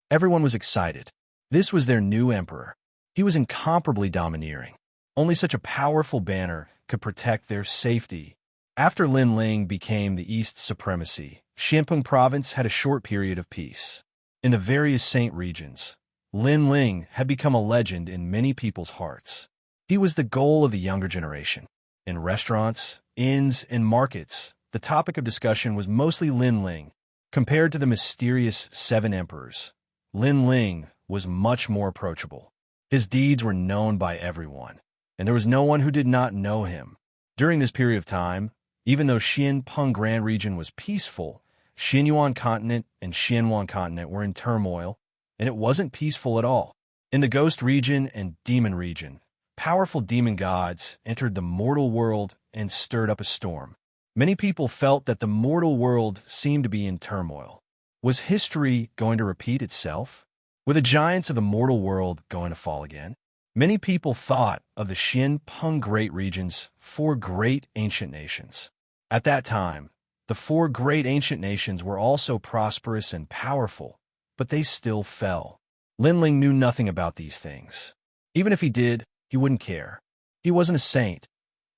everyone was excited. This was their new emperor. He was incomparably domineering. Only such a powerful banner could protect their safety. After Lin Ling became the East Supremacy, Xianpeng province had a short period of peace. In the various saint regions, Lin Ling had become a legend in many people's hearts. He was the goal of the younger generation. In restaurants, inns, and markets, the topic of discussion was mostly Lin Ling. Compared to the mysterious 7 emperors, Lin Ling was much more approachable. His deeds were known by everyone, and there was no one who did not know him. During this period of time, even though Xianpeng Grand Region was peaceful, Xianyuan Continent and Xianwan Continent were in turmoil, and it wasn't peaceful at all. In the Ghost Region and Demon Region, powerful demon gods entered the mortal world and stirred up a storm. Many people felt that the mortal world seemed to be in turmoil. Was history going to repeat itself? Were the giants of the mortal world going to fall again? Many people thought of the Xianpeng Great Region's 4 great ancient nations. At that time, the 4 great ancient nations were also prosperous and powerful, but they still fell. Lin Ling knew nothing about these things. Even if he did, he wouldn't care. He wasn't a saint,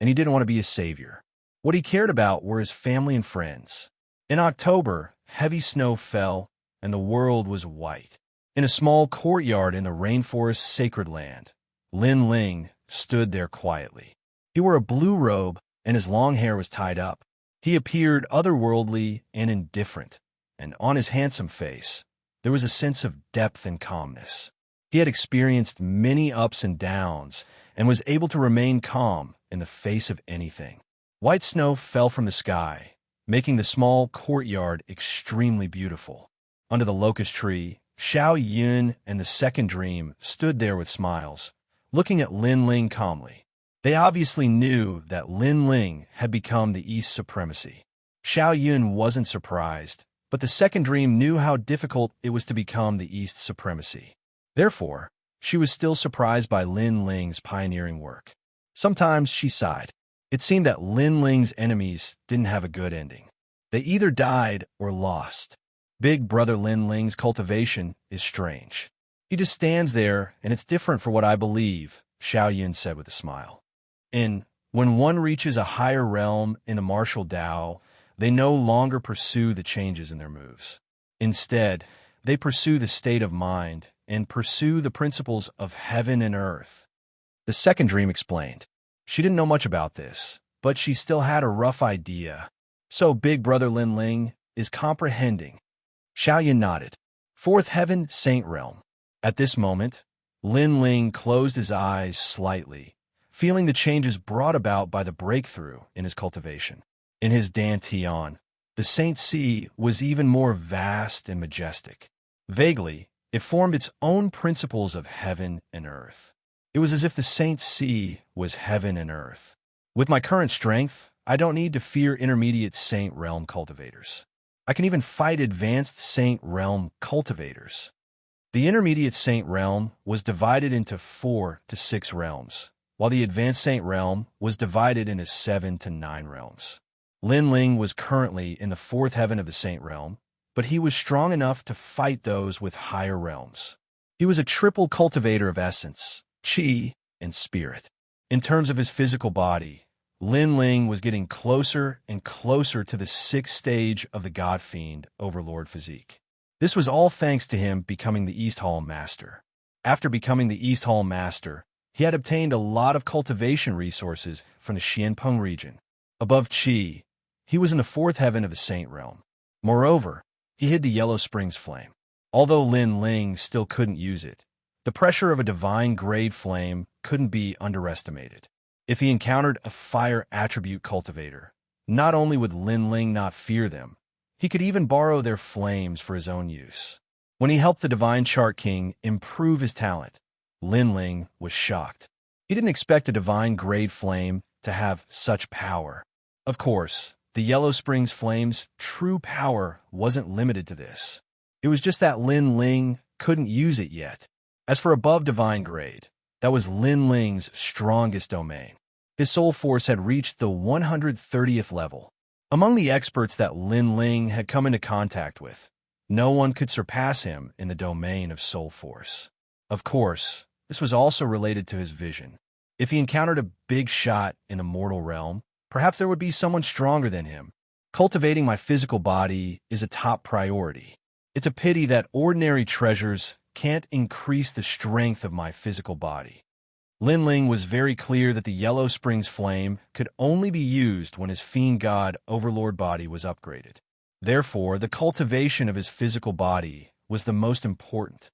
and he didn't want to be a savior. What he cared about were his family and friends. In October, heavy snow fell, and the world was white. In a small courtyard in the rainforest sacred land, Lin Ling stood there quietly. He wore a blue robe, and his long hair was tied up. He appeared otherworldly and indifferent, and on his handsome face, there was a sense of depth and calmness. He had experienced many ups and downs, and was able to remain calm in the face of anything. White snow fell from the sky, making the small courtyard extremely beautiful. Under the locust tree, Xiao Yun and the second dream stood there with smiles, looking at Lin Ling calmly. They obviously knew that Lin Ling had become the East's supremacy. Xiao Yun wasn't surprised, but the second dream knew how difficult it was to become the East's supremacy. Therefore, she was still surprised by Lin Ling's pioneering work. Sometimes she sighed. It seemed that Lin Ling's enemies didn't have a good ending. They either died or lost. Big brother Lin Ling's cultivation is strange. He just stands there, and it's different for what I believe, Xiao Yun said with a smile. When one reaches a higher realm in the martial Tao, they no longer pursue the changes in their moves. Instead, they pursue the state of mind and pursue the principles of heaven and earth. The second dream explained. She didn't know much about this, but she still had a rough idea. So big brother Lin Ling is comprehending. Xiao Yun nodded. Fourth heaven, Saint Realm. At this moment, Lin Ling closed his eyes slightly, feeling the changes brought about by the breakthrough in his cultivation. In his dantian, the Saint Sea was even more vast and majestic. Vaguely, it formed its own principles of heaven and earth. It was as if the Saint Sea was heaven and earth. With my current strength, I don't need to fear intermediate Saint Realm cultivators. I can even fight advanced Saint Realm cultivators. The intermediate Saint Realm was divided into 4 to 6 realms, while the advanced Saint Realm was divided into 7 to 9 realms. Lin Ling was currently in the 4th heaven of the Saint Realm, but he was strong enough to fight those with higher realms. He was a triple cultivator of essence, Qi, and spirit. In terms of his physical body, Lin Ling was getting closer and closer to the 6th stage of the God Fiend Overlord physique. This was all thanks to him becoming the East Hall Master. After becoming the East Hall Master, he had obtained a lot of cultivation resources from the Xianpeng region. Above Qi, he was in the 4th heaven of the Saint Realm. Moreover, he hid the Yellow Springs flame. Although Lin Ling still couldn't use it, the pressure of a divine-grade flame couldn't be underestimated. If he encountered a fire attribute cultivator, not only would Lin Ling not fear them, he could even borrow their flames for his own use. When he helped the Divine Chart King improve his talent, Lin Ling was shocked. He didn't expect a divine-grade flame to have such power. Of course, the Yellow Springs flame's true power wasn't limited to this. It was just that Lin Ling couldn't use it yet. As for above divine grade, that was Lin Ling's strongest domain. His soul force had reached the 130th level. Among the experts that Lin Ling had come into contact with, no one could surpass him in the domain of soul force. Of course, this was also related to his vision. If he encountered a big shot in the mortal realm, perhaps there would be someone stronger than him. Cultivating my physical body is a top priority. It's a pity that ordinary treasures can't increase the strength of my physical body. Lin Ling was very clear that the Yellow Springs flame could only be used when his fiend god overlord body was upgraded. Therefore, the cultivation of his physical body was the most important.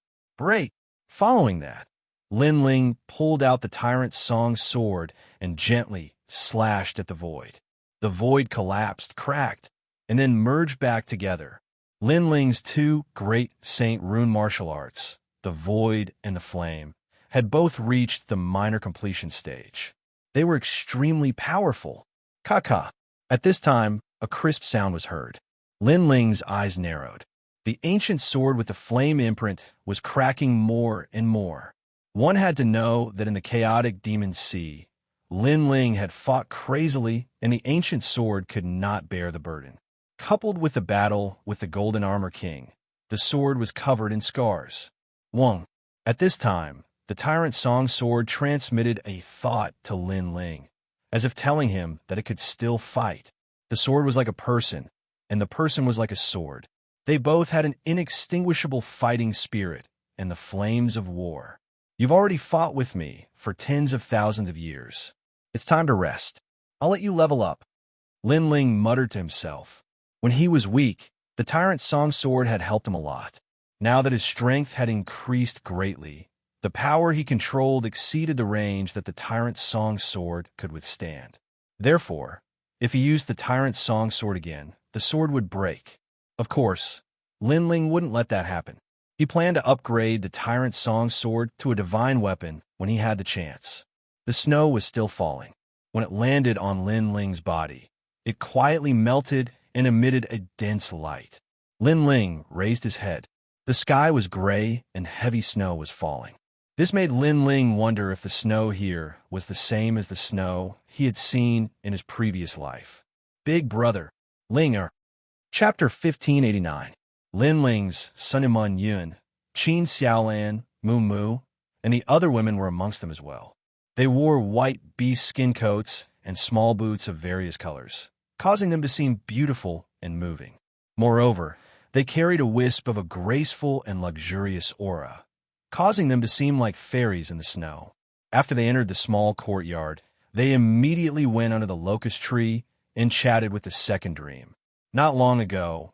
Following that, Lin Ling pulled out the Tyrant Song's sword and gently slashed at the void. The void collapsed, cracked, and then merged back together. Lin Ling's 2 great Saint Rune martial arts, the Void and the Flame, had both reached the minor completion stage. They were extremely powerful. Ka-ka. At this time, a crisp sound was heard. Lin Ling's eyes narrowed. The ancient sword with the flame imprint was cracking more and more. One had to know that in the chaotic demon sea, Lin Ling had fought crazily, and the ancient sword could not bear the burden. Coupled with the battle with the Golden Armor King, the sword was covered in scars. Wong. At this time, the Tyrant Song sword transmitted a thought to Lin Ling, as if telling him that it could still fight. The sword was like a person, and the person was like a sword. They both had an inextinguishable fighting spirit and the flames of war. You've already fought with me for tens of thousands of years. It's time to rest. I'll let you level up. Lin Ling muttered to himself. When he was weak, the Tyrant Song sword had helped him a lot. Now that his strength had increased greatly, The power he controlled exceeded the range that the Tyrant's Song Sword could withstand. Therefore, if he used the Tyrant's Song Sword again, the sword would break. Of course, Lin Ling wouldn't let that happen. He planned to upgrade the Tyrant's Song Sword to a divine weapon when he had the chance. The snow was still falling. When it landed on Lin Ling's body, it quietly melted and emitted a dense light. Lin Ling raised his head. The sky was gray and heavy snow was falling. This made Lin Ling wonder if the snow here was the same as the snow he had seen in his previous life. Big Brother, Linger. Chapter 1589. Lin Ling's son Iman Yun, Qin Xiaolan, Mu Mu, and the other women were amongst them as well. They wore white beast skin coats and small boots of various colors, causing them to seem beautiful and moving. Moreover, they carried a wisp of a graceful and luxurious aura, causing them to seem like fairies in the snow. After they entered the small courtyard, they immediately went under the locust tree and chatted with the second dream. Not long ago,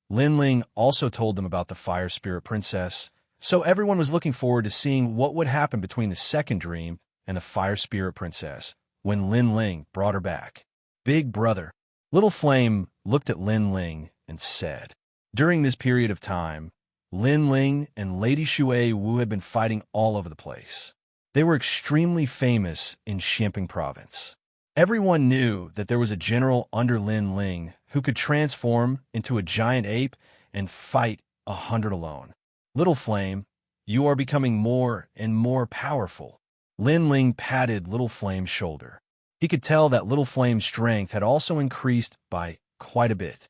Lin Ling also told them about the Fire Spirit Princess, so everyone was looking forward to seeing what would happen between the second dream and the Fire Spirit Princess when Lin Ling brought her back. Big Brother. Little Flame looked at Lin Ling and said, during this period of time, Lin Ling and Lady Shui Wu had been fighting all over the place. They were extremely famous in Xianxia province. Everyone knew that there was a general under Lin Ling who could transform into a giant ape and fight 100 alone. Little Flame, you are becoming more and more powerful. Lin Ling patted Little Flame's shoulder. He could tell that Little Flame's strength had also increased by quite a bit.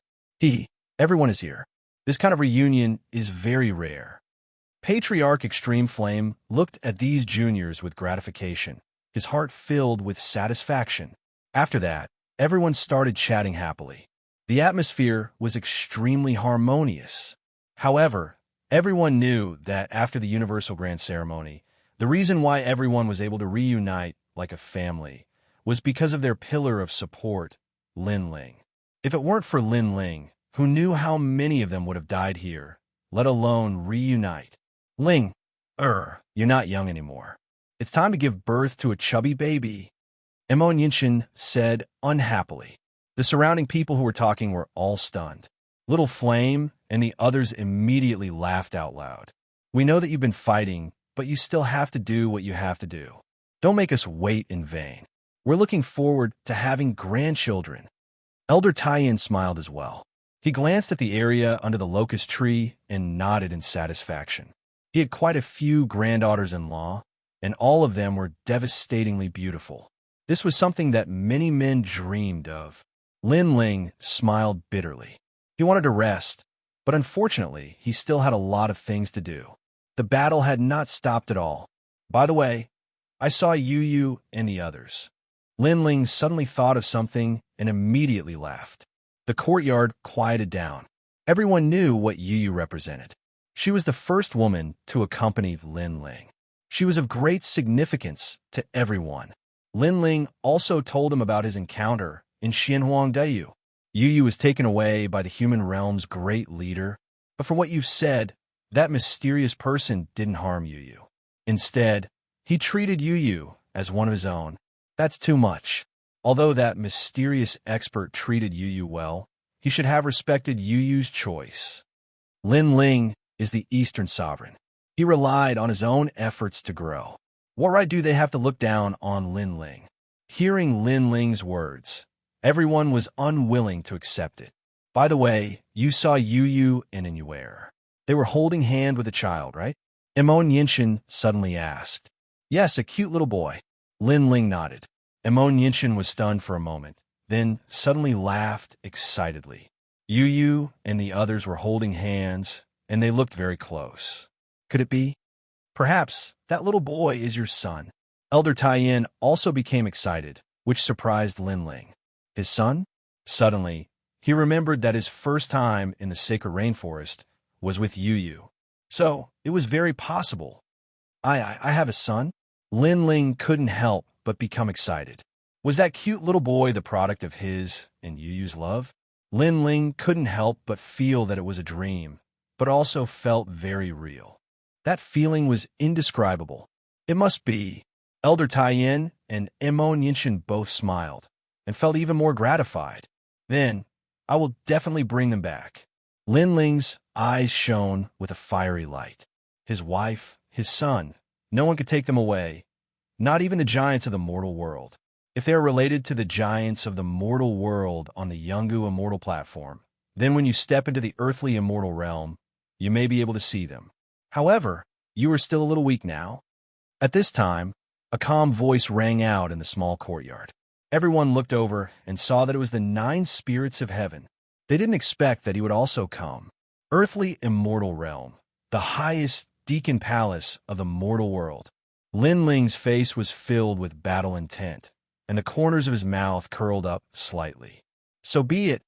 Everyone is here. This kind of reunion is very rare. Patriarch Extreme Flame looked at these juniors with gratification, his heart filled with satisfaction. After that, everyone started chatting happily. The atmosphere was extremely harmonious. However, everyone knew that after the Universal Grand Ceremony, the reason why everyone was able to reunite like a family was because of their pillar of support, Lin Ling. If it weren't for Lin Ling, who knew how many of them would have died here, let alone reunite. Ling, you're not young anymore. It's time to give birth to a chubby baby, Emon Yinshin said unhappily. The surrounding people who were talking were all stunned. Little Flame and the others immediately laughed out loud. We know that you've been fighting, but you still have to do what you have to do. Don't make us wait in vain. We're looking forward to having grandchildren. Elder Taiyin smiled as well. He glanced at the area under the locust tree and nodded in satisfaction. He had quite a few granddaughters-in-law, and all of them were devastatingly beautiful. This was something that many men dreamed of. Lin Ling smiled bitterly. He wanted to rest, but unfortunately, he still had a lot of things to do. The battle had not stopped at all. By the way, I saw Yu Yu and the others. Lin Ling suddenly thought of something and immediately laughed. The courtyard quieted down. Everyone knew what Yu Yu represented. She was the first woman to accompany Lin Ling. She was of great significance to everyone. Lin Ling also told him about his encounter in Xianhuangdeyu. Yu Yu was taken away by the human realm's great leader, but from what you've said, that mysterious person didn't harm Yu Yu. Instead, he treated Yu Yu as one of his own. That's too much. Although that mysterious expert treated Yu Yu well, he should have respected Yu Yu's choice. Lin Ling is the Eastern Sovereign. He relied on his own efforts to grow. What right do they have to look down on Lin Ling? Hearing Lin Ling's words, everyone was unwilling to accept it. By the way, you saw Yu Yu and Inuere. They were holding hand with a child, right? Emon Yinshin suddenly asked. Yes, a cute little boy. Lin Ling nodded. Emon Yinshin was stunned for a moment, then suddenly laughed excitedly. Yu Yu and the others were holding hands, and they looked very close. Could it be? Perhaps that little boy is your son. Elder Taiyin also became excited, which surprised Lin Ling. His son? Suddenly, he remembered that his first time in the sacred rainforest was with Yu Yu. So, it was very possible. I have a son? Lin Ling couldn't help but become excited. Was that cute little boy the product of his and Yu Yu's love? Lin Ling couldn't help but feel that it was a dream, but also felt very real. That feeling was indescribable. It must be. Elder Taiyin and Imo Yinshin both smiled and felt even more gratified. Then, I will definitely bring them back. Lin Ling's eyes shone with a fiery light. His wife, his son, no one could take them away, not even the giants of the mortal world. If they are related to the giants of the mortal world on the Yungu immortal platform, then when you step into the earthly immortal realm, you may be able to see them. However, you are still a little weak now. At this time, a calm voice rang out in the small courtyard. Everyone looked over and saw that it was the 9 spirits of heaven. They didn't expect that he would also come. Earthly immortal realm, the highest deacon palace of the mortal world. Lin Ling's face was filled with battle intent, and the corners of his mouth curled up slightly. So be it.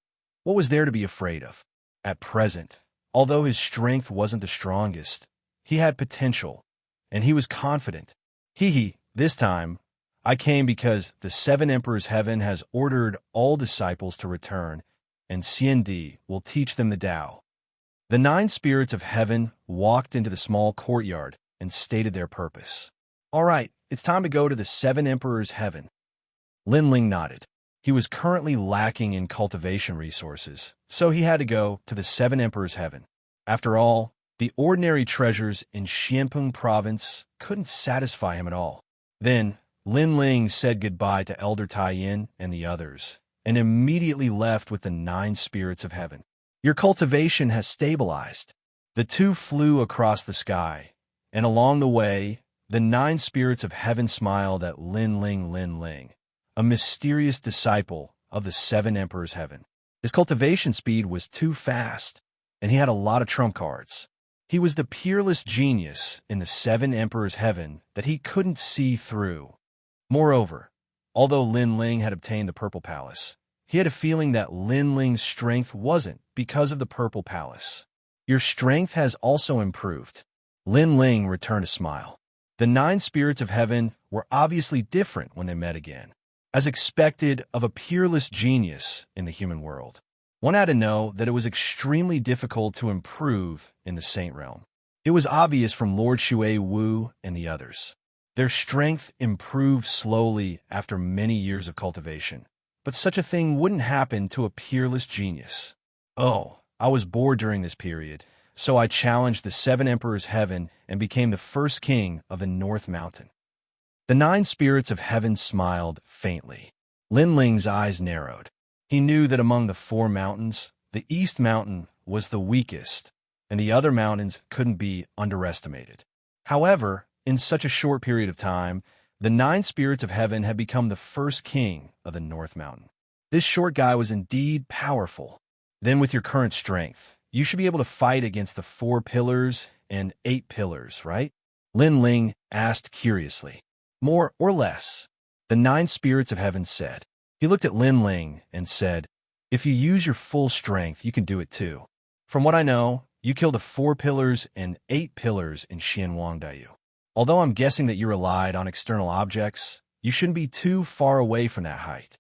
What was there to be afraid of? At present, although his strength wasn't the strongest, he had potential, and he was confident. This time, I came because the 7 Emperors Heaven has ordered all disciples to return, and Xiandi will teach them the Tao. The 9 spirits of heaven walked into the small courtyard and stated their purpose. All right, it's time to go to the 7 Emperors Heaven. Lin Ling nodded. He was currently lacking in cultivation resources, so he had to go to the 7 Emperors Heaven. After all, the ordinary treasures in Xianpeng Province couldn't satisfy him at all. Then, Lin Ling said goodbye to Elder Taiyin and the others, and immediately left with the 9 spirits of heaven. Your cultivation has stabilized. The 2 flew across the sky, and along the way, the 9 spirits of heaven smiled at Lin Ling, a mysterious disciple of the 7 Emperors Heaven. His cultivation speed was too fast, and he had a lot of trump cards. He was the peerless genius in the 7 Emperors Heaven that he couldn't see through. Moreover, although Lin Ling had obtained the Purple Palace, he had a feeling that Lin Ling's strength wasn't because of the Purple Palace. Your strength has also improved. Lin Ling returned a smile. The 9 spirits of heaven were obviously different when they met again. As expected of a peerless genius in the human world, one had to know that it was extremely difficult to improve in the Saint Realm. It was obvious from Lord Shui Wu and the others. Their strength improved slowly after many years of cultivation, but such a thing wouldn't happen to a peerless genius. Oh, I was bored during this period, so I challenged the 7 Emperors Heaven and became the first king of the North Mountain. The 9 spirits of heaven smiled faintly. Lin Ling's eyes narrowed. He knew that among the 4 mountains, the East Mountain was the weakest, and the other mountains couldn't be underestimated. However, in such a short period of time, the 9 spirits of heaven had become the first king of the North Mountain. This short guy was indeed powerful. Then with your current strength, you should be able to fight against the 4 pillars and 8 pillars, right? Lin Ling asked curiously. More or less, the 9 spirits of heaven said. He looked at Lin Ling and said, if you use your full strength, you can do it too. From what I know, you killed the 4 pillars and 8 pillars in Xianwangdayu. Although I'm guessing that you relied on external objects, you shouldn't be too far away from that height.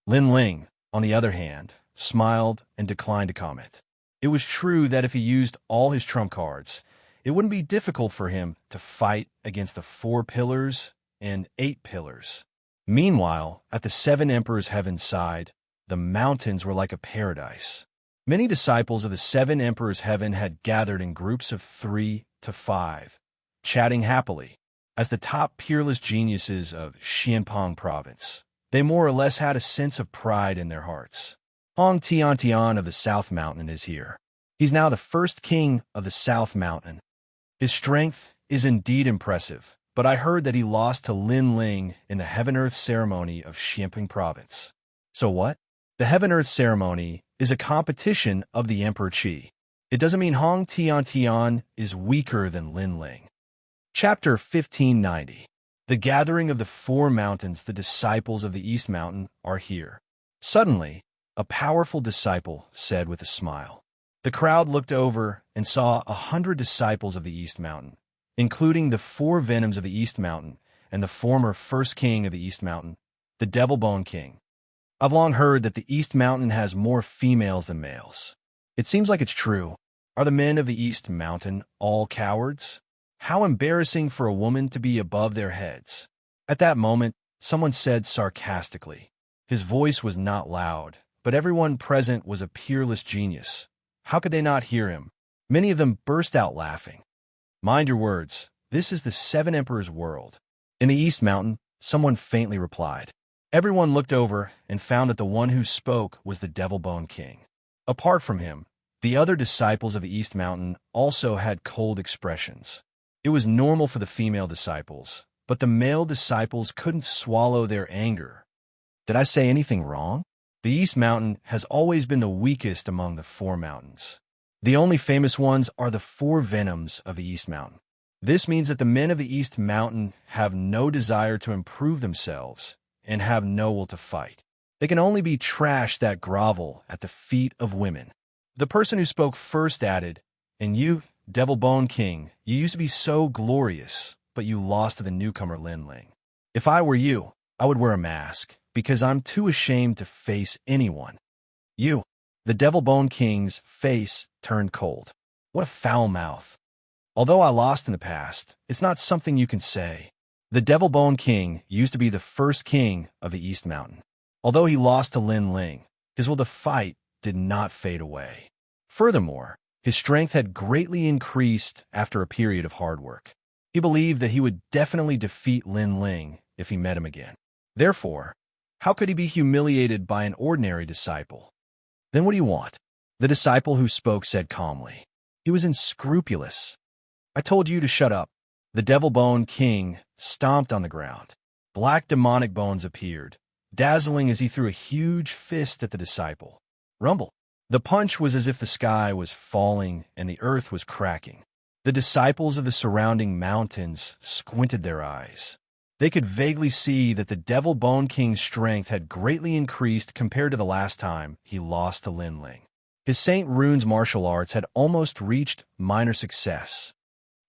Lin Ling, on the other hand, smiled and declined to comment. It was true that if he used all his trump cards, it wouldn't be difficult for him to fight against the 4 pillars and 8 pillars. Meanwhile, at the 7 Emperors Heaven's side, the mountains were like a paradise. Many disciples of the 7 Emperors Heaven had gathered in groups of 3 to 5, chatting happily. As the top peerless geniuses of Xianpeng Province, they more or less had a sense of pride in their hearts. Hong Tiantian of the South Mountain is here. He's now the first king of the South Mountain. His strength is indeed impressive, but I heard that he lost to Lin Ling in the Heaven-Earth ceremony of Xianpeng Province. So what? The Heaven-Earth ceremony is a competition of the Emperor Qi. It doesn't mean Hong Tiantian is weaker than Lin Ling. Chapter 1590. The gathering of the 4 mountains, the disciples of the East Mountain, are here. Suddenly, a powerful disciple said with a smile. The crowd looked over and saw 100 disciples of the East Mountain, including the 4 venoms of the East Mountain and the former first king of the East Mountain, the Devil Bone King. I've long heard that the East Mountain has more females than males. It seems like it's true. Are the men of the East Mountain all cowards? How embarrassing for a woman to be above their heads. At that moment, someone said sarcastically. His voice was not loud, but everyone present was a peerless genius. How could they not hear him? Many of them burst out laughing. Mind your words, this is the Seven Emperors' world. In the East Mountain, someone faintly replied. Everyone looked over and found that the one who spoke was the Devil Bone King. Apart from him, the other disciples of the East Mountain also had cold expressions. It was normal for the female disciples, but the male disciples couldn't swallow their anger. Did I say anything wrong? The East Mountain has always been the weakest among the four mountains. The only famous ones are the four venoms of the East Mountain. This means that the men of the East Mountain have no desire to improve themselves and have no will to fight. They can only be trash that grovel at the feet of women. The person who spoke first added, "And you, Devil Bone King, you used to be so glorious, but you lost to the newcomer Lin Ling. If I were you, I would wear a mask, because I'm too ashamed to face anyone." You, the Devil Bone King's face turned cold. What a foul mouth. Although I lost in the past, it's not something you can say. The Devil Bone King used to be the first king of the East Mountain. Although he lost to Lin Ling, his will to fight did not fade away. Furthermore, his strength had greatly increased after a period of hard work. He believed that he would definitely defeat Lin Ling if he met him again. Therefore, how could he be humiliated by an ordinary disciple? Then what do you want? The disciple who spoke said calmly. He was unscrupulous. I told you to shut up. The Devil Bone King stomped on the ground. Black demonic bones appeared, dazzling as he threw a huge fist at the disciple. Rumble. The punch was as if the sky was falling and the earth was cracking. The disciples of the surrounding mountains squinted their eyes. They could vaguely see that the Devil Bone King's strength had greatly increased compared to the last time he lost to Lin Ling. His Saint Rune's martial arts had almost reached minor success.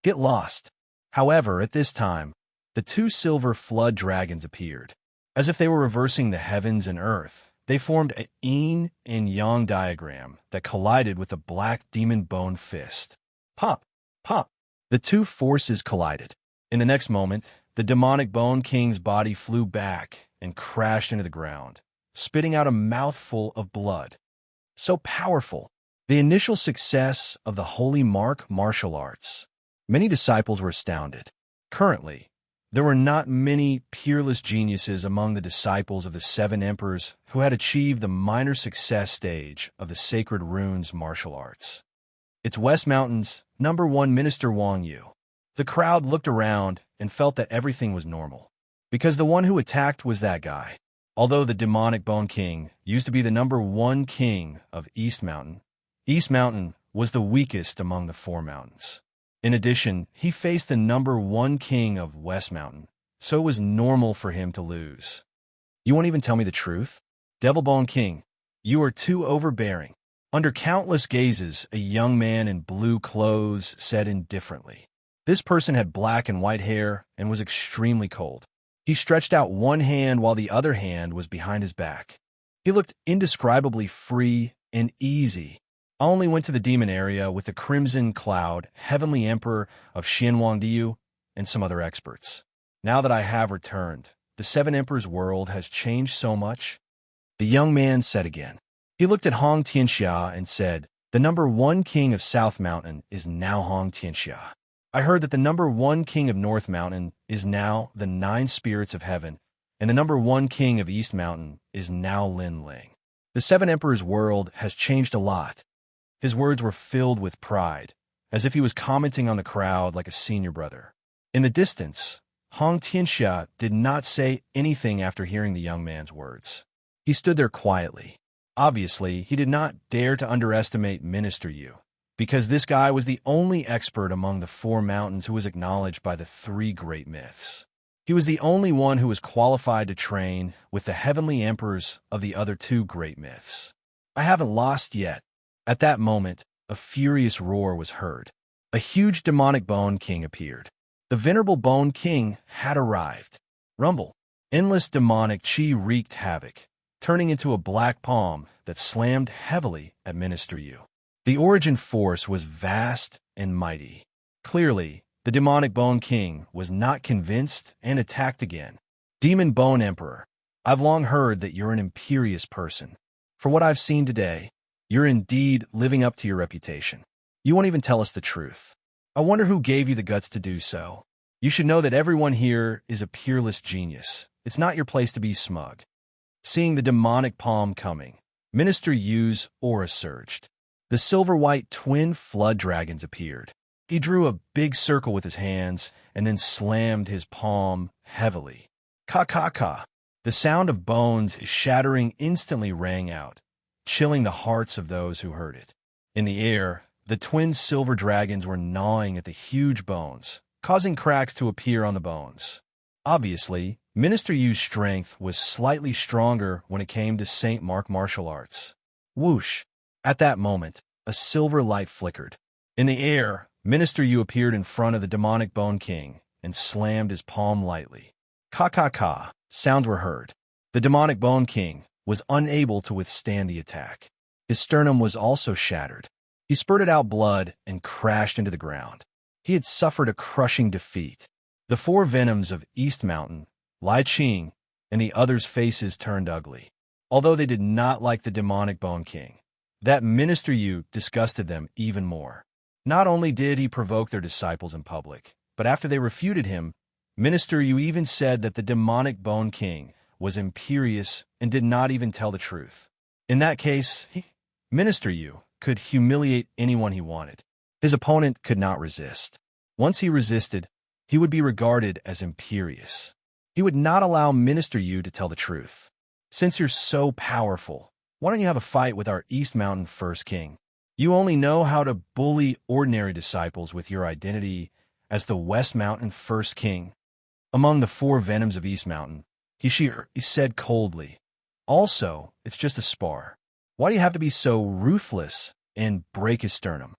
Get lost. However, at this time, the two silver flood dragons appeared. As if they were reversing the heavens and earth, they formed a yin and yang diagram that collided with the black demon bone fist. Pop! Pop! The two forces collided. In the next moment, the demonic Bone King's body flew back and crashed into the ground, spitting out a mouthful of blood. So powerful. The initial success of the Holy Mark martial arts. Many disciples were astounded. Currently, there were not many peerless geniuses among the disciples of the Seven Emperors who had achieved the minor success stage of the Sacred Runes martial arts. It's West Mountain's #1 Minister Wang Yu. The crowd looked around and felt that everything was normal, because the one who attacked was that guy. Although the demonic Bone King used to be the #1 king of East Mountain was the weakest among the four mountains. In addition, he faced the #1 king of West Mountain, so it was normal for him to lose. You won't even tell me the truth? Devil Bone King, you are too overbearing. Under countless gazes, a young man in blue clothes said indifferently. This person had black and white hair and was extremely cold. He stretched out one hand while the other hand was behind his back. He looked indescribably free and easy. I only went to the demon area with the Crimson Cloud, Heavenly Emperor of Xianxia, and some other experts. Now that I have returned, the Seven Emperors' world has changed so much. The young man said again. He looked at Xianxia and said, the #1 king of South Mountain is now Xianxia. I heard that the #1 king of North Mountain is now the 9 spirits of heaven, and the #1 king of East Mountain is now Lin Ling. The Seven Emperors' world has changed a lot. His words were filled with pride, as if he was commenting on the crowd like a senior brother. In the distance, Xianxia did not say anything after hearing the young man's words. He stood there quietly. Obviously, he did not dare to underestimate Minister Yu, because this guy was the only expert among the four mountains who was acknowledged by the 3 great myths. He was the only one who was qualified to train with the heavenly emperors of the other 2 great myths. I haven't lost yet. At that moment, a furious roar was heard. A huge demonic Bone King appeared. The venerable Bone King had arrived. Rumble. Endless demonic chi wreaked havoc, turning into a black palm that slammed heavily at Minister Yu. The origin force was vast and mighty. Clearly, The demonic Bone King was not convinced and attacked again. Demon Bone Emperor, I've long heard that you're an imperious person. For what I've seen today, you're indeed living up to your reputation. You won't even tell us the truth. I wonder who gave you the guts to do so. You should know that everyone here is a peerless genius. It's not your place to be smug. Seeing the demonic palm coming, Minister Yu's aura surged. The silver-white twin flood dragons appeared. He drew a big circle with his hands and then slammed his palm heavily. Ka-ka-ka. The sound of bones shattering instantly rang out, chilling the hearts of those who heard it. In the air, the twin silver dragons were gnawing at the huge bones, causing cracks to appear on the bones. Obviously, Minister Yu's strength was slightly stronger when it came to St. Mark martial arts. Whoosh! At that moment, a silver light flickered. In the air, Minister Yu appeared in front of the demonic Bone King and slammed his palm lightly. Ka-ka-ka, sounds were heard. The demonic Bone King was unable to withstand the attack. His sternum was also shattered. He spurted out blood and crashed into the ground. He had suffered a crushing defeat. The four venoms of East Mountain, Lai Qing, and the others' faces turned ugly. Although they did not like the demonic Bone King, that Minister Yu disgusted them even more. Not only did he provoke their disciples in public, but after they refuted him, Minister Yu even said that the demonic Bone King was imperious and did not even tell the truth. In that case, Minister Yu could humiliate anyone he wanted. His opponent could not resist. Once he resisted, he would be regarded as imperious. He would not allow Minister Yu to tell the truth. Since you're so powerful, why don't you have a fight with our East Mountain First King? You only know how to bully ordinary disciples with your identity as the West Mountain First King. Among the four venoms of East Mountain, he said coldly, "Also, it's just a spar. Why do you have to be so ruthless and break his sternum?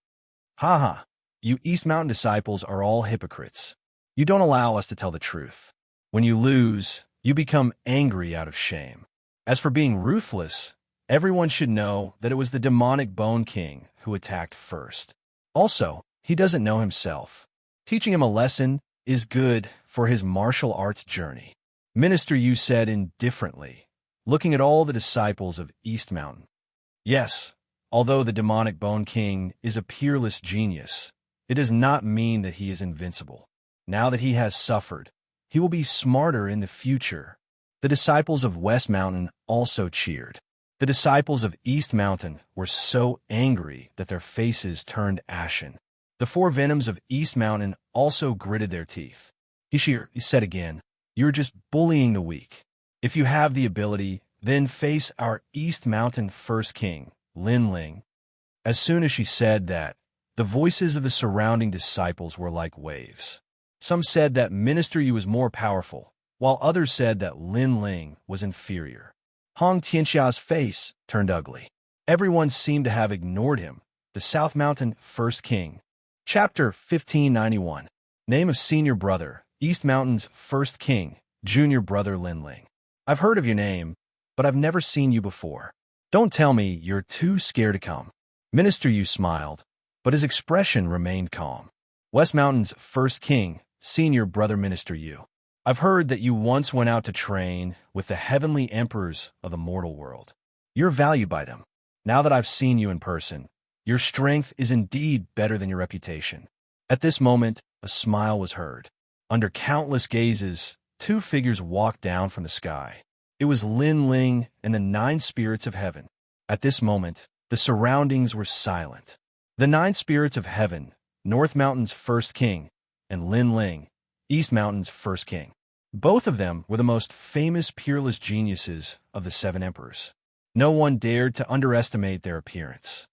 Ha! You East Mountain disciples are all hypocrites. You don't allow us to tell the truth. When you lose, you become angry out of shame. As for being ruthless, everyone should know that it was the demonic Bone King who attacked first. Also, he doesn't know himself. Teaching him a lesson is good for his martial arts journey." Minister Yu said indifferently, looking at all the disciples of East Mountain. Yes, although the demonic Bone King is a peerless genius, it does not mean that he is invincible. Now that he has suffered, he will be smarter in the future. The disciples of West Mountain also cheered. The disciples of East Mountain were so angry that their faces turned ashen. The four venoms of East Mountain also gritted their teeth. He said again, "You're just bullying the weak. If you have the ability, then face our East Mountain First King, Lin Ling." As soon as she said that, the voices of the surrounding disciples were like waves. Some said that Minister Yu was more powerful, while others said that Lin Ling was inferior. Hong Tianxia's face turned ugly. Everyone seemed to have ignored him. The South Mountain First King. Chapter 1591. Name of Senior Brother, East Mountain's First King, Junior Brother Lin Ling. I've heard of your name, but I've never seen you before. Don't tell me you're too scared to come. Minister Yu smiled, but his expression remained calm. West Mountain's First King, Senior Brother Minister Yu. I've heard that you once went out to train with the heavenly emperors of the mortal world. You're valued by them. Now that I've seen you in person, your strength is indeed better than your reputation. At this moment, a smile was heard. Under countless gazes, two figures walked down from the sky. It was Lin Ling and the 9 spirits of heaven. At this moment, the surroundings were silent. The 9 spirits of heaven, North Mountain's First King, and Lin Ling, East Mountain's First King. Both of them were the most famous peerless geniuses of the 7 emperors. No one dared to underestimate their appearance.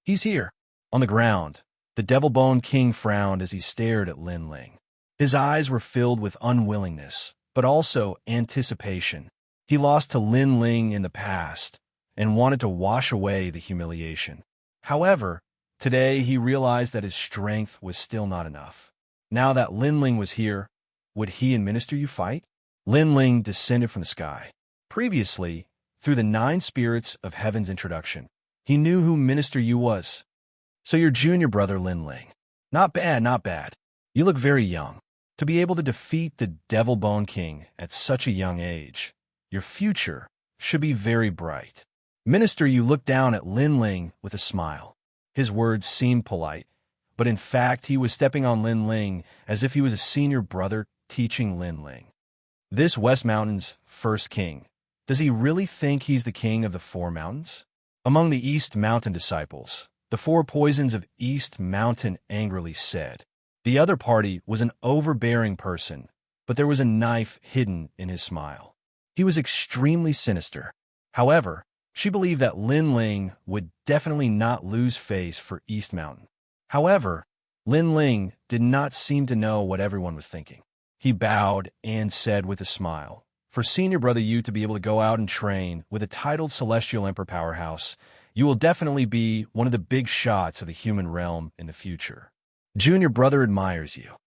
"He's here." On the ground, the Devil Bone King frowned as he stared at Lin Ling. His eyes were filled with unwillingness, but also anticipation. He lost to Lin Ling in the past and wanted to wash away the humiliation. However, today he realized that his strength was still not enough. Now that Lin Ling was here, would he and Minister Yu fight? Lin Ling descended from the sky. Previously, through the 9 spirits of heaven's introduction, he knew who Minister Yu was. "So your junior brother Lin Ling. Not bad, not bad. You look very young. To be able to defeat the Devil Bone King at such a young age, your future should be very bright. Minister Yu looked down at Lin Ling with a smile. His words seemed polite, but in fact he was stepping on Lin Ling as if he was a senior brother teaching Lin Ling. This West Mountain's first king. Does he really think he's the king of the Four Mountains? Among the East Mountain disciples, the Four Poisons of East Mountain angrily said. The other party was an overbearing person, but there was a knife hidden in his smile. He was extremely sinister. However, she believed that Lin Ling would definitely not lose face for East Mountain. However, Lin Ling did not seem to know what everyone was thinking. He bowed and said with a smile, for Senior Brother Yu to be able to go out and train with a titled Celestial Emperor powerhouse, you will definitely be one of the big shots of the human realm in the future. Junior Brother admires you.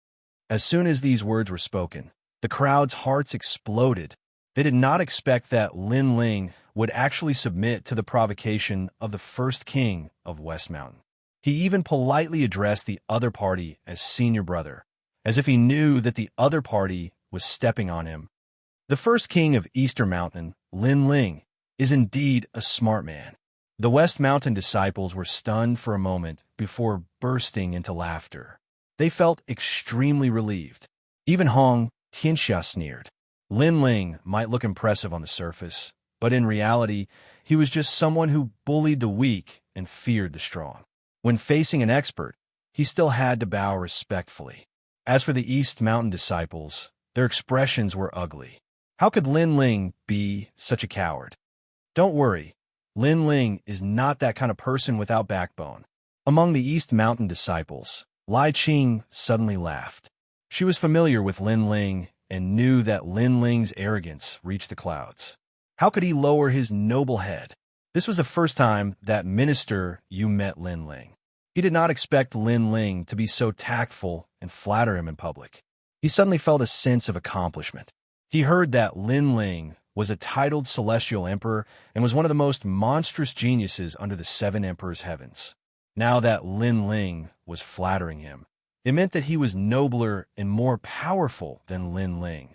As soon as these words were spoken, the crowd's hearts exploded. They did not expect that Lin Ling would actually submit to the provocation of the first king of West Mountain. He even politely addressed the other party as Senior Brother, as if he knew that the other party was stepping on him. The first king of Eastern Mountain, Lin Ling, is indeed a smart man. The West Mountain disciples were stunned for a moment before bursting into laughter. They felt extremely relieved. Even Xianxia sneered. Lin Ling might look impressive on the surface, but in reality, he was just someone who bullied the weak and feared the strong. When facing an expert, he still had to bow respectfully. As for the East Mountain disciples, their expressions were ugly. How could Lin Ling be such a coward? Don't worry, Lin Ling is not that kind of person without backbone. Among the East Mountain disciples, Lai Qing suddenly laughed. She was familiar with Lin Ling and knew that Lin Ling's arrogance reached the clouds. How could he lower his noble head? This was the first time that Minister Yu met Lin Ling. He did not expect Lin Ling to be so tactful and flatter him in public. He suddenly felt a sense of accomplishment. He heard that Lin Ling was a titled Celestial Emperor and was one of the most monstrous geniuses under the Seven Emperors' heavens. Now that Lin Ling was flattering him, it meant that he was nobler and more powerful than Lin Ling.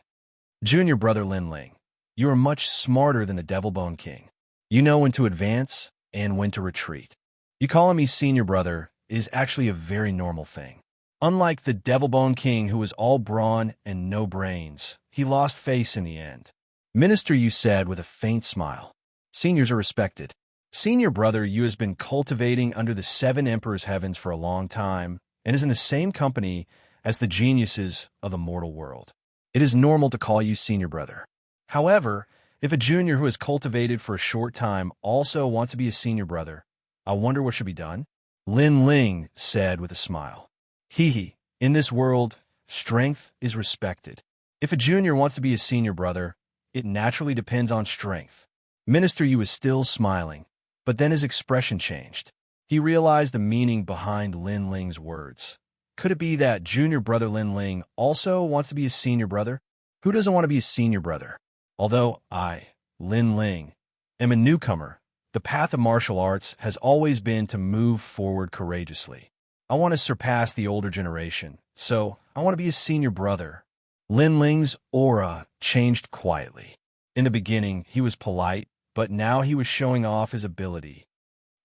Junior Brother Lin Ling, you are much smarter than the Devil Bone King. You know when to advance and when to retreat. You calling me Senior Brother is actually a very normal thing. Unlike the Devil Bone King, who was all brawn and no brains, he lost face in the end. Minister Yu said with a faint smile. Seniors are respected. Senior Brother Yu has been cultivating under the Seven Emperors' heavens for a long time and is in the same company as the geniuses of the mortal world. It is normal to call you Senior Brother. However, if a junior who has cultivated for a short time also wants to be a Senior Brother, I wonder what should be done? Lin Ling said with a smile. Hee. In this world, strength is respected. If a junior wants to be a Senior Brother, it naturally depends on strength. Minister Yu was still smiling, but then his expression changed. He realized the meaning behind Lin Ling's words. Could it be that Junior Brother Lin Ling also wants to be a Senior Brother? Who doesn't want to be a Senior Brother? Although I, Lin Ling, am a newcomer, the path of martial arts has always been to move forward courageously. I want to surpass the older generation, so I want to be a Senior Brother. Lin Ling's aura changed quietly. In the beginning, he was polite, but now he was showing off his ability.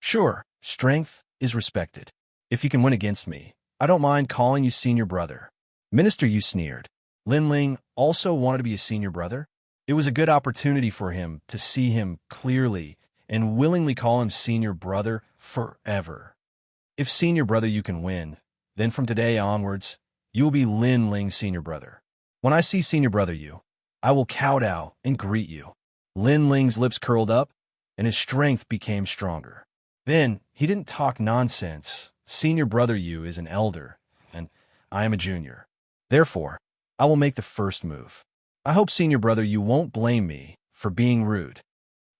Sure, strength is respected. If you can win against me, I don't mind calling you Senior Brother. Minister Yu sneered. Lin Ling also wanted to be a Senior Brother. It was a good opportunity for him to see him clearly and willingly call him Senior Brother forever. If Senior Brother Yu can win, then from today onwards, you will be Lin Ling Senior Brother. When I see Senior Brother Yu, I will kowtow and greet you. Lin Ling's lips curled up, and his strength became stronger. Then, he didn't talk nonsense. Senior Brother Yu is an elder, and I am a junior. Therefore, I will make the first move. I hope Senior Brother Yu won't blame me for being rude.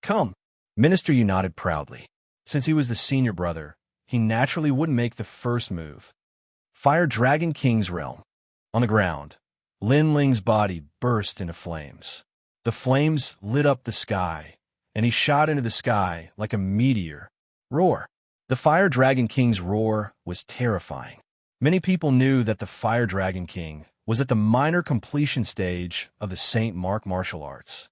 Come. Minister Yu nodded proudly. Since he was the Senior Brother, he naturally wouldn't make the first move. Fire Dragon King's realm. On the ground, Lin Ling's body burst into flames. The flames lit up the sky, and he shot into the sky like a meteor. Roar. The Fire Dragon King's roar was terrifying. Many people knew that the Fire Dragon King was at the minor completion stage of the St. Mark martial arts.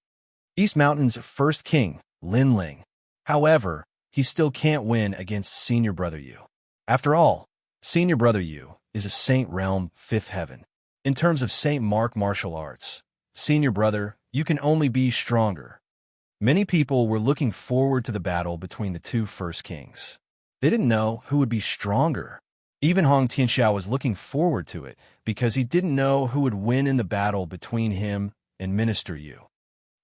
East Mountain's first king, Lin Ling. However, he still can't win against Senior Brother Yu. After all, Senior Brother Yu is a Saint Realm 5th Heaven. In terms of St. Mark martial arts, Senior Brother, you can only be stronger. Many people were looking forward to the battle between the two first kings. They didn't know who would be stronger. Even Xianxia was looking forward to it because he didn't know who would win in the battle between him and Minister Yu.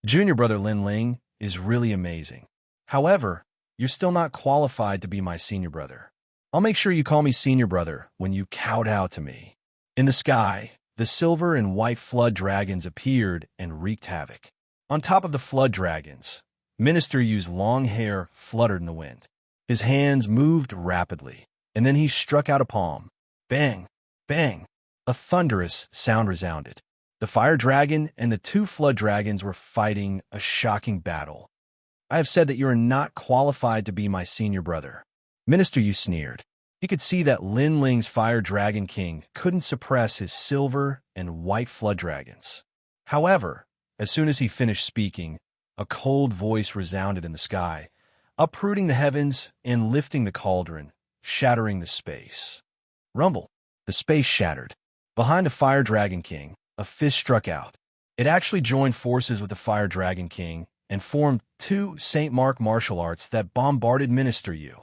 Junior Brother Lin Ling is really amazing. However, you're still not qualified to be my senior brother. I'll make sure you call me senior brother when you kowtow to me. In the sky, the silver and white flood dragons appeared and wreaked havoc. On top of the flood dragons, Minister Yu's long hair fluttered in the wind. His hands moved rapidly, and then he struck out a palm. Bang! Bang! A thunderous sound resounded. The fire dragon and the two flood dragons were fighting a shocking battle. I have said that you are not qualified to be my senior brother. Minister Yu sneered. He could see that Lin Ling's Fire Dragon King couldn't suppress his silver and white flood dragons. However, as soon as he finished speaking, a cold voice resounded in the sky, uprooting the heavens and lifting the cauldron, shattering the space. Rumble. The space shattered. Behind the Fire Dragon King, a fist struck out. It actually joined forces with the Fire Dragon King and formed two St. Mark martial arts that bombarded Minister Yu.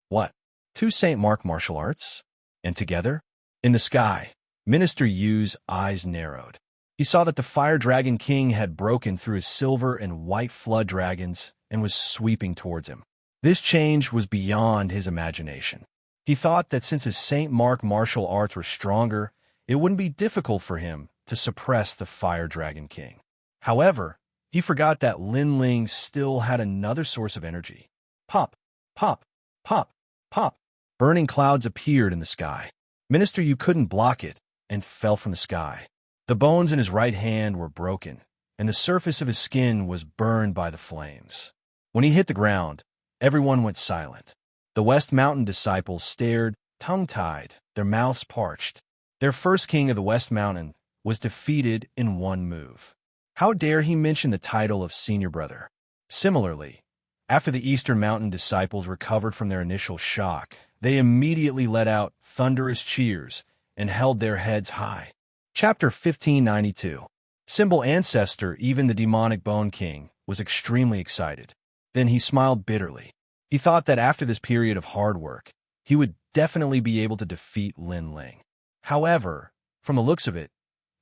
What? Two St. Mark martial arts? And together? In the sky, Minister Yu's eyes narrowed. He saw that the Fire Dragon King had broken through his silver and white flood dragons and was sweeping towards him. This change was beyond his imagination. He thought that since his St. Mark martial arts were stronger, it wouldn't be difficult for him to suppress the Fire Dragon King. However, he forgot that Lin Ling still had another source of energy. Pop, pop, pop, pop. Burning clouds appeared in the sky. Minister Yu couldn't block it and fell from the sky. The bones in his right hand were broken, and the surface of his skin was burned by the flames. When he hit the ground, everyone went silent. The West Mountain disciples stared, tongue-tied, their mouths parched. Their first king of the West Mountain was defeated in one move. How dare he mention the title of senior brother? Similarly, after the Eastern Mountain disciples recovered from their initial shock, they immediately let out thunderous cheers and held their heads high. Chapter 1592. Symbol Ancestor, even the demonic Bone King, was extremely excited. Then he smiled bitterly. He thought that after this period of hard work, he would definitely be able to defeat Lin Ling. However, from the looks of it,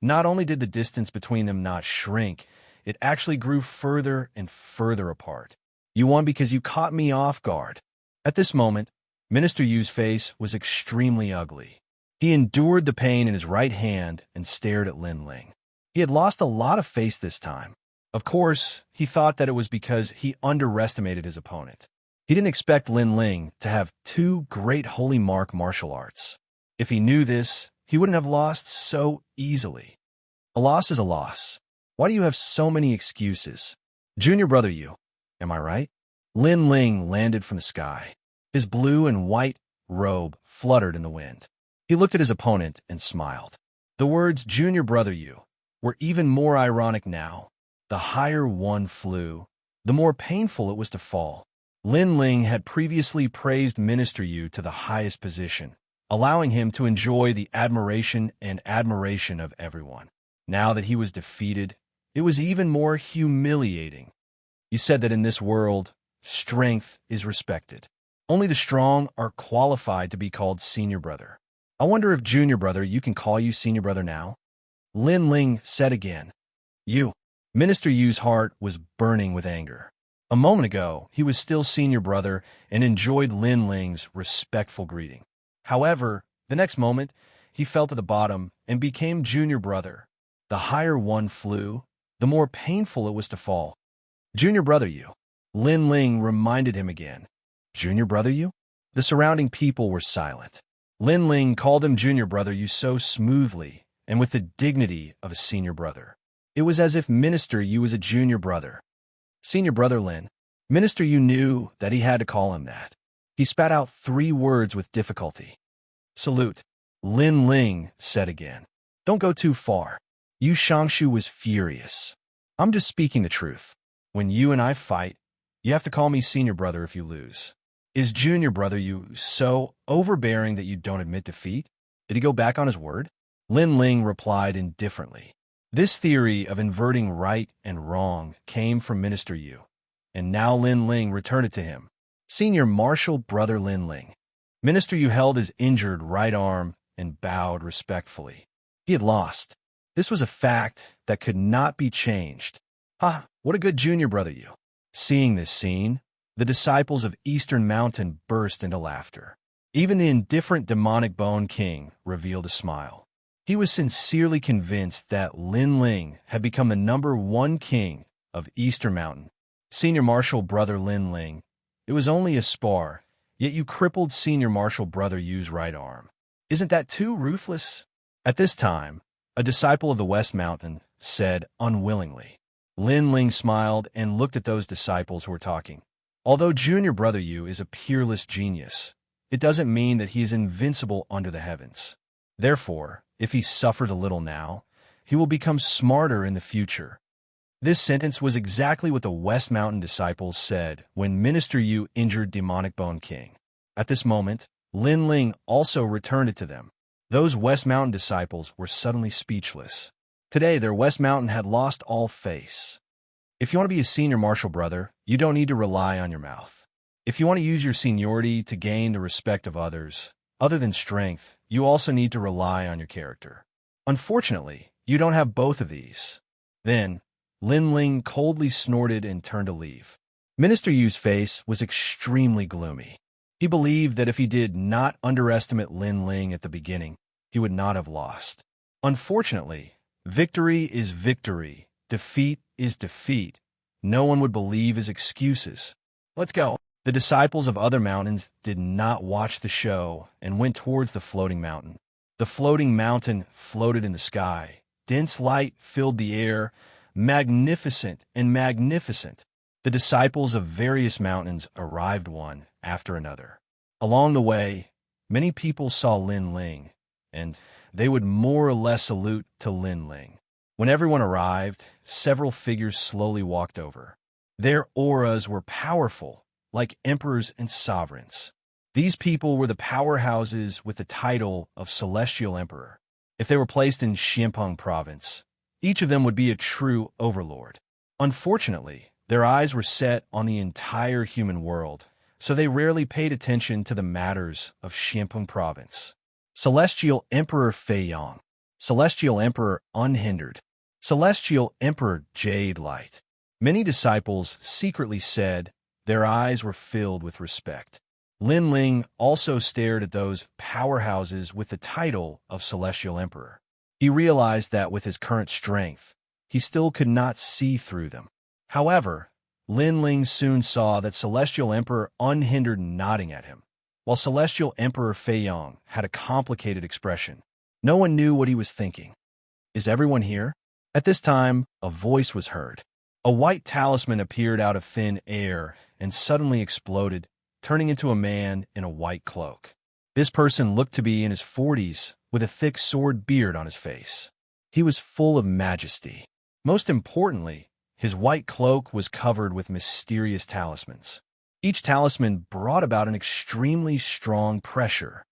not only did the distance between them not shrink, it actually grew further and further apart. You won because you caught me off guard. At this moment, Minister Yu's face was extremely ugly. He endured the pain in his right hand and stared at Lin Ling. He had lost a lot of face this time. Of course, he thought that it was because he underestimated his opponent. He didn't expect Lin Ling to have two great holy mark martial arts. If he knew this, he wouldn't have lost so easily. A loss is a loss. Why do you have so many excuses? Junior Brother Yu, am I right? Lin Ling landed from the sky. His blue and white robe fluttered in the wind. He looked at his opponent and smiled. The words Junior Brother Yu were even more ironic now. The higher one flew, the more painful it was to fall. Lin Ling had previously praised Minister Yu to the highest position, allowing him to enjoy the admiration of everyone. Now that he was defeated, it was even more humiliating. You said that in this world, strength is respected. Only the strong are qualified to be called senior brother. I wonder if Junior Brother Yu can call you senior brother now? Lin Ling said again. You. Minister Yu's heart was burning with anger. A moment ago, he was still senior brother and enjoyed Lin Ling's respectful greeting. However, the next moment, he fell to the bottom and became junior brother. The higher one flew, the more painful it was to fall. Junior Brother Yu. Lin Ling reminded him again. Junior Brother Yu? The surrounding people were silent. Lin Ling called him Junior Brother Yu so smoothly and with the dignity of a senior brother. It was as if Minister Yu was a junior brother. Senior Brother Lin. Minister Yu knew that he had to call him that. He spat out 3 words with difficulty. Salute. Lin Ling said again. Don't go too far. Yu Xianxia was furious. I'm just speaking the truth. When you and I fight, you have to call me senior brother if you lose. Is junior brother you so overbearing that you don't admit defeat? Did he go back on his word? Lin Ling replied indifferently. This theory of inverting right and wrong came from Minister Yu, and now Lin Ling returned it to him. Senior Martial Brother Lin Ling. Minister Yu held his injured right arm and bowed respectfully. He had lost. This was a fact that could not be changed. Ha! What a good junior brother you. Seeing this scene, the disciples of Eastern Mountain burst into laughter. Even the indifferent demonic Bone King revealed a smile. He was sincerely convinced that Lin Ling had become the #1 king of Eastern Mountain. Senior Martial Brother Lin Ling, it was only a spar, yet you crippled Senior Martial Brother Yu's right arm. Isn't that too ruthless? At this time, a disciple of the West Mountain said unwillingly. Lin Ling smiled and looked at those disciples who were talking. Although Junior Brother Yu is a peerless genius, it doesn't mean that he is invincible under the heavens. Therefore, if he suffers a little now, he will become smarter in the future. This sentence was exactly what the West Mountain disciples said when Minister Yu injured Demonic Bone King. At this moment, Lin Ling also returned it to them. Those West Mountain disciples were suddenly speechless. Today, their West Mountain had lost all face. If you want to be a senior martial brother, you don't need to rely on your mouth. If you want to use your seniority to gain the respect of others, other than strength, you also need to rely on your character. Unfortunately, you don't have both of these. Then, Lin Ling coldly snorted and turned to leave. Minister Yu's face was extremely gloomy. He believed that if he did not underestimate Lin Ling at the beginning, he would not have lost. Unfortunately, victory is victory, defeat is defeat. No one would believe his excuses. Let's go. The disciples of other mountains did not watch the show and went towards the floating mountain. The floating mountain floated in the sky. Dense light filled the air, magnificent and magnificent. The disciples of various mountains arrived one after another. Along the way, many people saw Lin Ling, and they would more or less salute to Lin Ling. When everyone arrived, several figures slowly walked over. Their auras were powerful, like emperors and sovereigns. These people were the powerhouses with the title of Celestial Emperor. If they were placed in Xianpeng province, each of them would be a true overlord. Unfortunately, their eyes were set on the entire human world, so they rarely paid attention to the matters of Xianpeng province. Celestial Emperor Fei Yang, Celestial Emperor Unhindered, Celestial Emperor Jade Light. Many disciples secretly said their eyes were filled with respect. Lin Ling also stared at those powerhouses with the title of Celestial Emperor. He realized that with his current strength, he still could not see through them. However, Lin Ling soon saw that Celestial Emperor Unhindered nodding at him, while Celestial Emperor Fei Yang had a complicated expression. No one knew what he was thinking. Is everyone here? At this time, a voice was heard. A white talisman appeared out of thin air and suddenly exploded, turning into a man in a white cloak. This person looked to be in his 40s, with a thick sword beard on his face. He was full of majesty. Most importantly, his white cloak was covered with mysterious talismans. Each talisman brought about an extremely strong pressure.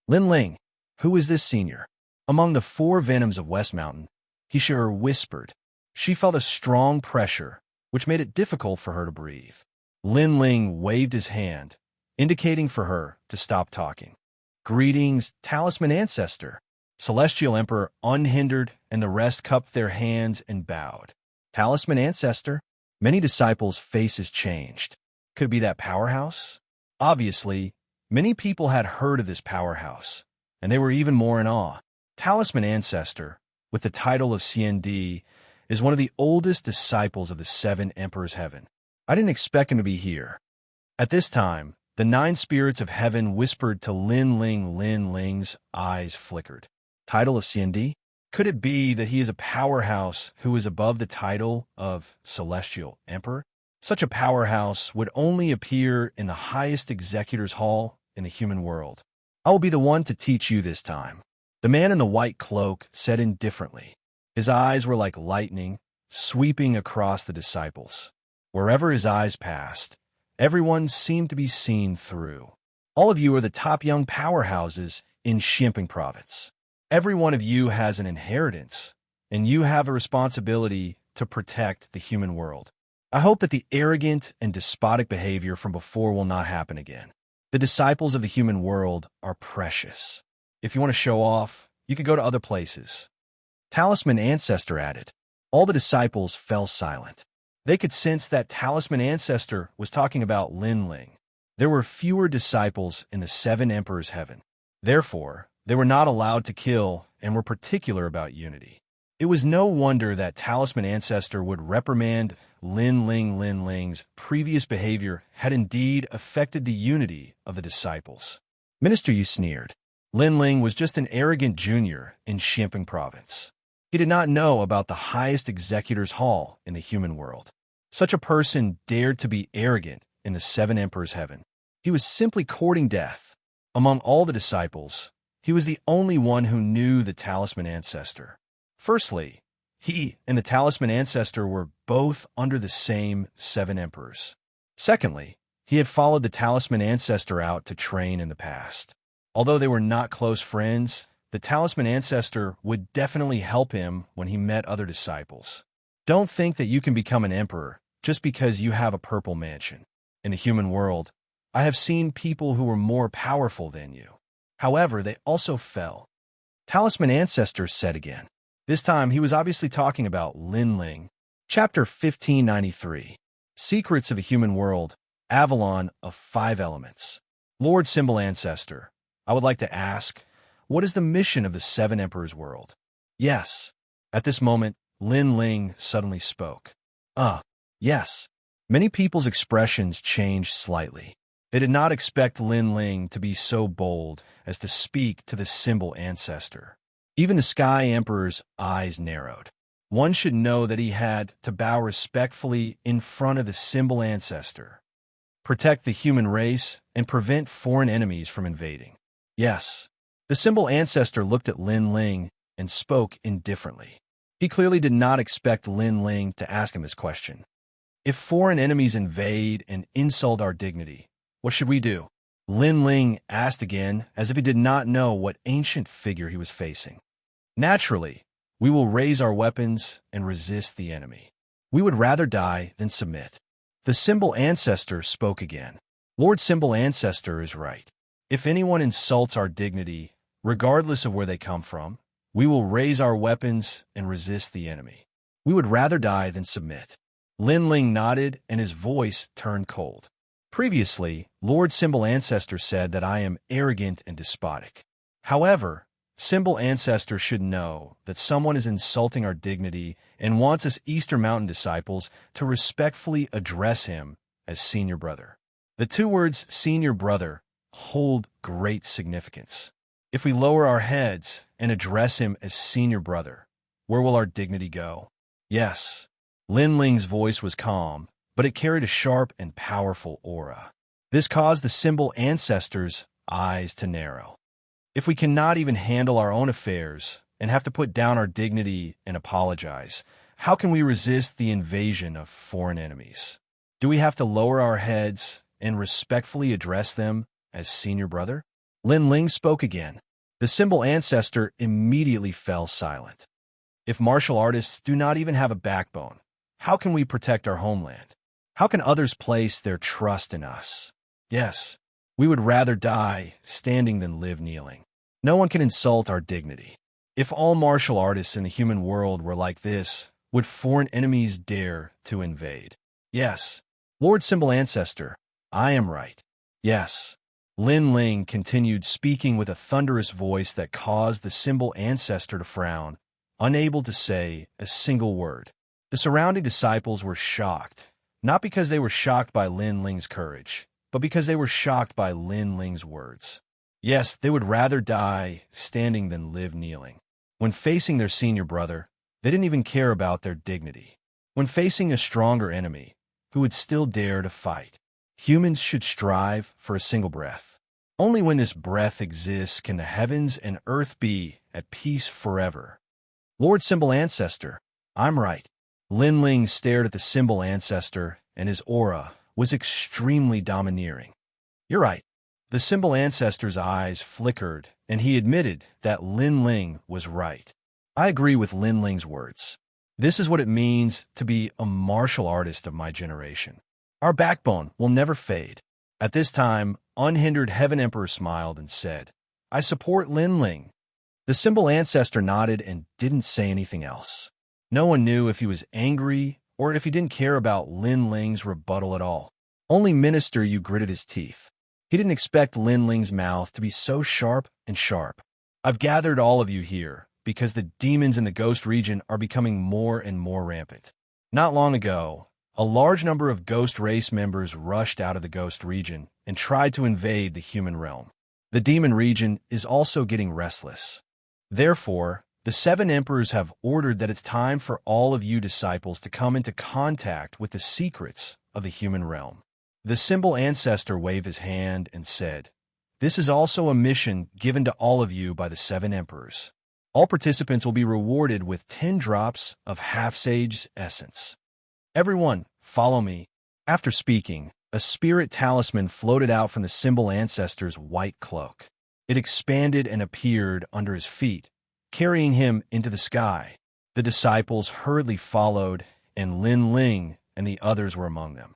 Lin Ling, who is this senior? Among the 4 venoms of West Mountain, Xianxia whispered. She felt a strong pressure, which made it difficult for her to breathe. Lin Ling waved his hand, indicating for her to stop talking. Greetings, Talisman Ancestor. Celestial Emperor Unhindered and the rest cupped their hands and bowed. Talisman Ancestor? Many disciples' faces changed. Could it be that powerhouse? Obviously, many people had heard of this powerhouse, and they were even more in awe. Talisman Ancestor, with the title of CND, is one of the oldest disciples of the 7 Emperors Heaven. I didn't expect him to be here. At this time, the 9 spirits of heaven whispered to Lin Ling. Lin Ling's eyes flickered. Title of CND? Could it be that he is a powerhouse who is above the title of Celestial Emperor? Such a powerhouse would only appear in the highest executor's hall in the human world. I will be the one to teach you this time. The man in the white cloak said indifferently. His eyes were like lightning, sweeping across the disciples. Wherever his eyes passed, everyone seemed to be seen through. All of you are the top young powerhouses in Xianxia province. Every one of you has an inheritance, and you have a responsibility to protect the human world. I hope that the arrogant and despotic behavior from before will not happen again. The disciples of the human world are precious. If you want to show off, you could go to other places. Talisman Ancestor added. All the disciples fell silent. They could sense that Talisman Ancestor was talking about Lin Ling. There were fewer disciples in the Seven Emperors' heaven. Therefore, they were not allowed to kill and were particular about unity. It was no wonder that Talisman Ancestor would reprimand Lin Ling. Lin Ling's previous behavior had indeed affected the unity of the disciples. Minister Yu sneered. Lin Ling was just an arrogant junior in Xianxia province. He did not know about the highest executor's hall in the human world. Such a person dared to be arrogant in the Seven Emperors' heaven. He was simply courting death. Among all the disciples, he was the only one who knew the Talisman Ancestor. Firstly, he and the Talisman Ancestor were both under the same Seven Emperors. Secondly, he had followed the Talisman Ancestor out to train in the past. Although they were not close friends, the Talisman Ancestor would definitely help him when he met other disciples. Don't think that you can become an emperor just because you have a purple mansion. In the human world, I have seen people who were more powerful than you. However, they also fell. Talisman Ancestor said again. This time, he was obviously talking about Lin Ling. Chapter 1593. Secrets of the Human World, Avalon of 5 Elements. Lord Symbol Ancestor, I would like to ask, what is the mission of the Seven Emperors' world? Yes. At this moment, Lin Ling suddenly spoke. Yes. Many people's expressions changed slightly. They did not expect Lin Ling to be so bold as to speak to the Symbol Ancestor. Even the Sky Emperor's eyes narrowed. One should know that he had to bow respectfully in front of the Symbol Ancestor, protect the human race, and prevent foreign enemies from invading. Yes. The Symbol Ancestor looked at Lin Ling and spoke indifferently. He clearly did not expect Lin Ling to ask him this question. If foreign enemies invade and insult our dignity, what should we do? Lin Ling asked again, as if he did not know what ancient figure he was facing. Naturally, we will raise our weapons and resist the enemy. We would rather die than submit. The Symbol Ancestor spoke again. Lord Symbol Ancestor is right. If anyone insults our dignity, regardless of where they come from, we will raise our weapons and resist the enemy. We would rather die than submit. Lin Ling nodded and his voice turned cold. Previously, Lord Symbol Ancestor said that I am arrogant and despotic. However, Symbol Ancestor should know that someone is insulting our dignity and wants us Eastern Mountain disciples to respectfully address him as senior brother. The two words senior brother hold great significance. If we lower our heads and address him as senior brother, where will our dignity go? Yes. Lin Ling's voice was calm, but it carried a sharp and powerful aura. This caused the Symbol Ancestor's eyes to narrow. If we cannot even handle our own affairs and have to put down our dignity and apologize, how can we resist the invasion of foreign enemies? Do we have to lower our heads and respectfully address them as senior brother? Lin Ling spoke again. The Symbol Ancestor immediately fell silent. If martial artists do not even have a backbone, how can we protect our homeland? How can others place their trust in us? Yes, we would rather die standing than live kneeling. No one can insult our dignity. If all martial artists in the human world were like this, would foreign enemies dare to invade? Yes. Lord Symbol Ancestor, I am right. Yes. Lin Ling continued speaking with a thunderous voice that caused the Symbol Ancestor to frown, unable to say a single word. The surrounding disciples were shocked, not because they were shocked by Lin Ling's courage, but because they were shocked by Lin Ling's words. Yes, they would rather die standing than live kneeling. When facing their senior brother, they didn't even care about their dignity. When facing a stronger enemy, who would still dare to fight? Humans should strive for a single breath. Only when this breath exists can the heavens and earth be at peace forever. Lord Symbol Ancestor, I'm right. Lin Ling stared at the Symbol Ancestor, and his aura was extremely domineering. You're right. The Symbol Ancestor's eyes flickered, and he admitted that Lin Ling was right. I agree with Lin Ling's words. This is what it means to be a martial artist of my generation. Our backbone will never fade. At this time, Unhindered Heaven Emperor smiled and said, I support Lin Ling. The Symbol Ancestor nodded and didn't say anything else. No one knew if he was angry or if he didn't care about Lin Ling's rebuttal at all. Only Minister Yu gritted his teeth. He didn't expect Lin Ling's mouth to be so sharp and sharp. I've gathered all of you here because the demons in the ghost region are becoming more and more rampant. Not long ago, a large number of ghost race members rushed out of the ghost region and tried to invade the human realm. The demon region is also getting restless. Therefore, the 7 emperors have ordered that it's time for all of you disciples to come into contact with the secrets of the human realm. The Symbol Ancestor waved his hand and said, This is also a mission given to all of you by the 7 emperors. All participants will be rewarded with 10 drops of half-sage essence. Everyone, follow me. After speaking, a spirit talisman floated out from the Symbol Ancestor's white cloak. It expanded and appeared under his feet, carrying him into the sky. The disciples hurriedly followed, and Lin Ling and the others were among them.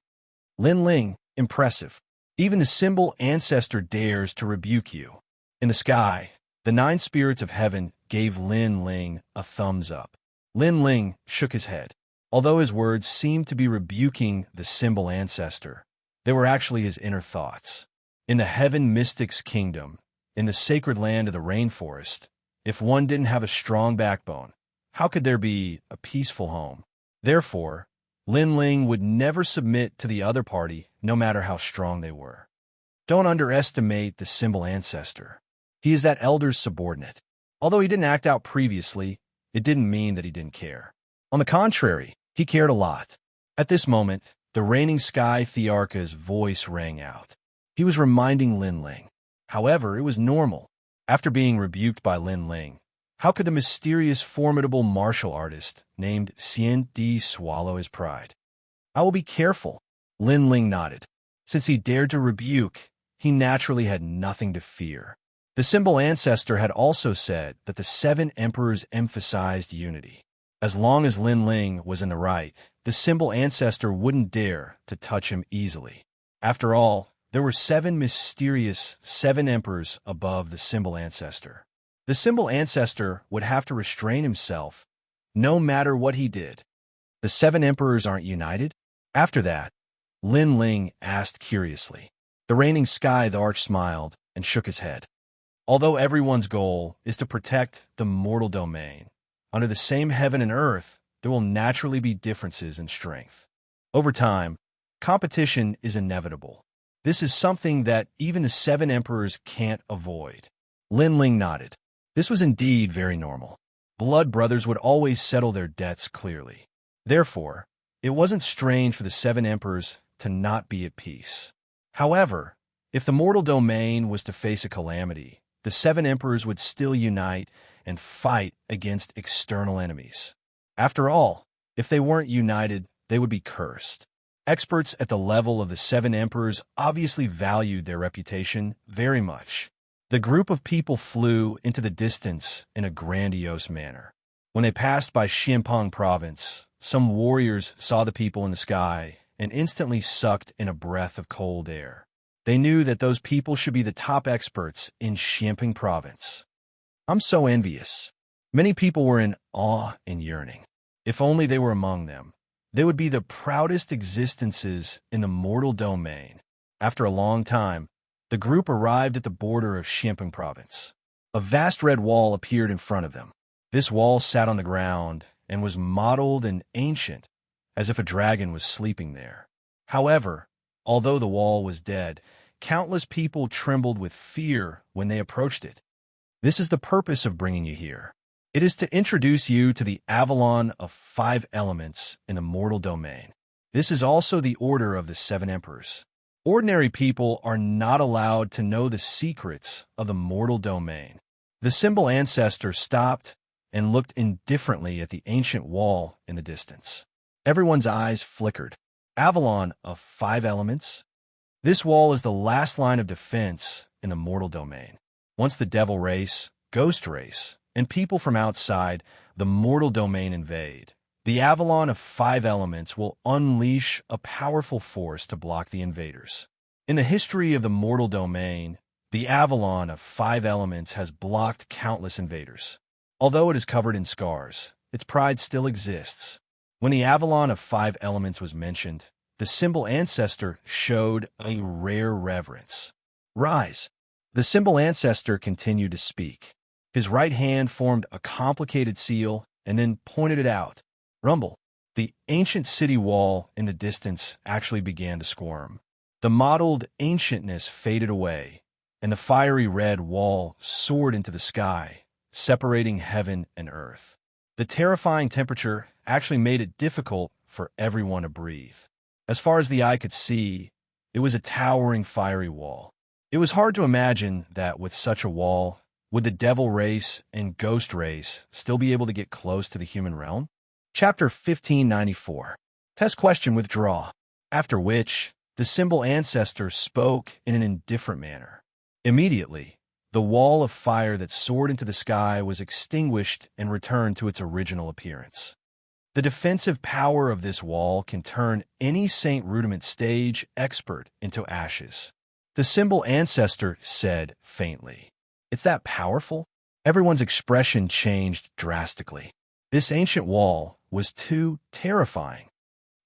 Lin Ling, impressive. Even the Symbol Ancestor dares to rebuke you. In the sky, the 9 spirits of heaven gave Lin Ling a thumbs up. Lin Ling shook his head. Although his words seemed to be rebuking the Symbol Ancestor, they were actually his inner thoughts. In the Heaven Mystics Kingdom, in the sacred land of the rainforest, if one didn't have a strong backbone, how could there be a peaceful home? Therefore, Lin Ling would never submit to the other party, no matter how strong they were. Don't underestimate the Symbol Ancestor. He is that elder's subordinate. Although he didn't act out previously, it didn't mean that he didn't care. On the contrary, he cared a lot. At this moment, the reigning Sky Thearcha's voice rang out. He was reminding Lin Ling. However, it was normal. After being rebuked by Lin Ling, how could the mysterious, formidable martial artist named Xianxia swallow his pride? I will be careful, Lin Ling nodded. Since he dared to rebuke, he naturally had nothing to fear. The Symbol Ancestor had also said that the 7 emperors emphasized unity. As long as Lin Ling was in the right, the Symbol Ancestor wouldn't dare to touch him easily. After all, there were 7 mysterious 7 emperors above the Symbol Ancestor. The Symbol Ancestor would have to restrain himself, no matter what he did. The 7 emperors aren't united? After that, Lin Ling asked curiously. The reigning Sky the Arch smiled and shook his head. Although everyone's goal is to protect the mortal domain, under the same heaven and earth, there will naturally be differences in strength. Over time, competition is inevitable. This is something that even the 7 emperors can't avoid. Lin Ling nodded. This was indeed very normal. Blood brothers would always settle their debts clearly. Therefore, it wasn't strange for the 7 emperors to not be at peace. However, if the mortal domain was to face a calamity, the 7 emperors would still unite and fight against external enemies. After all, if they weren't united, they would be cursed. Experts at the level of the 7 emperors obviously valued their reputation very much. The group of people flew into the distance in a grandiose manner. When they passed by Xianpeng province, some warriors saw the people in the sky and instantly sucked in a breath of cold air. They knew that those people should be the top experts in Xianpeng province. I'm so envious. Many people were in awe and yearning. If only they were among them, they would be the proudest existences in the mortal domain. After a long time, the group arrived at the border of Xianpeng province. A vast red wall appeared in front of them. This wall sat on the ground and was mottled and ancient, as if a dragon was sleeping there. However, although the wall was dead, countless people trembled with fear when they approached it. This is the purpose of bringing you here. It is to introduce you to the Avalon of 5 elements in the mortal domain. This is also the order of the 7 emperors. Ordinary people are not allowed to know the secrets of the mortal domain. The symbol ancestor stopped and looked indifferently at the ancient wall in the distance. Everyone's eyes flickered. Avalon of 5 elements? This wall is the last line of defense in the mortal domain. Once the devil race, ghost race, and people from outside the mortal domain invade, the Avalon of 5 elements will unleash a powerful force to block the invaders. In the history of the mortal domain, the Avalon of 5 elements has blocked countless invaders. Although it is covered in scars, its pride still exists. When the Avalon of 5 elements was mentioned, the symbol ancestor showed a rare reverence. Rise. The symbol ancestor continued to speak. His right hand formed a complicated seal and then pointed it out. Rumble. The ancient city wall in the distance actually began to squirm. The mottled ancientness faded away, and the fiery red wall soared into the sky, separating heaven and earth. The terrifying temperature actually made it difficult for everyone to breathe. As far as the eye could see, it was a towering fiery wall. It was hard to imagine that with such a wall, would the devil race and ghost race still be able to get close to the human realm? Chapter 1594. Test question withdraw. After which, the symbol ancestor spoke in an indifferent manner. Immediately, the wall of fire that soared into the sky was extinguished and returned to its original appearance. The defensive power of this wall can turn any Saint Rudiment stage expert into ashes. The symbol ancestor said faintly, "It's that powerful?" Everyone's expression changed drastically. This ancient wall was too terrifying.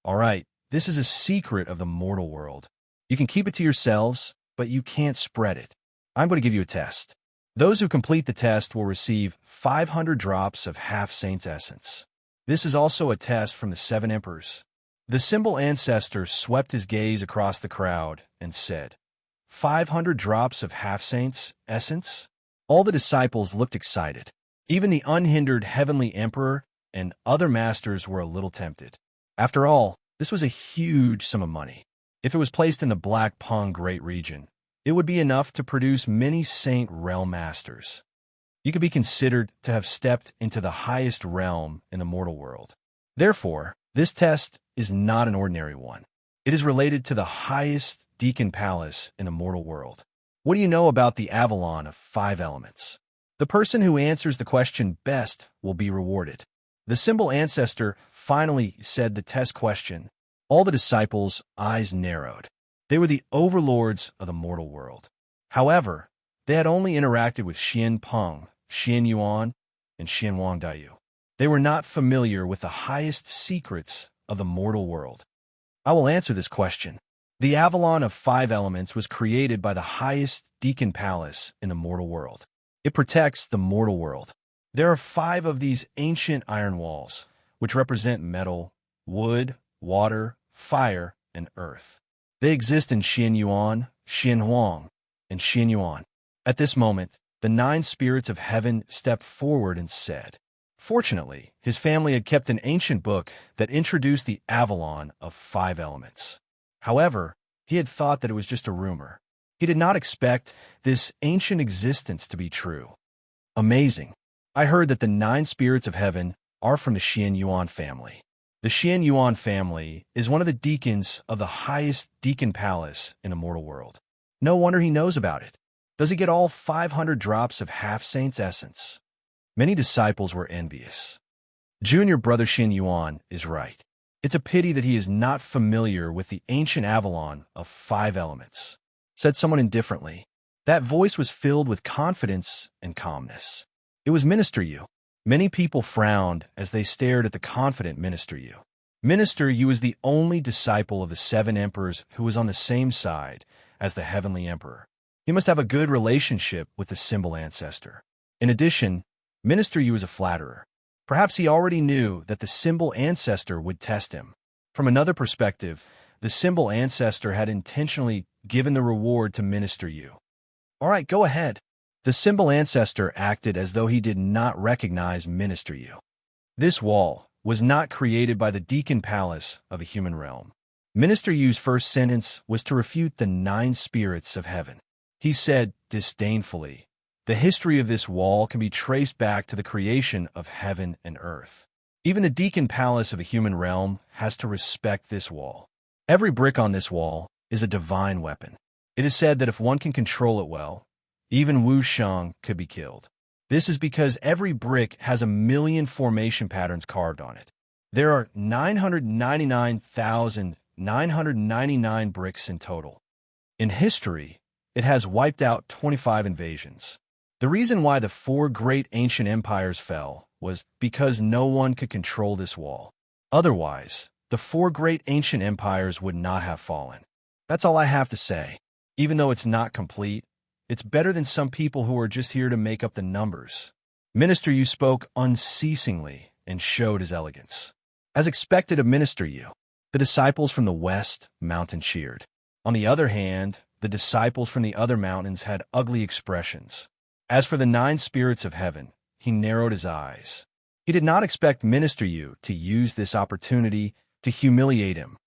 All right, this is a secret of the mortal world. You can keep it to yourselves, but you can't spread it. I'm going to give you a test. Those who complete the test will receive 500 drops of half-saint's essence. This is also a test from the 7 emperors. The symbol ancestor swept his gaze across the crowd and said, 500 drops of half-saint's essence? All the disciples looked excited. Even the unhindered heavenly emperor and other masters were a little tempted. After all, this was a huge sum of money. If it was placed in the Black Pung Great Region, it would be enough to produce many Saint Realm Masters. You could be considered to have stepped into the highest realm in the mortal world. Therefore, this test is not an ordinary one. It is related to the highest Deacon Palace in the mortal world. What do you know about the Avalon of 5 elements? The person who answers the question best will be rewarded. The symbol ancestor finally said the test question. All the disciples' eyes narrowed. They were the overlords of the mortal world. However, they had only interacted with Xian Peng, Xian Yuan, and Xian Wang Daiyu. They were not familiar with the highest secrets of the mortal world. I will answer this question. The Avalon of 5 elements was created by the highest Deacon Palace in the mortal world. It protects the mortal world. There are 5 of these ancient iron walls, which represent metal, wood, water, fire, and earth. They exist in Xian Yuan, Xian Huang, and Xian Yuan. At this moment, the 9 spirits of heaven stepped forward and said, fortunately, his family had kept an ancient book that introduced the Avalon of 5 elements. However, he had thought that it was just a rumor. He did not expect this ancient existence to be true. Amazing. I heard that the 9 spirits of heaven are from the Xian Yuan family. The Xian Yuan family is one of the deacons of the highest Deacon Palace in the mortal world. No wonder he knows about it. Does he get all 500 drops of half-saint's essence? Many disciples were envious. Junior brother Xian Yuan is right. It's a pity that he is not familiar with the ancient Avalon of 5 elements, said someone indifferently. That voice was filled with confidence and calmness. It was Minister Yu. Many people frowned as they stared at the confident Minister Yu. Minister Yu is the only disciple of the 7 emperors who was on the same side as the heavenly emperor. He must have a good relationship with the symbol ancestor. In addition, Minister Yu is a flatterer. Perhaps he already knew that the symbol ancestor would test him. From another perspective, the symbol ancestor had intentionally given the reward to Minister Yu. All right, go ahead. The symbol ancestor acted as though he did not recognize Minister Yu. This wall was not created by the Deacon Palace of a human realm. Minister Yu's first sentence was to refute the 9 spirits of heaven. He said disdainfully, "The history of this wall can be traced back to the creation of heaven and earth. Even the deacon palace of a human realm has to respect this wall. Every brick on this wall is a divine weapon. It is said that if one can control it well, even Wuxia could be killed. This is because every brick has 1,000,000 formation patterns carved on it. There are 999,999 bricks in total. In history, it has wiped out 25 invasions. The reason why the 4 great ancient empires fell was because no one could control this wall. Otherwise, the 4 great ancient empires would not have fallen. That's all I have to say. Even though it's not complete, it's better than some people who are just here to make up the numbers." Minister Yu spoke unceasingly and showed his elegance. As expected of Minister Yu, the disciples from the west mountain cheered. On the other hand, the disciples from the other mountains had ugly expressions. As for the 9 spirits of heaven, he narrowed his eyes. He did not expect Minister Yu to use this opportunity to humiliate him.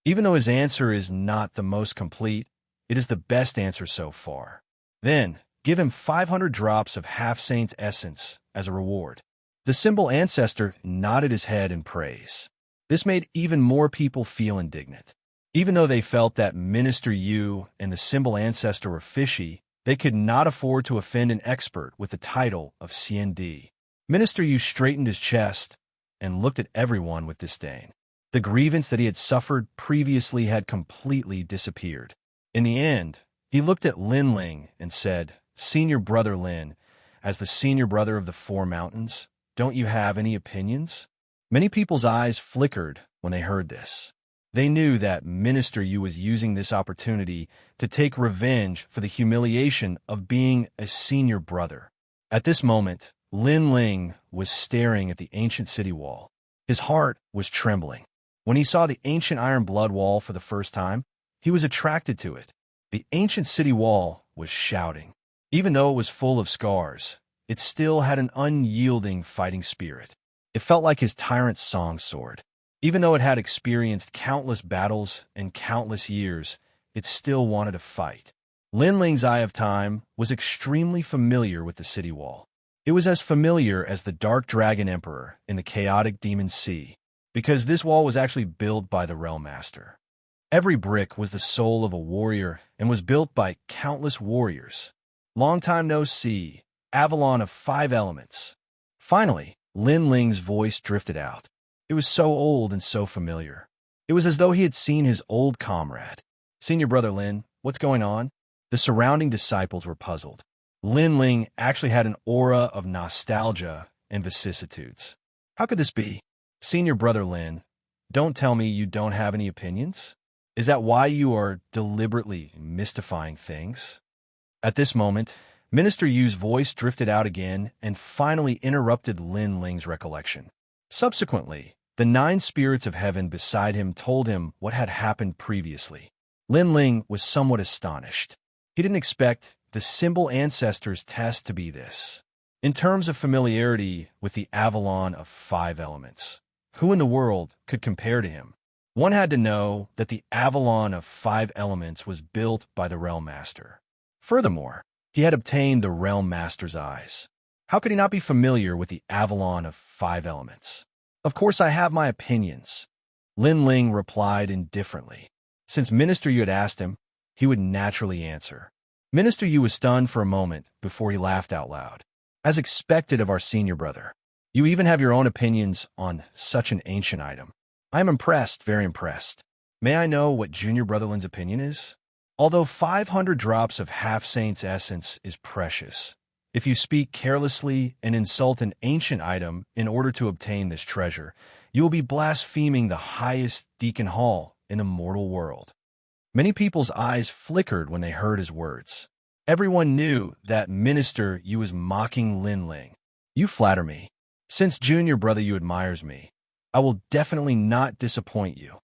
Even though his answer is not the most complete, it is the best answer so far. Then, give him 500 drops of half-saint's essence as a reward. The symbol ancestor nodded his head in praise. This made even more people feel indignant. Even though they felt that Minister Yu and the symbol ancestor were fishy, they could not afford to offend an expert with the title of CND. Minister Yu straightened his chest and looked at everyone with disdain. The grievance that he had suffered previously had completely disappeared. In the end, he looked at Lin Ling and said, "Senior brother Lin, as the senior brother of the 4 mountains, don't you have any opinions?" Many people's eyes flickered when they heard this. They knew that Minister Yu was using this opportunity to take revenge for the humiliation of being a senior brother. At this moment, Lin Ling was staring at the ancient city wall. His heart was trembling. When he saw the ancient iron blood wall for the first time, he was attracted to it. The ancient city wall was shouting. Even though it was full of scars, it still had an unyielding fighting spirit. It felt like his tyrant's song sword. Even though it had experienced countless battles and countless years, it still wanted to fight. Lin Ling's Eye of Time was extremely familiar with the city wall. It was as familiar as the Dark Dragon Emperor in the Chaotic Demon Sea, because this wall was actually built by the Realm Master. Every brick was the soul of a warrior and was built by countless warriors. Long time no see, Avalon of 5 elements. Finally, Lin Ling's voice drifted out. It was so old and so familiar. It was as though he had seen his old comrade. "Senior brother Lin, what's going on?" The surrounding disciples were puzzled. Lin Ling actually had an aura of nostalgia and vicissitudes. How could this be? "Senior brother Lin, don't tell me you don't have any opinions? Is that why you are deliberately mystifying things?" At this moment, Minister Yu's voice drifted out again and finally interrupted Lin Ling's recollection. Subsequently, the 9 spirits of heaven beside him told him what had happened previously. Lin Ling was somewhat astonished. He didn't expect the symbol ancestor's test to be this. In terms of familiarity with the Avalon of 5 elements, who in the world could compare to him? One had to know that the Avalon of 5 elements was built by the Realm Master. Furthermore, he had obtained the Realm Master's eyes. How could he not be familiar with the Avalon of 5 elements? "Of course I have my opinions," Lin Ling replied indifferently. Since Minister Yu had asked him, he would naturally answer. Minister Yu was stunned for a moment before he laughed out loud. "As expected of our senior brother, you even have your own opinions on such an ancient item. I am impressed, very impressed. May I know what junior brother Lin's opinion is?" Although 500 drops of half-saint's essence is precious, if you speak carelessly and insult an ancient item in order to obtain this treasure, you will be blaspheming the highest deacon hall in the mortal world. Many people's eyes flickered when they heard his words. Everyone knew that Minister Yu was mocking Lin Ling. "You flatter me. Since junior brother Yu admires me, I will definitely not disappoint you."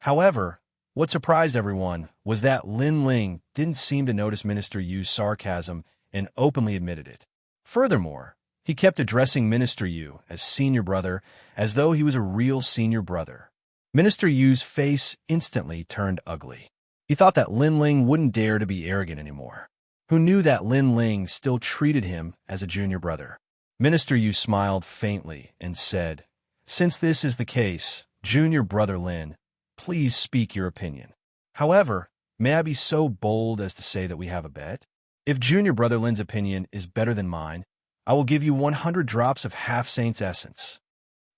However, what surprised everyone was that Lin Ling didn't seem to notice Minister Yu's sarcasm and openly admitted it. Furthermore, he kept addressing Minister Yu as senior brother as though he was a real senior brother. Minister Yu's face instantly turned ugly. He thought that Lin Ling wouldn't dare to be arrogant anymore. Who knew that Lin Ling still treated him as a junior brother? Minister Yu smiled faintly and said, "Since this is the case, junior brother Lin, please speak your opinion. However, may I be so bold as to say that we have a bet? If junior brother Lin's opinion is better than mine, I will give you 100 drops of half-saint's essence."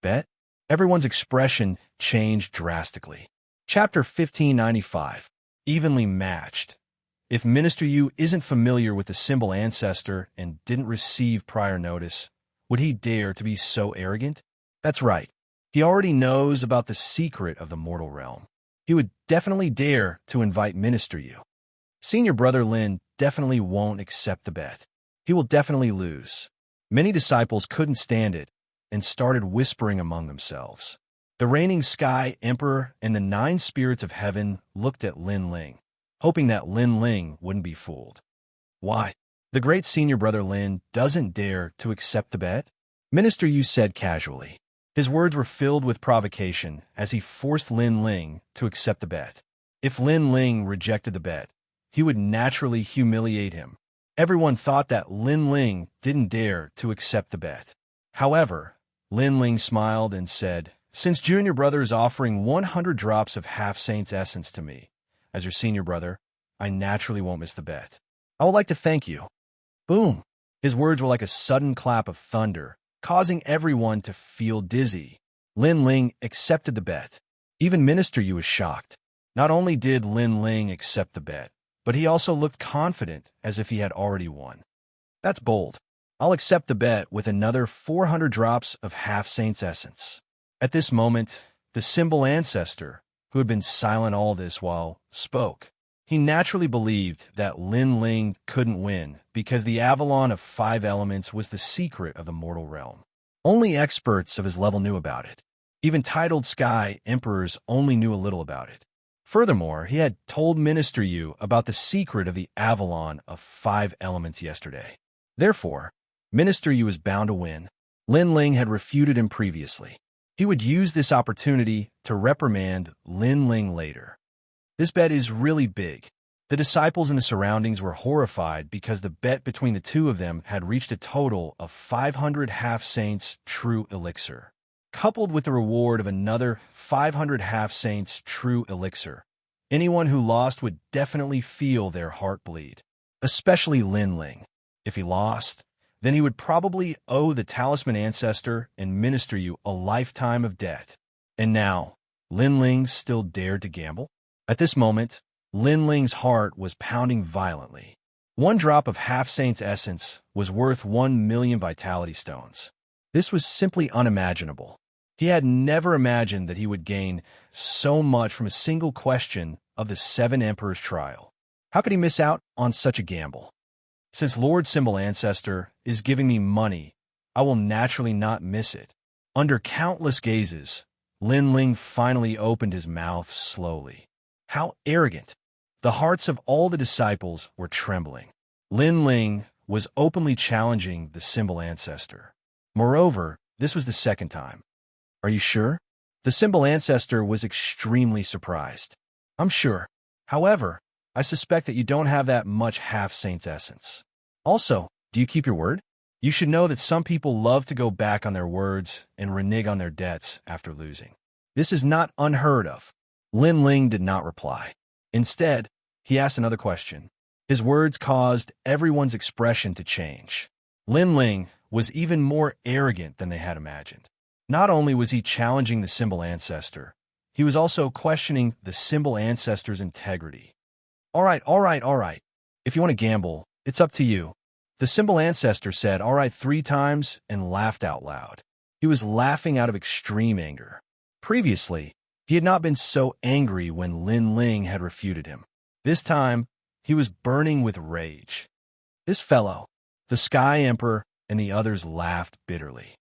Bet? Everyone's expression changed drastically. Chapter 1595. Evenly matched. If Minister Yu isn't familiar with the symbol ancestor and didn't receive prior notice, would he dare to be so arrogant? That's right. He already knows about the secret of the mortal realm. He would definitely dare to invite Minister Yu. Senior brother Lin definitely won't accept the bet. He will definitely lose. Many disciples couldn't stand it and started whispering among themselves. The reigning Sky Emperor and the 9 spirits of heaven looked at Lin Ling, hoping that Lin Ling wouldn't be fooled. Why? The great senior brother Lin doesn't dare to accept the bet? Minister Yu said casually. His words were filled with provocation as he forced Lin Ling to accept the bet. If Lin Ling rejected the bet, he would naturally humiliate him. Everyone thought that Lin Ling didn't dare to accept the bet. However, Lin Ling smiled and said, "Since junior brother is offering 100 drops of half-saint's essence to me, as your senior brother, I naturally won't miss the bet. I would like to thank you." Boom! His words were like a sudden clap of thunder, causing everyone to feel dizzy. Lin Ling accepted the bet. Even Minister Yu was shocked. Not only did Lin Ling accept the bet, but he also looked confident as if he had already won. That's bold. I'll accept the bet with another 400 drops of half-saint's essence. At this moment, the symbol ancestor, who had been silent all this while, spoke. He naturally believed that Lin Ling couldn't win because the Avalon of 5 elements was the secret of the mortal realm. Only experts of his level knew about it. Even titled Sky Emperors only knew a little about it. Furthermore, he had told Minister Yu about the secret of the Avalon of 5 elements yesterday. Therefore, Minister Yu was bound to win. Lin Ling had refuted him previously. He would use this opportunity to reprimand Lin Ling later. This bet is really big. The disciples in the surroundings were horrified because the bet between the two of them had reached a total of 500 half-saints true elixir. Coupled with the reward of another 500 half-saints true elixir, anyone who lost would definitely feel their heart bleed, especially Lin Ling. If he lost, then he would probably owe the talisman ancestor and Minister Yu a lifetime of debt. And now, Lin Ling still dared to gamble? At this moment, Lin Ling's heart was pounding violently. 1 drop of half-saint's essence was worth 1 million vitality stones. This was simply unimaginable. He had never imagined that he would gain so much from a single question of the 7 Emperors' trial. How could he miss out on such a gamble? Since Lord Symbol Ancestor is giving me money, I will naturally not miss it. Under countless gazes, Lin Ling finally opened his mouth slowly. How arrogant! The hearts of all the disciples were trembling. Lin Ling was openly challenging the symbol ancestor. Moreover, this was the second time. Are you sure? The symbol ancestor was extremely surprised. I'm sure. However, I suspect that you don't have that much half-saint's essence. Also, do you keep your word? You should know that some people love to go back on their words and renege on their debts after losing. This is not unheard of. Lin Ling did not reply. Instead, he asked another question. His words caused everyone's expression to change. Lin Ling was even more arrogant than they had imagined. Not only was he challenging the symbol ancestor, he was also questioning the symbol ancestor's integrity. All right. If you want to gamble, it's up to you. The symbol ancestor said, all right 3 times and laughed out loud. He was laughing out of extreme anger. Previously, he had not been so angry when Lin Ling had refuted him. This time, he was burning with rage. This fellow, the Sky Emperor, and the others laughed bitterly.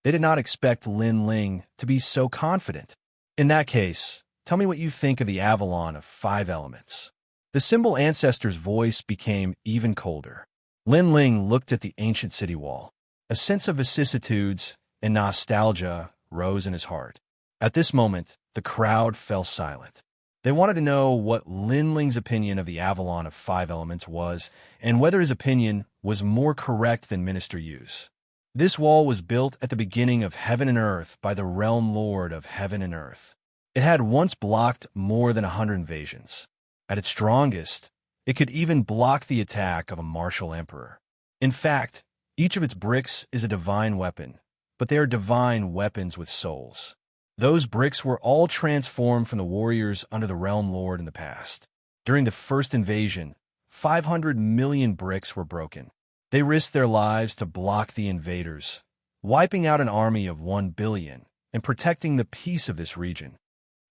They did not expect Lin Ling to be so confident. In that case, tell me what you think of the Avalon of 5 elements. The symbol ancestor's voice became even colder. Lin Ling looked at the ancient city wall. A sense of vicissitudes and nostalgia rose in his heart. At this moment, the crowd fell silent. They wanted to know what Lin Ling's opinion of the Avalon of 5 elements was, and whether his opinion was more correct than Minister Yu's. This wall was built at the beginning of heaven and earth by the realm lord of heaven and earth. It had once blocked more than 100 invasions. At its strongest, it could even block the attack of a martial emperor. In fact, each of its bricks is a divine weapon, but they are divine weapons with souls. Those bricks were all transformed from the warriors under the realm lord in the past. During the first invasion, 500 million bricks were broken. They risked their lives to block the invaders, wiping out an army of 1 billion and protecting the peace of this region.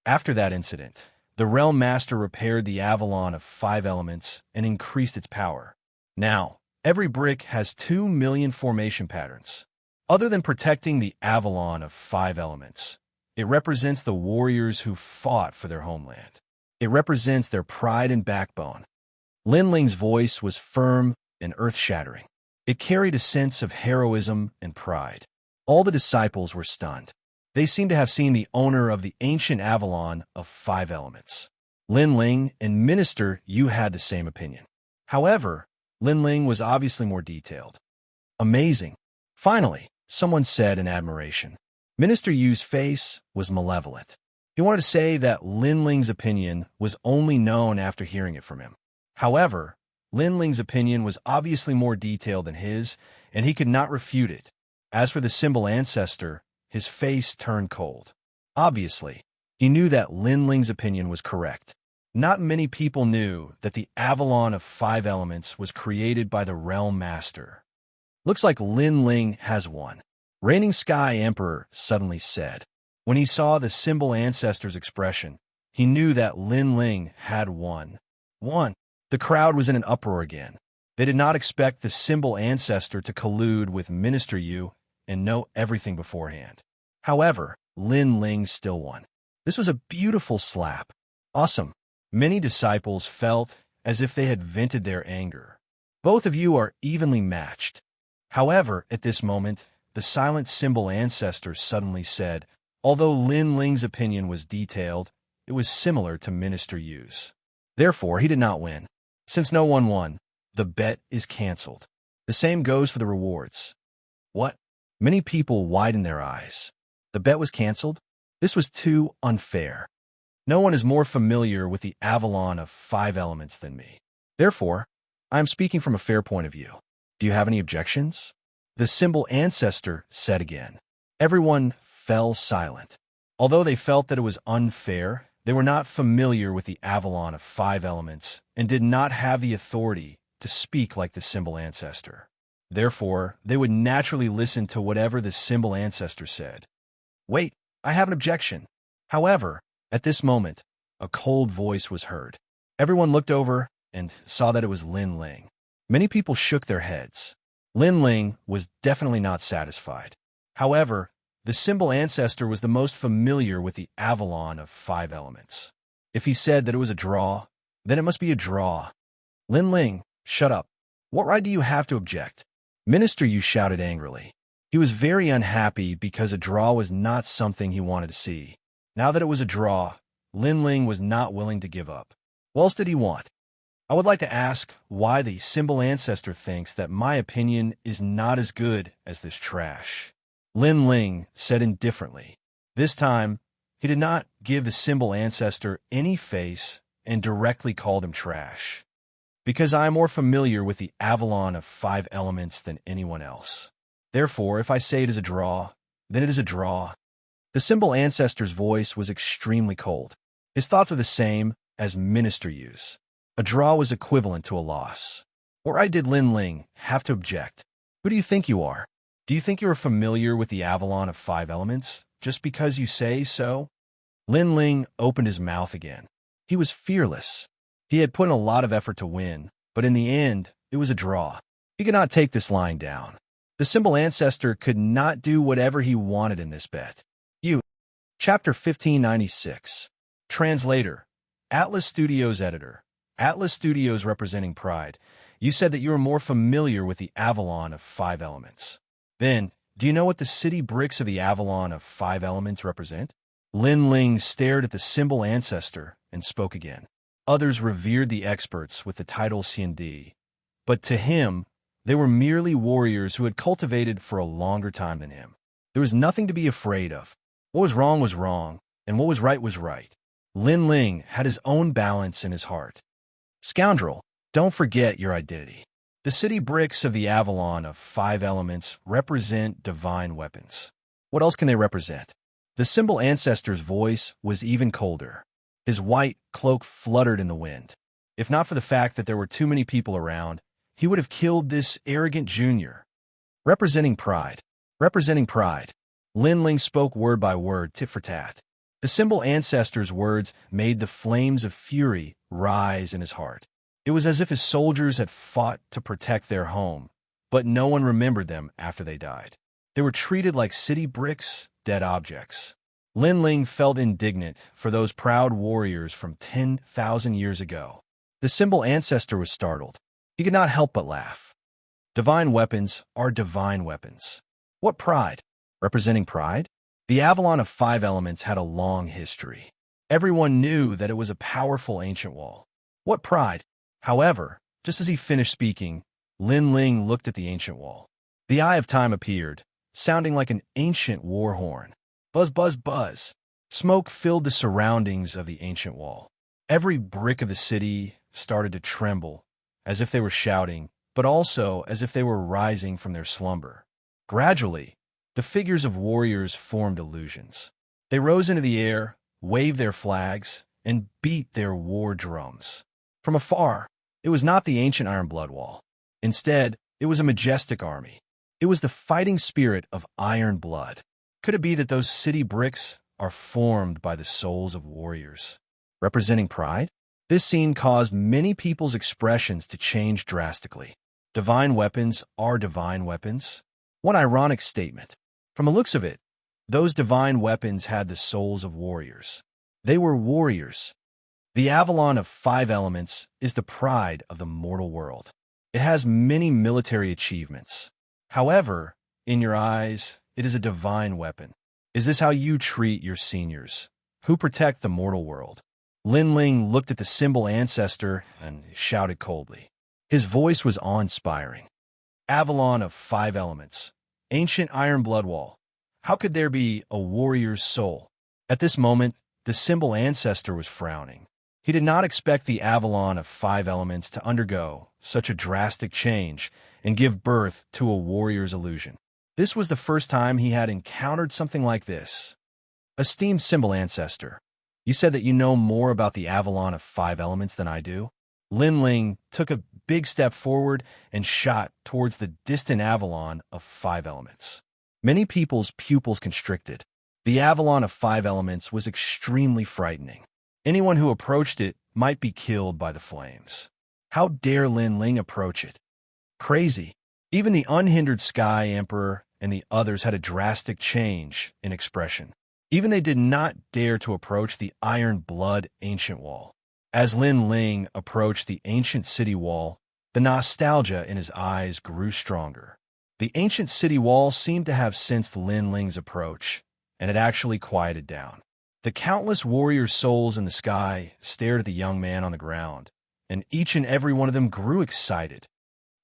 After that incident, the Realm Master repaired the Avalon of 5 elements and increased its power. Now, every brick has 2 million formation patterns. Other than protecting the Avalon of 5 elements, it represents the warriors who fought for their homeland. It represents their pride and backbone. Lin Ling's voice was firm and earth-shattering. It carried a sense of heroism and pride. All the disciples were stunned. They seemed to have seen the owner of the ancient Avalon of 5 elements. Lin Ling and Minister Yu had the same opinion. However, Lin Ling was obviously more detailed. Amazing. Finally, someone said in admiration. Minister Yu's face was malevolent. He wanted to say that Lin Ling's opinion was only known after hearing it from him. However, Lin Ling's opinion was obviously more detailed than his, and he could not refute it. As for the symbol ancestor, his face turned cold. Obviously, he knew that Lin Ling's opinion was correct. Not many people knew that the Avalon of 5 elements was created by the Realm Master. Looks like Lin Ling has won. Reigning Sky Emperor suddenly said. When he saw the symbol ancestor's expression, he knew that Lin Ling had won. The crowd was in an uproar again. They did not expect the symbol ancestor to collude with Minister Yu and know everything beforehand. However, Lin Ling still won. This was a beautiful slap. Awesome. Many disciples felt as if they had vented their anger. Both of you are evenly matched. However, at this moment, the silent symbol ancestor suddenly said, although Lin Ling's opinion was detailed, it was similar to Minister Yu's. Therefore, he did not win. Since no one won, the bet is cancelled. The same goes for the rewards. What? Many people widened their eyes. The bet was cancelled? This was too unfair. No one is more familiar with the Avalon of 5 elements than me. Therefore, I am speaking from a fair point of view. Do you have any objections? The symbol ancestor said again. Everyone fell silent. Although they felt that it was unfair, they were not familiar with the Avalon of 5 elements and did not have the authority to speak like the symbol ancestor. Therefore, they would naturally listen to whatever the symbol ancestor said. Wait, I have an objection. However, at this moment, a cold voice was heard. Everyone looked over and saw that it was Lin Ling. Many people shook their heads. Lin Ling was definitely not satisfied. However, the symbol ancestor was the most familiar with the Avalon of 5 elements. If he said that it was a draw, then it must be a draw. Lin Ling, shut up. What right do you have to object? Minister Yu shouted angrily. He was very unhappy because a draw was not something he wanted to see. Now that it was a draw, Lin Ling was not willing to give up. What else did he want? I would like to ask why the symbol ancestor thinks that my opinion is not as good as this trash. Lin Ling said indifferently. This time, he did not give the symbol ancestor any face and directly called him trash. Because I am more familiar with the Avalon of 5 elements than anyone else. Therefore, if I say it is a draw, then it is a draw. The symbol ancestor's voice was extremely cold. His thoughts were the same as Minister Yu's. A draw was equivalent to a loss. Or did Lin Ling have to object? Who do you think you are? Do you think you are familiar with the Avalon of 5 elements, just because you say so? Lin Ling opened his mouth again. He was fearless. He had put in a lot of effort to win, but in the end, it was a draw. He could not take this lying down. The symbol ancestor could not do whatever he wanted in this bet. Chapter 1596. Translator. Atlas Studios Editor. Atlas Studios representing Pride. You said that you are more familiar with the Avalon of 5 elements. Then, do you know what the city bricks of the Avalon of 5 elements represent? Lin Ling stared at the symbol ancestor and spoke again. Others revered the experts with the title Xiandi, but to him, they were merely warriors who had cultivated for a longer time than him. There was nothing to be afraid of. What was wrong, and what was right. Lin Ling had his own balance in his heart. Scoundrel, don't forget your identity. The city bricks of the Avalon of 5 elements represent divine weapons. What else can they represent? The symbol ancestor's voice was even colder. His white cloak fluttered in the wind. If not for the fact that there were too many people around, he would have killed this arrogant junior. Representing pride. Lin Ling spoke word by word, tit for tat. The symbol ancestor's words made the flames of fury rise in his heart. It was as if his soldiers had fought to protect their home, but no one remembered them after they died. They were treated like city bricks, dead objects. Lin Ling felt indignant for those proud warriors from 10,000 years ago. The symbol ancestor was startled. He could not help but laugh. Divine weapons are divine weapons. What pride? Representing pride? The Avalon of 5 elements had a long history. Everyone knew that it was a powerful ancient wall. What pride? However, just as he finished speaking, Lin Ling looked at the ancient wall. The Eye of Time appeared, sounding like an ancient war horn. Buzz, buzz, buzz. Smoke filled the surroundings of the ancient wall. Every brick of the city started to tremble, as if they were shouting, but also as if they were rising from their slumber. Gradually, the figures of warriors formed illusions. They rose into the air, waved their flags, and beat their war drums. From afar, it was not the ancient Iron Blood Wall. Instead, it was a majestic army. It was the fighting spirit of Iron Blood. Could it be that those city bricks are formed by the souls of warriors? Representing pride? This scene caused many people's expressions to change drastically. Divine weapons are divine weapons? One ironic statement. From the looks of it, those divine weapons had the souls of warriors. They were warriors. The Avalon of 5 elements is the pride of the mortal world. It has many military achievements. However, in your eyes, it is a divine weapon. Is this how you treat your seniors, who protect the mortal world? Lin Ling looked at the symbol ancestor and shouted coldly. His voice was awe-inspiring. Avalon of 5 elements. Ancient Iron Blood Wall. How could there be a warrior's soul? At this moment, the symbol ancestor was frowning. He did not expect the Avalon of 5 elements to undergo such a drastic change and give birth to a warrior's illusion. This was the first time he had encountered something like this. Esteemed symbol ancestor, you said that you know more about the Avalon of 5 elements than I do. Lin Ling took a big step forward and shot towards the distant Avalon of 5 elements. Many people's pupils constricted. The Avalon of 5 elements was extremely frightening. Anyone who approached it might be killed by the flames. How dare Lin Ling approach it? Crazy. Even the unhindered Sky Emperor and the others had a drastic change in expression. Even they did not dare to approach the Iron Blood Ancient Wall. As Lin Ling approached the ancient city wall, the nostalgia in his eyes grew stronger. The ancient city wall seemed to have sensed Lin Ling's approach, and it actually quieted down. The countless warrior souls in the sky stared at the young man on the ground, and each and every one of them grew excited.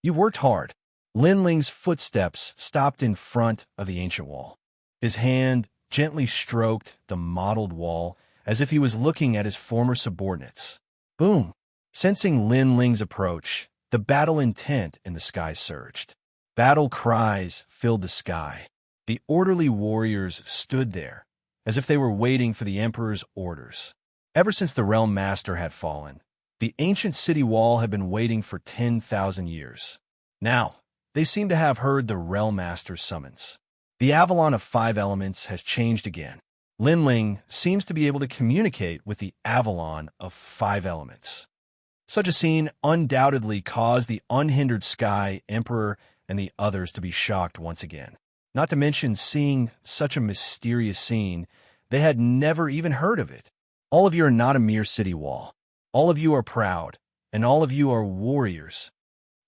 You've worked hard. Lin Ling's footsteps stopped in front of the ancient wall. His hand gently stroked the mottled wall as if he was looking at his former subordinates. Boom! Sensing Lin Ling's approach, the battle intent in the sky surged. Battle cries filled the sky. The orderly warriors stood there, as if they were waiting for the Emperor's orders. Ever since the Realm Master had fallen, the ancient city wall had been waiting for 10,000 years. Now, they seem to have heard the Realm Master's summons. The Avalon of 5 elements has changed again. Lin Ling seems to be able to communicate with the Avalon of 5 elements. Such a scene undoubtedly caused the unhindered Sky Emperor and the others to be shocked once again. Not to mention seeing such a mysterious scene, they had never even heard of it. All of you are not a mere city wall. All of you are proud, and all of you are warriors.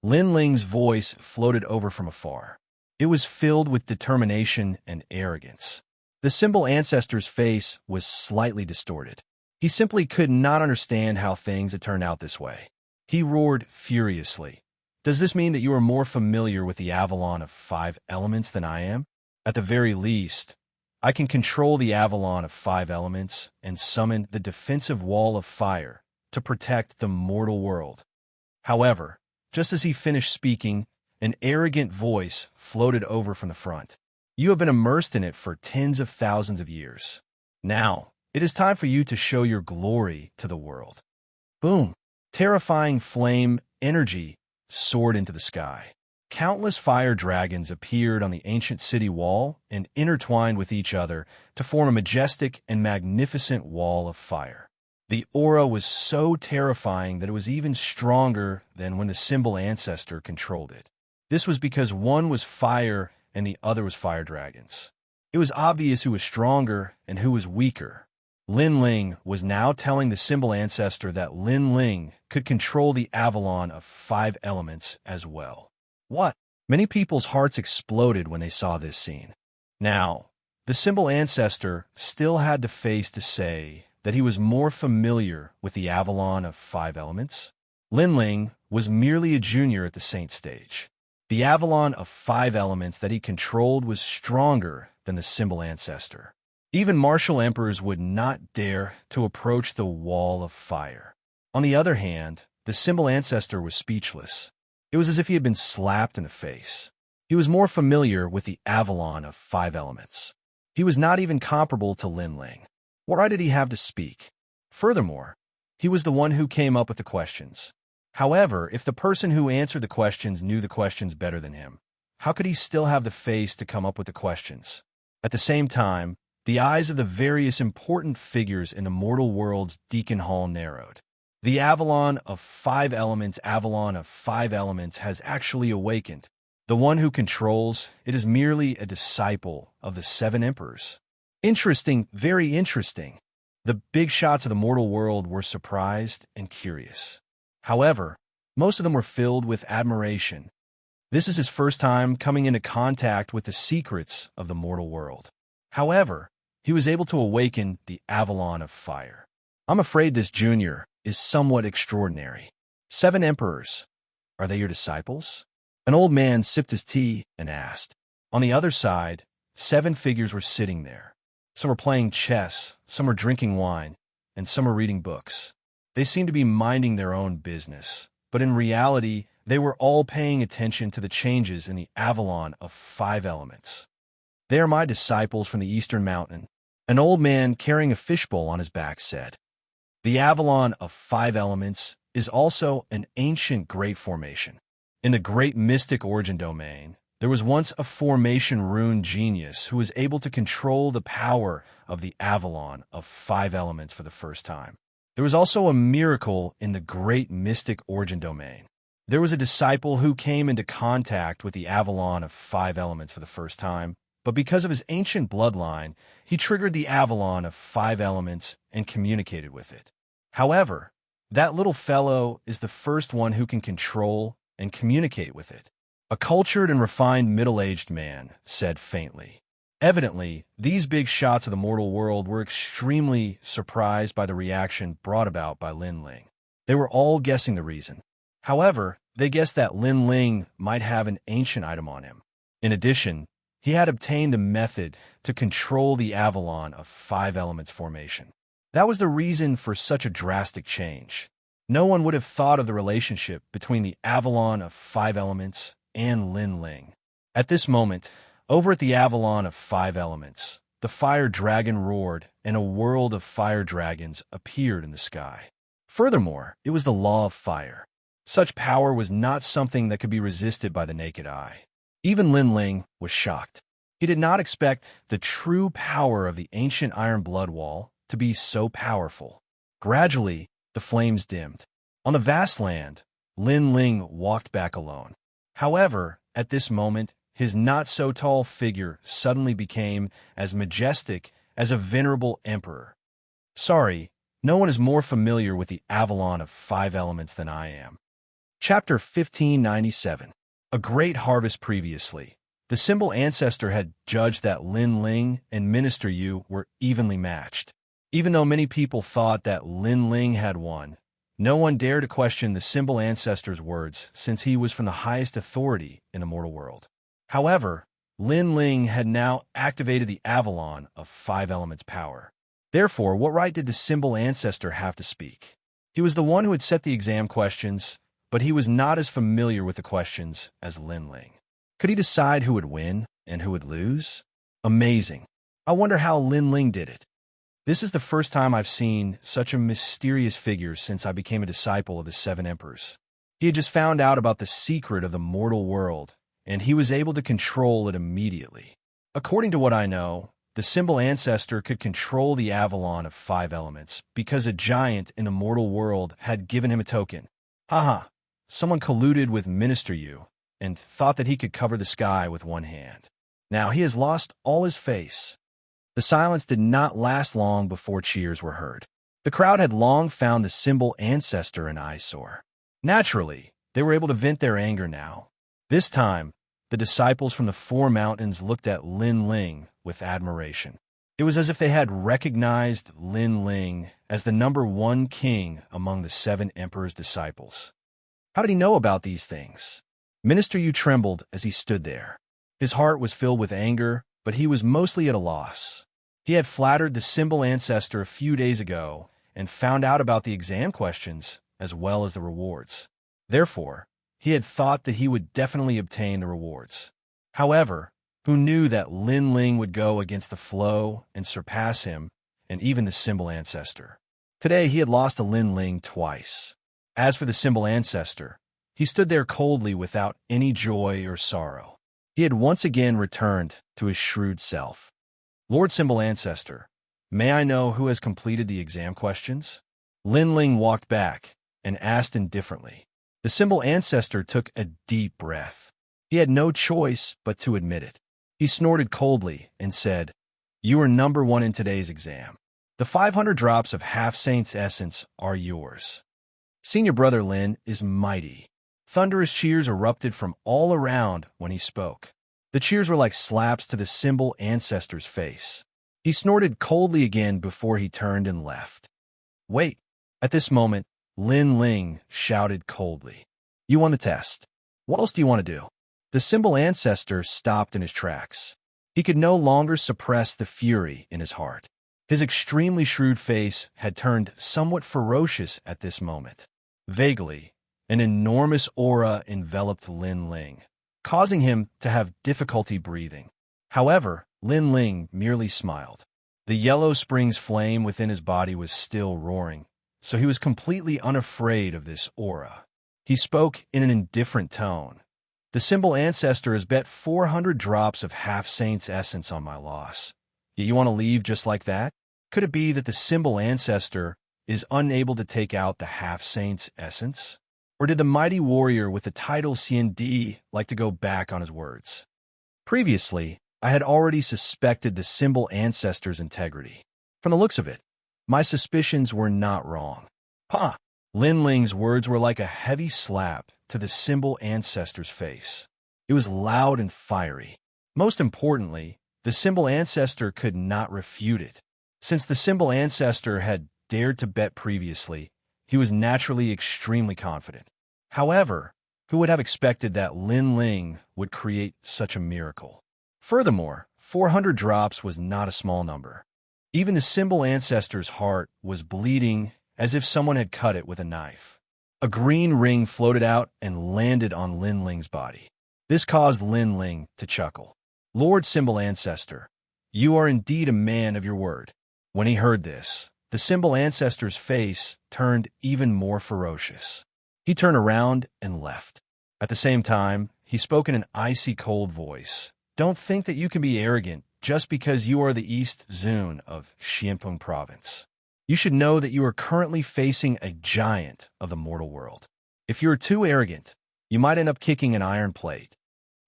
Lin Ling's voice floated over from afar. It was filled with determination and arrogance. The symbol ancestor's face was slightly distorted. He simply could not understand how things had turned out this way. He roared furiously. Does this mean that you are more familiar with the Avalon of 5 elements than I am? At the very least, I can control the Avalon of 5 elements and summon the defensive wall of fire to protect the mortal world. However, just as he finished speaking, an arrogant voice floated over from the front. You have been immersed in it for tens of thousands of years. Now, it is time for you to show your glory to the world. Boom! Terrifying flame energy soared into the sky. Countless fire dragons appeared on the ancient city wall and intertwined with each other to form a majestic and magnificent wall of fire. The aura was so terrifying that it was even stronger than when the symbol ancestor controlled it. This was because one was fire and the other was fire dragons. It was obvious who was stronger and who was weaker. Lin Ling was now telling the symbol ancestor that Lin Ling could control the Avalon of 5 elements as well. What? Many people's hearts exploded when they saw this scene. Now, the symbol ancestor still had the face to say that he was more familiar with the Avalon of 5 elements. Lin Ling was merely a junior at the Saint stage. The Avalon of 5 elements that he controlled was stronger than the symbol ancestor. Even martial emperors would not dare to approach the wall of fire. On the other hand, the symbol ancestor was speechless. It was as if he had been slapped in the face. He was more familiar with the Avalon of 5 elements. He was not even comparable to Lin Ling. What right did he have to speak? Furthermore, he was the one who came up with the questions. However, if the person who answered the questions knew the questions better than him, how could he still have the face to come up with the questions? At the same time, the eyes of the various important figures in the mortal world's Deacon Hall narrowed. The Avalon of 5 elements has actually awakened. The one who controls it is merely a disciple of the 7 emperors. Interesting, very interesting. The big shots of the mortal world were surprised and curious. However, most of them were filled with admiration. This is his first time coming into contact with the secrets of the mortal world. However, he was able to awaken the Avalon of fire. I'm afraid this junior is somewhat extraordinary. 7 emperors. Are they your disciples? An old man sipped his tea and asked. On the other side, 7 figures were sitting there. Some were playing chess, some were drinking wine, and some were reading books. They seemed to be minding their own business, but in reality, they were all paying attention to the changes in the Avalon of 5 elements. They are my disciples from the Eastern Mountain. An old man carrying a fishbowl on his back said. The Avalon of 5 elements is also an ancient great formation. In the great mystic origin domain, there was once a formation rune genius who was able to control the power of the Avalon of 5 elements for the first time. There was also a miracle in the great mystic origin domain. There was a disciple who came into contact with the Avalon of 5 elements for the first time, but because of his ancient bloodline, he triggered the Avalon of 5 elements and communicated with it. However, that little fellow is the first one who can control and communicate with it. A cultured and refined middle-aged man said faintly. Evidently, these big shots of the mortal world were extremely surprised by the reaction brought about by Lin Ling. They were all guessing the reason. However, they guessed that Lin Ling might have an ancient item on him. In addition, he had obtained the method to control the Avalon of 5 elements formation. That was the reason for such a drastic change. No one would have thought of the relationship between the Avalon of 5 elements and Lin Ling. At this moment, over at the Avalon of 5 elements, the fire dragon roared and a world of fire dragons appeared in the sky. Furthermore, it was the law of fire. Such power was not something that could be resisted by the naked eye. Even Lin Ling was shocked. He did not expect the true power of the ancient iron blood wall to be so powerful. Gradually, the flames dimmed. On the vast land, Lin Ling walked back alone. However, at this moment, his not-so-tall figure suddenly became as majestic as a venerable emperor. Sorry, no one is more familiar with the Avalon of 5 elements than I am. Chapter 1597. A Great Harvest Previously. The symbol ancestor had judged that Lin Ling and Minister Yu were evenly matched. Even though many people thought that Lin Ling had won, no one dared to question the symbol ancestor's words since he was from the highest authority in the mortal world. However, Lin Ling had now activated the Avalon of 5 elements power. Therefore, what right did the symbol ancestor have to speak? He was the one who had set the exam questions, but he was not as familiar with the questions as Lin Ling. Could he decide who would win and who would lose? Amazing. I wonder how Lin Ling did it. This is the first time I've seen such a mysterious figure since I became a disciple of the 7 Emperors. He had just found out about the secret of the mortal world, and he was able to control it immediately. According to what I know, the symbol ancestor could control the Avalon of 5 elements because a giant in the mortal world had given him a token. Haha, someone colluded with Minister Yu and thought that he could cover the sky with one hand. Now he has lost all his face. The silence did not last long before cheers were heard. The crowd had long found the symbol ancestor an eyesore. Naturally, they were able to vent their anger now. This time, the disciples from the 4 mountains looked at Lin Ling with admiration. It was as if they had recognized Lin Ling as the #1 king among the 7 emperors' disciples. How did he know about these things? Minister Yu trembled as he stood there. His heart was filled with anger, but he was mostly at a loss. He had flattered the symbol ancestor a few days ago and found out about the exam questions as well as the rewards. Therefore, he had thought that he would definitely obtain the rewards. However, who knew that Lin Ling would go against the flow and surpass him and even the symbol ancestor? Today, he had lost to Lin Ling twice. As for the symbol ancestor, he stood there coldly without any joy or sorrow. He had once again returned to his shrewd self. Lord Symbol Ancestor, may I know who has completed the exam questions? Lin Ling walked back and asked indifferently. The symbol ancestor took a deep breath. He had no choice but to admit it. He snorted coldly and said, "You are #1 in today's exam. The 500 drops of half-saint's essence are yours." Senior brother Lin is mighty. Thunderous cheers erupted from all around when he spoke. The cheers were like slaps to the symbol ancestor's face. He snorted coldly again before he turned and left. Wait. At this moment, Lin Ling shouted coldly. You won the test. What else do you want to do? The symbol ancestor stopped in his tracks. He could no longer suppress the fury in his heart. His extremely shrewd face had turned somewhat ferocious at this moment. Vaguely, an enormous aura enveloped Lin Ling, causing him to have difficulty breathing. However, Lin Ling merely smiled. The yellow spring's flame within his body was still roaring, so he was completely unafraid of this aura. He spoke in an indifferent tone. The symbol ancestor has bet 400 drops of half-saint's essence on my loss. Yet you want to leave just like that? Could it be that the symbol ancestor is unable to take out the half-saint's essence? Or did the mighty warrior with the title Xianxia like to go back on his words? Previously, I had already suspected the symbol ancestor's integrity. From the looks of it, my suspicions were not wrong. Ha! Lin Ling's words were like a heavy slap to the symbol ancestor's face. It was loud and fiery. Most importantly, the symbol ancestor could not refute it. Since the symbol ancestor had dared to bet previously, he was naturally extremely confident. However, who would have expected that Lin Ling would create such a miracle? Furthermore, 400 drops was not a small number. Even the symbol ancestor's heart was bleeding as if someone had cut it with a knife. A green ring floated out and landed on Lin Ling's body. This caused Lin Ling to chuckle. Lord Symbol Ancestor, you are indeed a man of your word. When he heard this, the symbol ancestor's face turned even more ferocious. He turned around and left. At the same time, he spoke in an icy cold voice. Don't think that you can be arrogant just because you are the East Zun of Xianpeng Province. You should know that you are currently facing a giant of the mortal world. If you are too arrogant, you might end up kicking an iron plate.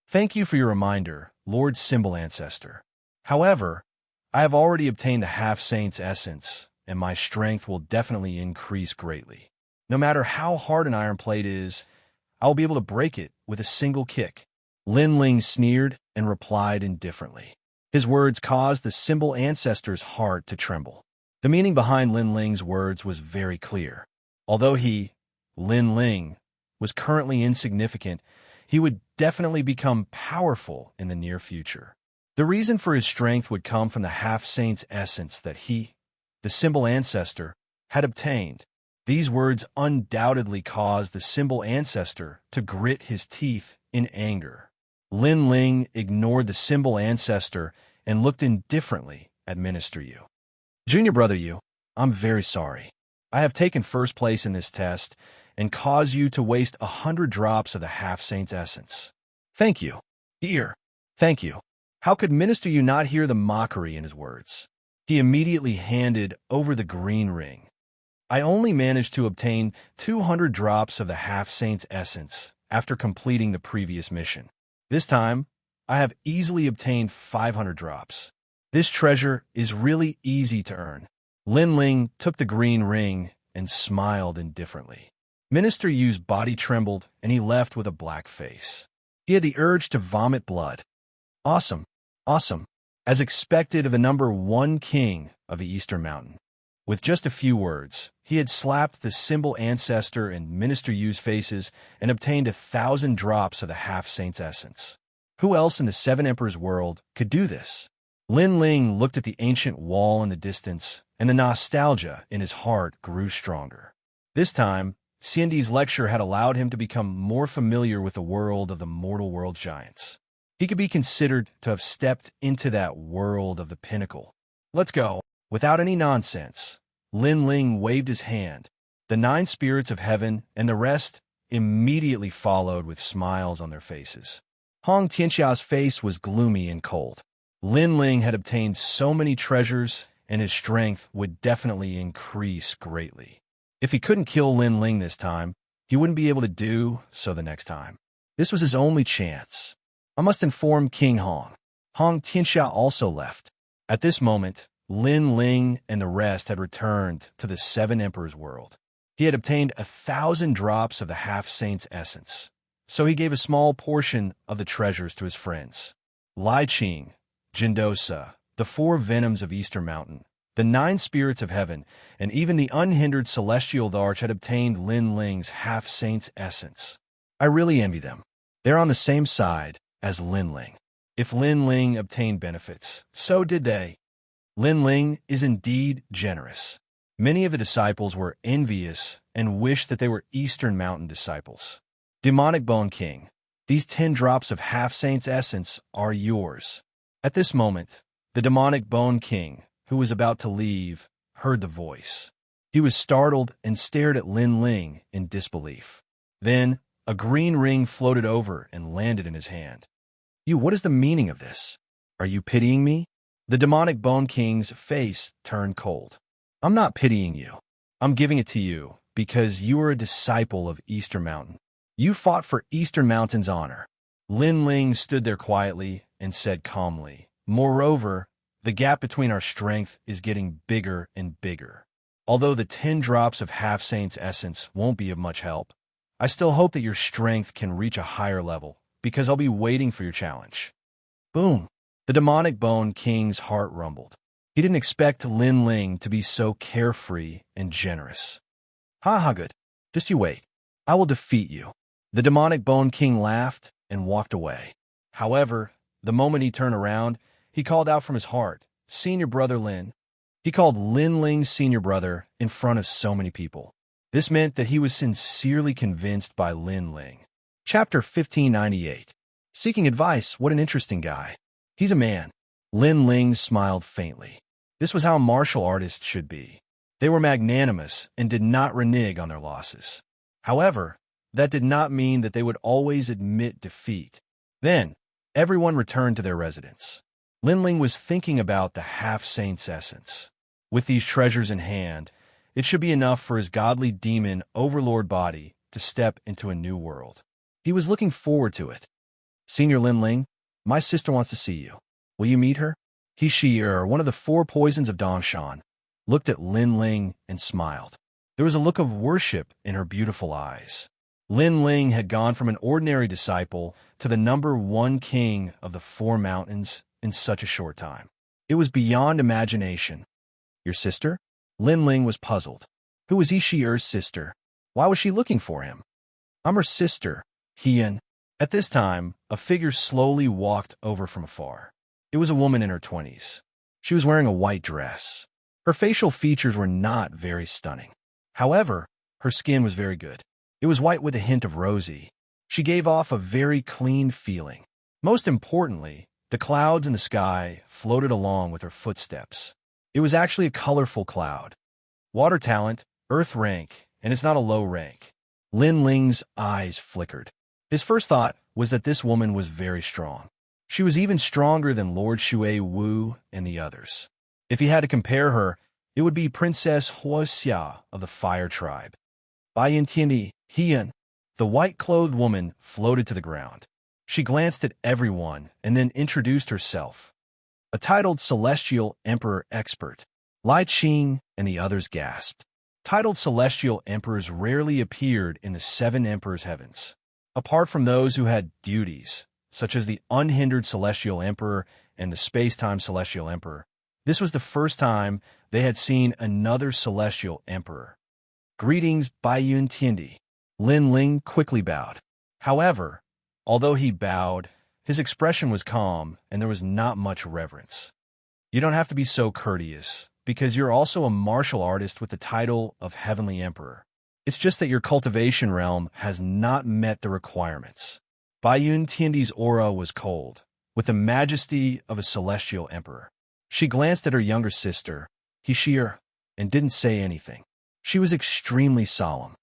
Thank you for your reminder, Lord Symbol Ancestor. However, I have already obtained the half-saint's essence, and my strength will definitely increase greatly. No matter how hard an iron plate is, I will be able to break it with a single kick. Lin Ling sneered and replied indifferently. His words caused the symbol ancestor's heart to tremble. The meaning behind Lin Ling's words was very clear. Although he, Lin Ling, was currently insignificant, he would definitely become powerful in the near future. The reason for his strength would come from the half-saint's essence that he, the symbol ancestor, had obtained. These words undoubtedly caused the symbol ancestor to grit his teeth in anger. Lin Ling ignored the symbol ancestor and looked indifferently at Minister Yu. Junior Brother Yu, I'm very sorry. I have taken first place in this test and caused you to waste 100 drops of the half-saint's essence. Thank you. Here. Thank you. How could Minister Yu not hear the mockery in his words? He immediately handed over the green ring. I only managed to obtain 200 drops of the half-saint's essence after completing the previous mission. This time, I have easily obtained 500 drops. This treasure is really easy to earn. Lin Ling took the green ring and smiled indifferently. Minister Yu's body trembled and he left with a black face. He had the urge to vomit blood. Awesome. Awesome. As expected of the #1 king of the Eastern Mountain. With just a few words, he had slapped the symbol ancestor and Minister Yu's faces and obtained 1,000 drops of the half-saint's essence. Who else in the Seven Emperors world could do this? Lin Ling looked at the ancient wall in the distance, and the nostalgia in his heart grew stronger. This time, Xiandi's lecture had allowed him to become more familiar with the world of the mortal world giants. He could be considered to have stepped into that world of the pinnacle. Let's go. Without any nonsense, Lin Ling waved his hand. The 9 spirits of heaven and the rest immediately followed with smiles on their faces. Xianxia's face was gloomy and cold. Lin Ling had obtained so many treasures, and his strength would definitely increase greatly. If he couldn't kill Lin Ling this time, he wouldn't be able to do so the next time. This was his only chance. I must inform King Hong. Xianxia also left. At this moment, Lin Ling and the rest had returned to the Seven Emperors world. He had obtained 1,000 drops of the half-saint's essence, so he gave a small portion of the treasures to his friends. Lai Qing, Jindosa, the 4 venoms of Eastern Mountain, the 9 spirits of heaven, and even the unhindered celestial Arch had obtained Lin Ling's half-saint's essence. I really envy them. They're on the same side as Lin Ling. If Lin Ling obtained benefits, so did they. Lin Ling is indeed generous. Many of the disciples were envious and wished that they were Eastern Mountain disciples. Demonic Bone King, these 10 drops of half-saint's essence are yours. At this moment, the Demonic Bone King, who was about to leave, heard the voice. He was startled and stared at Lin Ling in disbelief. Then, a green ring floated over and landed in his hand. What is the meaning of this? Are you pitying me? The Demonic Bone King's face turned cold. I'm not pitying you. I'm giving it to you because you are a disciple of Eastern Mountain. You fought for Eastern Mountain's honor. Lin Ling stood there quietly and said calmly, moreover, the gap between our strength is getting bigger and bigger. Although the 10 drops of half-saint's essence won't be of much help, I still hope that your strength can reach a higher level because I'll be waiting for your challenge. Boom. The Demonic Bone King's heart rumbled. He didn't expect Lin Ling to be so carefree and generous. Ha, good. Just you wait. I will defeat you. The Demonic Bone King laughed and walked away. However, the moment he turned around, he called out from his heart, Senior Brother Lin. He called Lin Ling Senior Brother in front of so many people. This meant that he was sincerely convinced by Lin Ling. Chapter 1598. Seeking advice, what an interesting guy. He's a man. Lin Ling smiled faintly. This was how martial artists should be. They were magnanimous and did not renege on their losses. However, that did not mean that they would always admit defeat. Then, everyone returned to their residence. Lin Ling was thinking about the half-saint's essence. With these treasures in hand, it should be enough for his godly demon overlord body to step into a new world. He was looking forward to it. Senior Lin Ling, my sister wants to see you. Will you meet her? He, one of the 4 poisons of Dongshan, looked at Lin Ling and smiled. There was a look of worship in her beautiful eyes. Lin Ling had gone from an ordinary disciple to the #1 king of the Four Mountains in such a short time. It was beyond imagination. Your sister? Lin Ling was puzzled. Who was Yixi'er's sister? Why was she looking for him? I'm her sister, Hian. At this time, a figure slowly walked over from afar. It was a woman in her 20s. She was wearing a white dress. Her facial features were not very stunning. However, her skin was very good. It was white with a hint of rosy. She gave off a very clean feeling. Most importantly, the clouds in the sky floated along with her footsteps. It was actually a colorful cloud. Water talent, earth rank, and it's not a low rank. Lin Ling's eyes flickered. His first thought was that this woman was very strong. She was even stronger than Lord Shui Wu and the others. If he had to compare her, it would be Princess Wuxia of the Fire Tribe. Bai Yuntianyi, Hian, the white-clothed woman floated to the ground. She glanced at everyone and then introduced herself. A titled Celestial Emperor Expert. Lai Qing and the others gasped. Titled Celestial Emperors rarely appeared in the Seven Emperors' heavens. Apart from those who had duties, such as the Unhindered Celestial Emperor and the Space-Time Celestial Emperor, this was the first time they had seen another Celestial Emperor. Greetings, Bai Yuntianyi. Lin Ling quickly bowed. However, although he bowed, his expression was calm and there was not much reverence. You don't have to be so courteous, because you're also a martial artist with the title of Heavenly Emperor. It's just that your cultivation realm has not met the requirements. Bai Yuntianyi's aura was cold, with the majesty of a celestial emperor. She glanced at her younger sister, Yixi'er, and didn't say anything. She was extremely solemn.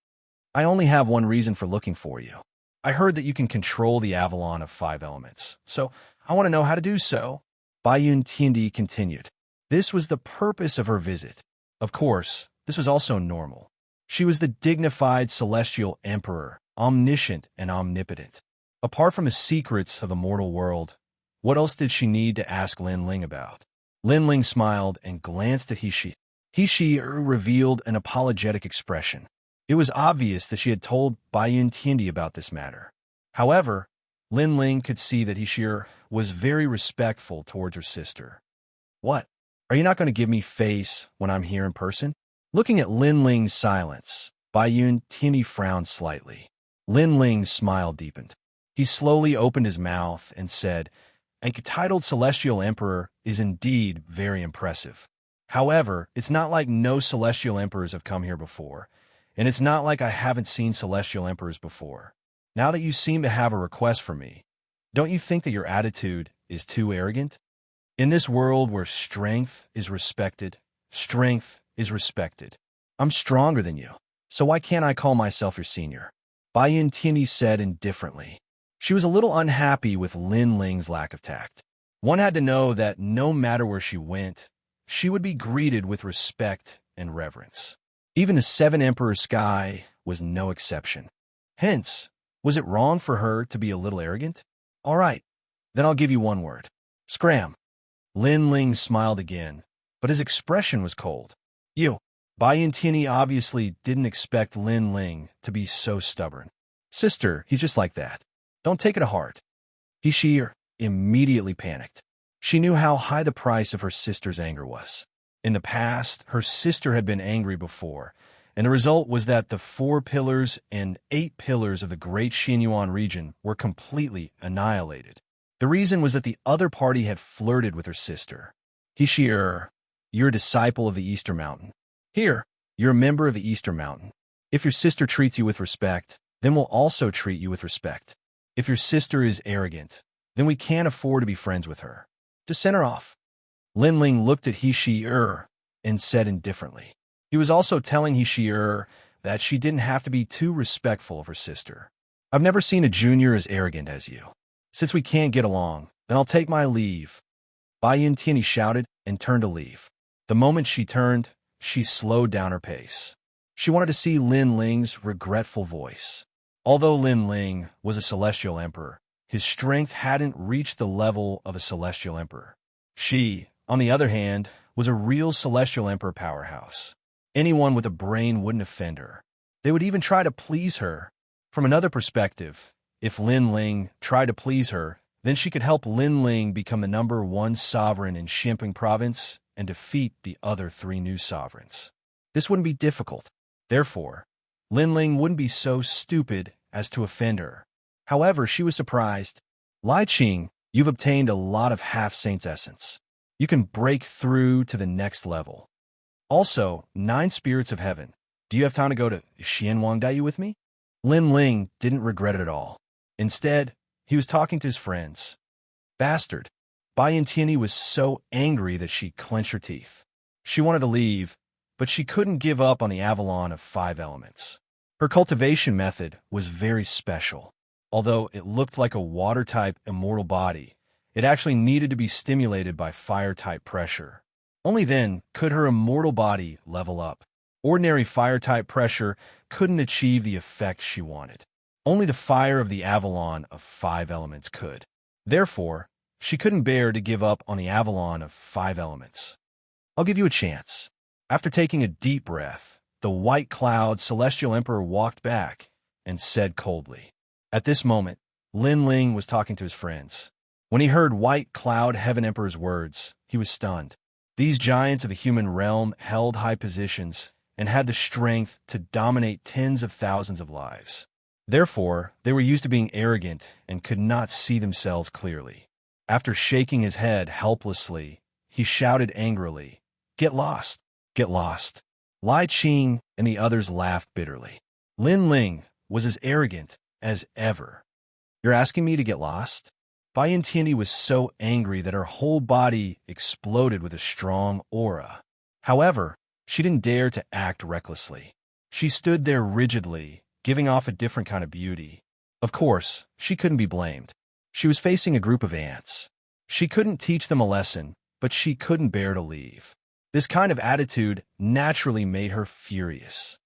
I only have one reason for looking for you. I heard that you can control the Avalon of 5 elements, so I want to know how to do so. Bai Yuntianyi continued. This was the purpose of her visit. Of course, this was also normal. She was the dignified celestial emperor, omniscient and omnipotent. Apart from the secrets of the mortal world, what else did she need to ask Lin Ling about? Lin Ling smiled and glanced at Yixi'er. Yixi'er revealed an apologetic expression. It was obvious that she had told Bai Yuntianyi about this matter. However, Lin Ling could see that Yixi'er was very respectful towards her sister. What? Are you not going to give me face when I'm here in person? Looking at Lin Ling's silence, Bai Yuntianyi frowned slightly. Lin Ling's smile deepened. He slowly opened his mouth and said, "A titled Celestial Emperor is indeed very impressive. However, it's not like no Celestial Emperors have come here before, and it's not like I haven't seen Celestial Emperors before. Now that you seem to have a request for me, don't you think that your attitude is too arrogant? In this world where strength is respected, I'm stronger than you, so why can't I call myself your senior?" Bai Yuntianyi said indifferently. She was a little unhappy with Lin Ling's lack of tact. One had to know that no matter where she went, she would be greeted with respect and reverence. Even the 7 Emperors' sky was no exception. Hence, was it wrong for her to be a little arrogant? All right, then I'll give you one word. Scram. Lin Ling smiled again, but his expression was cold. You. Bai Yuntianyi obviously didn't expect Lin Ling to be so stubborn. Sister, he's just like that. Don't take it to heart. Yixi'er immediately panicked. She knew how high the price of her sister's anger was. In the past, her sister had been angry before, and the result was that the 4 pillars and 8 pillars of the Great Xianyuan region were completely annihilated. The reason was that the other party had flirted with her sister. Yixi'er, you're a disciple of the Easter Mountain. Here, you're a member of the Easter Mountain. If your sister treats you with respect, then we'll also treat you with respect. If your sister is arrogant, then we can't afford to be friends with her. Just send her off. Lin Ling looked at Yixi'er and said indifferently. He was also telling Yixi'er that she didn't have to be too respectful of her sister. I've never seen a junior as arrogant as you. Since we can't get along, then I'll take my leave. Bai Yuntianyi shouted and turned to leave. The moment she turned, she slowed down her pace. She wanted to see Lin Ling's regretful voice. Although Lin Ling was a celestial emperor, his strength hadn't reached the level of a celestial emperor. She, on the other hand, was a real celestial emperor powerhouse. Anyone with a brain wouldn't offend her. They would even try to please her. From another perspective, if Lin Ling tried to please her, then she could help Lin Ling become the #1 sovereign in Xianxia province and defeat the other 3 new sovereigns. This wouldn't be difficult. Therefore, Lin Ling wouldn't be so stupid as to offend her. However, she was surprised. Lai Qing, you've obtained a lot of half-saint's essence. You can break through to the next level. Also, 9 spirits of heaven. Do you have time to go to Xianwangdaiyu with me? Lin Ling didn't regret it at all. Instead, he was talking to his friends. Bastard. Bai Yintianyi was so angry that she clenched her teeth. She wanted to leave, but she couldn't give up on the Avalon of 5 elements. Her cultivation method was very special. Although it looked like a water-type immortal body, it actually needed to be stimulated by fire-type pressure. Only then could her immortal body level up. Ordinary fire-type pressure couldn't achieve the effect she wanted. Only the fire of the Avalon of 5 elements could. Therefore, she couldn't bear to give up on the Avalon of 5 elements. I'll give you a chance. After taking a deep breath, the white cloud celestial emperor walked back and said coldly. At this moment, Lin Ling was talking to his friends. When he heard white cloud heaven emperor's words, he was stunned. These giants of the human realm held high positions and had the strength to dominate tens of thousands of lives. Therefore, they were used to being arrogant and could not see themselves clearly. After shaking his head helplessly, he shouted angrily, "Get lost! Get lost!" Lai Qing and the others laughed bitterly. Lin Ling was as arrogant as ever. "You're asking me to get lost?" Bai Yintianyi was so angry that her whole body exploded with a strong aura. However, she didn't dare to act recklessly. She stood there rigidly, giving off a different kind of beauty. Of course, she couldn't be blamed. She was facing a group of ants. She couldn't teach them a lesson, but she couldn't bear to leave. This kind of attitude naturally made her furious.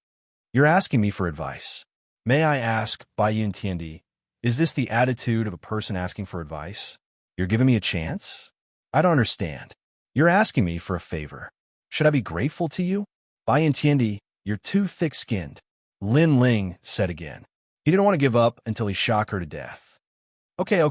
"You're asking me for advice. May I ask, Bai Yintianyi, is this the attitude of a person asking for advice? You're giving me a chance? I don't understand. You're asking me for a favor. Should I be grateful to you? Bai Yintianyi, you're too thick-skinned," Lin Ling said again. He didn't want to give up until he shocked her to death. Okay.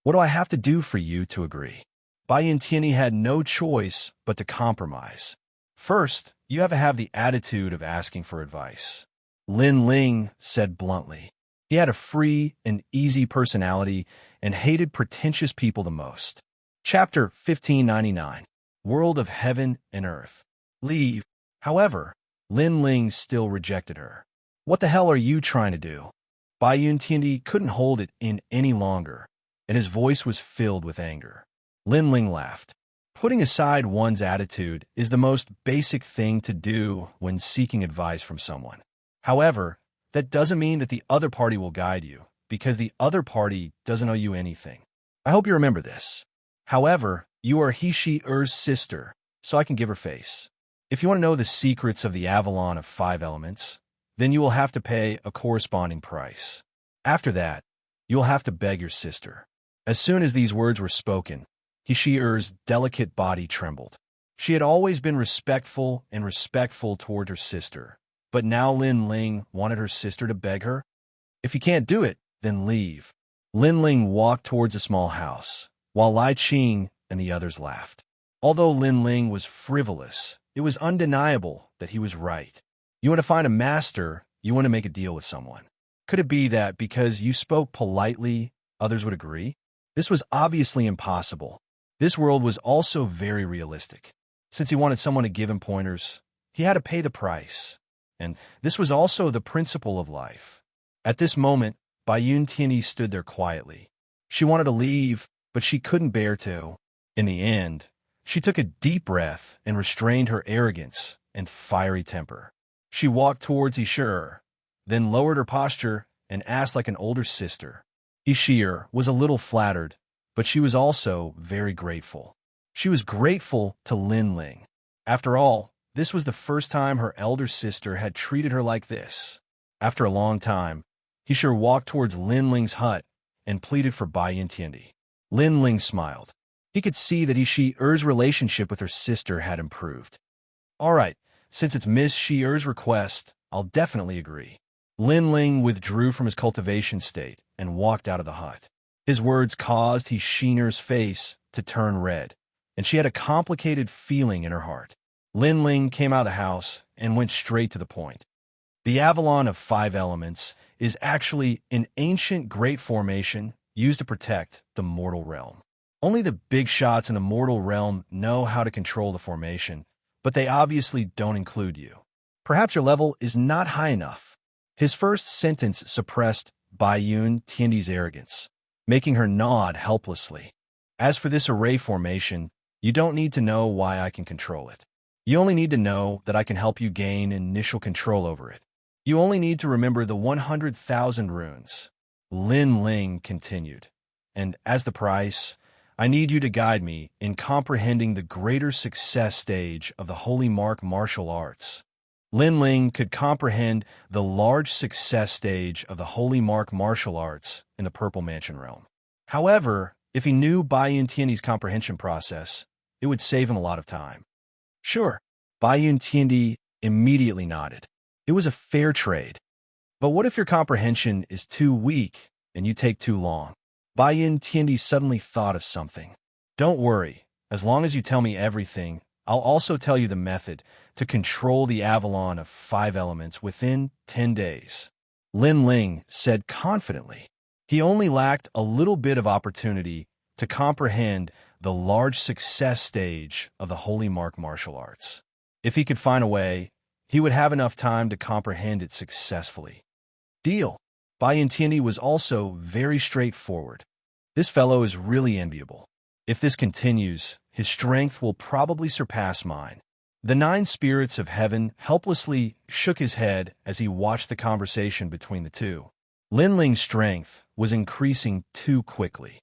What do I have to do for you to agree?" Bai Yintianyi had no choice but to compromise. "First, you have to have the attitude of asking for advice," Lin Ling said bluntly. He had a free and easy personality and hated pretentious people the most. Chapter 1599, World of Heaven and Earth. Leave. However, Lin Ling still rejected her. "What the hell are you trying to do?" Bai Yintianyi couldn't hold it in any longer, and his voice was filled with anger. Lin Ling laughed. Putting aside one's attitude is the most basic thing to do when seeking advice from someone. However, that doesn't mean that the other party will guide you, because the other party doesn't owe you anything. I hope you remember this. However, you are He-She-Er's sister, so I can give her face. If you want to know the secrets of the Avalon of 5 elements, then you will have to pay a corresponding price. After that, you will have to beg your sister. As soon as these words were spoken, He-She-Er's delicate body trembled. She had always been respectful toward her sister, but now Lin Ling wanted her sister to beg her? "If you can't do it, then leave." Lin Ling walked towards a small house, while Lai Qing and the others laughed. Although Lin Ling was frivolous, it was undeniable that he was right. You want to find a master, you want to make a deal with someone. Could it be that because you spoke politely, others would agree? This was obviously impossible. This world was also very realistic. Since he wanted someone to give him pointers, he had to pay the price. And this was also the principle of life. At this moment, Bai Yintianyi stood there quietly. She wanted to leave, but she couldn't bear to. In the end, she took a deep breath and restrained her arrogance and fiery temper. She walked towards He-She-Er, then lowered her posture and asked like an older sister. He-She-Er was a little flattered, but she was also very grateful. She was grateful to Lin Ling. After all, this was the first time her elder sister had treated her like this. After a long time, He-She-Er walked towards Lin Ling's hut and pleaded for Bai Yintianyi. Lin Ling smiled. He could see that He-She-Er's relationship with her sister had improved. "All right, since it's Miss She-Er's request, I'll definitely agree. Lin Ling withdrew from his cultivation state and walked out of the hut. His words caused Xianxia's face to turn red, and she had a complicated feeling in her heart. Lin Ling came out of the house and went straight to the point. The Avalon of 5 elements is actually an ancient great formation used to protect the mortal realm. Only the big shots in the mortal realm know how to control the formation, but they obviously don't include you. Perhaps your level is not high enough. His first sentence suppressed Baiyun Tiandi's arrogance, making her nod helplessly. As for this array formation, you don't need to know why I can control it. You only need to know that I can help you gain initial control over it. You only need to remember the 100,000 runes. Lin Ling continued. And as the price, I need you to guide me in comprehending the greater success stage of the Holy Mark martial arts. Lin Ling could comprehend the large success stage of the Holy Mark martial arts in the Purple Mansion realm. However, if he knew Baiyun Tiandi's comprehension process, it would save him a lot of time. Sure, Baiyun Tiandi immediately nodded. It was a fair trade. But what if your comprehension is too weak and you take too long? Baiyun Tiandi suddenly thought of something. Don't worry, as long as you tell me everything, I'll also tell you the method to control the Avalon of 5 elements within 10 days. Lin Ling said confidently. He only lacked a little bit of opportunity to comprehend the large success stage of the Holy Mark martial arts. If he could find a way, he would have enough time to comprehend it successfully. Deal. Baiyun Tiandi was also very straightforward. This fellow is really enviable. If this continues, his strength will probably surpass mine. The 9 spirits of heaven helplessly shook his head as he watched the conversation between the two. Lin Ling's strength was increasing too quickly.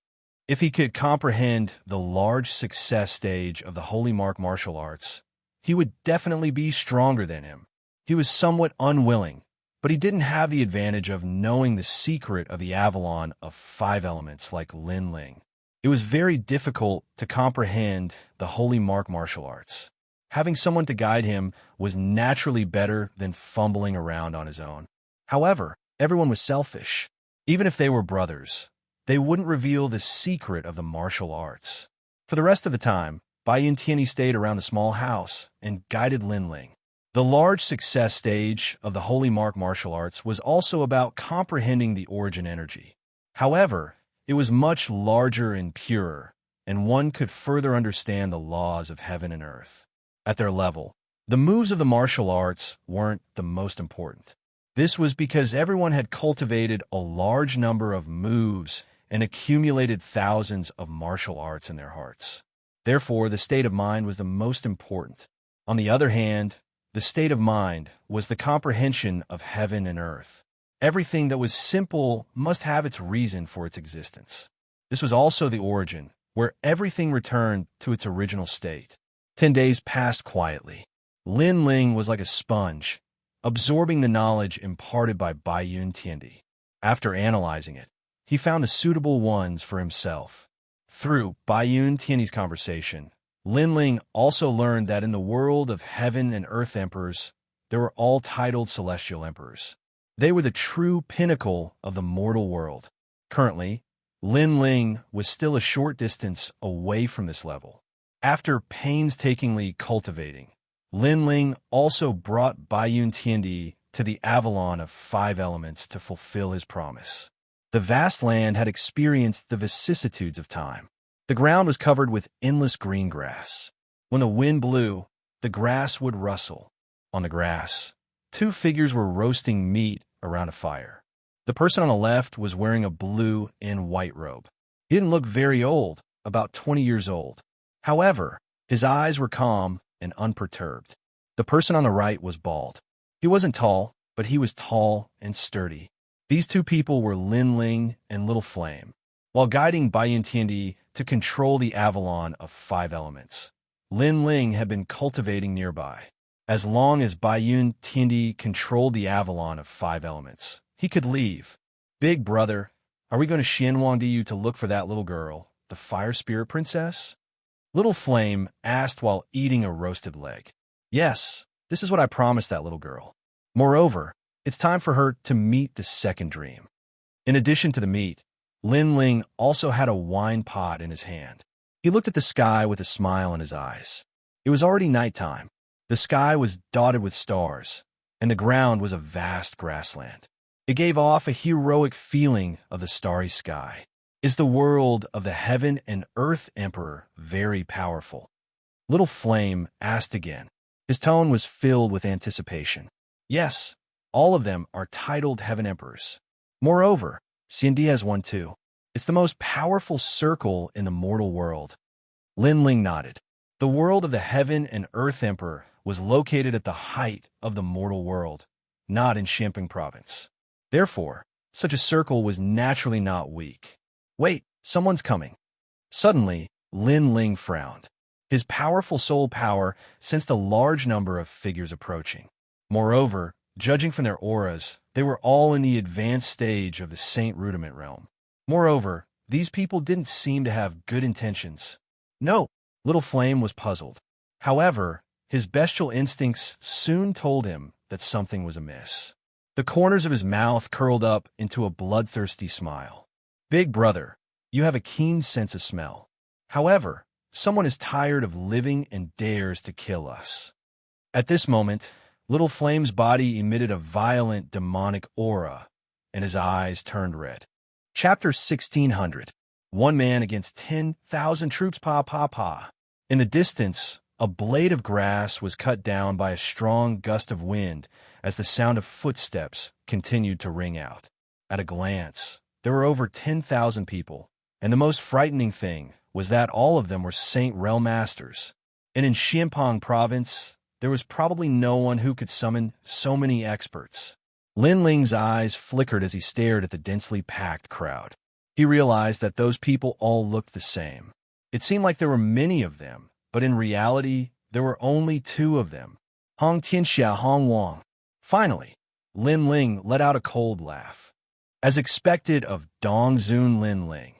If he could comprehend the large success stage of the Holy Mark martial arts, he would definitely be stronger than him. He was somewhat unwilling, but he didn't have the advantage of knowing the secret of the Avalon of 5 elements like Lin Ling. It was very difficult to comprehend the Holy Mark martial arts. Having someone to guide him was naturally better than fumbling around on his own. However, everyone was selfish. Even if they were brothers, they wouldn't reveal the secret of the martial arts. For the rest of the time, Baiyun Tiandi stayed around the small house and guided Lin Ling. The large success stage of the Holy Mark martial arts was also about comprehending the origin energy. However, it was much larger and purer, and one could further understand the laws of heaven and earth. At their level, the moves of the martial arts weren't the most important. This was because everyone had cultivated a large number of moves and accumulated thousands of martial arts in their hearts. Therefore, the state of mind was the most important. On the other hand, the state of mind was the comprehension of heaven and earth. Everything that was simple must have its reason for its existence. This was also the origin, where everything returned to its original state. 10 days passed quietly. Lin Ling was like a sponge, absorbing the knowledge imparted by Baiyun Tiandi. After analyzing it, he found the suitable ones for himself. Through Baiyun Tiandi's conversation, Lin Ling also learned that in the world of heaven and earth emperors, there were all titled celestial emperors. They were the true pinnacle of the mortal world. Currently, Lin Ling was still a short distance away from this level. After painstakingly cultivating, Lin Ling also brought Baiyun Tiandi to the Avalon of 5 elements to fulfill his promise. The vast land had experienced the vicissitudes of time. The ground was covered with endless green grass. When the wind blew, the grass would rustle. On the grass, 2 figures were roasting meat around a fire. The person on the left was wearing a blue and white robe. He didn't look very old, about 20 years old. However, his eyes were calm and unperturbed. The person on the right was bald. He wasn't tall, but he was tall and sturdy. These 2 people were Lin Ling and Little Flame. While guiding Baiyun Tiandi to control the Avalon of 5 elements, Lin Ling had been cultivating nearby. As long as Baiyun Tiandi controlled the Avalon of 5 elements, he could leave. Big brother, are we going to Xianxia you to look for that little girl, the fire spirit princess? Little Flame asked while eating a roasted leg. Yes, this is what I promised that little girl. Moreover, It's time for her to meet the second dream. In addition to the meat, Lin Ling also had a wine pot in his hand. He looked at the sky with a smile in his eyes. It was already nighttime. The sky was dotted with stars, and the ground was a vast grassland. It gave off a heroic feeling of the starry sky. Is the world of the Heaven and Earth Emperor very powerful? Little Flame asked again. His tone was filled with anticipation. Yes, all of them are titled Heaven Emperors. Moreover, Xianxia has one too. It's the most powerful circle in the mortal world. Lin Ling nodded. The world of the Heaven and Earth Emperor was located at the height of the mortal world, not in Xianping province. Therefore, such a circle was naturally not weak. Wait, someone's coming. Suddenly, Lin Ling frowned. His powerful soul power sensed a large number of figures approaching. Moreover, judging from their auras, they were all in the advanced stage of the Saint Rudiment realm. Moreover, these people didn't seem to have good intentions. No, Little Flame was puzzled. However, his bestial instincts soon told him that something was amiss. The corners of his mouth curled up into a bloodthirsty smile. Big brother, you have a keen sense of smell. However, someone is tired of living and dares to kill us. At this moment, Little Flame's body emitted a violent demonic aura, and his eyes turned red. Chapter 1600. One man against 10,000 troops. In the distance, a blade of grass was cut down by a strong gust of wind as the sound of footsteps continued to ring out. At a glance, there were over 10,000 people, and the most frightening thing was that all of them were Saint Realm Masters. And in Xianping province, there was probably no one who could summon so many experts. Lin Ling's eyes flickered as he stared at the densely packed crowd. He realized that those people all looked the same. It seemed like there were many of them, but in reality, there were only two of them. Hong Tianxia, Hong Wang. Finally, Lin Ling let out a cold laugh. As expected of Dongzun Lin Ling,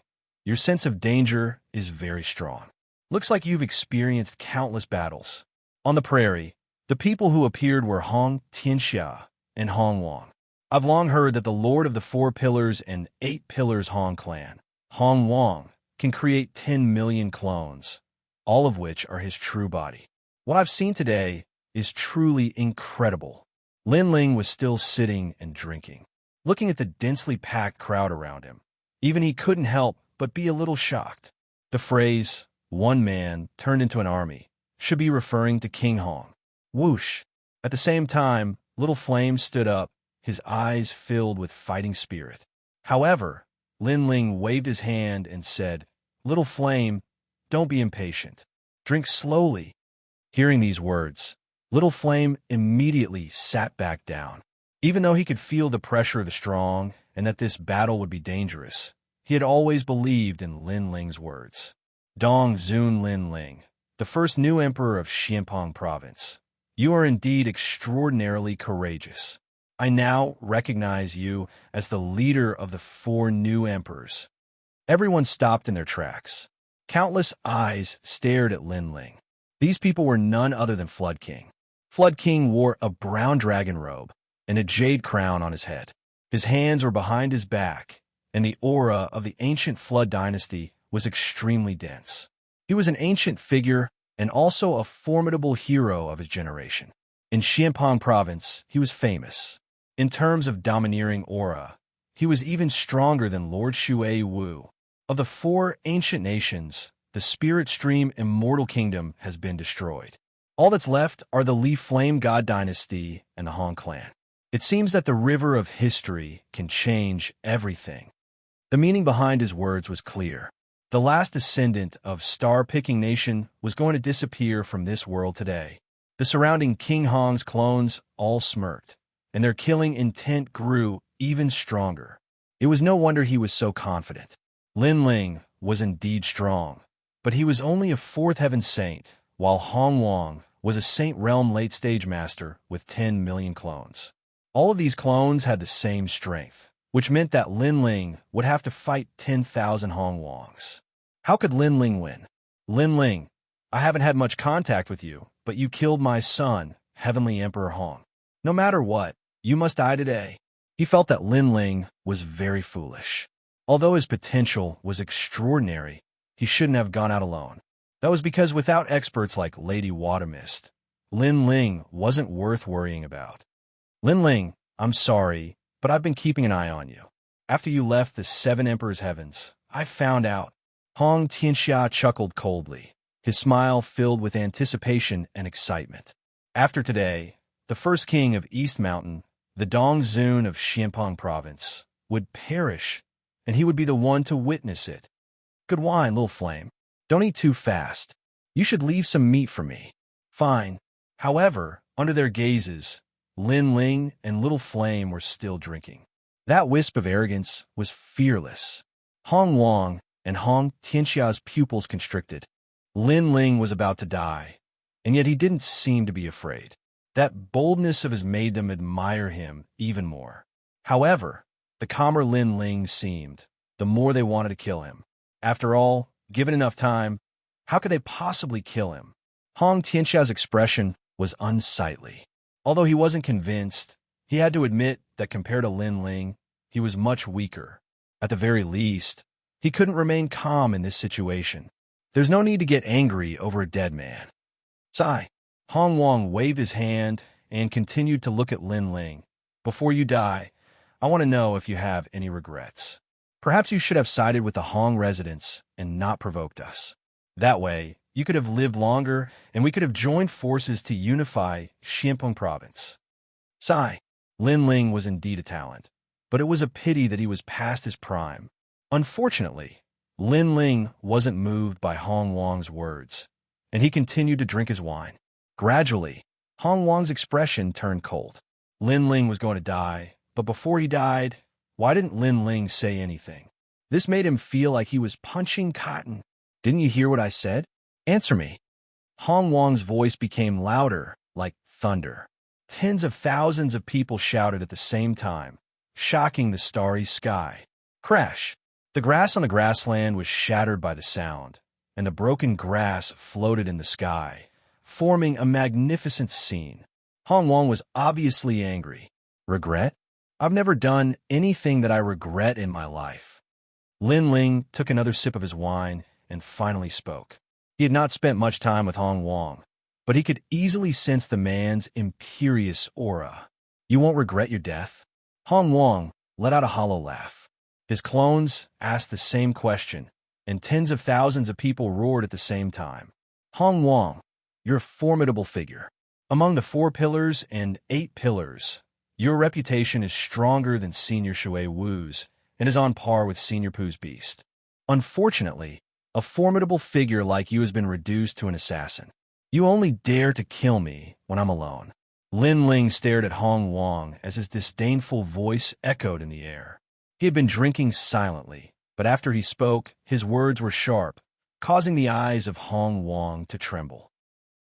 your sense of danger is very strong. Looks like you've experienced countless battles. On the prairie, the people who appeared were Hong Tianxia and Hong Wang. I've long heard that the Lord of the Four Pillars and 8 Pillars Hong clan, Hong Wang, can create 10 million clones, all of which are his true body. What I've seen today is truly incredible. Lin Ling was still sitting and drinking, looking at the densely packed crowd around him. Even he couldn't help but be a little shocked. The phrase, one man turned into an army, should be referring to King Hong. Whoosh! At the same time, Little Flame stood up, his eyes filled with fighting spirit. However, Lin Ling waved his hand and said, Little Flame, don't be impatient. Drink slowly. Hearing these words, Little Flame immediately sat back down. Even though he could feel the pressure of the strong and that this battle would be dangerous, he had always believed in Lin Ling's words. Dongzun Lin Ling, the first new emperor of Xianping province. You are indeed extraordinarily courageous. I now recognize you as the leader of the 4 new emperors. Everyone stopped in their tracks. Countless eyes stared at Lin Ling. These people were none other than Flood King. Flood King wore a brown dragon robe and a jade crown on his head. His hands were behind his back, and the aura of the ancient Flood dynasty was extremely dense. He was an ancient figure and also a formidable hero of his generation. In Xianping province, he was famous. In terms of domineering aura, he was even stronger than Lord Shui Wu. Of the 4 ancient nations, the Spirit Stream Immortal Kingdom has been destroyed. All that's left are the Li Flame God Dynasty and the Hong clan. It seems that the river of history can change everything. The meaning behind his words was clear. The last descendant of Star-Picking Nation was going to disappear from this world today. The surrounding King Hong's clones all smirked, and their killing intent grew even stronger. It was no wonder he was so confident. Lin Ling was indeed strong, but he was only a 4th heaven saint, while Hong Wang was a Saint Realm late-stage master with 10 million clones. All of these clones had the same strength, which meant that Lin Ling would have to fight 10,000 Hong Wangs. How could Lin Ling win? Lin Ling, I haven't had much contact with you, but you killed my son, Heavenly Emperor Hong. No matter what, You must die today. He felt that Lin Ling was very foolish. Although his potential was extraordinary, he shouldn't have gone out alone. That was because without experts like Lady Watermist, Lin Ling wasn't worth worrying about. Lin Ling, I'm sorry, but I've been keeping an eye on you. After you left the Seven Emperors' Heavens, I found out. Hong Xianxia chuckled coldly, his smile filled with anticipation and excitement. After today, the first king of East Mountain, the Dongzun of Xianpeng Province, would perish, and he would be the one to witness it. Good wine, little flame. Don't eat too fast. You should leave some meat for me. Fine. However, under their gazes, Lin Ling and Little Flame were still drinking. That wisp of arrogance was fearless. Hong Wang and Hong Tianxia's pupils constricted. Lin Ling was about to die, and yet he didn't seem to be afraid. That boldness of his made them admire him even more. However, the calmer Lin Ling seemed, the more they wanted to kill him. After all, given enough time, how could they possibly kill him? Hong Tianxia's expression was unsightly. Although he wasn't convinced, he had to admit that compared to Lin Ling, he was much weaker. At the very least, he couldn't remain calm in this situation. There's no need to get angry over a dead man. Sigh. Hong Wang waved his hand and continued to look at Lin Ling. Before you die, I want to know if you have any regrets. Perhaps you should have sided with the Hong residents and not provoked us. That way, you could have lived longer and we could have joined forces to unify Xianpeng Province. Sigh. Lin Ling was indeed a talent, but it was a pity that he was past his prime. Unfortunately, Lin Ling wasn't moved by Hong Wang's words, and he continued to drink his wine. Gradually, Hong Wang's expression turned cold. Lin Ling was going to die, but before he died, why didn't Lin Ling say anything? This made him feel like he was punching cotton. Didn't you hear what I said? Answer me. Hong Wang's voice became louder, like thunder. Tens of thousands of people shouted at the same time, shocking the starry sky. Crash! The grass on the grassland was shattered by the sound, and the broken grass floated in the sky, forming a magnificent scene. Hong Wang was obviously angry. Regret? I've never done anything that I regret in my life. Lin Ling took another sip of his wine and finally spoke. He had not spent much time with Hong Wang, but he could easily sense the man's imperious aura. You won't regret your death? Hong Wang let out a hollow laugh. His clones asked the same question, and tens of thousands of people roared at the same time. Hong Wang, you're a formidable figure. Among the 4 pillars and 8 pillars, your reputation is stronger than Senior Shui Wu's and is on par with Senior Pu's beast. Unfortunately, a formidable figure like you has been reduced to an assassin. You only dare to kill me when I'm alone. Lin Ling stared at Hong Wang as his disdainful voice echoed in the air. He had been drinking silently, but after he spoke, his words were sharp, causing the eyes of Hong Wang to tremble.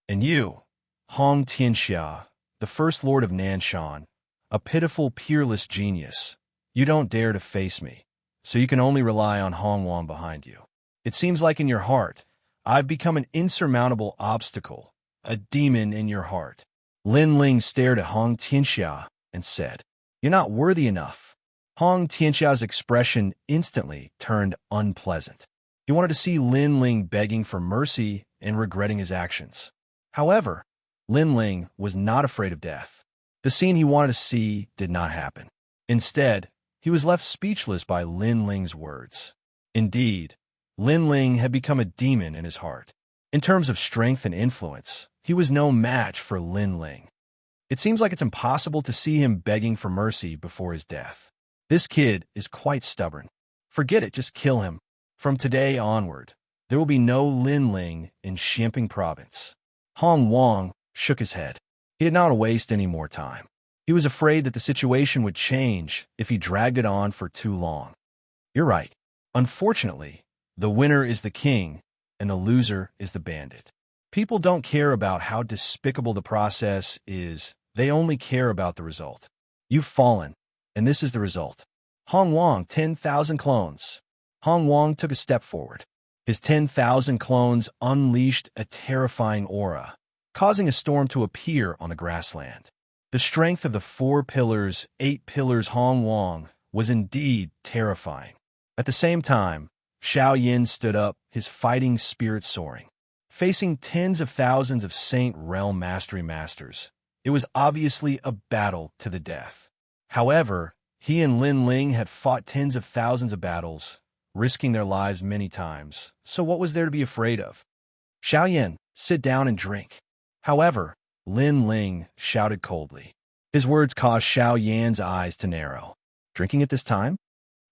And you, Hong Tianxia, the first lord of Nanshan, a pitiful, peerless genius, you don't dare to face me, so you can only rely on Hong Wang behind you. It seems like in your heart, I've become an insurmountable obstacle, a demon in your heart. Lin Ling stared at Hong Tianxia and said, You're not worthy enough. Hong Tianxia's expression instantly turned unpleasant. He wanted to see Lin Ling begging for mercy and regretting his actions. However, Lin Ling was not afraid of death. The scene he wanted to see did not happen. Instead, he was left speechless by Lin Ling's words. Indeed, Lin Ling had become a demon in his heart. In terms of strength and influence, he was no match for Lin Ling. It seems like it's impossible to see him begging for mercy before his death. This kid is quite stubborn. Forget it, just kill him. From today onward, there will be no Lin Ling in Xianpeng Province. Hong Wang shook his head. He did not waste any more time. He was afraid that the situation would change if he dragged it on for too long. You're right. Unfortunately, the winner is the king, and the loser is the bandit. People don't care about how despicable the process is. They only care about the result. You've fallen, and this is the result. Hong Wang, 10,000 clones. Hong Wang took a step forward. His 10,000 clones unleashed a terrifying aura, causing a storm to appear on the grassland. The strength of the 4 pillars, 8 pillars Hong Wang was indeed terrifying. At the same time, Xiao Yin stood up, his fighting spirit soaring. Facing tens of thousands of Saint Realm Mastery Masters, it was obviously a battle to the death. However, he and Lin Ling had fought tens of thousands of battles, risking their lives many times, so what was there to be afraid of? Xiao Yin, sit down and drink. However, Lin Ling shouted coldly. His words caused Xiao Yan's eyes to narrow. Drinking at this time?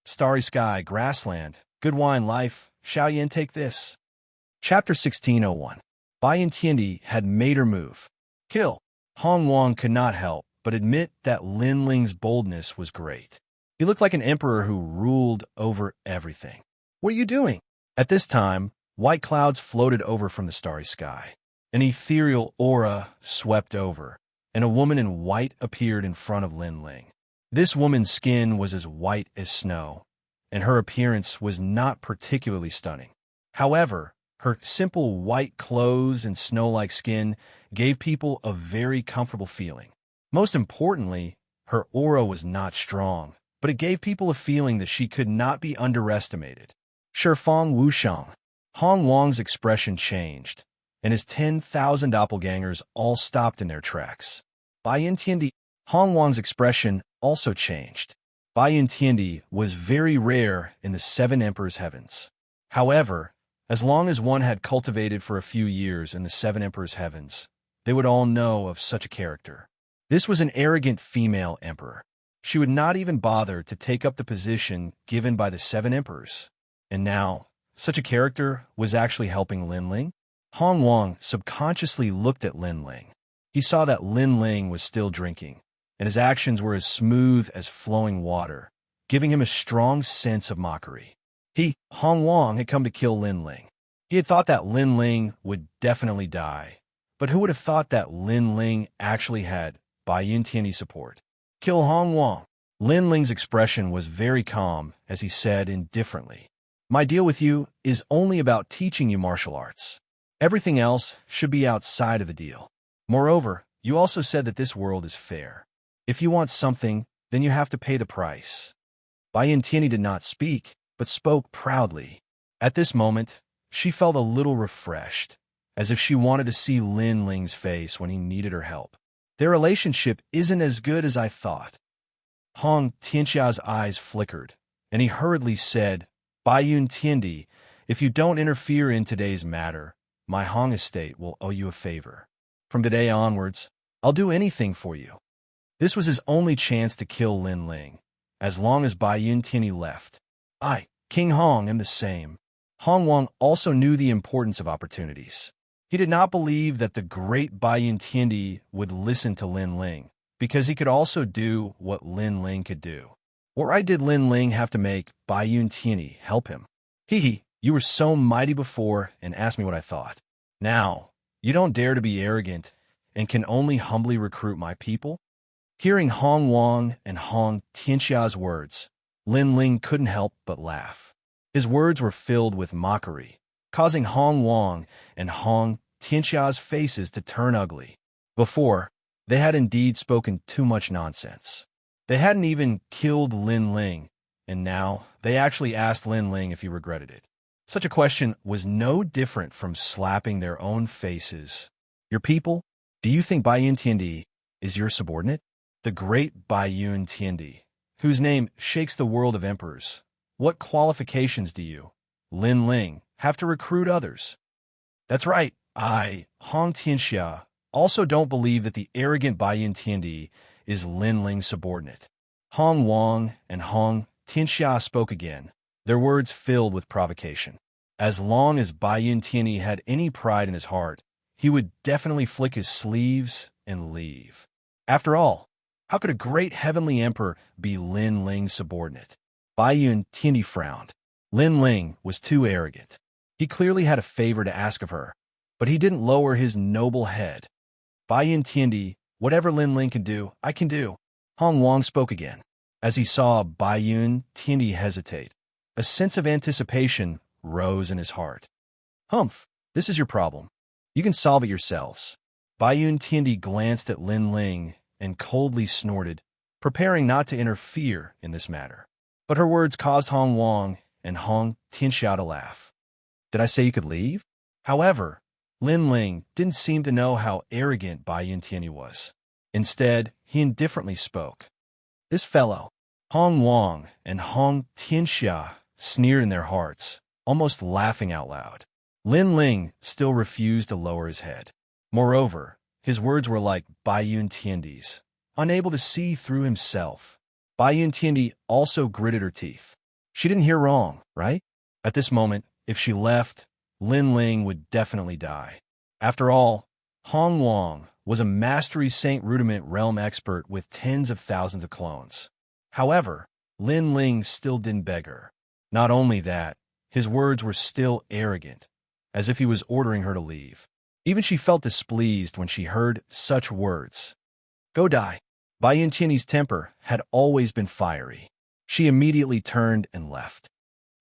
Starry sky, grassland, good wine, life. Xiao Yan, take this. Chapter 1601. Bai Yintiandi had made her move. Kill. Hong Wang could not help but admit that Lin Ling's boldness was great. He looked like an emperor who ruled over everything. What are you doing? At this time, white clouds floated over from the starry sky. An ethereal aura swept over, and a woman in white appeared in front of Lin Ling. This woman's skin was as white as snow, and her appearance was not particularly stunning. However, her simple white clothes and snow-like skin gave people a very comfortable feeling. Most importantly, her aura was not strong, but it gave people a feeling that she could not be underestimated. Shifang Wuxiang. Hong Wang's expression changed, and his 10,000 doppelgangers all stopped in their tracks. Bai Yintiandi. Hong Wang's expression also changed. Bai Yintiandi was very rare in the 7 Emperors' heavens. However, as long as one had cultivated for a few years in the 7 Emperors' heavens, they would all know of such a character. This was an arrogant female emperor. She would not even bother to take up the position given by the 7 Emperors. And now, such a character was actually helping Lin Ling? Hong Wang subconsciously looked at Lin Ling. He saw that Lin Ling was still drinking, and his actions were as smooth as flowing water, giving him a strong sense of mockery. Hong Wang, had come to kill Lin Ling. He had thought that Lin Ling would definitely die, but who would have thought that Lin Ling actually had Bai Yintiandi's support? Kill Hong Wang. Lin Ling's expression was very calm as he said indifferently, "My deal with you is only about teaching you martial arts. Everything else should be outside of the deal. Moreover, you also said that this world is fair. If you want something, then you have to pay the price." Bai Yintiandi did not speak, but spoke proudly. At this moment, she felt a little refreshed, as if she wanted to see Lin Ling's face when he needed her help. Their relationship isn't as good as I thought. Hong Xianxia's eyes flickered, and he hurriedly said, "Bai Yintiandi, if you don't interfere in today's matter, my Hong estate will owe you a favor. From today onwards, I'll do anything for you." This was his only chance to kill Lin Ling, as long as Bai Yintiandi left. I, King Hong, am the same. Hong Wang also knew the importance of opportunities. He did not believe that the great Bai Yintiandi would listen to Lin Ling, because he could also do what Lin Ling could do. What right did Lin Ling have to make Bai Yintiandi help him? You were so mighty before and asked me what I thought. Now, you don't dare to be arrogant and can only humbly recruit my people? Hearing Hong Wang and Hong Xianxia's words, Lin Ling couldn't help but laugh. His words were filled with mockery, causing Hong Wang and Hong Xianxia's faces to turn ugly. Before, they had indeed spoken too much nonsense. They hadn't even killed Lin Ling, and now they actually asked Lin Ling if he regretted it. Such a question was no different from slapping their own faces. Your people? Do you think Bai Yintiandi is your subordinate? The great Bai Yintiandi, whose name shakes the world of emperors. What qualifications do you, Lin Ling, have to recruit others? That's right, I, Hong Xianxia, also don't believe that the arrogant Bai Yintiandi is Lin Ling's subordinate. Hong Wang and Hong Xianxia spoke again, their words filled with provocation. As long as Bai Yintiandi had any pride in his heart, he would definitely flick his sleeves and leave. After all, how could a great heavenly emperor be Lin Ling's subordinate? Bai Yintiandi frowned. Lin Ling was too arrogant. He clearly had a favor to ask of her, but he didn't lower his noble head. Bai Yintiandi, whatever Lin Ling can do, I can do. Hong Wang spoke again. As he saw Bai Yintiandi hesitate, a sense of anticipation rose in his heart. Humph, this is your problem. You can solve it yourselves. Bai Yintiandi glanced at Lin Ling and coldly snorted, preparing not to interfere in this matter. But her words caused Hong Wang and Hong Tianxia to laugh. Did I say you could leave? However, Lin Ling didn't seem to know how arrogant Bai Yuntian was. Instead, he indifferently spoke. This fellow, Hong Wang and Hong Tianxia, sneered in their hearts, almost laughing out loud. Lin Ling still refused to lower his head. Moreover, his words were like Bai Yuntian's, unable to see through himself. Bai Yuntian also gritted her teeth. She didn't hear wrong, right? At this moment, if she left, Lin Ling would definitely die. After all, Hong Wang was a Mastery Saint Rudiment realm expert with tens of thousands of clones. However, Lin Ling still didn't beg her. Not only that, his words were still arrogant, as if he was ordering her to leave. Even she felt displeased when she heard such words. Go die. Bai Yuntian's temper had always been fiery. She immediately turned and left.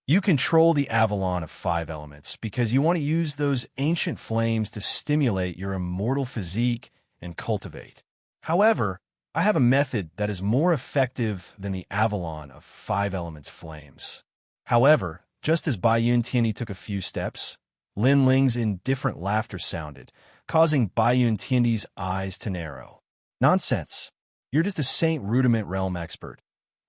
You control the Avalon of 5 elements because you want to use those ancient flames to stimulate your immortal physique and cultivate. However, I have a method that is more effective than the Avalon of 5 elements flames. However, just as Bai Yuntian took a few steps, Lin Ling's indifferent laughter sounded, causing Bai Yuntian's eyes to narrow. Nonsense. You're just a Saint Rudiment realm expert.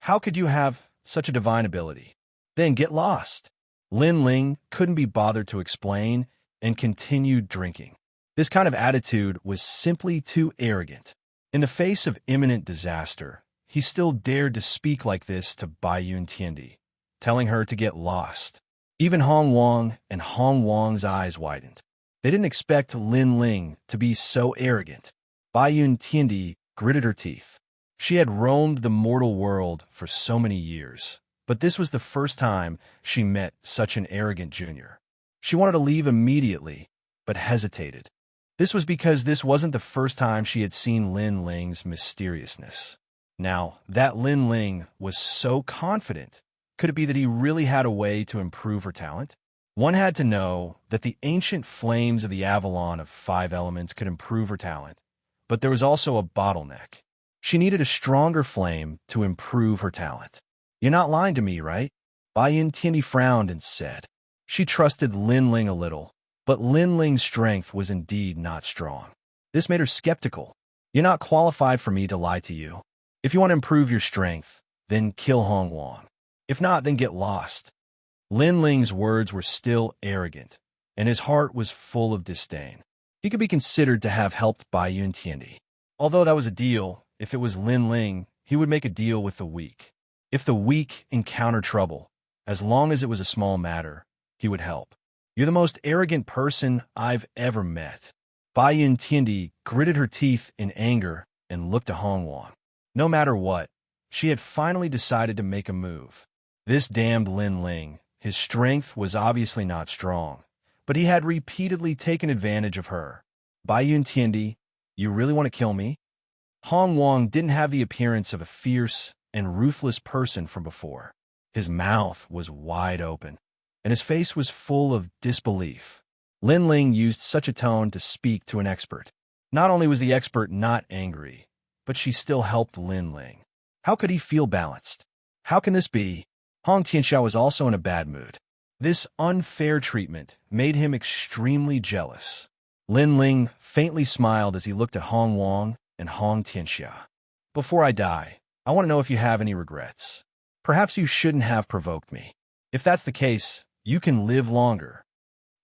How could you have such a divine ability? Then get lost. Lin Ling couldn't be bothered to explain and continued drinking. This kind of attitude was simply too arrogant. In the face of imminent disaster, he still dared to speak like this to Bai Yuntian, telling her to get lost. Even Hong Wang and Hong Wang's eyes widened. They didn't expect Lin Ling to be so arrogant. Bai Yuntian gritted her teeth. She had roamed the mortal world for so many years, but this was the first time she met such an arrogant junior. She wanted to leave immediately, but hesitated. This was because this wasn't the first time she had seen Lin Ling's mysteriousness. Now, that Lin Ling was so confident. Could it be that he really had a way to improve her talent? One had to know that the ancient flames of the Avalon of 5 elements could improve her talent, but there was also a bottleneck. She needed a stronger flame to improve her talent. You're not lying to me, right? Bai Yuntian frowned and said. She trusted Lin Ling a little, but Lin Ling's strength was indeed not strong. This made her skeptical. You're not qualified for me to lie to you. If you want to improve your strength, then kill Hong Wang. If not, then get lost. Lin Ling's words were still arrogant, and his heart was full of disdain. He could be considered to have helped Bai Yuntian. Although that was a deal, if it was Lin Ling, he would make a deal with the weak. If the weak encountered trouble, as long as it was a small matter, he would help. You're the most arrogant person I've ever met. Bai Yuntian gritted her teeth in anger and looked to Hong Wang. No matter what, she had finally decided to make a move. This damned Lin Ling, his strength was obviously not strong, but he had repeatedly taken advantage of her. Bai Yuntian, you really want to kill me? Hong Wang didn't have the appearance of a fierce and ruthless person from before. His mouth was wide open, and his face was full of disbelief. Lin Ling used such a tone to speak to an expert. Not only was the expert not angry, but she still helped Lin Ling. How could he feel balanced? How can this be? Hong Tianxia was also in a bad mood. This unfair treatment made him extremely jealous. Lin Ling faintly smiled as he looked at Hong Wang and Hong Tianxia. Before I die, I want to know if you have any regrets. Perhaps you shouldn't have provoked me. If that's the case, you can live longer.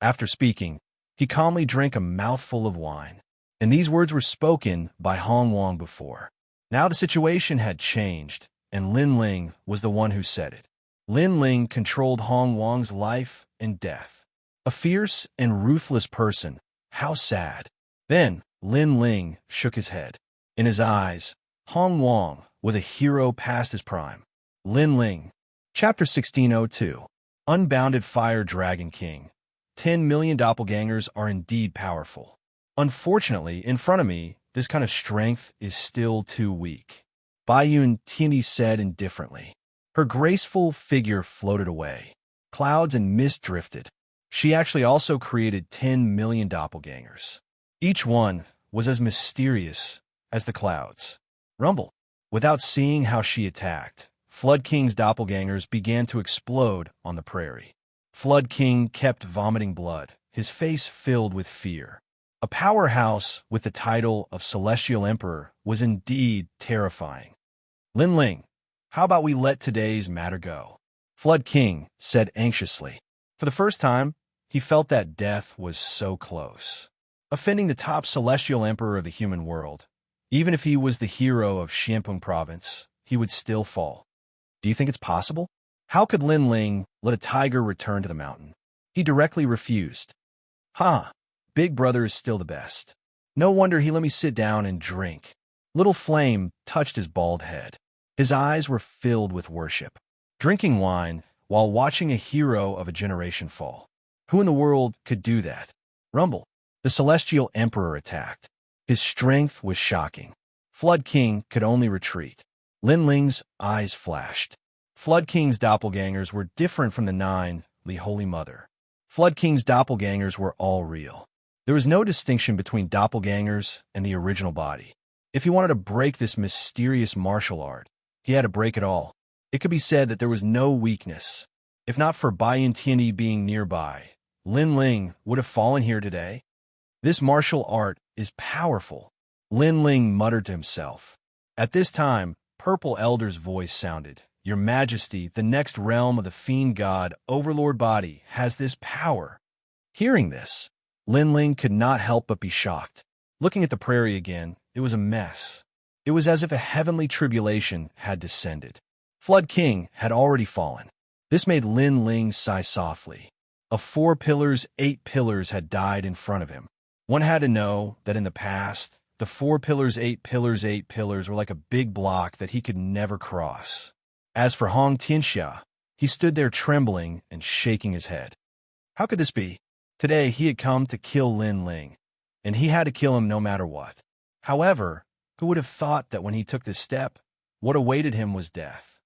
After speaking, he calmly drank a mouthful of wine, and these words were spoken by Hong Wang before. Now the situation had changed, and Lin Ling was the one who said it. Lin Ling controlled Hong Wang's life and death. A fierce and ruthless person. How sad. Then Lin Ling shook his head. In his eyes, Hong Wang was a hero past his prime. Lin Ling. Chapter 1602. Unbounded Fire Dragon King. 10 million doppelgangers are indeed powerful. Unfortunately, in front of me, this kind of strength is still too weak. Bai Yuntian said indifferently. Her graceful figure floated away. Clouds and mist drifted. She actually also created 10 million doppelgangers. Each one was as mysterious as the clouds. Rumble. Without seeing how she attacked, Flood King's doppelgangers began to explode on the prairie. Flood King kept vomiting blood, his face filled with fear. A powerhouse with the title of Celestial Emperor was indeed terrifying. Lin Ling, how about we let today's matter go? Flood King said anxiously. For the first time, he felt that death was so close. Offending the top Celestial Emperor of the human world, even if he was the hero of Xianpeng Province, he would still fall. Do you think it's possible? How could Lin Ling let a tiger return to the mountain? He directly refused. Big brother is still the best. No wonder he let me sit down and drink. Little Flame touched his bald head. His eyes were filled with worship. Drinking wine while watching a hero of a generation fall. Who in the world could do that? Rumble. The Celestial Emperor attacked. His strength was shocking. Flood King could only retreat. Lin Ling's eyes flashed. Flood King's doppelgangers were different from the 9, the Holy Mother. Flood King's doppelgangers were all real. There was no distinction between doppelgangers and the original body. If he wanted to break this mysterious martial art, he had to break it all. It could be said that there was no weakness. If not for Bai Yintiandi being nearby, Lin Ling would have fallen here today. This martial art is powerful, Lin Ling muttered to himself. At this time, Purple Elder's voice sounded. Your Majesty, the next realm of the fiend god Overlord Body has this power. Hearing this, Lin Ling could not help but be shocked. Looking at the prairie again, it was a mess. It was as if a heavenly tribulation had descended. Flood King had already fallen. This made Lin Ling sigh softly. Of 4 pillars, 8 pillars had died in front of him. One had to know that in the past, the 4 pillars, 8 pillars, 8 pillars were like a big block that he could never cross. As for Xianxia, he stood there trembling and shaking his head. How could this be? Today he had come to kill Lin Ling, and he had to kill him no matter what. However, who would have thought that when he took this step, what awaited him was death?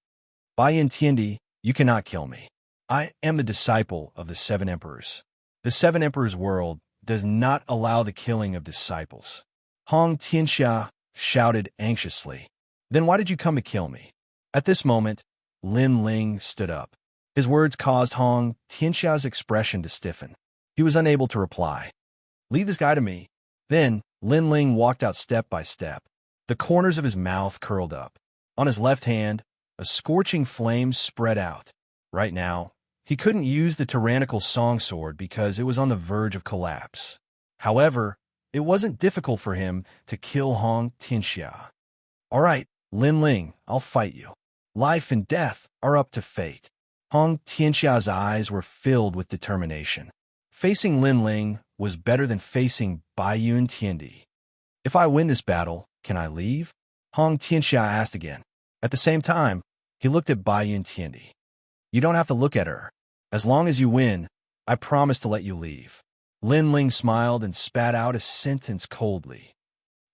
Bai Yintiandi, you cannot kill me. I am the disciple of the 7 emperors. The 7 emperors' world does not allow the killing of disciples. Xianxia shouted anxiously. Then why did you come to kill me? At this moment, Lin Ling stood up. His words caused Xianxia's expression to stiffen. He was unable to reply. Leave this guy to me. Then, Lin Ling walked out step by step. The corners of his mouth curled up. On his left hand, a scorching flame spread out. Right now, he couldn't use the tyrannical song sword because it was on the verge of collapse. However, it wasn't difficult for him to kill Xianxia. All right, Lin Ling, I'll fight you. Life and death are up to fate. Xianxia's eyes were filled with determination. Facing Lin Ling was better than facing Bai Yintiandi. If I win this battle, can I leave? Xianxia asked again. At the same time, he looked at Bai Yintiandi. You don't have to look at her. As long as you win, I promise to let you leave. Lin Ling smiled and spat out a sentence coldly.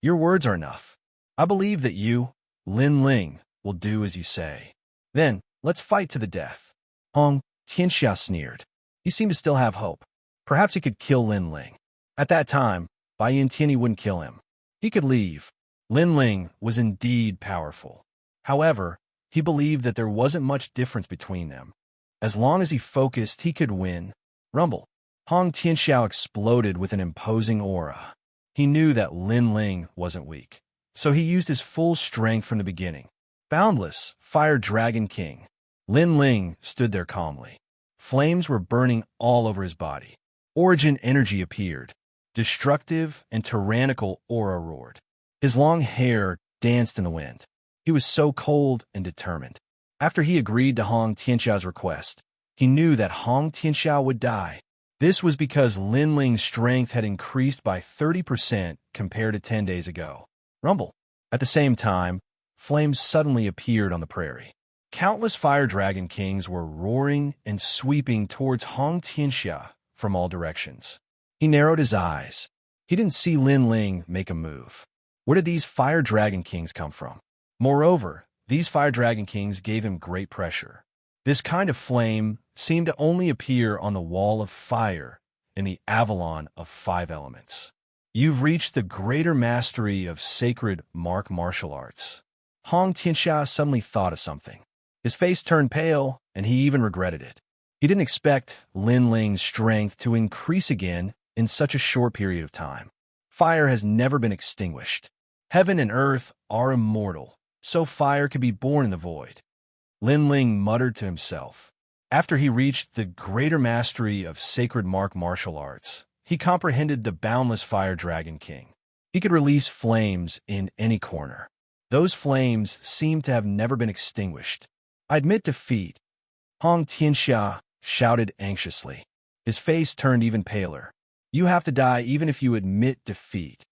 Your words are enough. I believe that you, Lin Ling, will do as you say. Then, let's fight to the death. Xianxia sneered. He seemed to still have hope. Perhaps he could kill Lin Ling. At that time, Bai Yintiandi wouldn't kill him. He could leave. Lin Ling was indeed powerful. However, he believed that there wasn't much difference between them. As long as he focused, he could win. Rumble. Xianxia exploded with an imposing aura. He knew that Lin Ling wasn't weak, so he used his full strength from the beginning. Boundless, Fire Dragon King. Lin Ling stood there calmly. Flames were burning all over his body. Origin energy appeared. Destructive and tyrannical aura roared. His long hair danced in the wind. He was so cold and determined. After he agreed to Xianxia's request, he knew that Xianxia would die. This was because Lin Ling's strength had increased by 30% compared to 10 days ago. Rumble. At the same time, flames suddenly appeared on the prairie. Countless Fire Dragon Kings were roaring and sweeping towards Xianxia from all directions. He narrowed his eyes. He didn't see Lin Ling make a move. Where did these Fire Dragon Kings come from? Moreover, these Fire Dragon Kings gave him great pressure. This kind of flame seemed to only appear on the wall of fire in the Avalon of 5 elements. You've reached the greater mastery of sacred martial arts. Hong Tianxia suddenly thought of something. His face turned pale, and he even regretted it. He didn't expect Lin Ling's strength to increase again in such a short period of time. Fire has never been extinguished. Heaven and earth are immortal, so fire can be born in the void. Lin Ling muttered to himself. After he reached the greater mastery of sacred martial arts, he comprehended the boundless Fire Dragon King. He could release flames in any corner. Those flames seemed to have never been extinguished. I admit defeat, Hong Tianxia shouted anxiously. His face turned even paler. You have to die even if you admit defeat.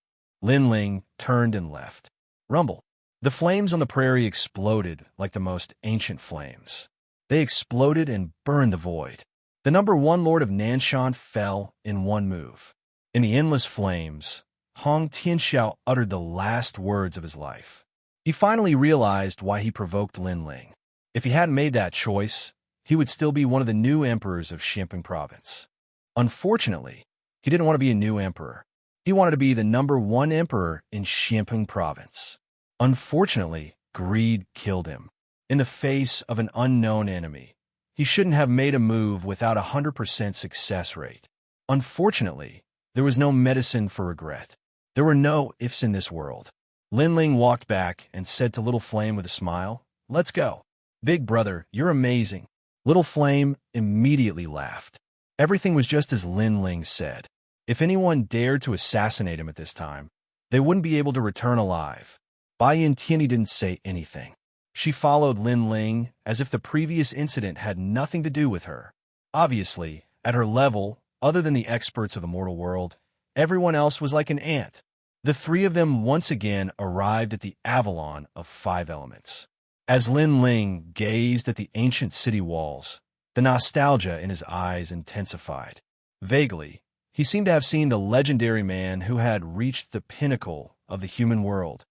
Lin Ling turned and left. Rumble. The flames on the prairie exploded like the most ancient flames. They exploded and burned the void. The number 1 Lord of Nanshan fell in one move. In the endless flames, Hong Tianxiao uttered the last words of his life. He finally realized why he provoked Lin Ling. If he hadn't made that choice, he would still be one of the new emperors of Xianxia province. Unfortunately, he didn't want to be a new emperor. He wanted to be the number 1 emperor in Xianxia province. Unfortunately, greed killed him. In the face of an unknown enemy, he shouldn't have made a move without a 100% success rate. Unfortunately, there was no medicine for regret. There were no ifs in this world. Lin Ling walked back and said to Little Flame with a smile, "Let's go. Big brother, you're amazing." Little Flame immediately laughed. Everything was just as Lin Ling said. If anyone dared to assassinate him at this time, they wouldn't be able to return alive. Bai Yintianyi didn't say anything. She followed Lin Ling as if the previous incident had nothing to do with her. Obviously, at her level, other than the experts of the mortal world, everyone else was like an ant. The 3 of them once again arrived at the Avalon of 5 elements. As Lin Ling gazed at the ancient city walls, the nostalgia in his eyes intensified. Vaguely, he seemed to have seen the legendary man who had reached the pinnacle of the human world.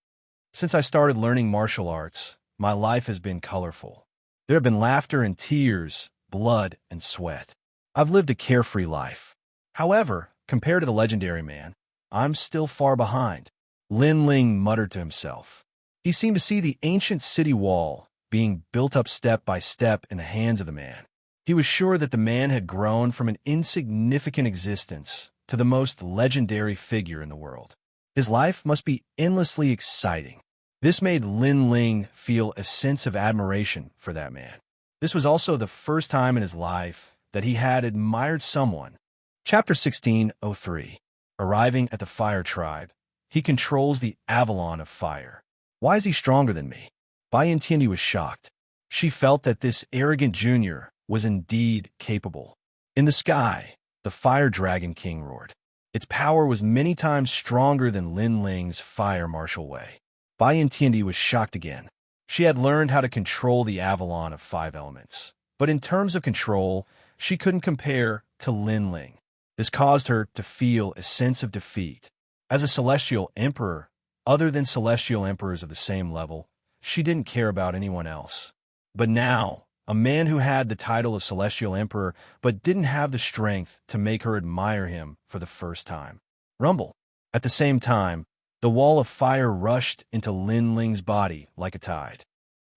Since I started learning martial arts, my life has been colorful. There have been laughter and tears, blood and sweat. I've lived a carefree life. However, compared to the legendary man, I'm still far behind. Lin Ling muttered to himself. He seemed to see the ancient city wall being built up step by step in the hands of the man. He was sure that the man had grown from an insignificant existence to the most legendary figure in the world. His life must be endlessly exciting. This made Lin Ling feel a sense of admiration for that man. This was also the first time in his life that he had admired someone. Chapter 16:03. Arriving at the Fire Tribe, he controls the Avalon of Fire. Why is he stronger than me? Bai Yintianyi was shocked. She felt that this arrogant junior was indeed capable. In the sky, the Fire Dragon King roared. Its power was many times stronger than Lin Ling's fire martial way. Bai Yintianyi was shocked again. She had learned how to control the Avalon of 5 elements. But in terms of control, she couldn't compare to Lin Ling. This caused her to feel a sense of defeat. As a celestial emperor, other than celestial emperors of the same level, she didn't care about anyone else. But now, a man who had the title of celestial emperor but didn't have the strength to make her admire him for the first time. Rumble. At the same time, the wall of fire rushed into Lin Ling's body like a tide.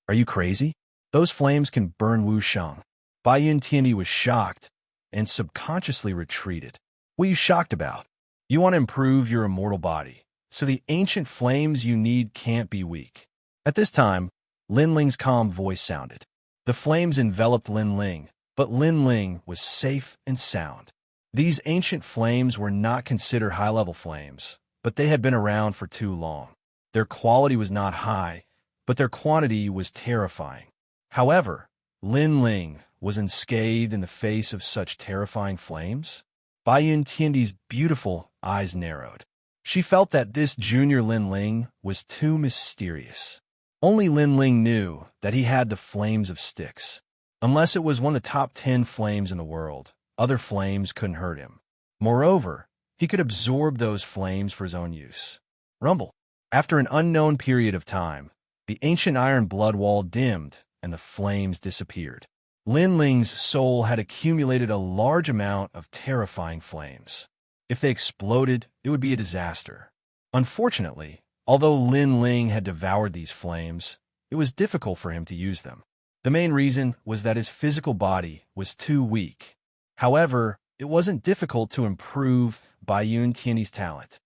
Are you crazy? Those flames can burn Wuxia. Bai Yintianyi was shocked and subconsciously retreated. What are you shocked about? You want to improve your immortal body, so the ancient flames you need can't be weak. At this time, Lin Ling's calm voice sounded. The flames enveloped Lin Ling, but Lin Ling was safe and sound. These ancient flames were not considered high-level flames, but they had been around for too long. Their quality was not high, but their quantity was terrifying. However, Lin Ling was unscathed in the face of such terrifying flames. Bai Yintianyi's beautiful eyes narrowed. She felt that this junior Lin Ling was too mysterious. Only Lin Ling knew that he had the flames of Styx. Unless it was one of the top 10 flames in the world, other flames couldn't hurt him. Moreover, he could absorb those flames for his own use. Rumble. After an unknown period of time, the ancient iron blood wall dimmed and the flames disappeared. Lin Ling's soul had accumulated a large amount of terrifying flames. If they exploded, it would be a disaster. Unfortunately, although Lin Ling had devoured these flames, it was difficult for him to use them. The main reason was that his physical body was too weak. However, it wasn't difficult to improve Baiyun Tianyi's talent.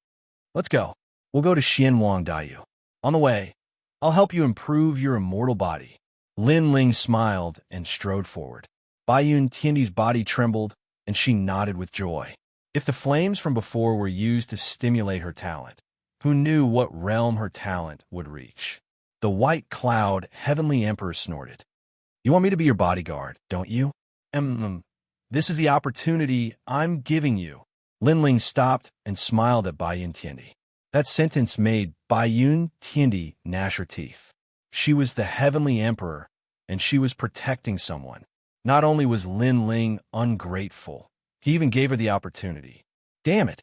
Let's go. We'll go to Xianwang Daiyu. On the way, I'll help you improve your immortal body. Lin Ling smiled and strode forward. Baiyun Tianyi's body trembled, and she nodded with joy. If the flames from before were used to stimulate her talent, who knew what realm her talent would reach? The white cloud heavenly emperor snorted. You want me to be your bodyguard, don't you? This is the opportunity I'm giving you. Lin Ling stopped and smiled at Baiyun Tianyi. That sentence made Baiyun Tianyi gnash her teeth. She was the heavenly emperor, and she was protecting someone. Not only was Lin Ling ungrateful, he even gave her the opportunity. Damn it!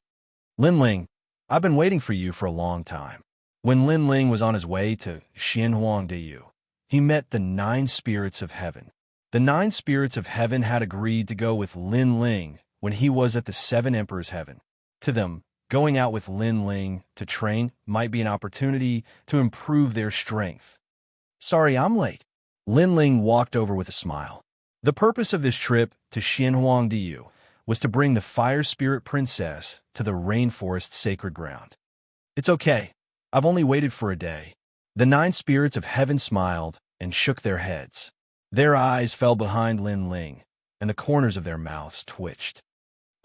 Lin Ling, I've been waiting for you for a long time. When Lin Ling was on his way to Xianhuang Diyu, he met the 9 spirits of heaven. The 9 spirits of heaven had agreed to go with Lin Ling when he was at the 7 emperors' heaven. To them, going out with Lin Ling to train might be an opportunity to improve their strength. Sorry, I'm late. Lin Ling walked over with a smile. The purpose of this trip to Xianhuang Diyu was to bring the Fire Spirit Princess to the rainforest sacred ground. It's okay. I've only waited for a day. The 9 spirits of heaven smiled and shook their heads. Their eyes fell behind Lin Ling, and the corners of their mouths twitched.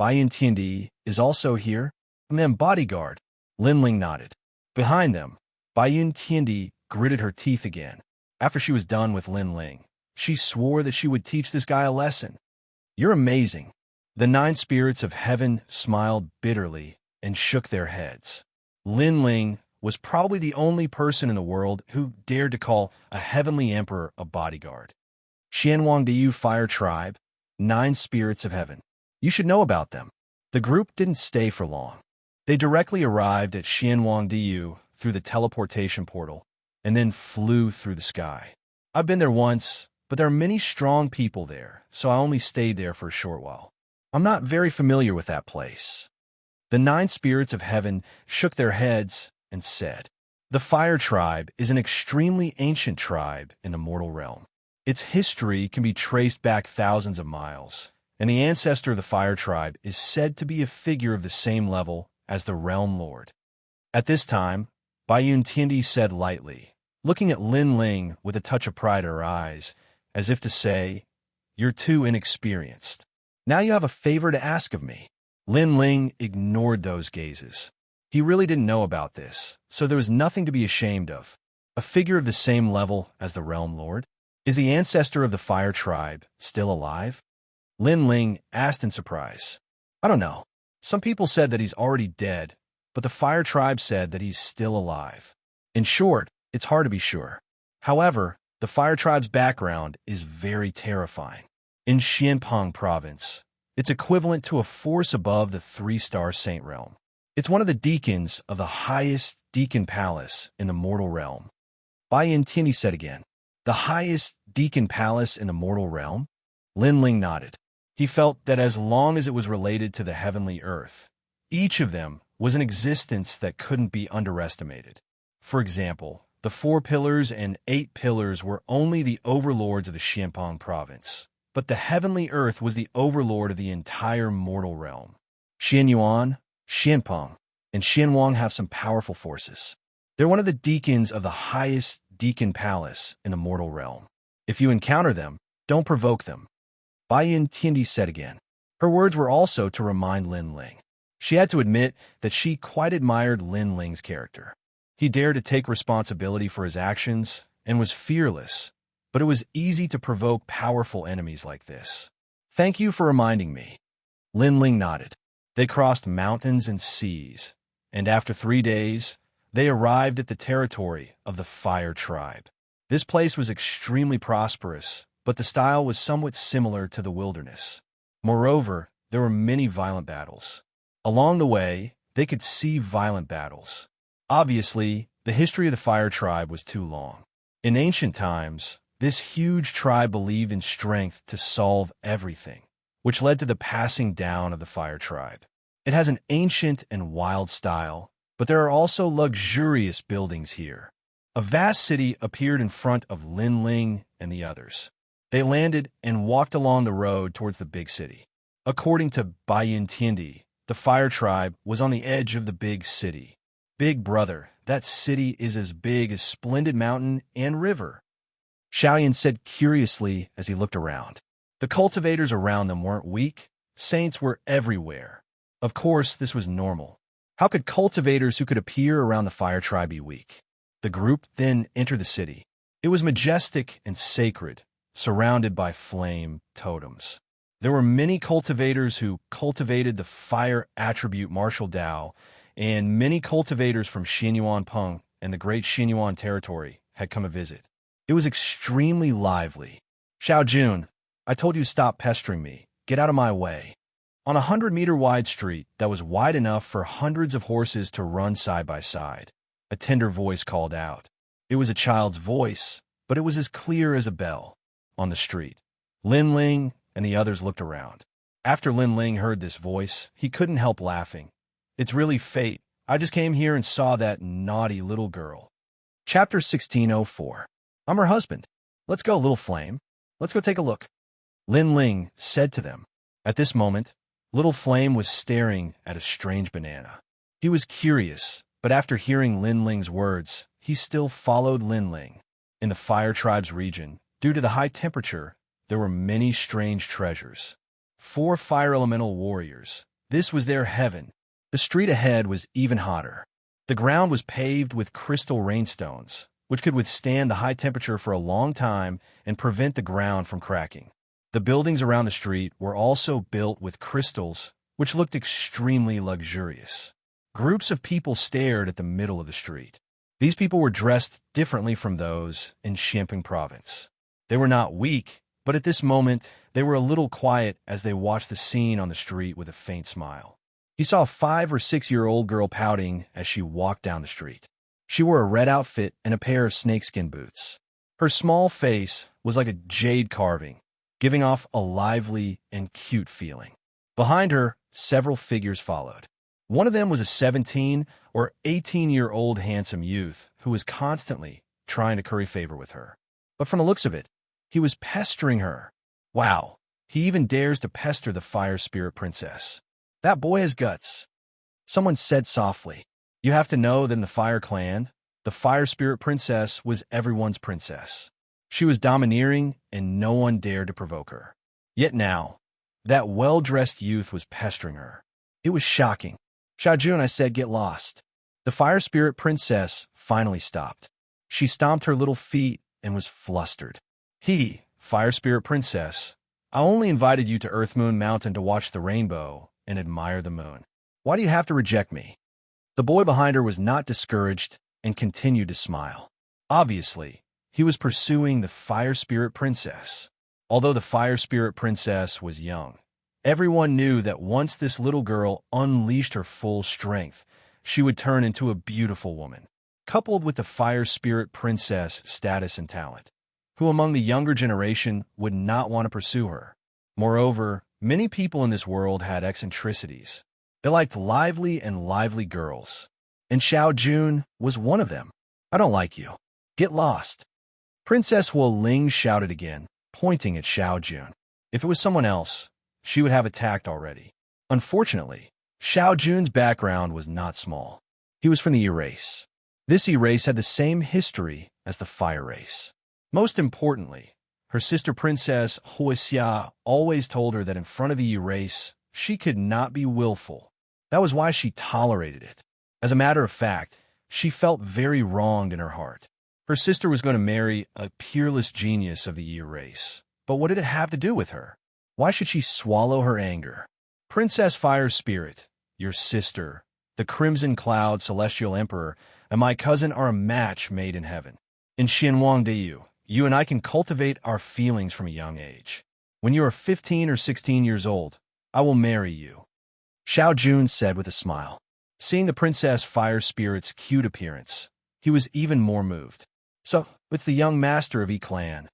Baiyun Tianyi is also here, and then bodyguard. Lin Ling nodded. Behind them, Baiyun Tianyi gritted her teeth again. After she was done with Lin Ling, she swore that she would teach this guy a lesson. You're amazing. The 9 spirits of heaven smiled bitterly and shook their heads. Lin Ling was probably the only person in the world who dared to call a heavenly emperor a bodyguard. Xianhuang Diyu Fire Tribe, 9 spirits of heaven. You should know about them. The group didn't stay for long. They directly arrived at Xianhuang Diyu through the teleportation portal and then flew through the sky. I've been there once, but there are many strong people there, so I only stayed there for a short while. I'm not very familiar with that place. The 9 spirits of heaven shook their heads and said, The Fire Tribe is an extremely ancient tribe in the mortal realm. Its history can be traced back thousands of miles, and the ancestor of the Fire Tribe is said to be a figure of the same level as the Realm Lord. At this time, Baiyun Tianyi said lightly, looking at Lin Ling with a touch of pride in her eyes, as if to say, You're too inexperienced. Now you have a favor to ask of me. Lin Ling ignored those gazes. He really didn't know about this, so there was nothing to be ashamed of. A figure of the same level as the Realm Lord? Is the ancestor of the Fire Tribe still alive? Lin Ling asked in surprise. I don't know. Some people said that he's already dead, but the Fire Tribe said that he's still alive. In short, it's hard to be sure. However, the Fire Tribe's background is very terrifying. In Xianpeng Province, it's equivalent to a force above the 3-star Saint Realm. It's one of the deacons of the highest deacon palace in the mortal realm. Baiyun Tianyi said again, The highest deacon palace in the mortal realm? Lin Ling nodded. He felt that as long as it was related to the heavenly earth, each of them was an existence that couldn't be underestimated. For example, the 4 pillars and 8 pillars were only the overlords of the Xianpeng province, but the heavenly earth was the overlord of the entire mortal realm. Xianyuan, Xianpeng, and Xianwang have some powerful forces. They're one of the deacons of the highest deacon palace in the mortal realm. If you encounter them, don't provoke them. Baiyun Tianyi said again. Her words were also to remind Lin Ling. She had to admit that she quite admired Lin Ling's character. He dared to take responsibility for his actions and was fearless, but it was easy to provoke powerful enemies like this. Thank you for reminding me. Lin Ling nodded. They crossed mountains and seas, and after 3 days, they arrived at the territory of the Fire Tribe. This place was extremely prosperous, but the style was somewhat similar to the wilderness. Moreover, there were many violent battles. Along the way, they could see violent battles. Obviously, the history of the Fire Tribe was too long. In ancient times, this huge tribe believed in strength to solve everything, which led to the passing down of the Fire Tribe. It has an ancient and wild style, but there are also luxurious buildings here. A vast city appeared in front of Lin Ling and the others. They landed and walked along the road towards the big city. According to Baiyin Tiandi, the fire tribe was on the edge of the big city. Big brother, that city is as big as Splendid Mountain and River, Xiaoyan said curiously as he looked around. The cultivators around them weren't weak. Saints were everywhere. Of course, this was normal. How could cultivators who could appear around the fire tribe be weak? The group then entered the city. It was majestic and sacred, surrounded by flame totems. There were many cultivators who cultivated the fire attribute martial Dao, and many cultivators from Xianyuan Peng and the great Xianyuan territory had come to visit. It was extremely lively. Xiao Jun, I told you to stop pestering me. Get out of my way. On a 100-meter wide street that was wide enough for hundreds of horses to run side by side, a tender voice called out. It was a child's voice, but it was as clear as a bell. On the street, Lin Ling and the others looked around. After Lin Ling heard this voice, he couldn't help laughing. It's really fate. I just came here and saw that naughty little girl. Chapter 1604. I'm her husband. Let's go, little flame. Let's go take a look. Lin Ling said to them. At this moment, little flame was staring at a strange banana. He was curious, but after hearing Lin Ling's words, he still followed Lin Ling. In the fire tribe's region, due to the high temperature, there were many strange treasures. 4 fire elemental warriors. This was their heaven. The street ahead was even hotter. The ground was paved with crystal rainstones, which could withstand the high temperature for a long time and prevent the ground from cracking. The buildings around the street were also built with crystals, which looked extremely luxurious. Groups of people stared at the middle of the street. These people were dressed differently from those in Xianping province. They were not weak, but at this moment, they were a little quiet as they watched the scene on the street with a faint smile. He saw a 5 or 6-year-old girl pouting as she walked down the street. She wore a red outfit and a pair of snakeskin boots. Her small face was like a jade carving, giving off a lively and cute feeling. Behind her, several figures followed. One of them was a 17 or 18-year-old handsome youth who was constantly trying to curry favor with her. But from the looks of it, he was pestering her. Wow, he even dares to pester the fire spirit princess. That boy has guts. Someone said softly. You have to know that in the fire clan, the fire spirit princess was everyone's princess. She was domineering and no one dared to provoke her. Yet now, that well-dressed youth was pestering her. It was shocking. Xiaojun, I said, get lost. The fire spirit princess finally stopped. She stomped her little feet and was flustered. Fire spirit princess, I only invited you to Earth Moon Mountain to watch the rainbow and admire the moon. Why do you have to reject me? The boy behind her was not discouraged and continued to smile. Obviously, he was pursuing the fire spirit princess. Although the fire spirit princess was young, everyone knew that once this little girl unleashed her full strength, she would turn into a beautiful woman, coupled with the fire spirit princess status and talent. Who among the younger generation would not want to pursue her? Moreover, many people in this world had eccentricities. They liked lively girls. And Xiao Jun was one of them. I don't like you. Get lost. Princess Wu Ling shouted again, pointing at Xiao Jun. If it was someone else, she would have attacked already. Unfortunately, Xiao Jun's background was not small. He was from the Yi race. This Yi race had the same history as the fire race. Most importantly, her sister princess Wuxia always told her that in front of the Yi race, she could not be willful. That was why she tolerated it. As a matter of fact, she felt very wronged in her heart. Her sister was going to marry a peerless genius of the Yi race. But what did it have to do with her? Why should she swallow her anger? Princess Fire Spirit, your sister, the Crimson Cloud Celestial Emperor, and my cousin are a match made in heaven. In Xianwang Diyu, you and I can cultivate our feelings from a young age. When you are 15 or 16 years old, I will marry you. Xiao Jun said with a smile. Seeing the Princess Fire Spirit's cute appearance, he was even more moved. So, it's the young master of clan.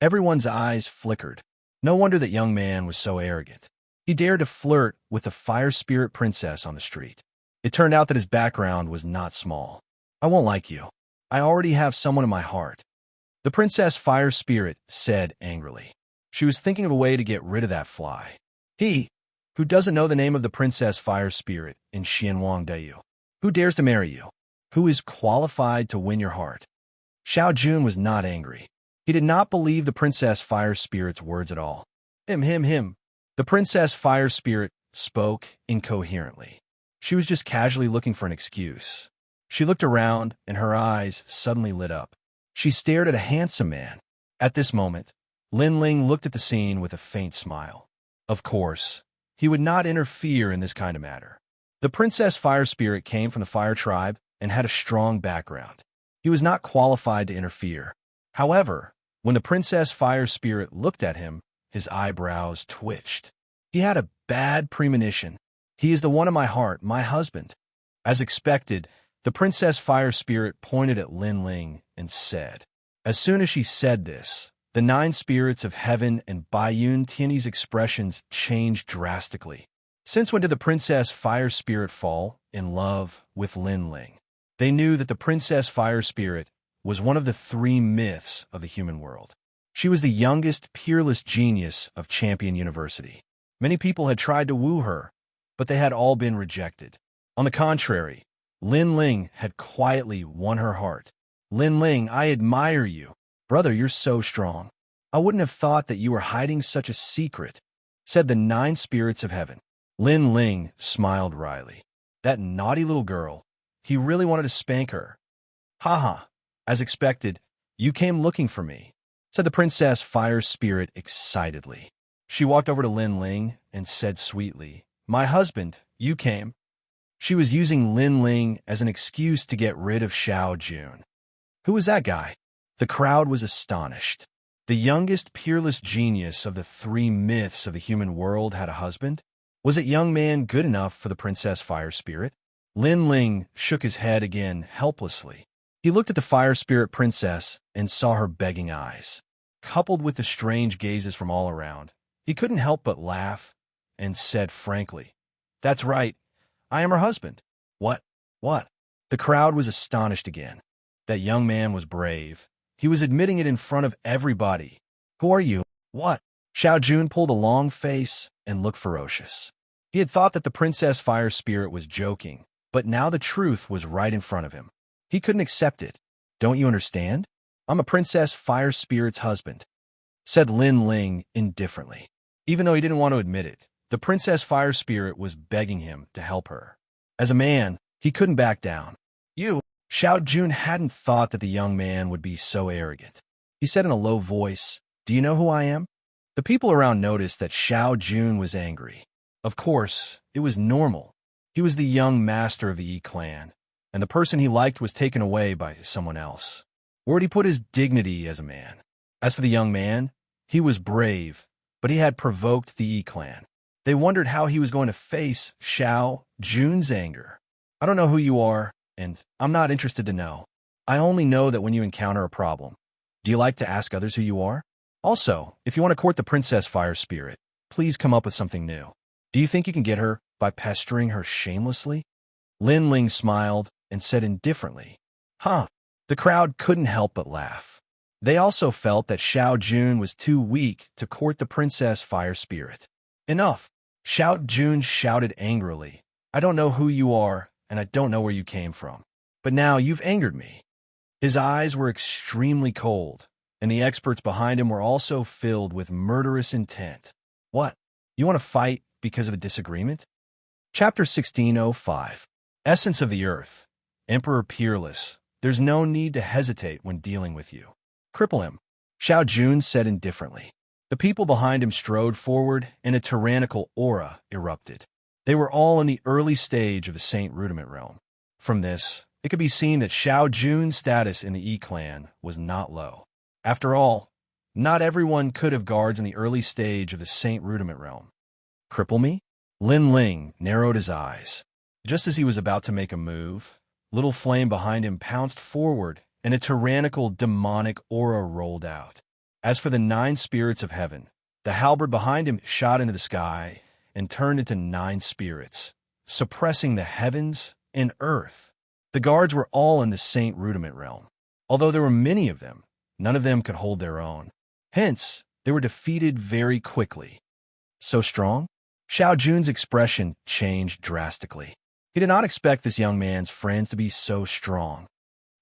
Everyone's eyes flickered. No wonder that young man was so arrogant. He dared to flirt with the Fire Spirit Princess on the street. It turned out that his background was not small. I won't like you. I already have someone in my heart. The Princess Fire Spirit said angrily. She was thinking of a way to get rid of that fly. He, who doesn't know the name of the Princess Fire Spirit in Xianxia? Who dares to marry you? Who is qualified to win your heart? Xiao Jun was not angry. He did not believe the Princess Fire Spirit's words at all. Him. The Princess Fire Spirit spoke incoherently. She was just casually looking for an excuse. She looked around, and her eyes suddenly lit up. She stared at a handsome man. At this moment, Lin Ling looked at the scene with a faint smile. Of course, he would not interfere in this kind of matter. The Princess Fire Spirit came from the Fire Tribe and had a strong background. He was not qualified to interfere. However, when the Princess Fire Spirit looked at him, his eyebrows twitched. He had a bad premonition. He is the one in my heart, my husband. As expected, the Princess Fire Spirit pointed at Lin Ling and said. As soon as she said this, the 9 spirits of heaven and Baiyun Tianyi's expressions changed drastically. Since when did the Princess Fire Spirit fall in love with Lin Ling? They knew that the Princess Fire Spirit was one of the 3 myths of the human world. She was the youngest, peerless genius of Champion University. Many people had tried to woo her, but they had all been rejected. On the contrary, Lin Ling had quietly won her heart. Lin Ling, I admire you. Brother, you're so strong. I wouldn't have thought that you were hiding such a secret, said the 9 spirits of heaven. Lin Ling smiled wryly. That naughty little girl. He really wanted to spank her. Ha. As expected, you came looking for me, said the Princess Fire Spirit excitedly. She walked over to Lin Ling and said sweetly, My husband, you came. She was using Lin Ling as an excuse to get rid of Xiao Jun. Who was that guy? The crowd was astonished. The youngest peerless genius of the 3 myths of the human world had a husband? Was it young man good enough for the Princess Fire Spirit? Lin Ling shook his head again helplessly. He looked at the Fire Spirit Princess and saw her begging eyes. Coupled with the strange gazes from all around, he couldn't help but laugh and said frankly, That's right, I am her husband. What? The crowd was astonished again. That young man was brave. He was admitting it in front of everybody. Who are you? What? Xiao Jun pulled a long face and looked ferocious. He had thought that the Princess Fire Spirit was joking, but now the truth was right in front of him. He couldn't accept it. Don't you understand? I'm a Princess Fire Spirit's husband, said Lin Ling indifferently. Even though he didn't want to admit it, the Princess Fire Spirit was begging him to help her. As a man, he couldn't back down. You, Xiao Jun hadn't thought that the young man would be so arrogant. He said in a low voice, Do you know who I am? The people around noticed that Xiao Jun was angry. Of course, it was normal. He was the young master of the Yi clan, and the person he liked was taken away by someone else. Where would he put his dignity as a man? As for the young man, he was brave, but he had provoked the Yi clan. They wondered how he was going to face Xiao Jun's anger. I don't know who you are, and I'm not interested to know. I only know that when you encounter a problem. Do you like to ask others who you are? Also, if you want to court the Princess Fire Spirit, please come up with something new. Do you think you can get her by pestering her shamelessly? Lin Ling smiled and said indifferently, Huh. The crowd couldn't help but laugh. They also felt that Xiao Jun was too weak to court the Princess Fire Spirit. Enough. Xiao Jun shouted angrily. I don't know who you are, and I don't know where you came from. But now you've angered me. His eyes were extremely cold, and the experts behind him were also filled with murderous intent. What? You want to fight because of a disagreement? Chapter 1605. Essence of the Earth. Emperor Peerless. There's no need to hesitate when dealing with you. Cripple him, Xiao Jun said indifferently. The people behind him strode forward, and a tyrannical aura erupted. They were all in the early stage of the Saint Rudiment realm. From this, it could be seen that Xiao Jun's status in the Yi clan was not low. After all, not everyone could have guards in the early stage of the Saint Rudiment realm. Cripple me? Lin Ling narrowed his eyes. Just as he was about to make a move, Little Flame behind him pounced forward, and a tyrannical, demonic aura rolled out. As for the 9 spirits of heaven, the halberd behind him shot into the sky and turned into 9 spirits, suppressing the heavens and earth. The guards were all in the Saint Rudiment realm. Although there were many of them, none of them could hold their own. Hence, they were defeated very quickly. So strong? Xiao Jun's expression changed drastically. He did not expect this young man's friends to be so strong.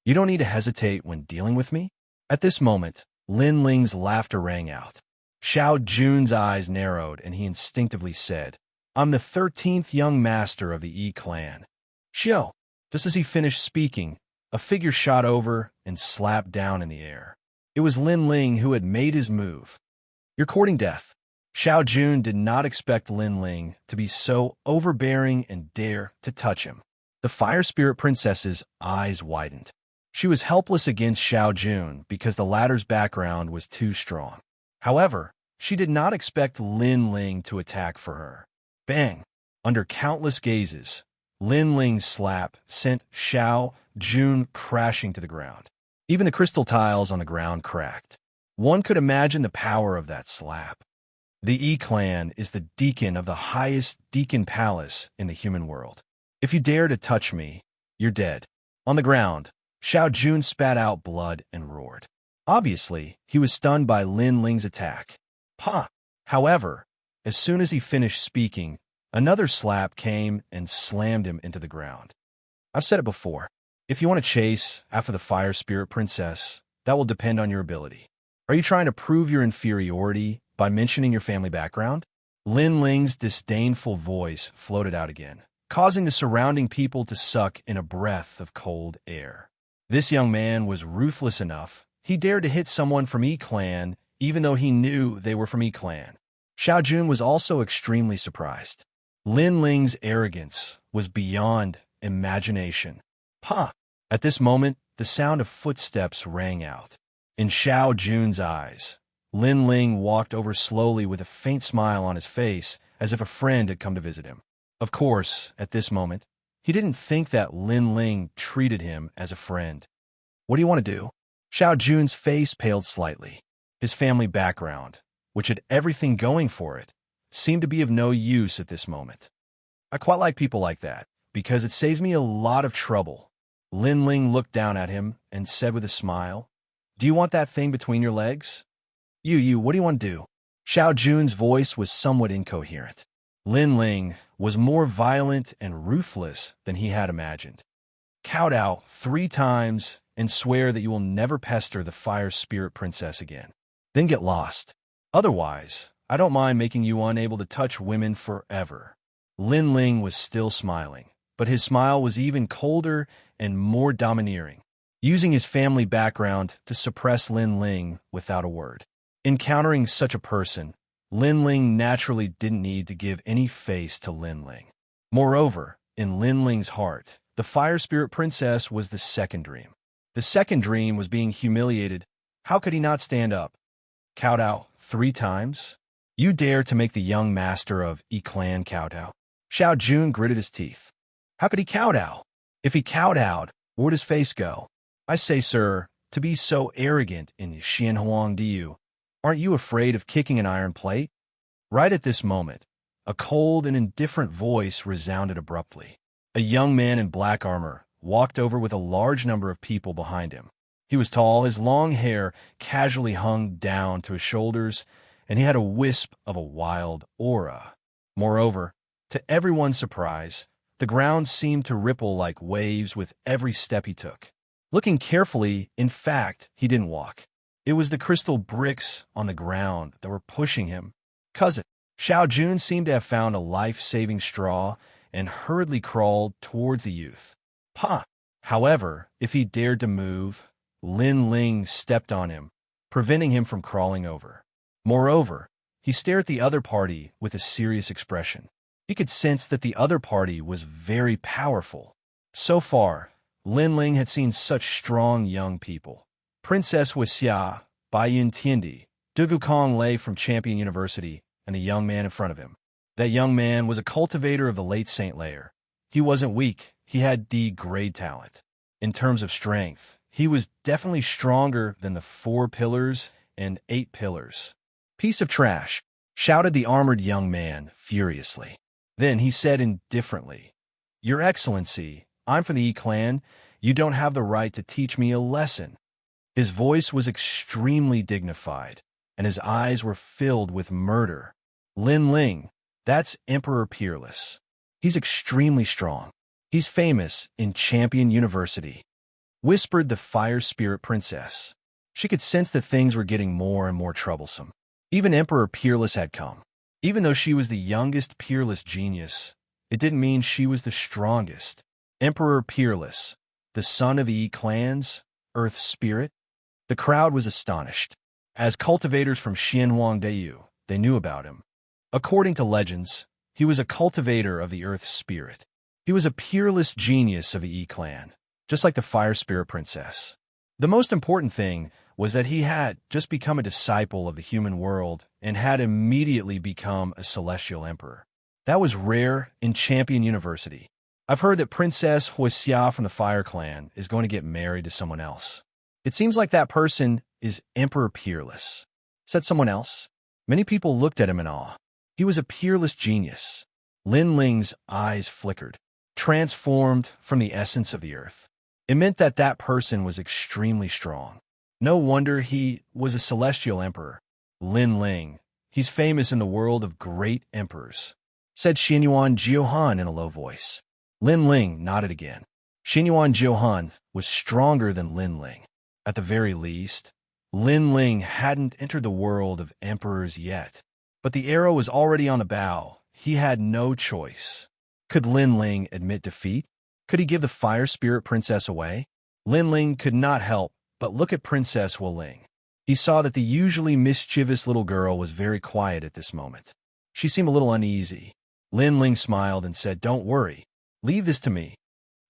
You don't need to hesitate when dealing with me? At this moment, Lin Ling's laughter rang out. Xiao Jun's eyes narrowed and he instinctively said, I'm the 13th young master of the Yi clan. Xiao. Just as he finished speaking, a figure shot over and slapped down in the air. It was Lin Ling who had made his move. You're courting death. Xiao Jun did not expect Lin Ling to be so overbearing and dare to touch him. The Fire Spirit Princess's eyes widened. She was helpless against Xiao Jun because the latter's background was too strong. However, she did not expect Lin Ling to attack for her. Bang! Under countless gazes, Lin Ling's slap sent Xiao Jun crashing to the ground. Even the crystal tiles on the ground cracked. One could imagine the power of that slap. The Yi clan is the deacon of the highest deacon palace in the human world. If you dare to touch me, you're dead. On the ground, Xiao Jun spat out blood and roared. Obviously, he was stunned by Lin Ling's attack. However, as soon as he finished speaking, another slap came and slammed him into the ground. I've said it before. If you want to chase after the Fire Spirit Princess, that will depend on your ability. Are you trying to prove your inferiority by mentioning your family background? Lin Ling's disdainful voice floated out again, causing the surrounding people to suck in a breath of cold air. This young man was ruthless enough. He dared to hit someone from Yi clan, even though he knew they were from Yi clan. Xiao Jun was also extremely surprised. Lin Ling's arrogance was beyond imagination. At this moment, the sound of footsteps rang out. In Xiao Jun's eyes, Lin Ling walked over slowly with a faint smile on his face, as if a friend had come to visit him. Of course, at this moment, he didn't think that Lin Ling treated him as a friend. What do you want to do? Xiao Jun's face paled slightly. His family background, which had everything going for it, seemed to be of no use at this moment. I quite like people like that, because it saves me a lot of trouble. Lin Ling looked down at him and said with a smile, Do you want that thing between your legs? What do you want to do? Xiao Jun's voice was somewhat incoherent. Lin Ling was more violent and ruthless than he had imagined. Kowtow 3 times and swear that you will never pester the Fire Spirit Princess again. Then get lost. Otherwise, I don't mind making you unable to touch women forever. Lin Ling was still smiling, but his smile was even colder and more domineering, using his family background to suppress Lin Ling without a word. Encountering such a person, Lin Ling naturally didn't need to give any face to Lin Ling. Moreover, in Lin Ling's heart, the Fire Spirit Princess was the second dream. The second dream was being humiliated. How could he not stand up? Kowtow 3 times? You dare to make the young master of Yi clan kowtow? Xiao Jun gritted his teeth. How could he kowtow? If he kowtowed, where'd his face go? I say, sir, to be so arrogant in Xianxia, aren't you afraid of kicking an iron plate? Right at this moment, a cold and indifferent voice resounded abruptly. A young man in black armor walked over with a large number of people behind him. He was tall, his long hair casually hung down to his shoulders, and he had a wisp of a wild aura. Moreover, to everyone's surprise, the ground seemed to ripple like waves with every step he took. Looking carefully, in fact, he didn't walk. It was the crystal bricks on the ground that were pushing him. Cousin, Xiao Jun seemed to have found a life-saving straw and hurriedly crawled towards the youth. However, if he dared to move, Lin Ling stepped on him, preventing him from crawling over. Moreover, he stared at the other party with a serious expression. He could sense that the other party was very powerful. So far, Lin Ling had seen such strong young people. Princess Wuxia, Baiyun Tiandi, Dugu Kong Lei from Champion University, and the young man in front of him. That young man was a cultivator of the late Saint Layer. He wasn't weak, he had D-grade talent. In terms of strength, he was definitely stronger than the 4 pillars and 8 pillars. Piece of trash, shouted the armored young man furiously. Then he said indifferently, Your Excellency, I'm from the Yi clan. You don't have the right to teach me a lesson. His voice was extremely dignified, and his eyes were filled with murder. Lin Ling, that's Emperor Peerless. He's extremely strong. He's famous in Champion University, whispered the Fire Spirit Princess. She could sense that things were getting more and more troublesome. Even Emperor Peerless had come. Even though she was the youngest Peerless genius, it didn't mean she was the strongest. Emperor Peerless, the son of the Yi clans, Earth Spirit? The crowd was astonished. As cultivators from Xianxia, they knew about him. According to legends, he was a cultivator of the Earth Spirit. He was a peerless genius of the Yi clan, just like the Fire Spirit Princess. The most important thing was that he had just become a disciple of the human world and had immediately become a celestial emperor. That was rare in Champion University. I've heard that Princess Wuxia from the Fire Clan is going to get married to someone else. It seems like that person is Emperor Peerless, said someone else. Many people looked at him in awe. He was a peerless genius. Lin Ling's eyes flickered, transformed from the essence of the earth. It meant that that person was extremely strong. No wonder he was a celestial emperor. Lin Ling, he's famous in the world of great emperors, said Xianyuan Jiuhan in a low voice. Lin Ling nodded again. Xianyuan Jiuhan was stronger than Lin Ling. At the very least, Lin Ling hadn't entered the world of emperors yet. But the arrow was already on the bow. He had no choice. Could Lin Ling admit defeat? Could he give the Fire Spirit Princess away? Lin Ling could not help but look at Princess Wu Ling. He saw that the usually mischievous little girl was very quiet at this moment. She seemed a little uneasy. Lin Ling smiled and said, "Don't worry. Leave this to me."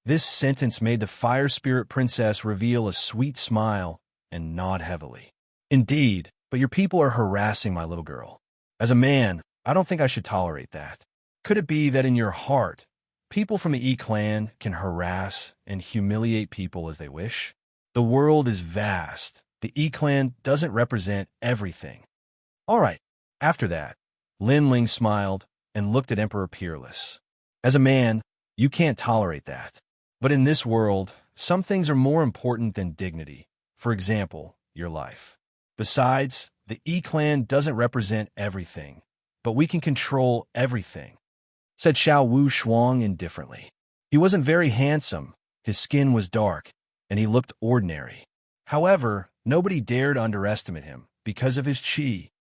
This sentence made the Fire Spirit Princess reveal a sweet smile and nod heavily. "Indeed, but your people are harassing my little girl. As a man, I don't think I should tolerate that. Could it be that in your heart, people from the Yi clan can harass and humiliate people as they wish? The world is vast. The Yi clan doesn't represent everything." All right. After that, Lin Ling smiled and looked at Emperor Peerless. "As a man, you can't tolerate that. But in this world, some things are more important than dignity. For example, your life. Besides, the Yi clan doesn't represent everything, but we can control everything," said Xiao Wu Shuang indifferently. He wasn't very handsome, his skin was dark, and he looked ordinary. However, nobody dared underestimate him because of his qi.